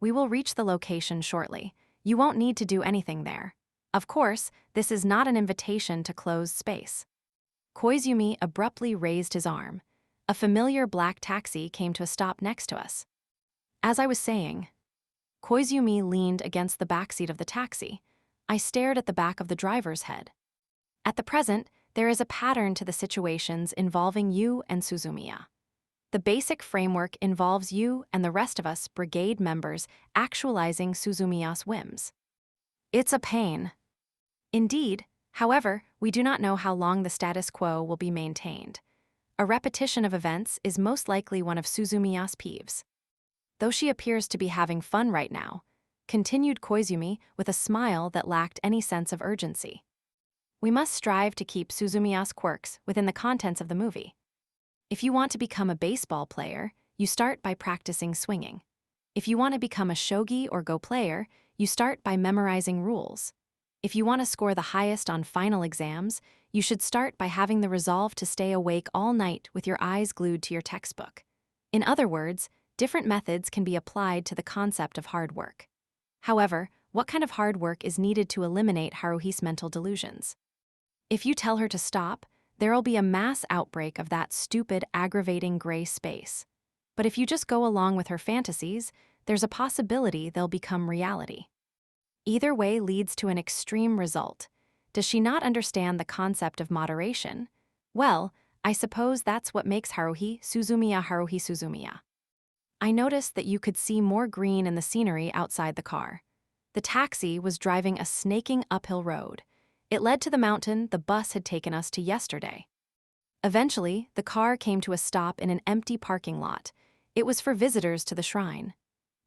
"We will reach the location shortly. You won't need to do anything there. Of course, this is not an invitation to closed space." Koizumi abruptly raised his arm. A familiar black taxi came to a stop next to us. As I was saying, Koizumi leaned against the backseat of the taxi. I stared at the back of the driver's head. At the present, there is a pattern to the situations involving you and Suzumiya. The basic framework involves you and the rest of us brigade members actualizing Suzumiya's whims. It's a pain. Indeed, however, we do not know how long the status quo will be maintained. A repetition of events is most likely one of Suzumiya's peeves. Though she appears to be having fun right now, continued Koizumi with a smile that lacked any sense of urgency. We must strive to keep Suzumiya's quirks within the contents of the movie. If you want to become a baseball player, you start by practicing swinging. If you want to become a shogi or go player, you start by memorizing rules. If you want to score the highest on final exams, you should start by having the resolve to stay awake all night with your eyes glued to your textbook. In other words, different methods can be applied to the concept of hard work. However, what kind of hard work is needed to eliminate Haruhi's mental delusions? If you tell her to stop, there'll be a mass outbreak of that stupid, aggravating gray space. But if you just go along with her fantasies, there's a possibility they'll become reality. Either way leads to an extreme result. Does she not understand the concept of moderation? Well, I suppose that's what makes Haruhi Suzumiya. I noticed that you could see more green in the scenery outside the car. The taxi was driving a snaking uphill road. It led to the mountain the bus had taken us to yesterday. Eventually, the car came to a stop in an empty parking lot. It was for visitors to the shrine.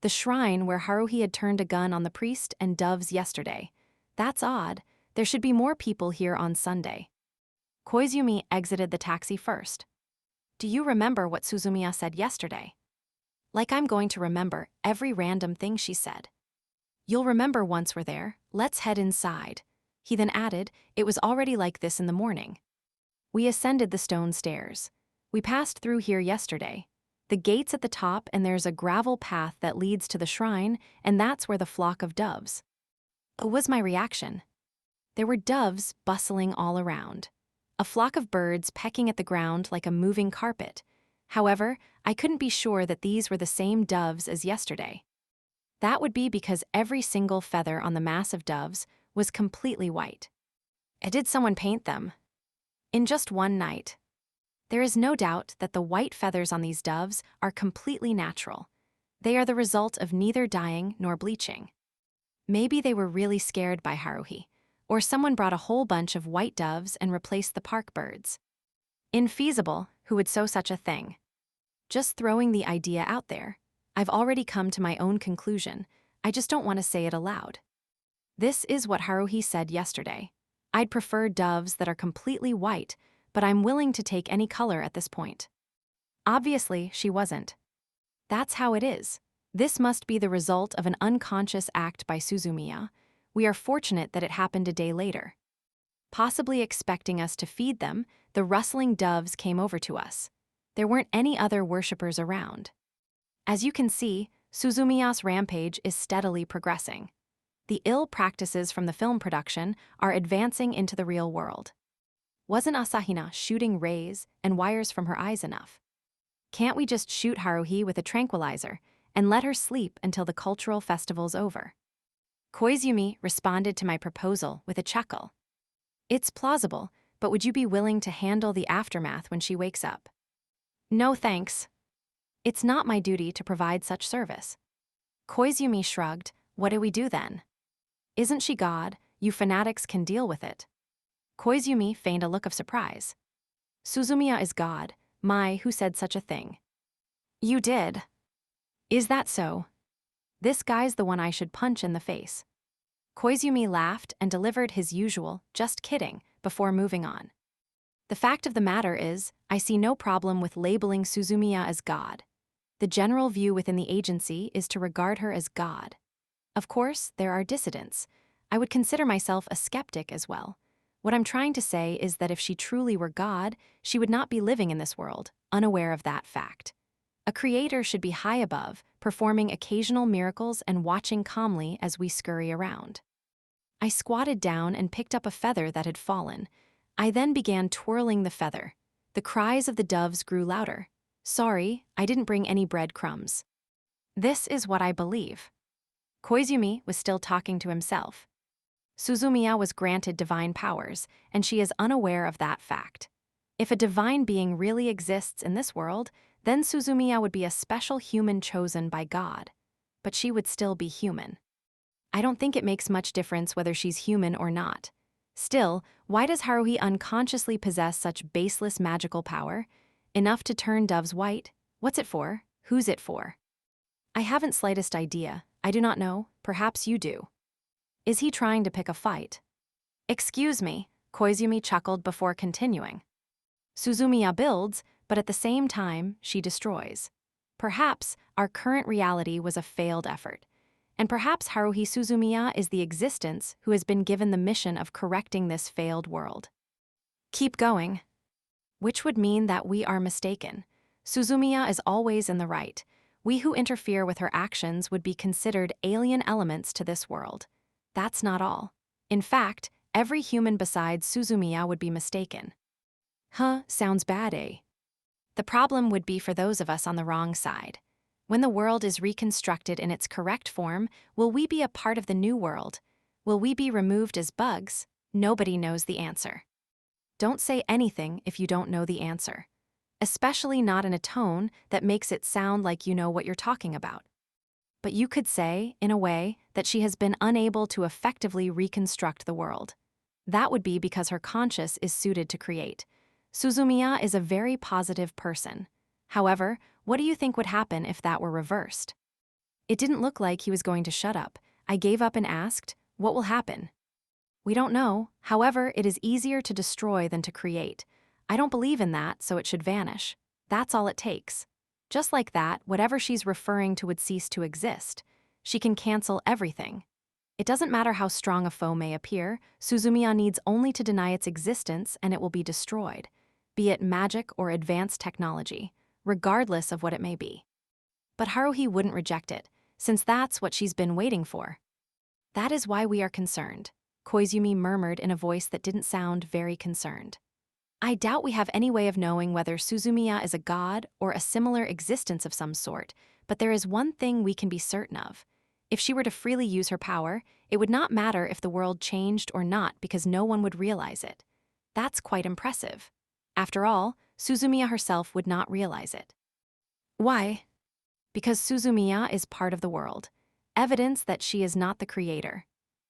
The shrine where Haruhi had turned a gun on the priest and doves yesterday. That's odd. There should be more people here on Sunday. Koizumi exited the taxi first. Do you remember what Suzumiya said yesterday? Like I'm going to remember every random thing she said. You'll remember once we're there. Let's head inside. He then added, it was already like this in the morning. We ascended the stone stairs. We passed through here yesterday. The gate's at the top and there's a gravel path that leads to the shrine, and that's where the flock of doves. What was my reaction? There were doves bustling all around. A flock of birds pecking at the ground like a moving carpet. However, I couldn't be sure that these were the same doves as yesterday. That would be because every single feather on the mass of doves was completely white. Did someone paint them? In just one night. There is no doubt that the white feathers on these doves are completely natural. They are the result of neither dyeing nor bleaching. Maybe they were really scared by Haruhi, or someone brought a whole bunch of white doves and replaced the park birds. Infeasible, who would sew such a thing? Just throwing the idea out there. I've already come to my own conclusion. I just don't want to say it aloud. This is what Haruhi said yesterday. I'd prefer doves that are completely white, but I'm willing to take any color at this point. Obviously, she wasn't. That's how it is. This must be the result of an unconscious act by Suzumiya. We are fortunate that it happened a day later. Possibly expecting us to feed them, the rustling doves came over to us. There weren't any other worshippers around. As you can see, Suzumiya's rampage is steadily progressing. The ill practices from the film production are advancing into the real world. Wasn't Asahina shooting rays and wires from her eyes enough? Can't we just shoot Haruhi with a tranquilizer and let her sleep until the cultural festival's over? Koizumi responded to my proposal with a chuckle. It's plausible, but would you be willing to handle the aftermath when she wakes up? No thanks. It's not my duty to provide such service. Koizumi shrugged. What do we do then? Isn't she God? You fanatics can deal with it. Koizumi feigned a look of surprise. Suzumiya is God. Who said such a thing? You did. Is that so? This guy's the one I should punch in the face. Koizumi laughed and delivered his usual, just kidding, before moving on. The fact of the matter is, I see no problem with labeling Suzumiya as God. The general view within the agency is to regard her as God. Of course, there are dissidents. I would consider myself a skeptic as well. What I'm trying to say is that if she truly were God, she would not be living in this world, unaware of that fact. A creator should be high above, performing occasional miracles and watching calmly as we scurry around. I squatted down and picked up a feather that had fallen. I then began twirling the feather. The cries of the doves grew louder. Sorry, I didn't bring any breadcrumbs. This is what I believe. Koizumi was still talking to himself. Suzumiya was granted divine powers, and she is unaware of that fact. If a divine being really exists in this world, then Suzumiya would be a special human chosen by God. But she would still be human. I don't think it makes much difference whether she's human or not. Still, why does Haruhi unconsciously possess such baseless magical power? Enough to turn doves white? What's it for? Who's it for? I haven't slightest idea. I do not know. Perhaps you do. Is he trying to pick a fight? Excuse me, Koizumi chuckled before continuing. Suzumiya builds, but at the same time, she destroys. Perhaps our current reality was a failed effort. And perhaps Haruhi Suzumiya is the existence who has been given the mission of correcting this failed world. Keep going. Which would mean that we are mistaken. Suzumiya is always in the right. We who interfere with her actions would be considered alien elements to this world. That's not all. In fact, every human besides Suzumiya would be mistaken. Huh, sounds bad, eh? The problem would be for those of us on the wrong side. When the world is reconstructed in its correct form, will we be a part of the new world? Will we be removed as bugs? Nobody knows the answer. Don't say anything if you don't know the answer. Especially not in a tone that makes it sound like you know what you're talking about. But you could say, in a way, that she has been unable to effectively reconstruct the world. That would be because her conscience is suited to create. Suzumiya is a very positive person. However, what do you think would happen if that were reversed? It didn't look like he was going to shut up. I gave up and asked, what will happen? We don't know. However, it is easier to destroy than to create. I don't believe in that, so it should vanish. That's all it takes. Just like that, whatever she's referring to would cease to exist. She can cancel everything. It doesn't matter how strong a foe may appear, Suzumiya needs only to deny its existence and it will be destroyed, be it magic or advanced technology, regardless of what it may be. But Haruhi wouldn't reject it, since that's what she's been waiting for. That is why we are concerned, Koizumi murmured in a voice that didn't sound very concerned. I doubt we have any way of knowing whether Suzumiya is a god or a similar existence of some sort, but there is one thing we can be certain of. If she were to freely use her power, it would not matter if the world changed or not because no one would realize it. That's quite impressive. After all, Suzumiya herself would not realize it. Why? Because Suzumiya is part of the world, evidence that she is not the creator.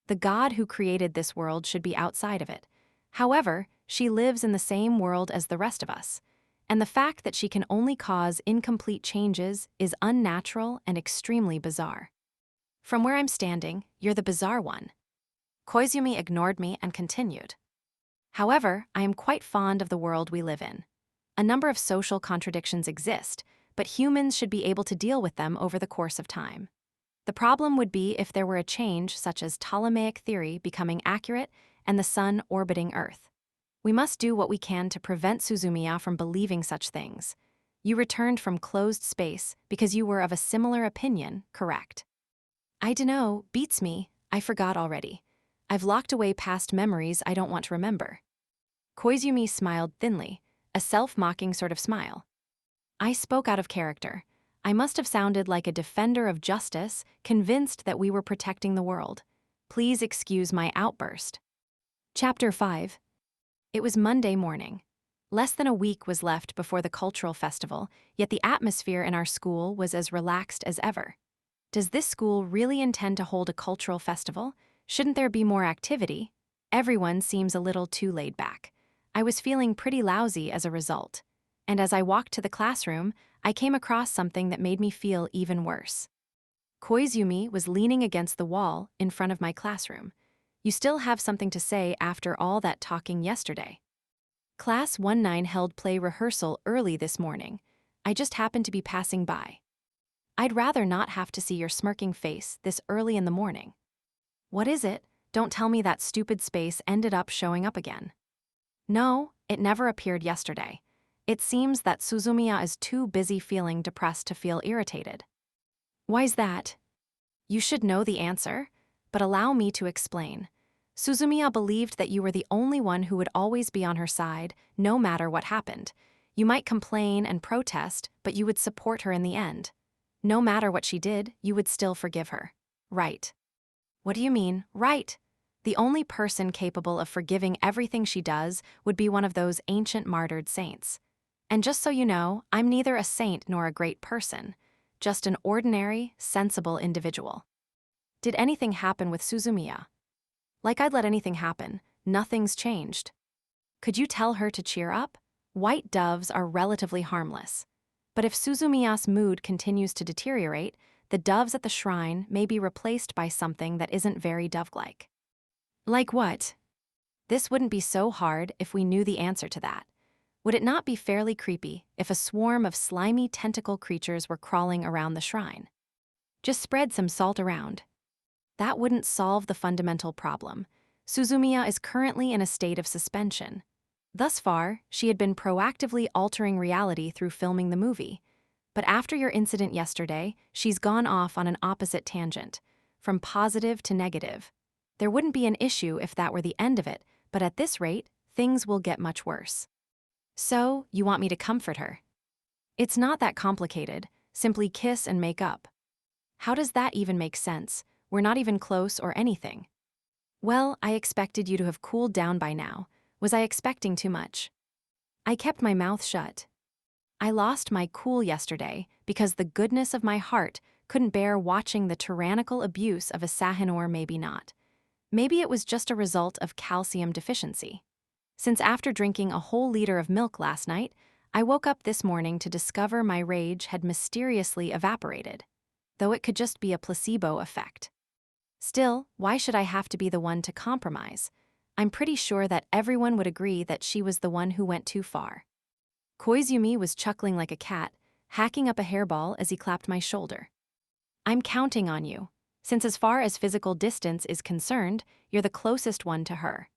The god who created this world should be outside of it. However, she lives in the same world as the rest of us, and the fact that she can only cause incomplete changes is unnatural and extremely bizarre. From where I'm standing, you're the bizarre one. Koizumi ignored me and continued. However, I am quite fond of the world we live in. A number of social contradictions exist, but humans should be able to deal with them over the course of time. The problem would be if there were a change such as Ptolemaic theory becoming accurate and the sun orbiting Earth. We must do what we can to prevent Suzumiya from believing such things. You returned from closed space because you were of a similar opinion, correct? I dunno, beats me, I forgot already. I've locked away past memories I don't want to remember. Koizumi smiled thinly, a self-mocking sort of smile. I spoke out of character. I must have sounded like a defender of justice, convinced that we were protecting the world. Please excuse my outburst. Chapter 5. It was Monday morning. Less than a week was left before the cultural festival, yet the atmosphere in our school was as relaxed as ever. Does this school really intend to hold a cultural festival? Shouldn't there be more activity? Everyone seems a little too laid back. I was feeling pretty lousy as a result. And as I walked to the classroom, I came across something that made me feel even worse. Koizumi was leaning against the wall in front of my classroom. You still have something to say after all that talking yesterday. Class 19 held play rehearsal early this morning. I just happened to be passing by. I'd rather not have to see your smirking face this early in the morning. What is it? Don't tell me that stupid space ended up showing up again. No, it never appeared yesterday. It seems that Suzumiya is too busy feeling depressed to feel irritated. Why's that? You should know the answer, but allow me to explain. Suzumiya believed that you were the only one who would always be on her side, no matter what happened. You might complain and protest, but you would support her in the end. No matter what she did, you would still forgive her. Right. What do you mean, right? The only person capable of forgiving everything she does would be one of those ancient martyred saints. And just so you know, I'm neither a saint nor a great person, just an ordinary, sensible individual. Did anything happen with Suzumiya? Like I'd let anything happen, nothing's changed. Could you tell her to cheer up? white doves are relatively harmless. But if Suzumiya's mood continues to deteriorate, the doves at the shrine may be replaced by something that isn't very dove-like. Like what? This wouldn't be so hard if we knew the answer to that. Would it not be fairly creepy if a swarm of slimy tentacle creatures were crawling around the shrine? Just spread some salt around. That wouldn't solve the fundamental problem. Suzumiya is currently in a state of suspension. Thus far, she had been proactively altering reality through filming the movie. But after your incident yesterday, she's gone off on an opposite tangent, from positive to negative. There wouldn't be an issue if that were the end of it, but at this rate, things will get much worse. So, you want me to comfort her? It's not that complicated, simply kiss and make up. How does that even make sense? We're not even close or anything. Well, I expected you to have cooled down by now. Was I expecting too much? I kept my mouth shut. I lost my cool yesterday because the goodness of my heart couldn't bear watching the tyrannical abuse of a Sahinor. Maybe not. Maybe it was just a result of calcium deficiency. Since after drinking a whole liter of milk last night, I woke up this morning to discover my rage had mysteriously evaporated, though it could just be a placebo effect. Still, why should I have to be the one to compromise? I'm pretty sure that everyone would agree that she was the one who went too far. Koizumi was chuckling like a cat, hacking up a hairball as he clapped my shoulder. I'm counting on you, since as far as physical distance is concerned, you're the closest one to her.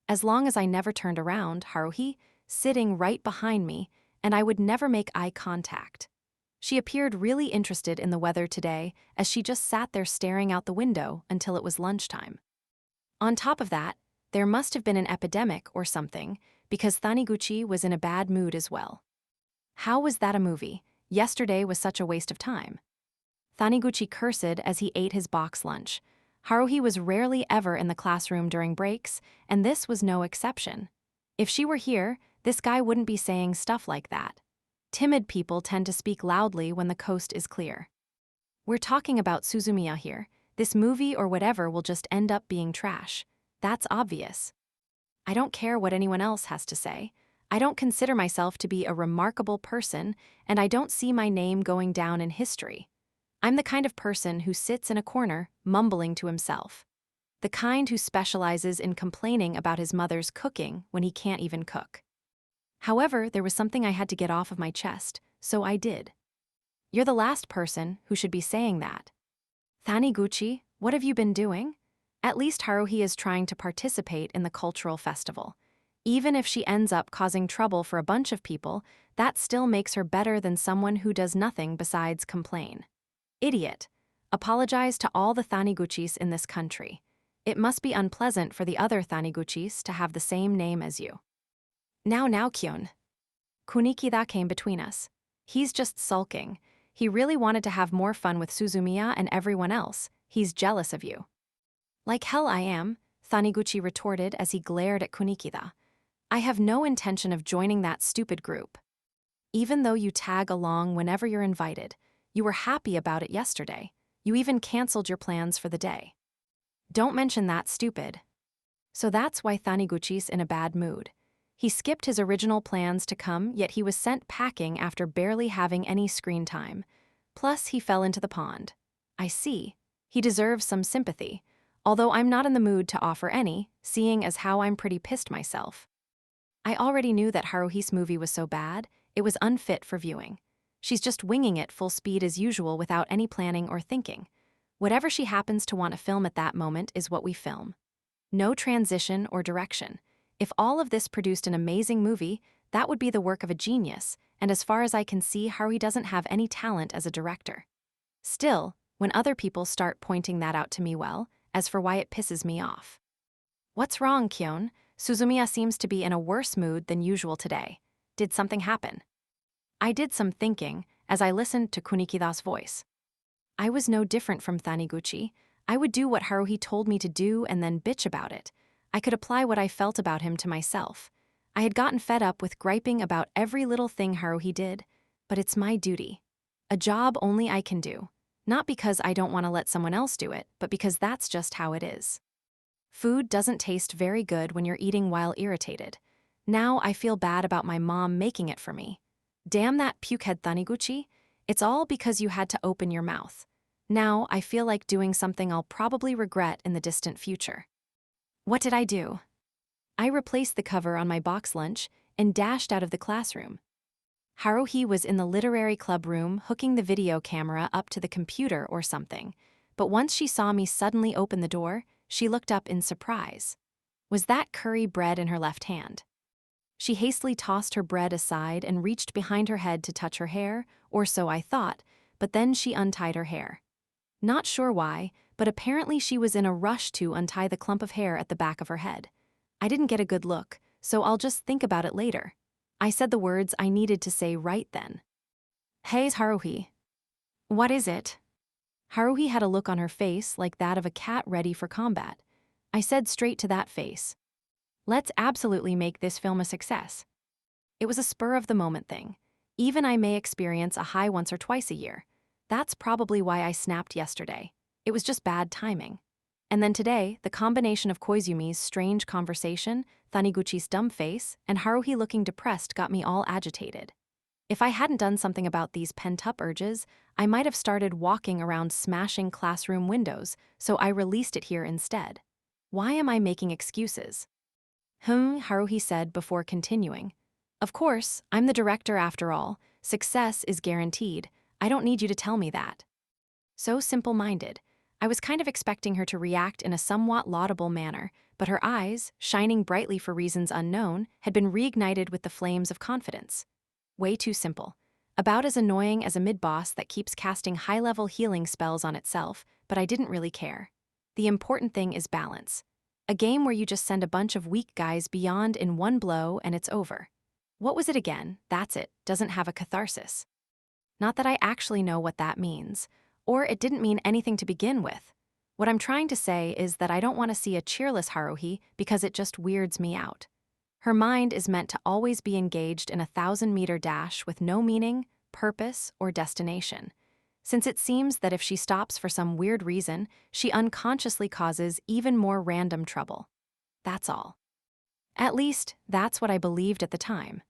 As long as I never turned around, Haruhi, sitting right behind me, and I would never make eye contact. She appeared really interested in the weather today as she just sat there staring out the window until it was lunchtime. On top of that, there must have been an epidemic or something, because Taniguchi was in a bad mood as well. How was that a movie? Yesterday was such a waste of time. Taniguchi cursed as he ate his box lunch. Haruhi was rarely ever in the classroom during breaks, and this was no exception. If she were here, this guy wouldn't be saying stuff like that. Timid people tend to speak loudly when the coast is clear. We're talking about Suzumiya here. This movie or whatever will just end up being trash. That's obvious. I don't care what anyone else has to say. I don't consider myself to be a remarkable person, and I don't see my name going down in history. I'm the kind of person who sits in a corner, mumbling to himself. The kind who specializes in complaining about his mother's cooking when he can't even cook. However, there was something I had to get off of my chest, so I did. You're the last person who should be saying that. Taniguchi, what have you been doing? At least Haruhi is trying to participate in the cultural festival. Even if she ends up causing trouble for a bunch of people, that still makes her better than someone who does nothing besides complain. Idiot. Apologize to all the Taniguchis in this country. It must be unpleasant for the other Taniguchis to have the same name as you. Now, Kyun. Kunikida came between us. He's just sulking. He really wanted to have more fun with Suzumiya and everyone else. He's jealous of you. Like hell I am, Taniguchi retorted as he glared at Kunikida. I have no intention of joining that stupid group. Even though you tag along whenever you're invited, you were happy about it yesterday. You even canceled your plans for the day. Don't mention that, stupid. So that's why Taniguchi's in a bad mood. He skipped his original plans to come, yet he was sent packing after barely having any screen time. Plus, he fell into the pond. I see. He deserves some sympathy, although I'm not in the mood to offer any, seeing as how I'm pretty pissed myself. I already knew that Haruhi's movie was so bad, it was unfit for viewing. She's just winging it full speed as usual without any planning or thinking. Whatever she happens to want to film at that moment is what we film. No transition or direction. If all of this produced an amazing movie, that would be the work of a genius, and as far as I can see, Haruhi doesn't have any talent as a director. Still, when other people start pointing that out to me, well, as for why it pisses me off. What's wrong, Kyun? Suzumiya seems to be in a worse mood than usual today. Did something happen? I did some thinking as I listened to Kunikida's voice. I was no different from Taniguchi. I would do what Haruhi told me to do and then bitch about it. I could apply what I felt about him to myself. I had gotten fed up with griping about every little thing Haruhi did, but it's my duty. A job only I can do. Not because I don't want to let someone else do it, but because that's just how it is. Food doesn't taste very good when you're eating while irritated. Now I feel bad about my mom making it for me. Damn that pukehead Taniguchi. It's all because you had to open your mouth. Now I feel like doing something I'll probably regret in the distant future. What did I do? I replaced the cover on my box lunch and dashed out of the classroom. Haruhi was in the literary club room hooking the video camera up to the computer or something, but once she saw me suddenly open the door, she looked up in surprise. Was that curry bread in her left hand? She hastily tossed her bread aside and reached behind her head to touch her hair, or so I thought, but then she untied her hair. Not sure why, but apparently she was in a rush to untie the clump of hair at the back of her head. I didn't get a good look, so I'll just think about it later. I said the words I needed to say right then. Hey, Haruhi. What is it? Haruhi had a look on her face like that of a cat ready for combat. I said straight to that face. Let's absolutely make this film a success. It was a spur-of-the-moment thing. Even I may experience a high once or twice a year. That's probably why I snapped yesterday. It was just bad timing. And then today, the combination of Koizumi's strange conversation, Taniguchi's dumb face, and Haruhi looking depressed got me all agitated. If I hadn't done something about these pent-up urges, I might have started walking around smashing classroom windows, so I released it here instead. Why am I making excuses? Haruhi said before continuing. Of course, I'm the director after all. Success is guaranteed. I don't need you to tell me that. So simple-minded. I was kind of expecting her to react in a somewhat laudable manner, but her eyes, shining brightly for reasons unknown, had been reignited with the flames of confidence. Way too simple. About as annoying as a mid-boss that keeps casting high-level healing spells on itself, but I didn't really care. The important thing is balance. A game where you just send a bunch of weak guys beyond in one blow and it's over. What was it again? That's it, doesn't have a catharsis. Not that I actually know what that means, or it didn't mean anything to begin with. What I'm trying to say is that I don't want to see a cheerless Haruhi because it just weirds me out. Her mind is meant to always be engaged in a 1,000-meter dash with no meaning, purpose, or destination. Since it seems that if she stops for some weird reason, she unconsciously causes even more random trouble. That's all. At least, that's what I believed at the time.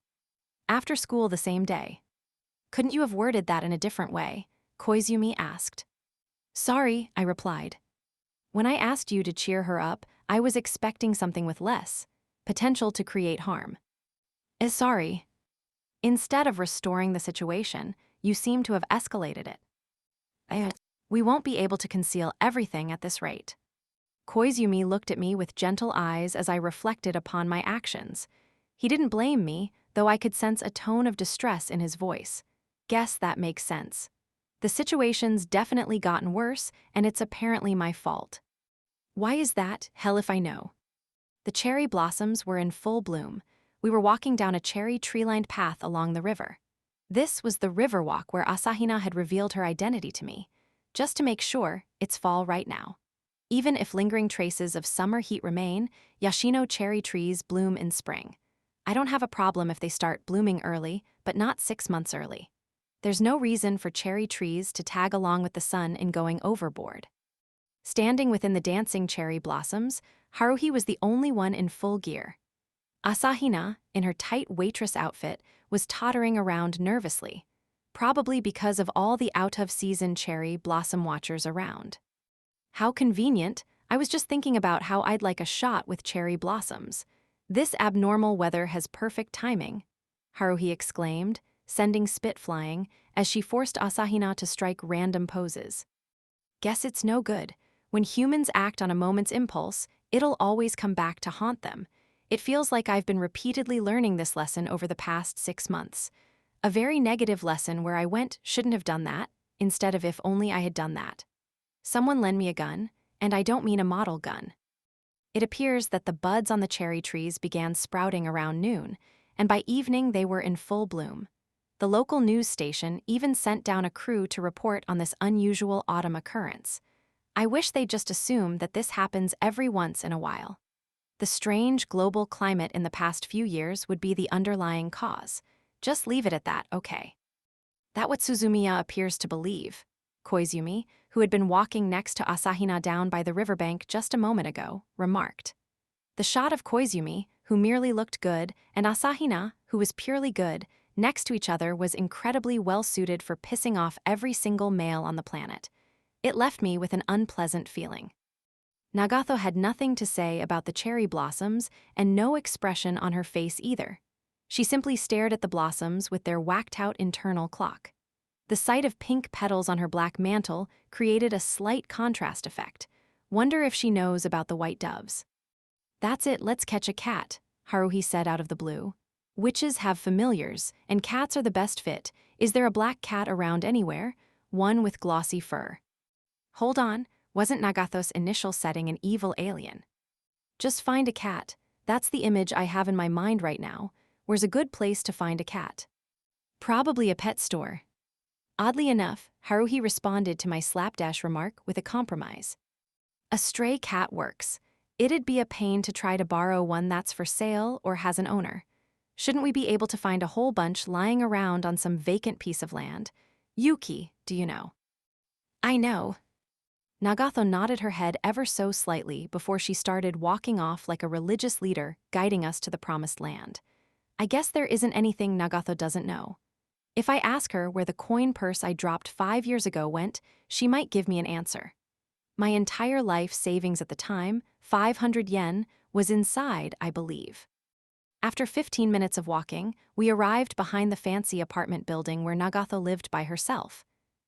After school the same day. Couldn't you have worded that in a different way? Koizumi asked. Sorry, I replied. When I asked you to cheer her up, I was expecting something with less potential to create harm. Sorry. Instead of restoring the situation, you seem to have escalated it. We won't be able to conceal everything at this rate. Koizumi looked at me with gentle eyes as I reflected upon my actions. He didn't blame me, though I could sense a tone of distress in his voice. Guess that makes sense. The situation's definitely gotten worse, and it's apparently my fault. Why is that? Hell if I know. The cherry blossoms were in full bloom. We were walking down a cherry tree-lined path along the river. This was the river walk where Asahina had revealed her identity to me. Just to make sure, it's fall right now. Even if lingering traces of summer heat remain, Yashino cherry trees bloom in spring. I don't have a problem if they start blooming early, but not 6 months early. There's no reason for cherry trees to tag along with the sun in going overboard. Standing within the dancing cherry blossoms, Haruhi was the only one in full gear. Asahina, in her tight waitress outfit, was tottering around nervously, probably because of all the out-of-season cherry blossom watchers around. How convenient, I was just thinking about how I'd like a shot with cherry blossoms. This abnormal weather has perfect timing, Haruhi exclaimed, sending spit flying, as she forced Asahina to strike random poses. Guess it's no good. When humans act on a moment's impulse, it'll always come back to haunt them. It feels like I've been repeatedly learning this lesson over the past 6 months. A very negative lesson where I went, shouldn't have done that, instead of if only I had done that. Someone lend me a gun, and I don't mean a model gun. It appears that the buds on the cherry trees began sprouting around noon, and by evening they were in full bloom. The local news station even sent down a crew to report on this unusual autumn occurrence. I wish they'd just assume that this happens every once in a while. The strange global climate in the past few years would be the underlying cause. Just leave it at that, okay? That's what Suzumiya appears to believe, Koizumi, who had been walking next to Asahina down by the riverbank just a moment ago, remarked. The shot of Koizumi, who merely looked good, and Asahina, who was purely good, next to each other was incredibly well-suited for pissing off every single male on the planet. It left me with an unpleasant feeling. Nagato had nothing to say about the cherry blossoms and no expression on her face either. She simply stared at the blossoms with their whacked-out internal clock. The sight of pink petals on her black mantle created a slight contrast effect. Wonder if she knows about the white doves. "That's it, let's catch a cat," Haruhi said out of the blue. "Witches have familiars, and cats are the best fit. Is there a black cat around anywhere? One with glossy fur." Hold on, wasn't Nagato's initial setting an evil alien? Just find a cat. That's the image I have in my mind right now. Where's a good place to find a cat? Probably a pet store. Oddly enough, Haruhi responded to my slapdash remark with a compromise. A stray cat works. It'd be a pain to try to borrow one that's for sale or has an owner. Shouldn't we be able to find a whole bunch lying around on some vacant piece of land? Yuki, do you know? I know. Nagato nodded her head ever so slightly before she started walking off like a religious leader guiding us to the promised land. I guess there isn't anything Nagato doesn't know. If I ask her where the coin purse I dropped 5 years ago went, she might give me an answer. My entire life savings at the time, 500 yen, was inside, I believe. After 15 minutes of walking, we arrived behind the fancy apartment building where Nagato lived by herself.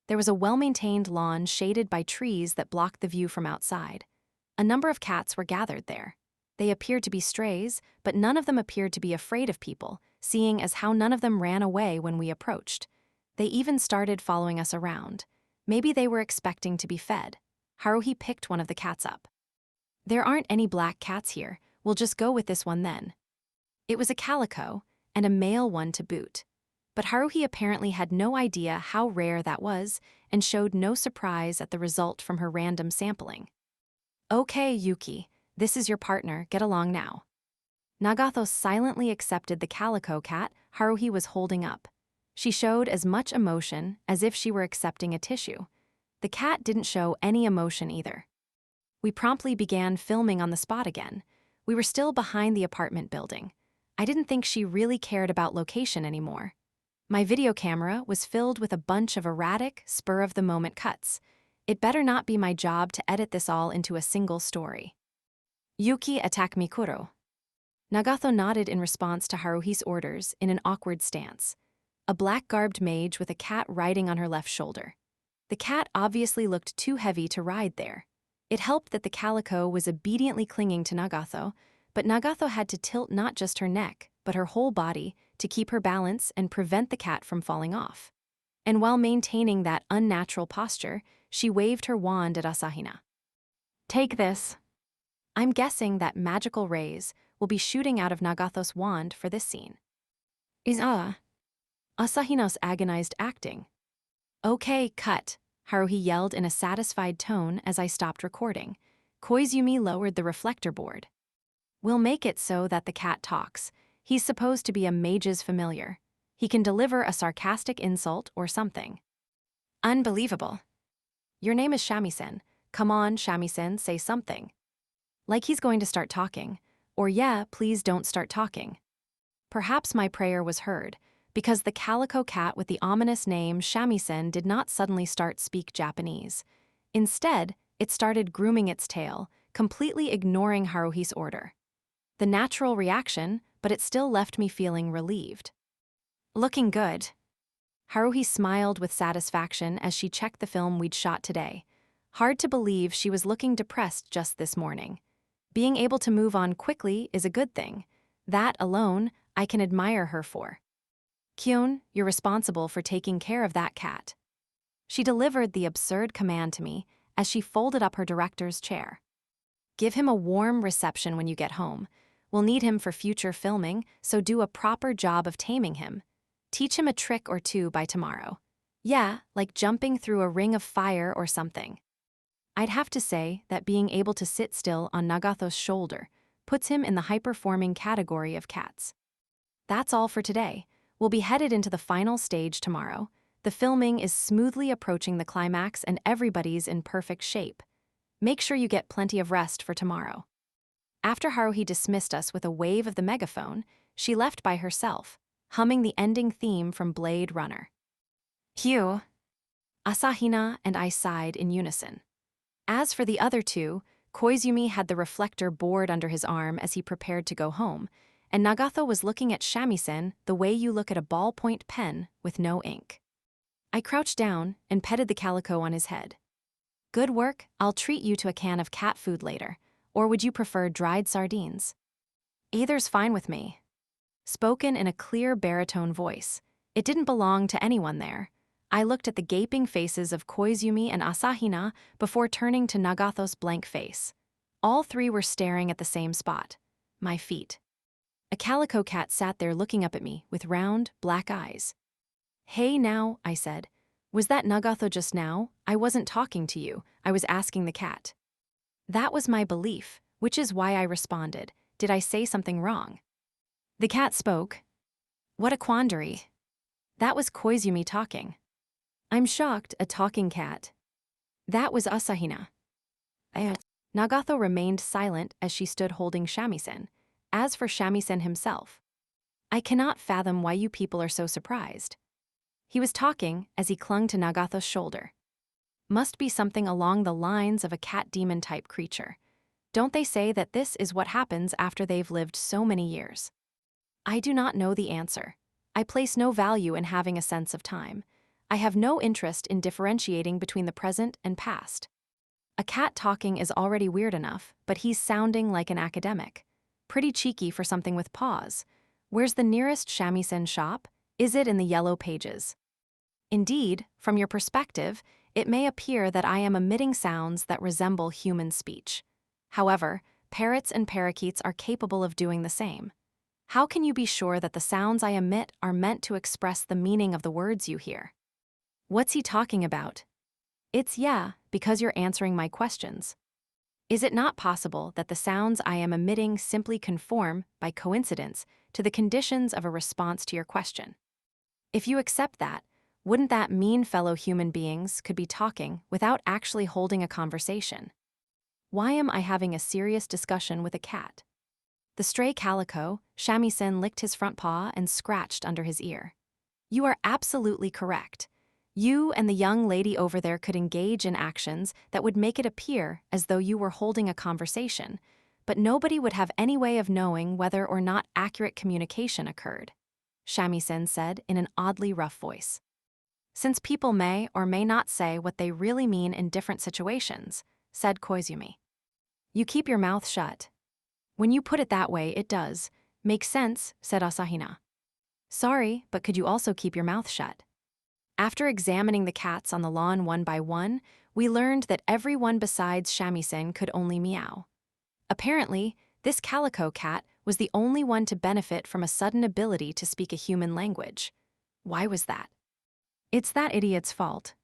There was a well-maintained lawn shaded by trees that blocked the view from outside. A number of cats were gathered there. They appeared to be strays, but none of them appeared to be afraid of people, seeing as how none of them ran away when we approached. They even started following us around. Maybe they were expecting to be fed. Haruhi picked one of the cats up. "There aren't any black cats here. We'll just go with this one then." It was a calico, and a male one to boot. But Haruhi apparently had no idea how rare that was and showed no surprise at the result from her random sampling. "Okay, Yuki, this is your partner, get along now." Nagato silently accepted the calico cat Haruhi was holding up. She showed as much emotion as if she were accepting a tissue. The cat didn't show any emotion either. We promptly began filming on the spot again. We were still behind the apartment building. I didn't think she really cared about location anymore. My video camera was filled with a bunch of erratic, spur-of-the-moment cuts. It better not be my job to edit this all into a single story. "Yuki, attack Mikuro." Nagato nodded in response to Haruhi's orders in an awkward stance. A black-garbed mage with a cat riding on her left shoulder. The cat obviously looked too heavy to ride there. It helped that the calico was obediently clinging to Nagato, but Nagato had to tilt not just her neck, but her whole body to keep her balance and prevent the cat from falling off. And while maintaining that unnatural posture, she waved her wand at Asahina. "Take this." I'm guessing that magical rays will be shooting out of Nagato's wand for this scene. Asahina's agonized acting. "Okay, cut," Haruhi yelled in a satisfied tone as I stopped recording. Koizumi lowered the reflector board. "We'll make it so that the cat talks. He's supposed to be a mage's familiar. He can deliver a sarcastic insult or something." "Unbelievable. Your name is Shamisen. Come on, Shamisen, say something." Like he's going to start talking. Or yeah, please don't start talking. Perhaps my prayer was heard, because the calico cat with the ominous name Shamisen did not suddenly start speak Japanese. Instead, it started grooming its tail, completely ignoring Haruhi's order. The natural reaction, but it still left me feeling relieved. "Looking good." Haruhi smiled with satisfaction as she checked the film we'd shot today. Hard to believe she was looking depressed just this morning. Being able to move on quickly is a good thing. That alone, I can admire her for. "Kyun, you're responsible for taking care of that cat." She delivered the absurd command to me as she folded up her director's chair. "Give him a warm reception when you get home. We'll need him for future filming, so do a proper job of taming him. Teach him a trick or two by tomorrow. Yeah, like jumping through a ring of fire or something." I'd have to say that being able to sit still on Nagato's shoulder puts him in the high-performing category of cats. That's all for today. We'll be headed into the final stage tomorrow. The filming is smoothly approaching the climax and everybody's in perfect shape. Make sure you get plenty of rest for tomorrow. After Haruhi dismissed us with a wave of the megaphone, she left by herself, humming the ending theme from Blade Runner. Phew! Asahina and I sighed in unison. As for the other two, Koizumi had the reflector bored under his arm as he prepared to go home, and Nagato was looking at shamisen the way you look at a ballpoint pen with no ink. I crouched down and petted the calico on his head. Good work, I'll treat you to a can of cat food later, or would you prefer dried sardines? Either's fine with me. Spoken in a clear baritone voice. It didn't belong to anyone there. I looked at the gaping faces of Koizumi and Asahina before turning to Nagato's blank face. All three were staring at the same spot, my feet. A calico cat sat there looking up at me with round, black eyes. Hey now, I said. Was that Nagato just now? I wasn't talking to you, I was asking the cat. That was my belief, which is why I responded. Did I say something wrong? The cat spoke. What a quandary. That was Koizumi talking. I'm shocked, a talking cat. That was Asahina. Nagato remained silent as she stood holding shamisen. As for shamisen himself, I cannot fathom why you people are so surprised. He was talking as he clung to Nagato's shoulder. Must be something along the lines of a cat demon type creature. Don't they say that this is what happens after they've lived so many years? I do not know the answer. I place no value in having a sense of time. I have no interest in differentiating between the present and past. A cat talking is already weird enough, but he's sounding like an academic. Pretty cheeky for something with paws. Where's the nearest shamisen shop? Is it in the yellow pages? Indeed, from your perspective, it may appear that I am emitting sounds that resemble human speech. However, parrots and parakeets are capable of doing the same. How can you be sure that the sounds I emit are meant to express the meaning of the words you hear? What's he talking about? It's because you're answering my questions. Is it not possible that the sounds I am emitting simply conform, by coincidence, to the conditions of a response to your question? If you accept that, wouldn't that mean fellow human beings could be talking without actually holding a conversation? Why am I having a serious discussion with a cat? The stray calico, shamisen, licked his front paw and scratched under his ear. You are absolutely correct. You and the young lady over there could engage in actions that would make it appear as though you were holding a conversation, but nobody would have any way of knowing whether or not accurate communication occurred, shamisen said in an oddly rough voice. Since people may or may not say what they really mean in different situations, said Koizumi. You keep your mouth shut. When you put it that way, it does. Makes sense, said Asahina. Sorry, but could you also keep your mouth shut? After examining the cats on the lawn one by one, we learned that everyone besides shamisen could only meow. Apparently, this calico cat was the only one to benefit from a sudden ability to speak a human language. Why was that? It's that idiot's fault.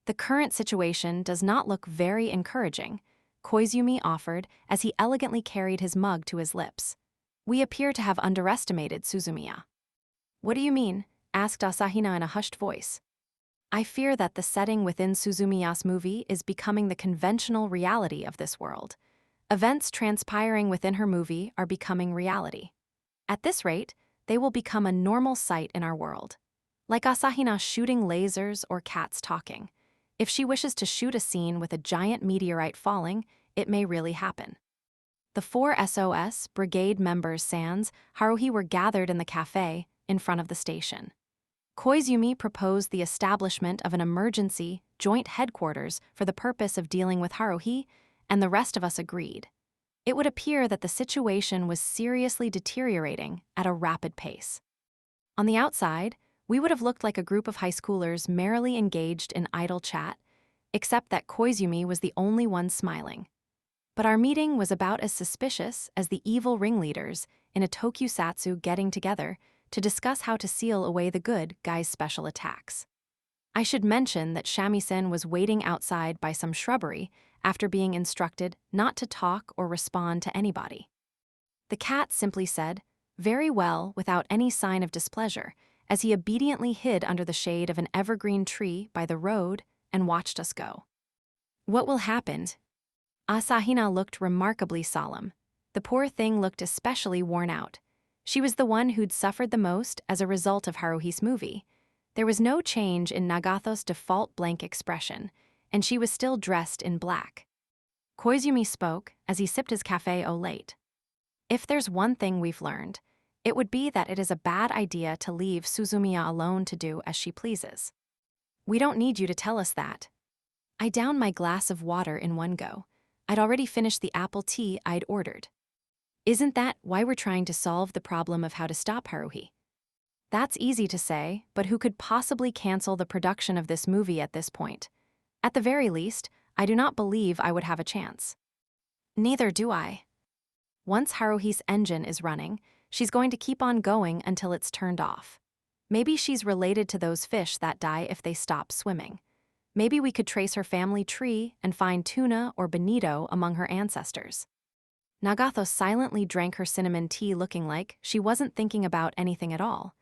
The current situation does not look very encouraging, Koizumi offered as he elegantly carried his mug to his lips. We appear to have underestimated Suzumiya. What do you mean? Asked Asahina in a hushed voice. I fear that the setting within Suzumiya's movie is becoming the conventional reality of this world. Events transpiring within her movie are becoming reality. At this rate, they will become a normal sight in our world. Like Asahina shooting lasers or cats talking. If she wishes to shoot a scene with a giant meteorite falling, it may really happen. The 4 SOS brigade members sans Haruhi were gathered in the cafe in front of the station. Koizumi proposed the establishment of an emergency joint headquarters for the purpose of dealing with Haruhi, and the rest of us agreed. It would appear that the situation was seriously deteriorating at a rapid pace. On the outside, we would have looked like a group of high schoolers merrily engaged in idle chat, except that Koizumi was the only one smiling. But our meeting was about as suspicious as the evil ringleaders in a tokusatsu getting together to discuss how to seal away the good guy's special attacks. I should mention that shamisen was waiting outside by some shrubbery after being instructed not to talk or respond to anybody. The cat simply said, "Very well," without any sign of displeasure, as he obediently hid under the shade of an evergreen tree by the road and watched us go. What will happen? Asahina looked remarkably solemn. The poor thing looked especially worn out. She was the one who'd suffered the most as a result of Haruhi's movie. There was no change in Nagato's default blank expression, and she was still dressed in black. Koizumi spoke as he sipped his café au lait. If there's one thing we've learned, it would be that it is a bad idea to leave Suzumiya alone to do as she pleases. We don't need you to tell us that. I downed my glass of water in one go. I'd already finished the apple tea I'd ordered. Isn't that why we're trying to solve the problem of how to stop Haruhi? That's easy to say, but who could possibly cancel the production of this movie at this point? At the very least, I do not believe I would have a chance. Neither do I. Once Haruhi's engine is running, she's going to keep on going until it's turned off. Maybe she's related to those fish that die if they stop swimming. Maybe we could trace her family tree and find tuna or bonito among her ancestors. Nagato silently drank her cinnamon tea looking like she wasn't thinking about anything at all.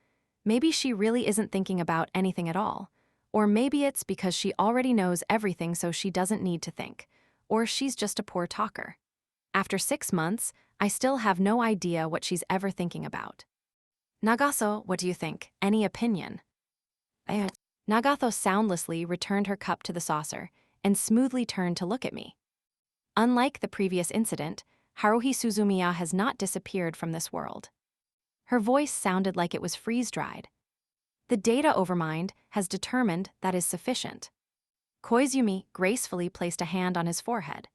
Maybe she really isn't thinking about anything at all. Or maybe it's because she already knows everything so she doesn't need to think. Or she's just a poor talker. After 6 months, I still have no idea what she's ever thinking about. Nagato, what do you think? Any opinion? Nagato soundlessly returned her cup to the saucer and smoothly turned to look at me. Unlike the previous incident, Haruhi Suzumiya has not disappeared from this world. Her voice sounded like it was freeze-dried. The data overmind has determined that is sufficient. Koizumi gracefully placed a hand on his forehead.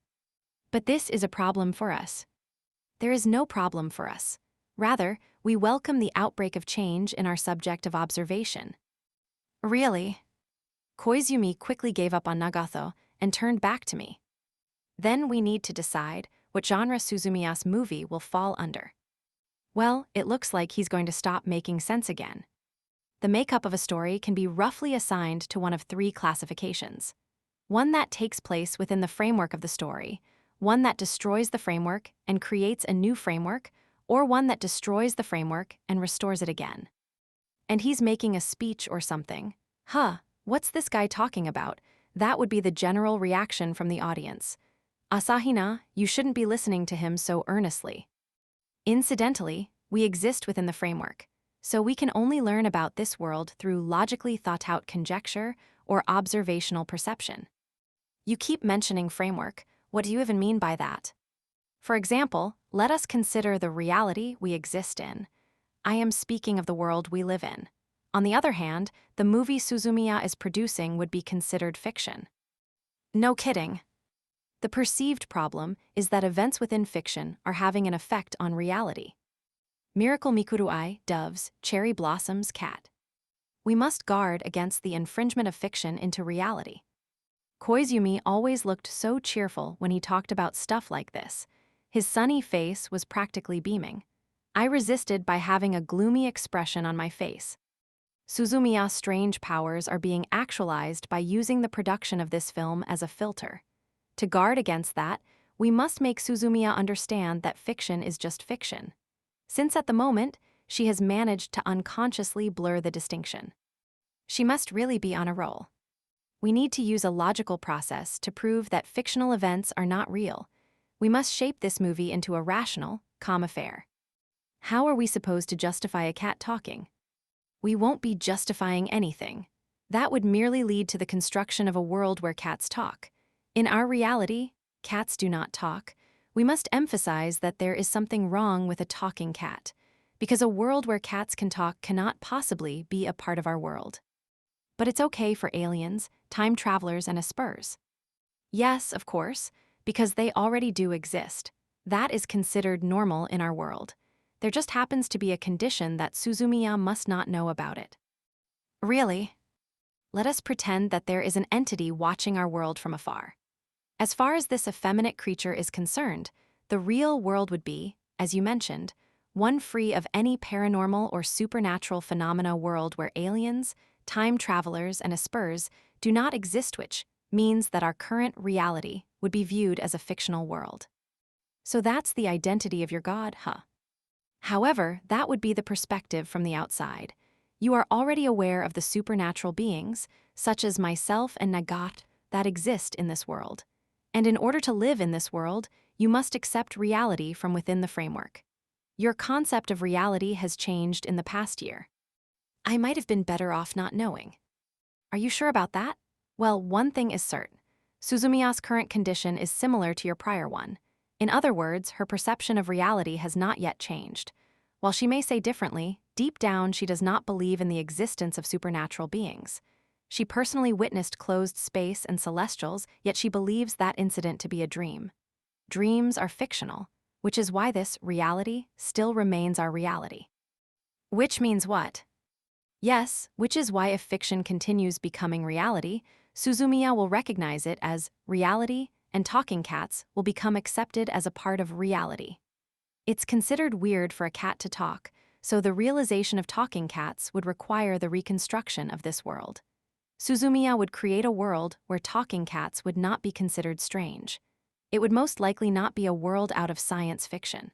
But this is a problem for us. There is no problem for us. Rather, we welcome the outbreak of change in our subject of observation. Really? Koizumi quickly gave up on Nagato and turned back to me. Then we need to decide what genre Suzumiya's movie will fall under. Well, it looks like he's going to stop making sense again. The makeup of a story can be roughly assigned to one of 3 classifications. One that takes place within the framework of the story, one that destroys the framework and creates a new framework, or one that destroys the framework and restores it again. And he's making a speech or something. Huh, what's this guy talking about? That would be the general reaction from the audience. Asahina, you shouldn't be listening to him so earnestly. Incidentally, we exist within the framework, so we can only learn about this world through logically thought-out conjecture or observational perception. You keep mentioning framework. What do you even mean by that? For example, let us consider the reality we exist in. I am speaking of the world we live in. On the other hand, the movie Suzumiya is producing would be considered fiction. No kidding. The perceived problem is that events within fiction are having an effect on reality. Miracle Mikuruai, doves, cherry blossoms, cat. We must guard against the infringement of fiction into reality. Koizumi always looked so cheerful when he talked about stuff like this. His sunny face was practically beaming. I resisted by having a gloomy expression on my face. Suzumiya's strange powers are being actualized by using the production of this film as a filter. To guard against that, we must make Suzumiya understand that fiction is just fiction. Since at the moment, she has managed to unconsciously blur the distinction. She must really be on a roll. We need to use a logical process to prove that fictional events are not real. We must shape this movie into a rational, calm affair. How are we supposed to justify a cat talking? We won't be justifying anything. That would merely lead to the construction of a world where cats talk. In our reality, cats do not talk. We must emphasize that there is something wrong with a talking cat, because a world where cats can talk cannot possibly be a part of our world. But it's okay for aliens, time travelers, and aspers. Yes, of course, because they already do exist. That is considered normal in our world. There just happens to be a condition that Suzumiya must not know about it. Really? Let us pretend that there is an entity watching our world from afar. As far as this effeminate creature is concerned, the real world would be, as you mentioned, one free of any paranormal or supernatural phenomena world where aliens, time travelers, and aspers do not exist, which means that our current reality would be viewed as a fictional world. So that's the identity of your god, huh? However, that would be the perspective from the outside. You are already aware of the supernatural beings, such as myself and Nagat, that exist in this world. And in order to live in this world, you must accept reality from within the framework. Your concept of reality has changed in the past year. I might have been better off not knowing. Are you sure about that? Well, one thing is certain. Suzumiya's current condition is similar to your prior one. In other words, her perception of reality has not yet changed. While she may say differently, deep down she does not believe in the existence of supernatural beings. She personally witnessed closed space and celestials, yet she believes that incident to be a dream. Dreams are fictional, which is why this reality still remains our reality. Which means what? Yes, which is why if fiction continues becoming reality, Suzumiya will recognize it as reality, and talking cats will become accepted as a part of reality. It's considered weird for a cat to talk, so the realization of talking cats would require the reconstruction of this world. Suzumiya would create a world where talking cats would not be considered strange. It would most likely not be a world out of science fiction.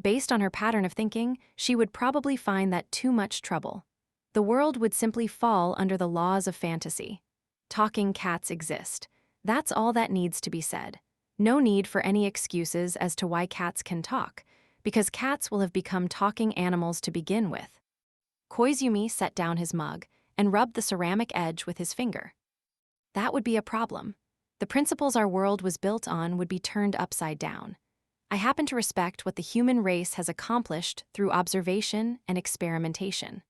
Based on her pattern of thinking, she would probably find that too much trouble. The world would simply fall under the laws of fantasy. Talking cats exist. That's all that needs to be said. No need for any excuses as to why cats can talk, because cats will have become talking animals to begin with. Koizumi set down his mug and rubbed the ceramic edge with his finger. That would be a problem. The principles our world was built on would be turned upside down. I happen to respect what the human race has accomplished through observation and experimentation.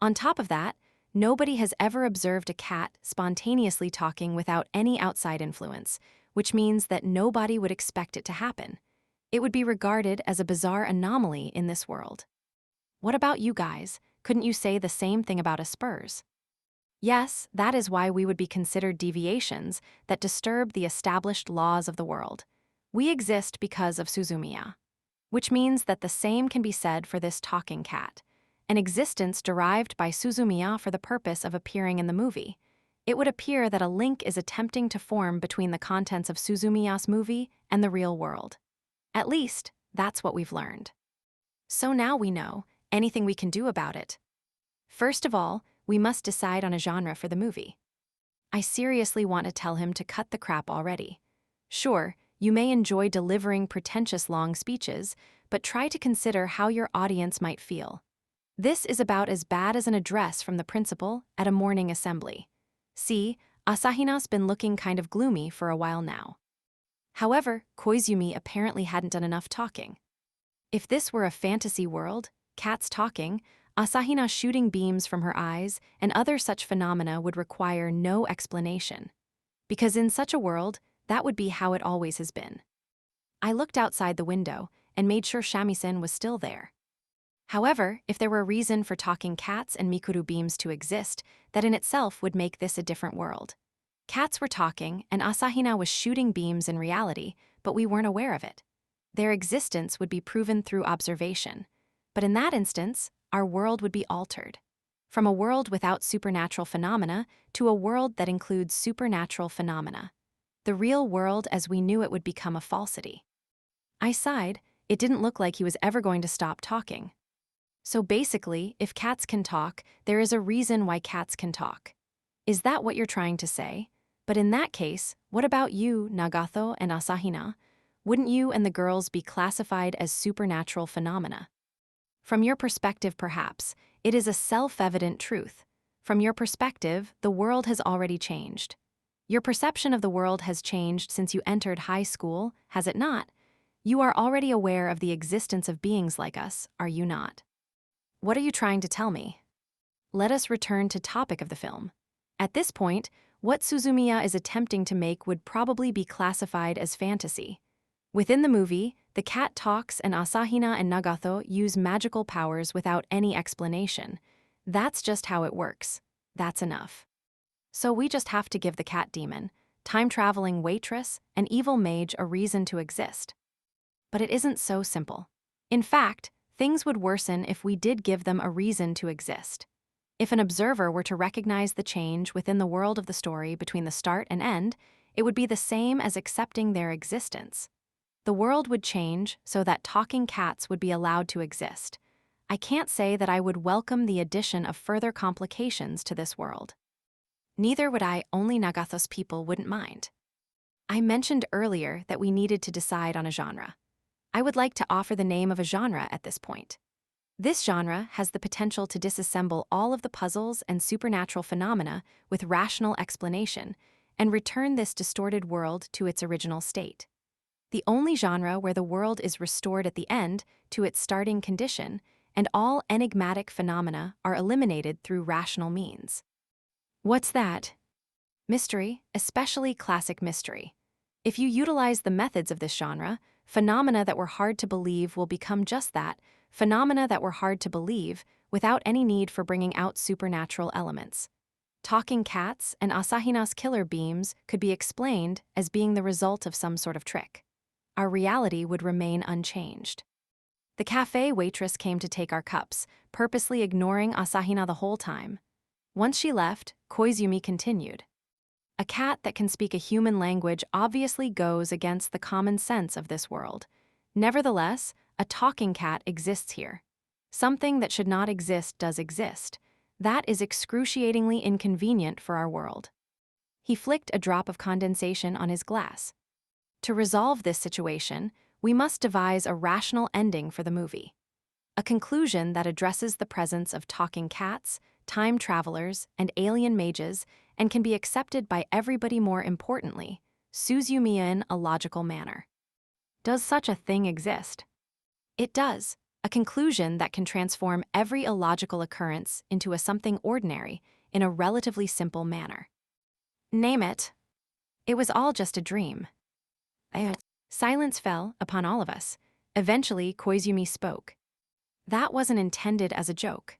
On top of that, nobody has ever observed a cat spontaneously talking without any outside influence, which means that nobody would expect it to happen. It would be regarded as a bizarre anomaly in this world. What about you guys? Couldn't you say the same thing about us Spurs? Yes, that is why we would be considered deviations that disturb the established laws of the world. We exist because of Suzumiya. Which means that the same can be said for this talking cat. An existence derived by Suzumiya for the purpose of appearing in the movie. It would appear that a link is attempting to form between the contents of Suzumiya's movie and the real world. At least, that's what we've learned. So now we know anything we can do about it. First of all, we must decide on a genre for the movie. I seriously want to tell him to cut the crap already. Sure, you may enjoy delivering pretentious long speeches, but try to consider how your audience might feel. This is about as bad as an address from the principal at a morning assembly. See, Asahina's been looking kind of gloomy for a while now. However, Koizumi apparently hadn't done enough talking. If this were a fantasy world, cats talking, Asahina shooting beams from her eyes, and other such phenomena would require no explanation. Because in such a world, that would be how it always has been. I looked outside the window and made sure shamisen was still there. However, if there were a reason for talking cats and Mikuru beams to exist, that in itself would make this a different world. Cats were talking, and Asahina was shooting beams in reality, but we weren't aware of it. Their existence would be proven through observation. But in that instance, our world would be altered. From a world without supernatural phenomena to a world that includes supernatural phenomena. The real world as we knew it would become a falsity. I sighed. It didn't look like he was ever going to stop talking. So basically, if cats can talk, there is a reason why cats can talk. Is that what you're trying to say? But in that case, what about you, Nagato and Asahina? Wouldn't you and the girls be classified as supernatural phenomena? From your perspective, perhaps, it is a self-evident truth. From your perspective, the world has already changed. Your perception of the world has changed since you entered high school, has it not? You are already aware of the existence of beings like us, are you not? What are you trying to tell me? Let us return to topic of the film. At this point, what Suzumiya is attempting to make would probably be classified as fantasy. Within the movie, the cat talks and Asahina and Nagato use magical powers without any explanation. That's just how it works. That's enough. So we just have to give the cat demon, time-traveling waitress, and evil mage a reason to exist. But it isn't so simple. In fact, things would worsen if we did give them a reason to exist. If an observer were to recognize the change within the world of the story between the start and end, it would be the same as accepting their existence. The world would change so that talking cats would be allowed to exist. I can't say that I would welcome the addition of further complications to this world. Neither would I, only Nagato's people wouldn't mind. I mentioned earlier that we needed to decide on a genre. I would like to offer the name of a genre at this point. This genre has the potential to disassemble all of the puzzles and supernatural phenomena with rational explanation and return this distorted world to its original state. The only genre where the world is restored at the end to its starting condition and all enigmatic phenomena are eliminated through rational means. What's that? Mystery, especially classic mystery. If you utilize the methods of this genre, phenomena that were hard to believe will become just that, phenomena that were hard to believe without any need for bringing out supernatural elements. Talking cats and Asahina's killer beams could be explained as being the result of some sort of trick. Our reality would remain unchanged. The cafe waitress came to take our cups, purposely ignoring Asahina the whole time. Once she left, Koizumi continued. A cat that can speak a human language obviously goes against the common sense of this world. Nevertheless, a talking cat exists here. Something that should not exist does exist. That is excruciatingly inconvenient for our world. He flicked a drop of condensation on his glass. To resolve this situation, we must devise a rational ending for the movie. A conclusion that addresses the presence of talking cats, time travelers, and alien mages, and can be accepted by everybody more importantly, Suzumiya in a logical manner. Does such a thing exist? It does. A conclusion that can transform every illogical occurrence into a something ordinary in a relatively simple manner. Name it. It was all just a dream. Silence fell upon all of us. Eventually, Koizumi spoke. That wasn't intended as a joke.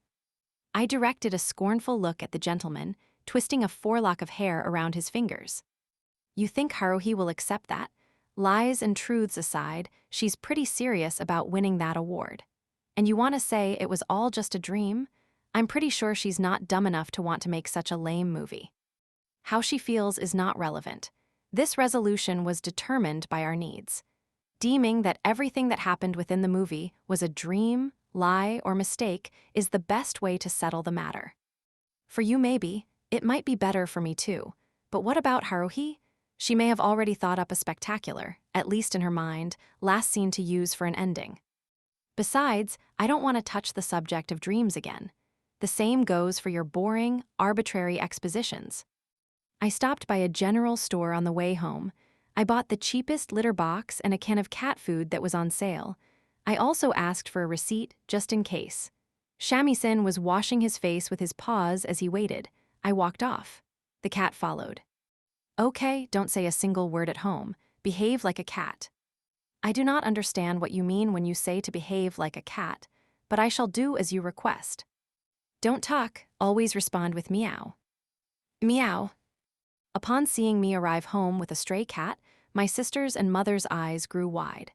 I directed a scornful look at the gentleman, twisting a forelock of hair around his fingers. You think Haruhi will accept that? Lies and truths aside, she's pretty serious about winning that award. And you want to say it was all just a dream? I'm pretty sure she's not dumb enough to want to make such a lame movie. How she feels is not relevant. This resolution was determined by our needs. Deeming that everything that happened within the movie was a dream, lie, or mistake is the best way to settle the matter. For you maybe, it might be better for me too. But what about Haruhi? She may have already thought up a spectacular, at least in her mind, last scene to use for an ending. Besides, I don't want to touch the subject of dreams again. The same goes for your boring, arbitrary expositions. I stopped by a general store on the way home. I bought the cheapest litter box and a can of cat food that was on sale. I also asked for a receipt just in case. Shamisen was washing his face with his paws as he waited. I walked off. The cat followed. Okay, don't say a single word at home. Behave like a cat. I do not understand what you mean when you say to behave like a cat, but I shall do as you request. Don't talk, always respond with meow. Meow. Upon seeing me arrive home with a stray cat, my sister's and mother's eyes grew wide.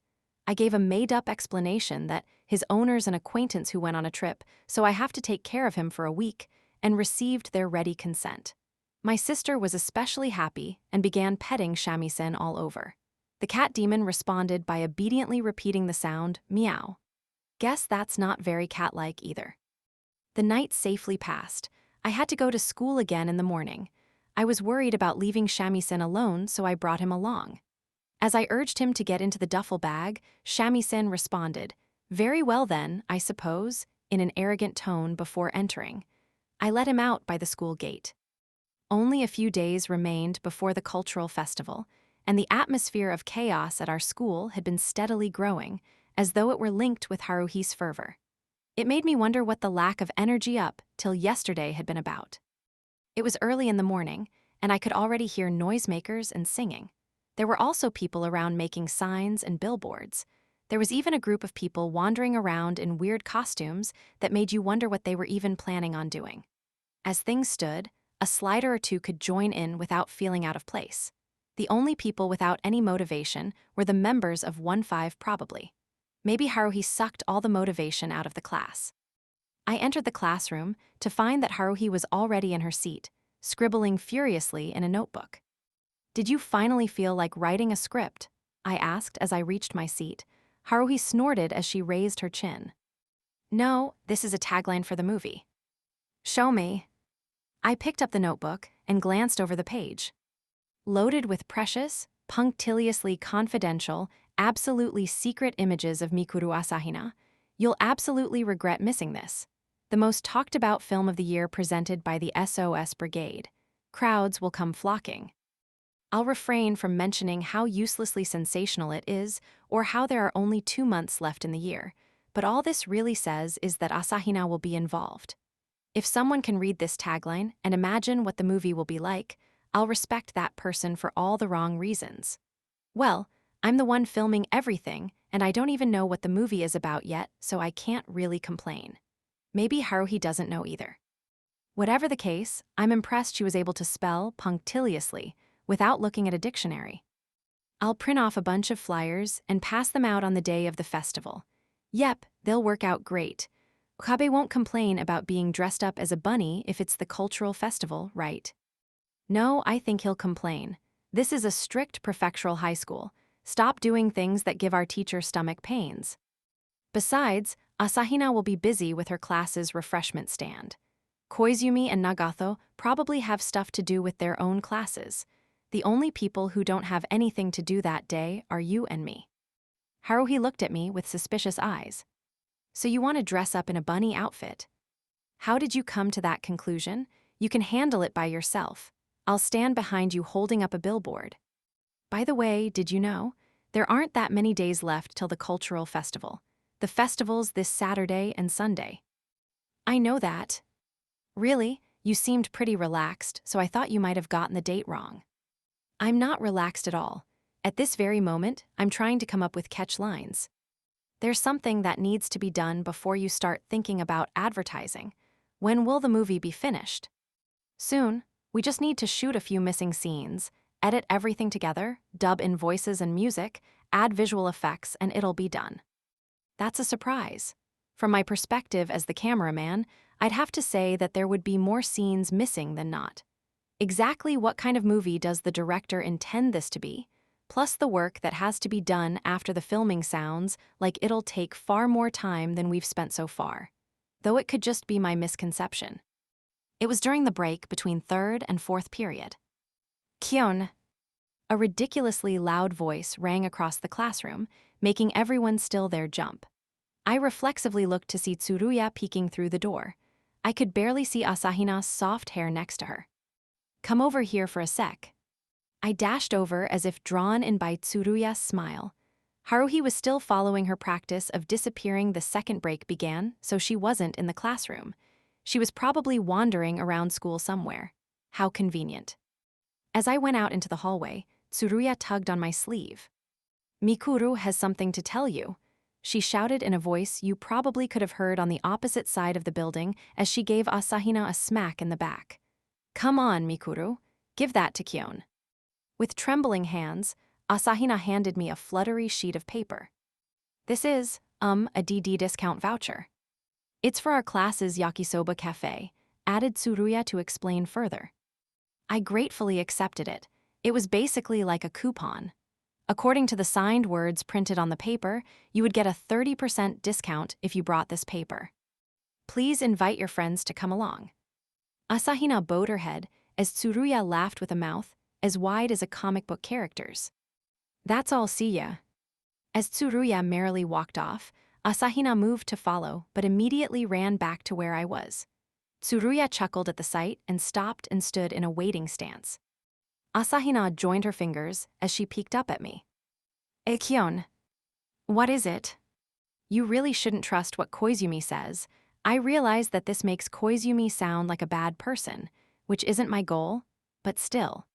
I gave a made-up explanation that his owner's an acquaintance who went on a trip, so I have to take care of him for a week, and received their ready consent. My sister was especially happy and began petting Shamisen all over. The cat demon responded by obediently repeating the sound, meow. Guess that's not very cat-like either. The night safely passed. I had to go to school again in the morning. I was worried about leaving Shamisen alone, so I brought him along. As I urged him to get into the duffel bag, Shamisen responded, "Very well then, I suppose," in an arrogant tone before entering. I let him out by the school gate. Only a few days remained before the cultural festival, and the atmosphere of chaos at our school had been steadily growing, as though it were linked with Haruhi's fervor. It made me wonder what the lack of energy up till yesterday had been about. It was early in the morning, and I could already hear noisemakers and singing. There were also people around making signs and billboards. There was even a group of people wandering around in weird costumes that made you wonder what they were even planning on doing. As things stood, a slider or two could join in without feeling out of place. The only people without any motivation were the members of 1-5 probably. Maybe Haruhi sucked all the motivation out of the class. I entered the classroom to find that Haruhi was already in her seat, scribbling furiously in a notebook. "Did you finally feel like writing a script?" I asked as I reached my seat. Haruhi snorted as she raised her chin. "No, this is a tagline for the movie." "Show me." I picked up the notebook and glanced over the page. Loaded with precious, punctiliously confidential, absolutely secret images of Mikuru Asahina, you'll absolutely regret missing this. The most talked about film of the year presented by the SOS Brigade. Crowds will come flocking. I'll refrain from mentioning how uselessly sensational it is or how there are only 2 months left in the year, but all this really says is that Asahina will be involved. If someone can read this tagline and imagine what the movie will be like, I'll respect that person for all the wrong reasons. Well, I'm the one filming everything, and I don't even know what the movie is about yet, so I can't really complain. Maybe Haruhi doesn't know either. Whatever the case, I'm impressed she was able to spell punctiliously without looking at a dictionary. I'll print off a bunch of flyers and pass them out on the day of the festival. Yep, they'll work out great. Okabe won't complain about being dressed up as a bunny if it's the cultural festival, right? No, I think he'll complain. This is a strict prefectural high school. Stop doing things that give our teacher stomach pains. Besides, Asahina will be busy with her class's refreshment stand. Koizumi and Nagato probably have stuff to do with their own classes. The only people who don't have anything to do that day are you and me. Haruhi looked at me with suspicious eyes. So you want to dress up in a bunny outfit? How did you come to that conclusion? You can handle it by yourself. I'll stand behind you holding up a billboard. By the way, did you know? There aren't that many days left till the cultural festival. The festival's this Saturday and Sunday. I know that. Really? You seemed pretty relaxed, so I thought you might have gotten the date wrong. I'm not relaxed at all. At this very moment, I'm trying to come up with catch lines. There's something that needs to be done before you start thinking about advertising. When will the movie be finished? Soon. We just need to shoot a few missing scenes, edit everything together, dub in voices and music, add visual effects, and it'll be done. That's a surprise. From my perspective as the cameraman, I'd have to say that there would be more scenes missing than not. Exactly what kind of movie does the director intend this to be? Plus the work that has to be done after the filming sounds like it'll take far more time than we've spent so far. Though it could just be my misconception. It was during the break between third and fourth period. Kyon. A ridiculously loud voice rang across the classroom, making everyone still there jump. I reflexively looked to see Tsuruya peeking through the door. I could barely see Asahina's soft hair next to her. Come over here for a sec. I dashed over as if drawn in by Tsuruya's smile. Haruhi was still following her practice of disappearing the second break began, so she wasn't in the classroom. She was probably wandering around school somewhere. How convenient. As I went out into the hallway, Tsuruya tugged on my sleeve. Mikuru has something to tell you, she shouted in a voice you probably could have heard on the opposite side of the building as she gave Asahina a smack in the back. Come on, Mikuru. Give that to Kyon. With trembling hands, Asahina handed me a fluttery sheet of paper. This is, a DD discount voucher. It's for our class's yakisoba cafe, added Tsuruya to explain further. I gratefully accepted it. It was basically like a coupon. According to the signed words printed on the paper, you would get a 30% discount if you brought this paper. Please invite your friends to come along. Asahina bowed her head as Tsuruya laughed with a mouth as wide as a comic book character's. That's all, see ya. As Tsuruya merrily walked off, Asahina moved to follow but immediately ran back to where I was. Tsuruya chuckled at the sight and stopped and stood in a waiting stance. Asahina joined her fingers as she peeked up at me. Kyon. What is it? You really shouldn't trust what Koizumi says. I realize that this makes Koizumi sound like a bad person, which isn't my goal, but still.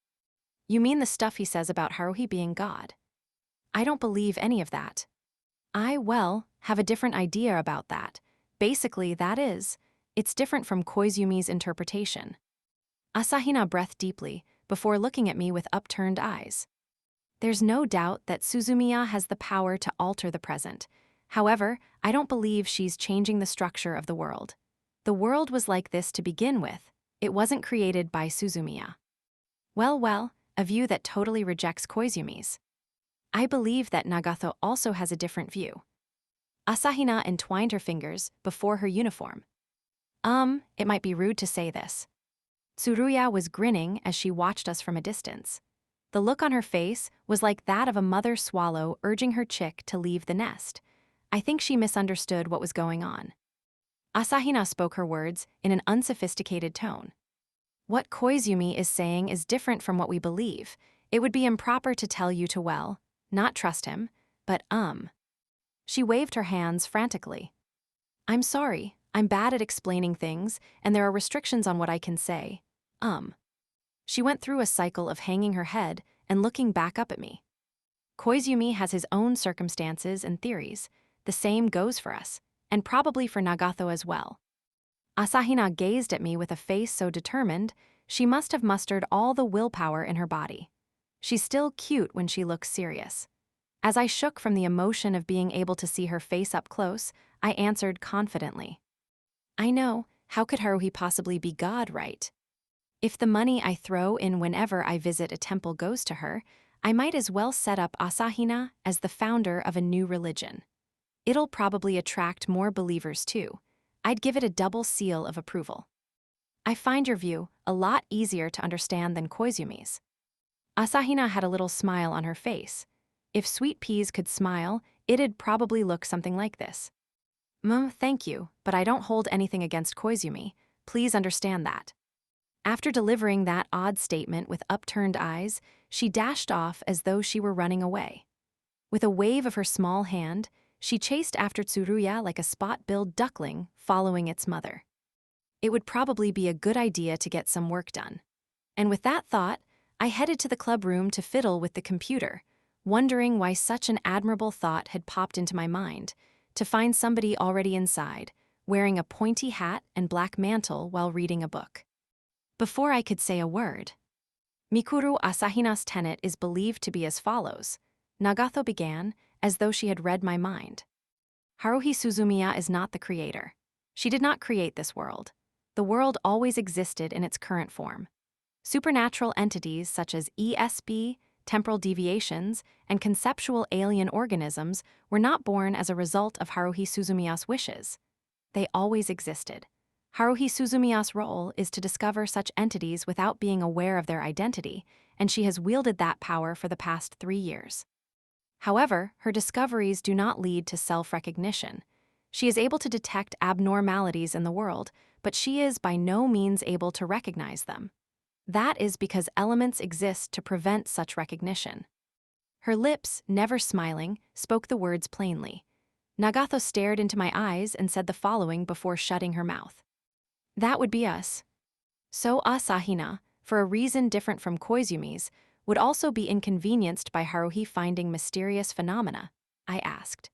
You mean the stuff he says about Haruhi being God? I don't believe any of that. I, have a different idea about that. Basically, it's different from Koizumi's interpretation. Asahina breathed deeply before looking at me with upturned eyes. There's no doubt that Suzumiya has the power to alter the present. However, I don't believe she's changing the structure of the world. The world was like this to begin with. It wasn't created by Suzumiya. Well, a view that totally rejects Koizumi's. I believe that Nagato also has a different view. Asahina entwined her fingers before her uniform. It might be rude to say this. Tsuruya was grinning as she watched us from a distance. The look on her face was like that of a mother swallow urging her chick to leave the nest. I think she misunderstood what was going on. Asahina spoke her words in an unsophisticated tone. What Koizumi is saying is different from what we believe. It would be improper to tell you to, well, not trust him, but She waved her hands frantically. I'm sorry, I'm bad at explaining things, and there are restrictions on what I can say. She went through a cycle of hanging her head and looking back up at me. Koizumi has his own circumstances and theories. The same goes for us, and probably for Nagato as well. Asahina gazed at me with a face so determined, she must have mustered all the willpower in her body. She's still cute when she looks serious. As I shook from the emotion of being able to see her face up close, I answered confidently. I know, how could Haruhi possibly be God, right? If the money I throw in whenever I visit a temple goes to her, I might as well set up Asahina as the founder of a new religion. It'll probably attract more believers too. I'd give it a double seal of approval. I find your view a lot easier to understand than Koizumi's. Asahina had a little smile on her face. If sweet peas could smile, it'd probably look something like this. Thank you, but I don't hold anything against Koizumi. Please understand that. After delivering that odd statement with upturned eyes, she dashed off as though she were running away. With a wave of her small hand, she chased after Tsuruya like a spot-billed duckling following its mother. It would probably be a good idea to get some work done. And with that thought, I headed to the club room to fiddle with the computer, wondering why such an admirable thought had popped into my mind, to find somebody already inside, wearing a pointy hat and black mantle while reading a book. Before I could say a word, Mikuru Asahina's tenet is believed to be as follows. Nagato began, as though she had read my mind. Haruhi Suzumiya is not the creator. She did not create this world. The world always existed in its current form. Supernatural entities such as ESP, temporal deviations, and conceptual alien organisms were not born as a result of Haruhi Suzumiya's wishes. They always existed. Haruhi Suzumiya's role is to discover such entities without being aware of their identity, and she has wielded that power for the past 3 years. However, her discoveries do not lead to self-recognition. She is able to detect abnormalities in the world, but she is by no means able to recognize them. That is because elements exist to prevent such recognition. Her lips, never smiling, spoke the words plainly. Nagato stared into my eyes and said the following before shutting her mouth. That would be us. So Asahina, for a reason different from Koizumi's, would also be inconvenienced by Haruhi finding mysterious phenomena, I asked.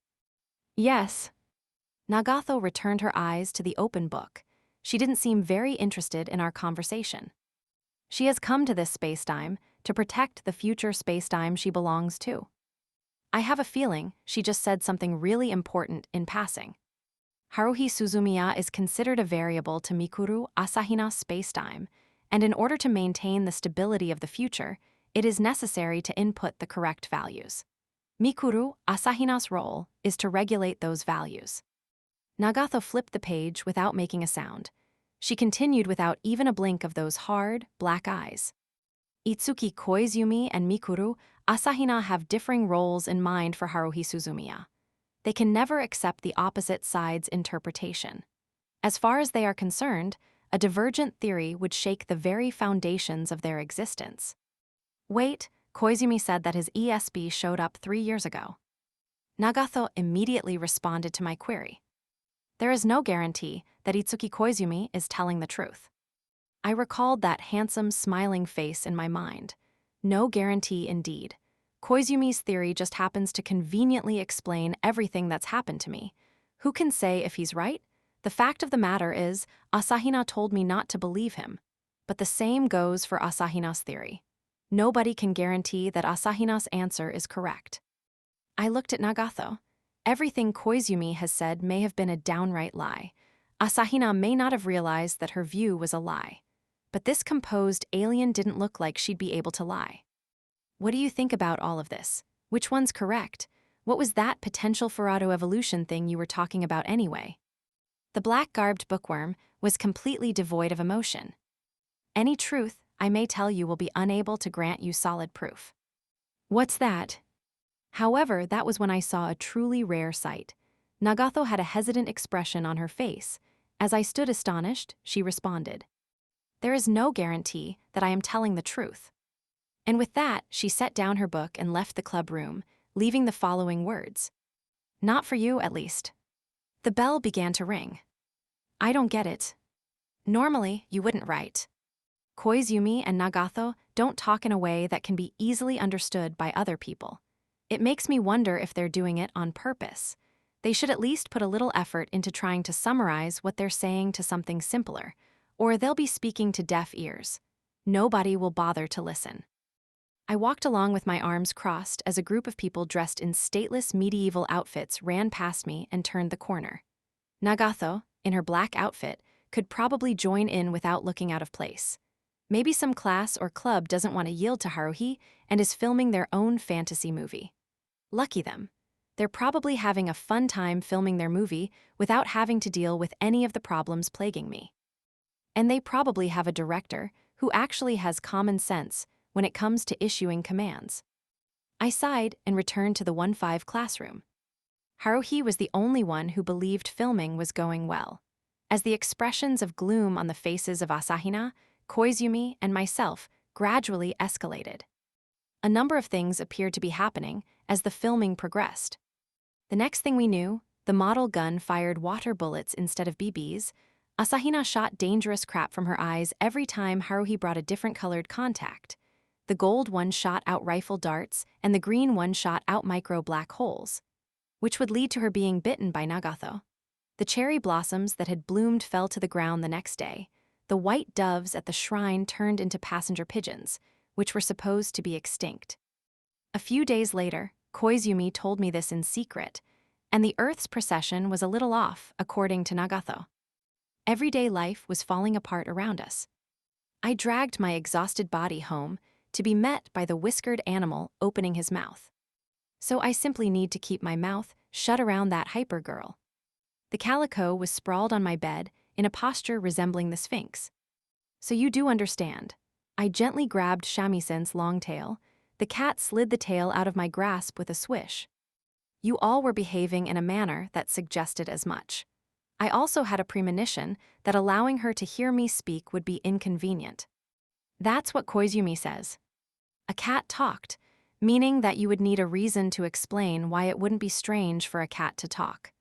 Yes. Nagato returned her eyes to the open book. She didn't seem very interested in our conversation. She has come to this spacetime to protect the future spacetime she belongs to. I have a feeling she just said something really important in passing. Haruhi Suzumiya is considered a variable to Mikuru Asahina's spacetime, and in order to maintain the stability of the future, it is necessary to input the correct values. Mikuru Asahina's role is to regulate those values. Nagato flipped the page without making a sound. She continued without even a blink of those hard, black eyes. Itsuki Koizumi and Mikuru Asahina have differing roles in mind for Haruhi Suzumiya. They can never accept the opposite side's interpretation. As far as they are concerned, a divergent theory would shake the very foundations of their existence. Wait, Koizumi said that his ESB showed up 3 years ago. Nagato immediately responded to my query. There is no guarantee that Itsuki Koizumi is telling the truth. I recalled that handsome, smiling face in my mind. No guarantee indeed. Koizumi's theory just happens to conveniently explain everything that's happened to me. Who can say if he's right? The fact of the matter is, Asahina told me not to believe him. But the same goes for Asahina's theory. Nobody can guarantee that Asahina's answer is correct. I looked at Nagato. Everything Koizumi has said may have been a downright lie. Asahina may not have realized that her view was a lie. But this composed alien didn't look like she'd be able to lie. What do you think about all of this? Which one's correct? What was that potential Ferrado evolution thing you were talking about anyway? The black-garbed bookworm was completely devoid of emotion. Any truth, I may tell you will be unable to grant you solid proof. What's that? However, that was when I saw a truly rare sight. Nagato had a hesitant expression on her face. As I stood astonished, she responded, "There is no guarantee that I am telling the truth." And with that, she set down her book and left the club room, leaving the following words. "Not for you, at least." The bell began to ring. I don't get it. Normally, you wouldn't write. Koizumi and Nagato don't talk in a way that can be easily understood by other people. It makes me wonder if they're doing it on purpose. They should at least put a little effort into trying to summarize what they're saying to something simpler, or they'll be speaking to deaf ears. Nobody will bother to listen. I walked along with my arms crossed as a group of people dressed in stateless medieval outfits ran past me and turned the corner. Nagato, in her black outfit, could probably join in without looking out of place. Maybe some class or club doesn't want to yield to Haruhi and is filming their own fantasy movie. Lucky them. They're probably having a fun time filming their movie without having to deal with any of the problems plaguing me. And they probably have a director who actually has common sense when it comes to issuing commands. I sighed and returned to the 1-5 classroom. Haruhi was the only one who believed filming was going well. As the expressions of gloom on the faces of Asahina, Koizumi, and myself gradually escalated. A number of things appeared to be happening as the filming progressed. The next thing we knew, the model gun fired water bullets instead of BBs. Asahina shot dangerous crap from her eyes every time Haruhi brought a different colored contact. The gold one shot out rifle darts, and the green one shot out micro black holes, which would lead to her being bitten by Nagato. The cherry blossoms that had bloomed fell to the ground the next day. The white doves at the shrine turned into passenger pigeons, which were supposed to be extinct. A few days later, Koizumi told me this in secret, and the Earth's precession was a little off, according to Nagato. Everyday life was falling apart around us. I dragged my exhausted body home to be met by the whiskered animal opening his mouth. So I simply need to keep my mouth shut around that hyper girl. The calico was sprawled on my bed in a posture resembling the Sphinx. So you do understand. I gently grabbed Shamisen long tail. The cat slid the tail out of my grasp with a swish. You all were behaving in a manner that suggested as much. I also had a premonition that allowing her to hear me speak would be inconvenient. That's what Koizumi says. A cat talked, meaning that you would need a reason to explain why it wouldn't be strange for a cat to talk.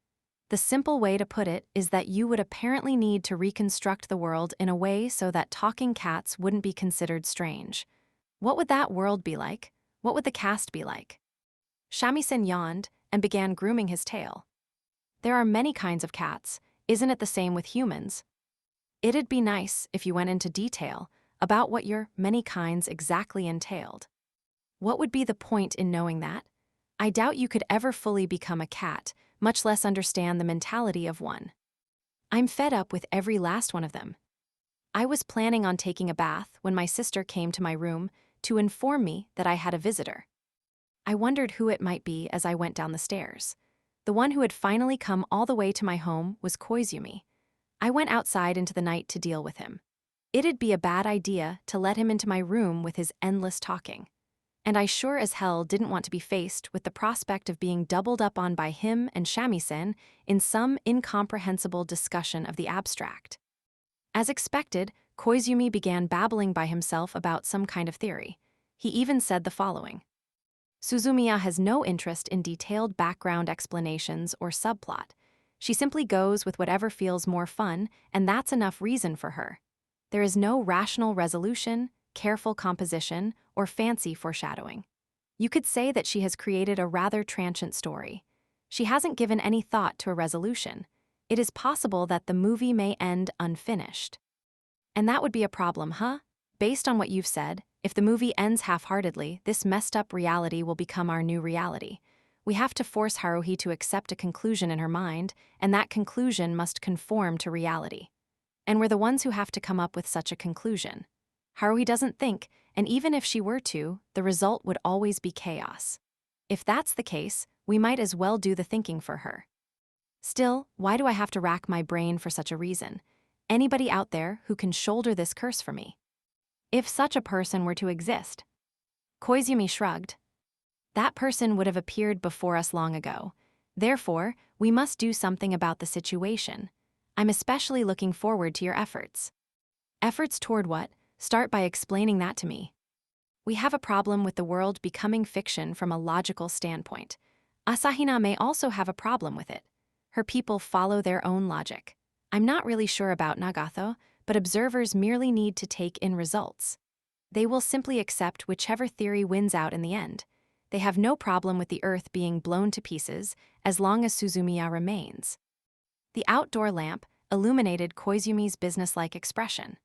The simple way to put it is that you would apparently need to reconstruct the world in a way so that talking cats wouldn't be considered strange. What would that world be like? What would the cast be like? Shamisen yawned and began grooming his tail. There are many kinds of cats, isn't it the same with humans? It'd be nice if you went into detail about what your many kinds exactly entailed. What would be the point in knowing that? I doubt you could ever fully become a cat, much less understand the mentality of one. I'm fed up with every last one of them. I was planning on taking a bath when my sister came to my room to inform me that I had a visitor. I wondered who it might be as I went down the stairs. The one who had finally come all the way to my home was Koizumi. I went outside into the night to deal with him. It'd be a bad idea to let him into my room with his endless talking. And I sure as hell didn't want to be faced with the prospect of being doubled up on by him and Shamisen in some incomprehensible discussion of the abstract. As expected, Koizumi began babbling by himself about some kind of theory. He even said the following. Suzumiya has no interest in detailed background explanations or subplot. She simply goes with whatever feels more fun, and that's enough reason for her. There is no rational resolution, careful composition, or fancy foreshadowing. You could say that she has created a rather transient story. She hasn't given any thought to a resolution. It is possible that the movie may end unfinished. And that would be a problem, huh? Based on what you've said, if the movie ends half-heartedly, this messed-up reality will become our new reality. We have to force Haruhi to accept a conclusion in her mind, and that conclusion must conform to reality. And we're the ones who have to come up with such a conclusion. Haruhi doesn't think, and even if she were to, the result would always be chaos. If that's the case, we might as well do the thinking for her. Still, why do I have to rack my brain for such a reason? Anybody out there who can shoulder this curse for me? If such a person were to exist. Koizumi shrugged. That person would have appeared before us long ago. Therefore, we must do something about the situation. I'm especially looking forward to your efforts. Efforts toward what? Start by explaining that to me. We have a problem with the world becoming fiction from a logical standpoint. Asahina may also have a problem with it. Her people follow their own logic. I'm not really sure about Nagato, but observers merely need to take in results. They will simply accept whichever theory wins out in the end. They have no problem with the earth being blown to pieces as long as Suzumiya remains. The outdoor lamp illuminated Koizumi's businesslike expression.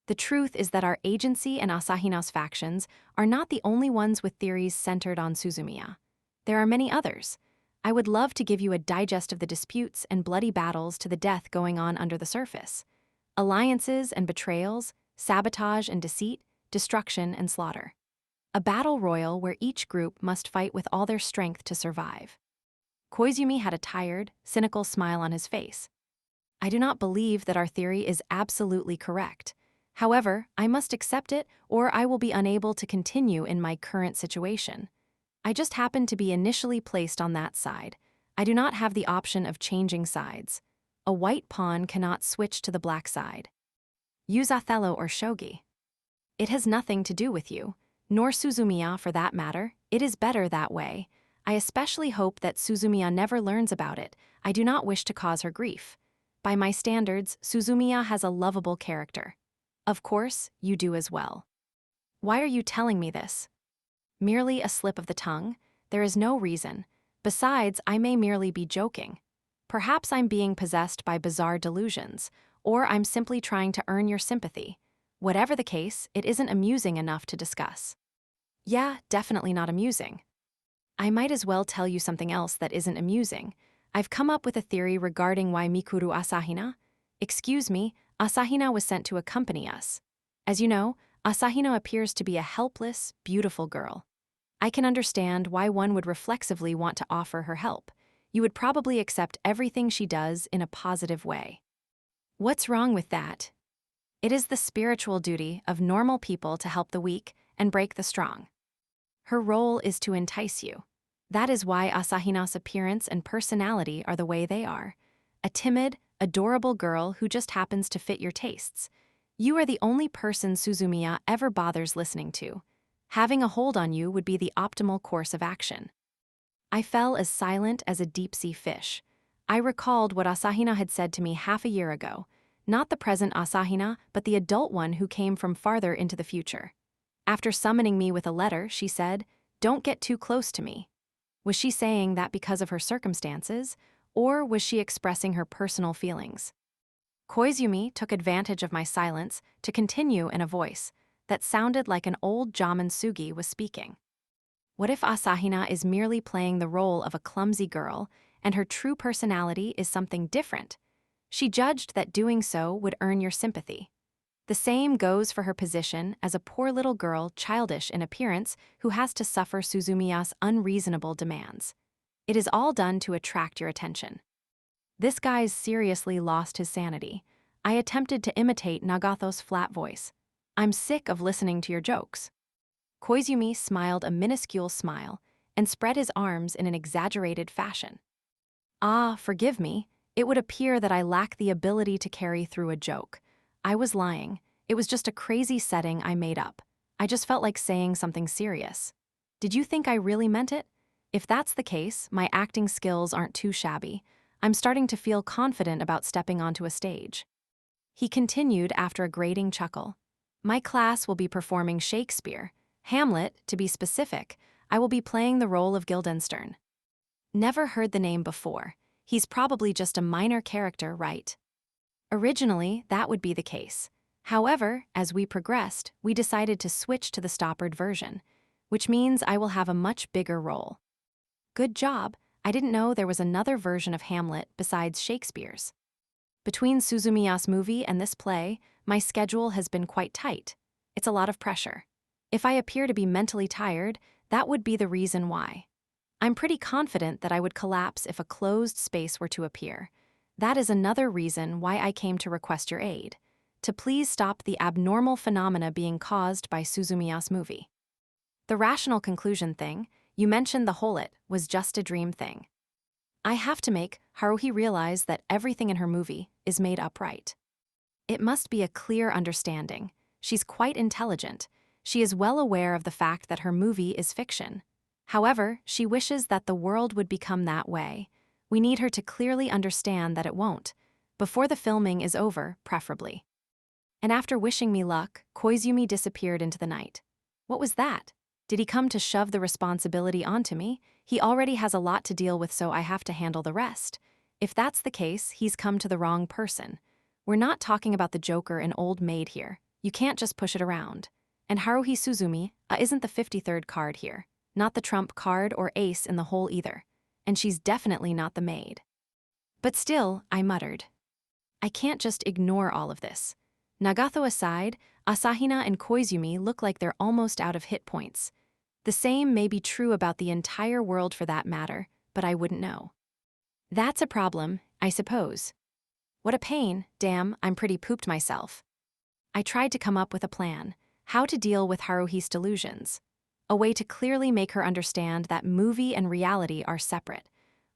The truth is that our agency and Asahina's factions are not the only ones with theories centered on Suzumiya. There are many others. I would love to give you a digest of the disputes and bloody battles to the death going on under the surface. Alliances and betrayals, sabotage and deceit, destruction and slaughter. A battle royal where each group must fight with all their strength to survive. Koizumi had a tired, cynical smile on his face. I do not believe that our theory is absolutely correct. However, I must accept it or I will be unable to continue in my current situation. I just happen to be initially placed on that side. I do not have the option of changing sides. A white pawn cannot switch to the black side. Use Othello or shogi. It has nothing to do with you, nor Suzumiya for that matter. It is better that way. I especially hope that Suzumiya never learns about it. I do not wish to cause her grief. By my standards, Suzumiya has a lovable character. Of course, you do as well. Why are you telling me this? Merely a slip of the tongue? There is no reason. Besides, I may merely be joking. Perhaps I'm being possessed by bizarre delusions, or I'm simply trying to earn your sympathy. Whatever the case, it isn't amusing enough to discuss. Yeah, definitely not amusing. I might as well tell you something else that isn't amusing. I've come up with a theory regarding why Mikuru Asahina. Excuse me, Asahina was sent to accompany us. As you know, Asahina appears to be a helpless, beautiful girl. I can understand why one would reflexively want to offer her help. You would probably accept everything she does in a positive way. What's wrong with that? It is the spiritual duty of normal people to help the weak and break the strong. Her role is to entice you. That is why Asahina's appearance and personality are the way they are. A timid, adorable girl who just happens to fit your tastes. You are the only person Suzumiya ever bothers listening to. Having a hold on you would be the optimal course of action. I fell as silent as a deep-sea fish. I recalled what Asahina had said to me half a year ago. Not the present Asahina, but the adult one who came from farther into the future. After summoning me with a letter, she said, "Don't get too close to me." Was she saying that because of her circumstances, or was she expressing her personal feelings? Koizumi took advantage of my silence to continue in a voice that sounded like an old Jamansugi was speaking. What if Asahina is merely playing the role of a clumsy girl and her true personality is something different? She judged that doing so would earn your sympathy. The same goes for her position as a poor little girl, childish in appearance, who has to suffer Suzumiya's unreasonable demands. It is all done to attract your attention. This guy's seriously lost his sanity. I attempted to imitate Nagato's flat voice. I'm sick of listening to your jokes. Koizumi smiled a minuscule smile and spread his arms in an exaggerated fashion. Ah, forgive me. It would appear that I lack the ability to carry through a joke. I was lying. It was just a crazy setting I made up. I just felt like saying something serious. Did you think I really meant it? If that's the case, my acting skills aren't too shabby. I'm starting to feel confident about stepping onto a stage. He continued after a grating chuckle. My class will be performing Shakespeare. Hamlet, to be specific. I will be playing the role of Guildenstern. Never heard the name before. He's probably just a minor character, right? Originally, that would be the case. However, as we progressed, we decided to switch to the stoppered version, which means I will have a much bigger role. Good job. I didn't know there was another version of Hamlet besides Shakespeare's. Between Suzumiya's movie and this play, my schedule has been quite tight. It's a lot of pressure. If I appear to be mentally tired, that would be the reason why. I'm pretty confident that I would collapse if a closed space were to appear. That is another reason why I came to request your aid. to please stop the abnormal phenomena being caused by Suzumiya's movie. The rational conclusion thing, you mentioned the whole it, was just a dream thing. I have to make Haruhi realize that everything in her movie is made up right. It must be a clear understanding. She's quite intelligent. She is well aware of the fact that her movie is fiction. However, she wishes that the world would become that way. We need her to clearly understand that it won't, before the filming is over, preferably. And after wishing me luck, Koizumi disappeared into the night. What was that? Did he come to shove the responsibility onto me? He already has a lot to deal with, so I have to handle the rest. If that's the case, he's come to the wrong person. We're not talking about the Joker and old maid here. You can't just push it around. And Haruhi Suzumiya isn't the 53rd card here. Not the trump card or ace in the hole either. And she's definitely not the maid. But still, I muttered. I can't just ignore all of this. Nagato aside, Asahina and Koizumi look like they're almost out of hit points. The same may be true about the entire world for that matter, but I wouldn't know. That's a problem, I suppose. What a pain, damn, I'm pretty pooped myself. I tried to come up with a plan, how to deal with Haruhi's delusions. A way to clearly make her understand that movie and reality are separate.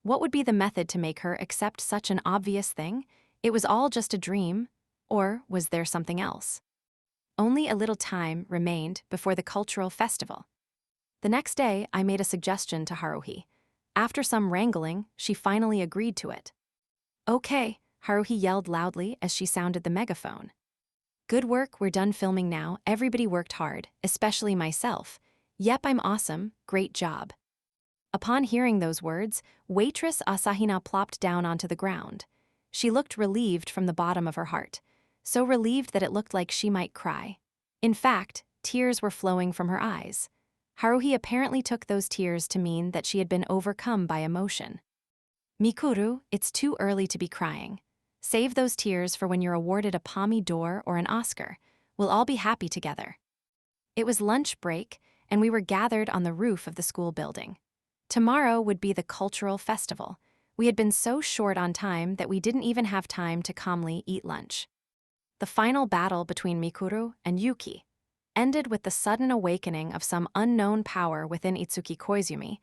What would be the method to make her accept such an obvious thing? It was all just a dream, or was there something else? Only a little time remained before the cultural festival. The next day, I made a suggestion to Haruhi. After some wrangling, she finally agreed to it. Okay, Haruhi yelled loudly as she sounded the megaphone. Good work, we're done filming now. Everybody worked hard, especially myself. Yep, I'm awesome, great job. Upon hearing those words, waitress Asahina plopped down onto the ground. She looked relieved from the bottom of her heart, so relieved that it looked like she might cry. In fact, tears were flowing from her eyes. Haruhi apparently took those tears to mean that she had been overcome by emotion. Mikuru, it's too early to be crying. Save those tears for when you're awarded a Palme d'Or or an Oscar. We'll all be happy together. It was lunch break, and we were gathered on the roof of the school building. Tomorrow would be the cultural festival. We had been so short on time that we didn't even have time to calmly eat lunch. The final battle between Mikuru and Yuki ended with the sudden awakening of some unknown power within Itsuki Koizumi,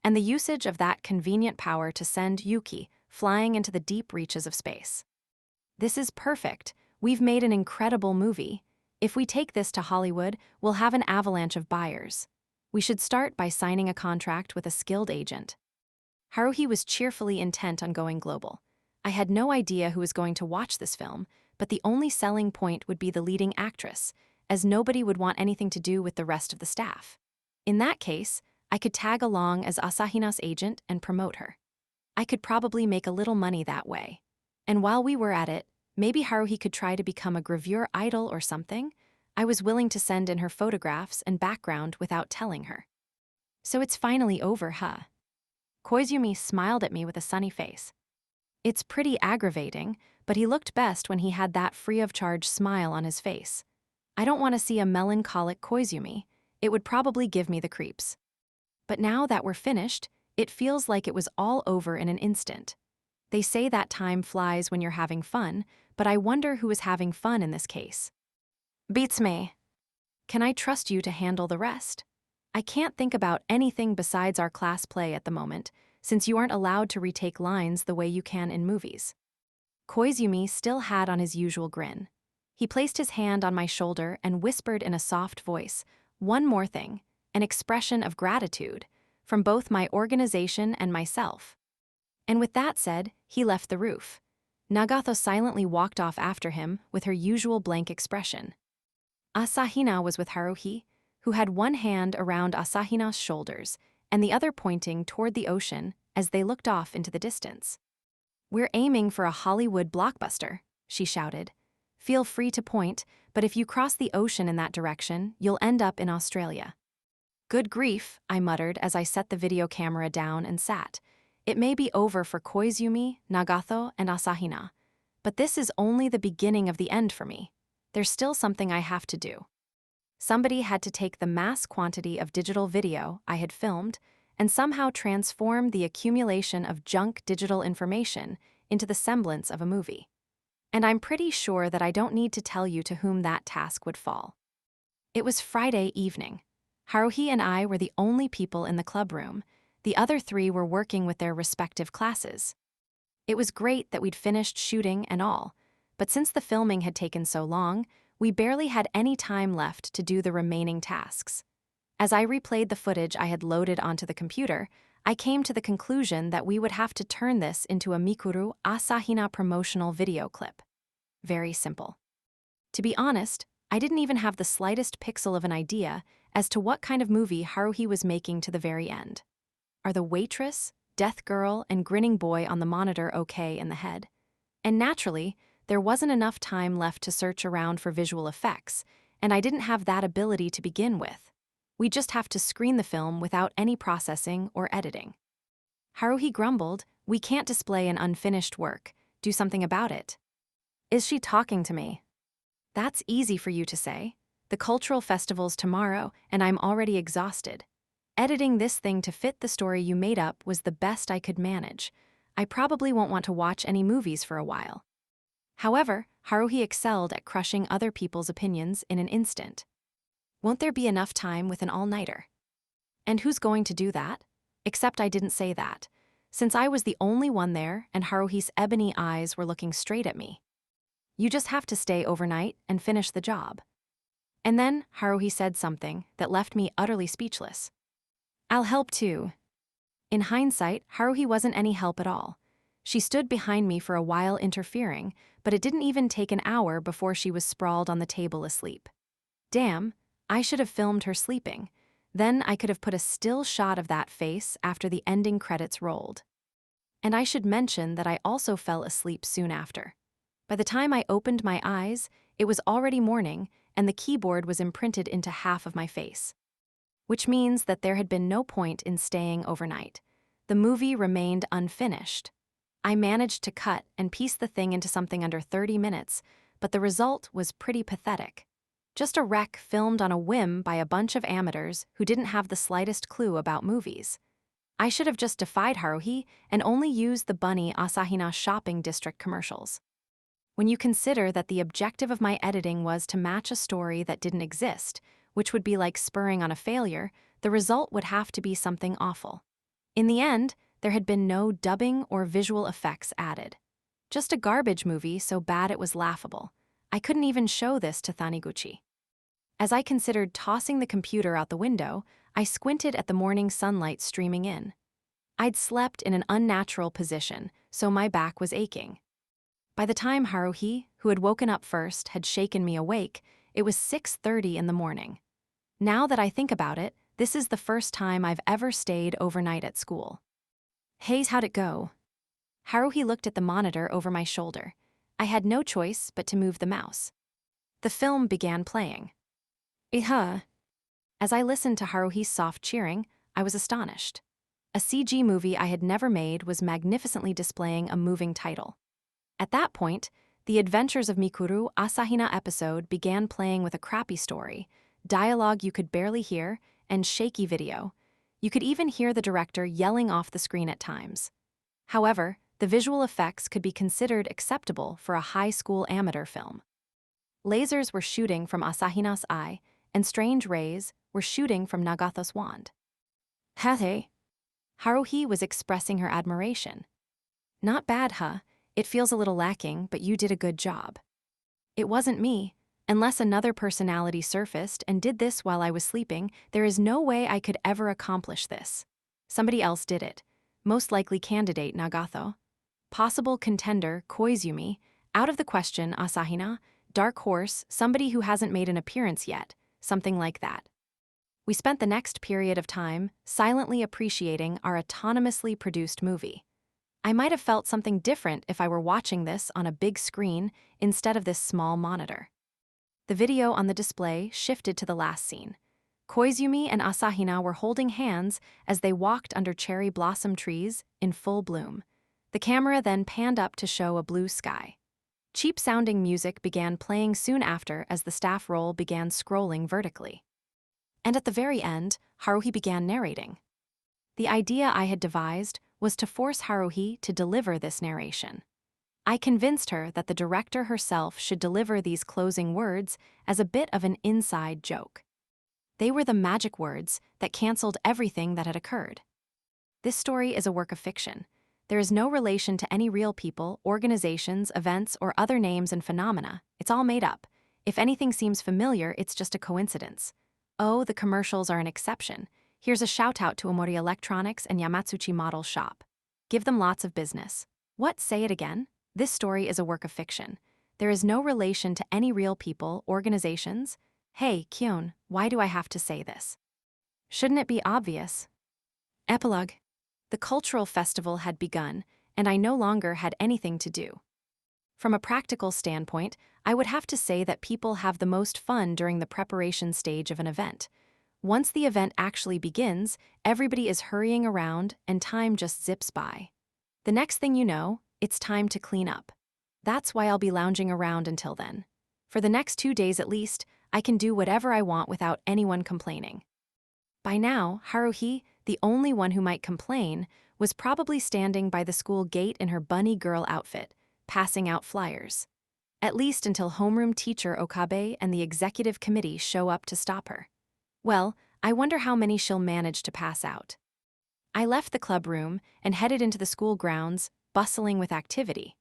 and the usage of that convenient power to send Yuki flying into the deep reaches of space. This is perfect. We've made an incredible movie. If we take this to Hollywood, we'll have an avalanche of buyers. We should start by signing a contract with a skilled agent. Haruhi was cheerfully intent on going global. I had no idea who was going to watch this film, but the only selling point would be the leading actress, as nobody would want anything to do with the rest of the staff. In that case, I could tag along as Asahina's agent and promote her. I could probably make a little money that way. And while we were at it, maybe Haruhi could try to become a gravure idol or something. I was willing to send in her photographs and background without telling her. So it's finally over, huh? Koizumi smiled at me with a sunny face. It's pretty aggravating, but he looked best when he had that free-of-charge smile on his face. I don't want to see a melancholic Koizumi. It would probably give me the creeps. But now that we're finished, it feels like it was all over in an instant. They say that time flies when you're having fun, but I wonder who is having fun in this case. Beats me. Can I trust you to handle the rest? I can't think about anything besides our class play at the moment, since you aren't allowed to retake lines the way you can in movies. Koizumi still had on his usual grin. He placed his hand on my shoulder and whispered in a soft voice, one more thing, an expression of gratitude, from both my organization and myself. And with that said, he left the roof. Nagato silently walked off after him with her usual blank expression. Asahina was with Haruhi, who had one hand around Asahina's shoulders and the other pointing toward the ocean as they looked off into the distance. We're aiming for a Hollywood blockbuster, she shouted. Feel free to point, but if you cross the ocean in that direction, you'll end up in Australia. Good grief, I muttered as I set the video camera down and sat. It may be over for Koizumi, Nagato, and Asahina, but this is only the beginning of the end for me. There's still something I have to do. Somebody had to take the mass quantity of digital video I had filmed and somehow transform the accumulation of junk digital information into the semblance of a movie. And I'm pretty sure that I don't need to tell you to whom that task would fall. It was Friday evening. Haruhi and I were the only people in the club room. The other three were working with their respective classes. It was great that we'd finished shooting and all, but since the filming had taken so long, we barely had any time left to do the remaining tasks. As I replayed the footage I had loaded onto the computer, I came to the conclusion that we would have to turn this into a Mikuru Asahina promotional video clip. Very simple. To be honest, I didn't even have the slightest pixel of an idea as to what kind of movie Haruhi was making to the very end. Are the waitress, death girl, and grinning boy on the monitor okay in the head? And naturally, there wasn't enough time left to search around for visual effects, and I didn't have that ability to begin with. We just have to screen the film without any processing or editing. Haruhi grumbled, "We can't display an unfinished work. Do something about it." Is she talking to me? That's easy for you to say. The cultural festival's tomorrow, and I'm already exhausted. Editing this thing to fit the story you made up was the best I could manage. I probably won't want to watch any movies for a while. However, Haruhi excelled at crushing other people's opinions in an instant. Won't there be enough time with an all-nighter? And who's going to do that? Except I didn't say that, since I was the only one there and Haruhi's ebony eyes were looking straight at me. You just have to stay overnight and finish the job. And then Haruhi said something that left me utterly speechless. I'll help too. In hindsight, Haruhi wasn't any help at all. She stood behind me for a while interfering, but it didn't even take an hour before she was sprawled on the table asleep. Damn, I should have filmed her sleeping. Then I could have put a still shot of that face after the ending credits rolled. And I should mention that I also fell asleep soon after. By the time I opened my eyes, it was already morning, and the keyboard was imprinted into half of my face. Which means that there had been no point in staying overnight. The movie remained unfinished. I managed to cut and piece the thing into something under 30 minutes, but the result was pretty pathetic. Just a wreck filmed on a whim by a bunch of amateurs who didn't have the slightest clue about movies. I should have just defied Haruhi and only used the bunny Asahina shopping district commercials. When you consider that the objective of my editing was to match a story that didn't exist, which would be like spurring on a failure, the result would have to be something awful. In the end, there had been no dubbing or visual effects added. Just a garbage movie so bad it was laughable. I couldn't even show this to Taniguchi. As I considered tossing the computer out the window, I squinted at the morning sunlight streaming in. I'd slept in an unnatural position, so my back was aching. By the time Haruhi, who had woken up first, had shaken me awake, it was 6:30 in the morning. Now that I think about it, this is the first time I've ever stayed overnight at school. Hey, how'd it go? Haruhi looked at the monitor over my shoulder. I had no choice but to move the mouse. The film began playing. As I listened to Haruhi's soft cheering, I was astonished. A CG movie I had never made was magnificently displaying a moving title. At that point, the Adventures of Mikuru Asahina episode began playing with a crappy story, dialogue you could barely hear, and shaky video. You could even hear the director yelling off the screen at times. However, the visual effects could be considered acceptable for a high school amateur film. Lasers were shooting from Asahina's eye, and strange rays were shooting from Nagatho's wand. Hey. Haruhi was expressing her admiration. Not bad, huh? It feels a little lacking, but you did a good job. It wasn't me. Unless another personality surfaced and did this while I was sleeping, there is no way I could ever accomplish this. Somebody else did it. Most likely candidate Nagatho. Possible contender Koizumi. Out of the question Asahina. Dark horse, somebody who hasn't made an appearance yet. Something like that. We spent the next period of time silently appreciating our autonomously produced movie. I might have felt something different if I were watching this on a big screen instead of this small monitor. The video on the display shifted to the last scene. Koizumi and Asahina were holding hands as they walked under cherry blossom trees in full bloom. The camera then panned up to show a blue sky. Cheap-sounding music began playing soon after as the staff roll began scrolling vertically. And at the very end, Haruhi began narrating. The idea I had devised was to force Haruhi to deliver this narration. I convinced her that the director herself should deliver these closing words as a bit of an inside joke. They were the magic words that canceled everything that had occurred. This story is a work of fiction. There is no relation to any real people, organizations, events, or other names and phenomena. It's all made up. If anything seems familiar, it's just a coincidence. Oh, the commercials are an exception. Here's a shout-out to Omori Electronics and Yamatsuchi Model Shop. Give them lots of business. What? Say it again? This story is a work of fiction. There is no relation to any real people, organizations. Hey, Kyon, why do I have to say this? Shouldn't it be obvious? Epilogue. The cultural festival had begun, and I no longer had anything to do. From a practical standpoint, I would have to say that people have the most fun during the preparation stage of an event. Once the event actually begins, everybody is hurrying around and time just zips by. The next thing you know, it's time to clean up. That's why I'll be lounging around until then. For the next 2 days at least, I can do whatever I want without anyone complaining. By now, Haruhi, the only one who might complain, was probably standing by the school gate in her bunny girl outfit, passing out flyers. At least until homeroom teacher Okabe and the executive committee show up to stop her. Well, I wonder how many she'll manage to pass out. I left the club room and headed into the school grounds, bustling with activity.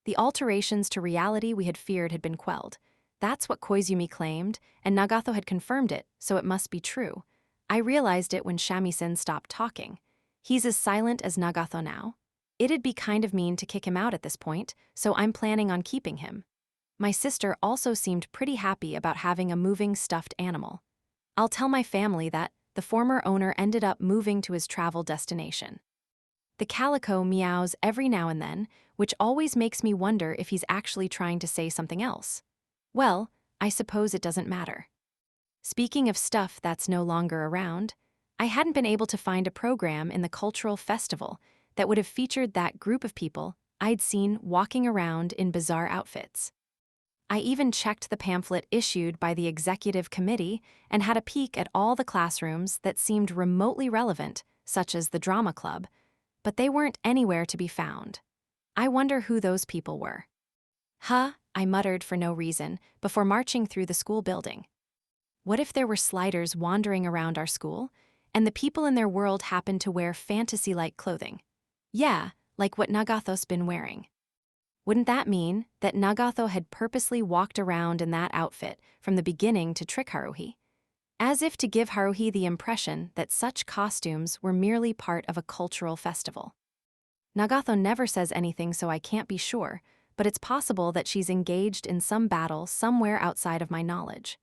The alterations to reality we had feared had been quelled. That's what Koizumi claimed, and Nagato had confirmed it, so it must be true. I realized it when Shamisen stopped talking. He's as silent as Nagato now. It'd be kind of mean to kick him out at this point, so I'm planning on keeping him. My sister also seemed pretty happy about having a moving stuffed animal. I'll tell my family that the former owner ended up moving to his travel destination. The calico meows every now and then, which always makes me wonder if he's actually trying to say something else. Well, I suppose it doesn't matter. Speaking of stuff that's no longer around, I hadn't been able to find a program in the cultural festival that would have featured that group of people I'd seen walking around in bizarre outfits. I even checked the pamphlet issued by the executive committee and had a peek at all the classrooms that seemed remotely relevant, such as the drama club, but they weren't anywhere to be found. I wonder who those people were. Huh, I muttered for no reason before marching through the school building. What if there were sliders wandering around our school, and the people in their world happened to wear fantasy-like clothing? Yeah, like what Nagato's been wearing. Wouldn't that mean that Nagato had purposely walked around in that outfit from the beginning to trick Haruhi? As if to give Haruhi the impression that such costumes were merely part of a cultural festival. Nagato never says anything, so I can't be sure, but it's possible that she's engaged in some battle somewhere outside of my knowledge.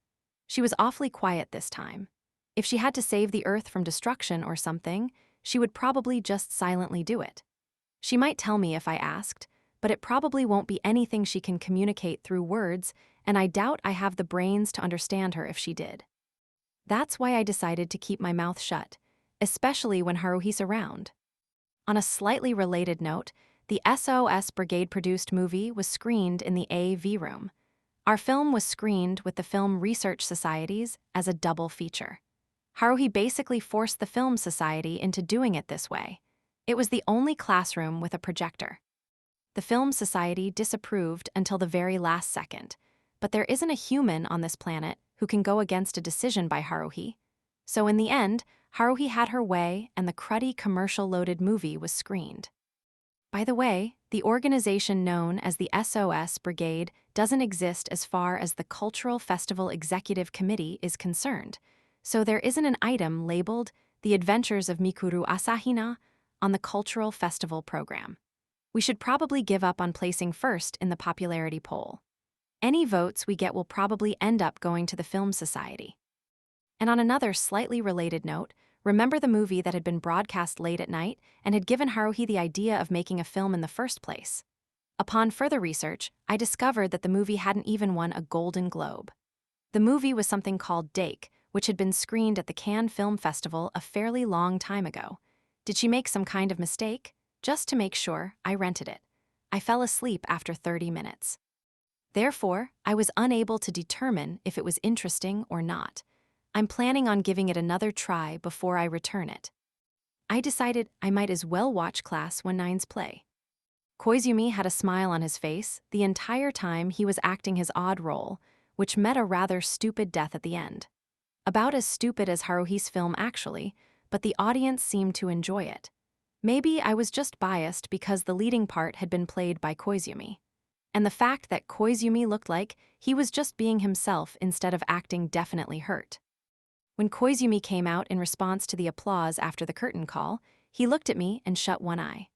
She was awfully quiet this time. If she had to save the Earth from destruction or something, she would probably just silently do it. She might tell me if I asked, but it probably won't be anything she can communicate through words, and I doubt I have the brains to understand her if she did. That's why I decided to keep my mouth shut, especially when Haruhi's around. On a slightly related note, the SOS Brigade-produced movie was screened in the AV room. Our film was screened with the Film Research Societies as a double feature. Haruhi basically forced the Film Society into doing it this way. It was the only classroom with a projector. The Film Society disapproved until the very last second, but there isn't a human on this planet who can go against a decision by Haruhi. So in the end, Haruhi had her way and the cruddy commercial-loaded movie was screened. By the way, the organization known as the SOS Brigade doesn't exist as far as the Cultural Festival Executive Committee is concerned, so there isn't an item labeled The Adventures of Mikuru Asahina on the Cultural Festival program. We should probably give up on placing first in the popularity poll. Any votes we get will probably end up going to the Film Society. And on another slightly related note, remember the movie that had been broadcast late at night and had given Haruhi the idea of making a film in the first place? Upon further research, I discovered that the movie hadn't even won a Golden Globe. The movie was something called Dake, which had been screened at the Cannes Film Festival a fairly long time ago. Did she make some kind of mistake? Just to make sure, I rented it. I fell asleep after 30 minutes. Therefore, I was unable to determine if it was interesting or not. I'm planning on giving it another try before I return it. I decided I might as well watch Class 19's play. Koizumi had a smile on his face the entire time he was acting his odd role, which met a rather stupid death at the end. About as stupid as Haruhi's film actually, but the audience seemed to enjoy it. Maybe I was just biased because the leading part had been played by Koizumi. And the fact that Koizumi looked like he was just being himself instead of acting definitely hurt. When Koizumi came out in response to the applause after the curtain call, he looked at me and shut one eye.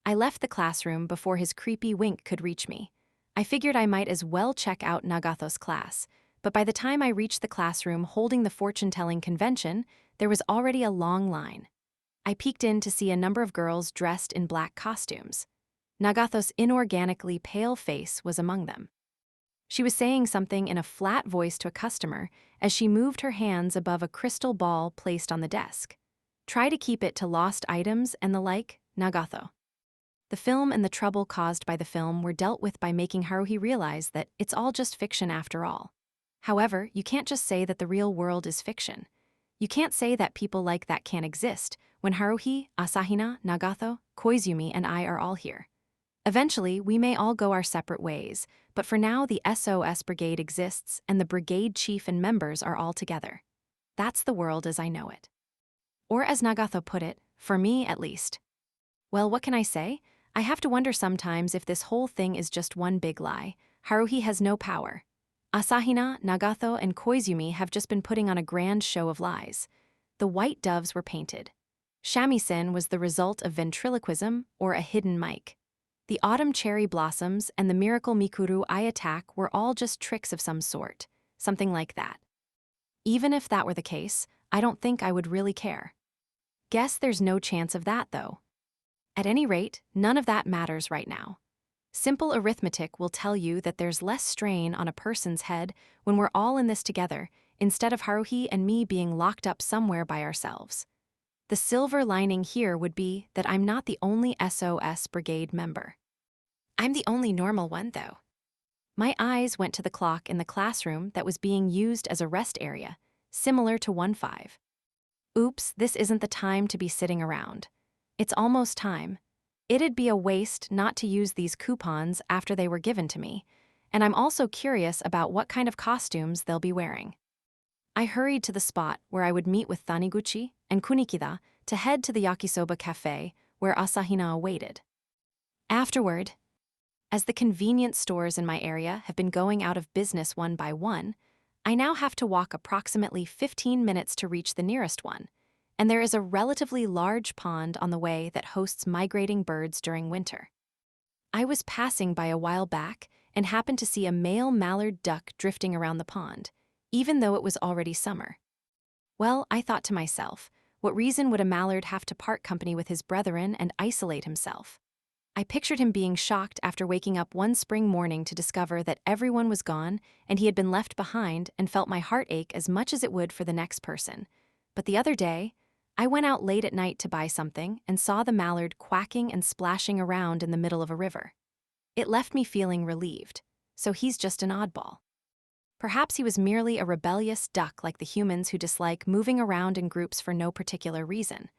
I left the classroom before his creepy wink could reach me. I figured I might as well check out Nagatho's class, but by the time I reached the classroom holding the fortune-telling convention, there was already a long line. I peeked in to see a number of girls dressed in black costumes. Nagatho's inorganically pale face was among them. She was saying something in a flat voice to a customer as she moved her hands above a crystal ball placed on the desk. Try to keep it to lost items and the like, Nagatho. The film and the trouble caused by the film were dealt with by making Haruhi realize that it's all just fiction after all. However, you can't just say that the real world is fiction. You can't say that people like that can't exist when Haruhi, Asahina, Nagatho, Koizumi, and I are all here. Eventually, we may all go our separate ways, but for now the SOS Brigade exists and the brigade chief and members are all together. That's the world as I know it. Or as Nagatho put it, for me at least. Well, what can I say? I have to wonder sometimes if this whole thing is just one big lie. Haruhi has no power. Asahina, Nagatho, and Koizumi have just been putting on a grand show of lies. The white doves were painted. Shamisen was the result of ventriloquism or a hidden mic. The autumn cherry blossoms and the miracle Mikuru eye attack were all just tricks of some sort, something like that. Even if that were the case, I don't think I would really care. Guess there's no chance of that, though. At any rate, none of that matters right now. Simple arithmetic will tell you that there's less strain on a person's head when we're all in this together, instead of Haruhi and me being locked up somewhere by ourselves. The silver lining here would be that I'm not the only SOS Brigade member. I'm the only normal one, though. My eyes went to the clock in the classroom that was being used as a rest area, similar to 1-5. Oops, this isn't the time to be sitting around. It's almost time. It'd be a waste not to use these coupons after they were given to me, and I'm also curious about what kind of costumes they'll be wearing. I hurried to the spot where I would meet with Taniguchi and Kunikida to head to the yakisoba cafe where Asahina awaited. Afterward, as the convenience stores in my area have been going out of business one by one, I now have to walk approximately 15 minutes to reach the nearest one, and there is a relatively large pond on the way that hosts migrating birds during winter. I was passing by a while back and happened to see a male mallard duck drifting around the pond, even though it was already summer. Well, I thought to myself, what reason would a mallard have to part company with his brethren and isolate himself? I pictured him being shocked after waking up one spring morning to discover that everyone was gone and he had been left behind, and felt my heart ache as much as it would for the next person. But the other day, I went out late at night to buy something and saw the mallard quacking and splashing around in the middle of a river. It left me feeling relieved. So he's just an oddball. Perhaps he was merely a rebellious duck like the humans who dislike moving around in groups for no particular reason.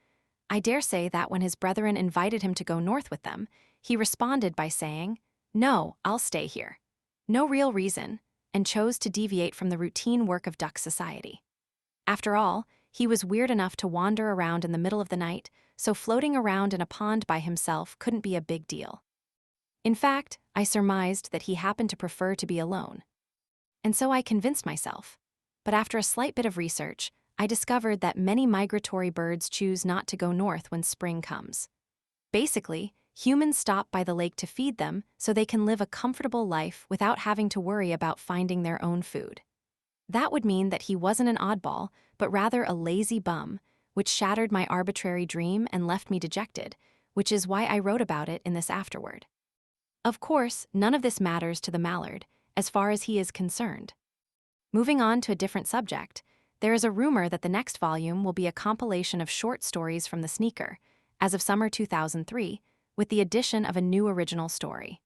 I dare say that when his brethren invited him to go north with them, he responded by saying, "No, I'll stay here." No real reason, and chose to deviate from the routine work of duck society. After all, he was weird enough to wander around in the middle of the night, so floating around in a pond by himself couldn't be a big deal. In fact, I surmised that he happened to prefer to be alone. And so I convinced myself. But after a slight bit of research, I discovered that many migratory birds choose not to go north when spring comes. Basically, humans stop by the lake to feed them so they can live a comfortable life without having to worry about finding their own food. That would mean that he wasn't an oddball, but rather a lazy bum, which shattered my arbitrary dream and left me dejected, which is why I wrote about it in this afterword. Of course, none of this matters to the mallard, as far as he is concerned. Moving on to a different subject, there is a rumor that the next volume will be a compilation of short stories from the sneaker, as of summer 2003, with the addition of a new original story.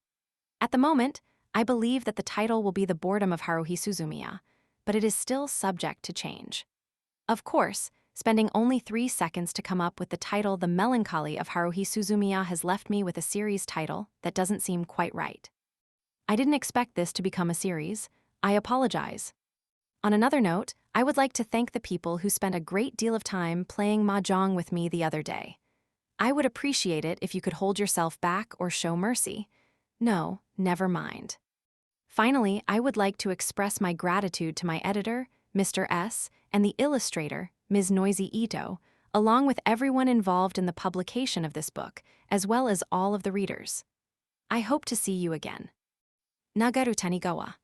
At the moment, I believe that the title will be The Boredom of Haruhi Suzumiya, but it is still subject to change. Of course, Spending only 3 seconds to come up with the title The Melancholy of Haruhi Suzumiya has left me with a series title that doesn't seem quite right. I didn't expect this to become a series. I apologize. On another note, I would like to thank the people who spent a great deal of time playing mahjong with me the other day. I would appreciate it if you could hold yourself back or show mercy. No, never mind. Finally, I would like to express my gratitude to my editor, Mr. S., and the illustrator, Ms. Noisy Ito, along with everyone involved in the publication of this book, as well as all of the readers. I hope to see you again. Nagaru Tanigawa.